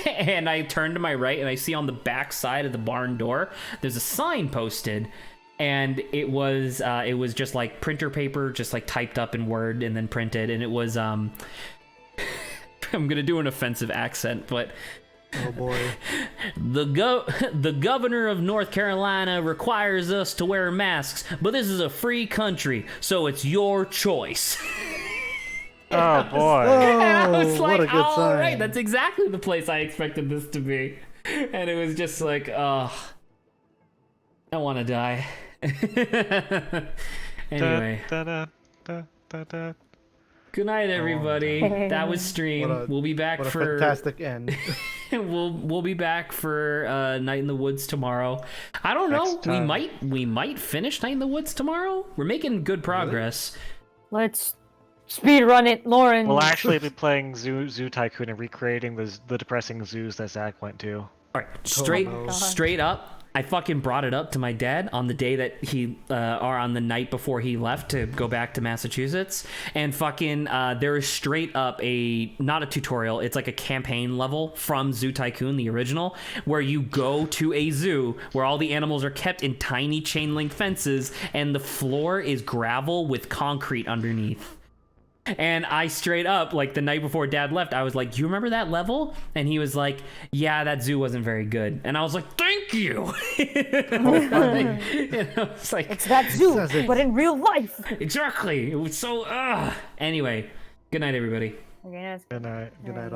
S1: and I turn to my right and I see on the back side of the barn door there's a sign posted, and it was just like printer paper, just like typed up in Word and then printed, and it was I'm gonna do an offensive accent, but
S3: Oh boy.
S1: the governor of North Carolina requires us to wear masks, but this is a free country, so it's your choice.
S4: Oh boy.
S3: Oh,
S1: And I was
S3: what
S1: like,
S3: a good
S1: all
S3: sign.
S1: right, that's exactly the place I expected this to be. And it was just like, I want to die. Anyway,
S4: Da, da, da, da, da.
S1: good night, everybody. That was stream.
S3: What a-
S1: We'll be back
S3: What a
S1: for
S3: fantastic end.
S1: we'll be back for Night in the Woods tomorrow. I don't know.
S4: Next time.
S1: We might finish Night in the Woods tomorrow. We're making good progress.
S2: Let's speed run it, Lauren.
S4: We'll actually be playing Zoo Tycoon and recreating the depressing zoos that Zach went to.
S1: All right, straight
S3: no.
S1: straight up. I fucking brought it up to my dad on the day that he, or on the night before he left to go back to Massachusetts, and fucking, there is straight up not a tutorial, it's like a campaign level from Zoo Tycoon, the original, where you go to a zoo where all the animals are kept in tiny chain link fences, and the floor is gravel with concrete underneath. And I straight up, like the night before Dad left, I was like, "You remember that level?" And he was like, "Yeah, that zoo wasn't very good." And I was like, "Thank you." It's like,
S2: It's that zoo,
S3: Says it.
S2: but in real life.
S1: exactly. It was so. Anyway, good night, everybody.
S2: Okay,
S3: Good night. Good night.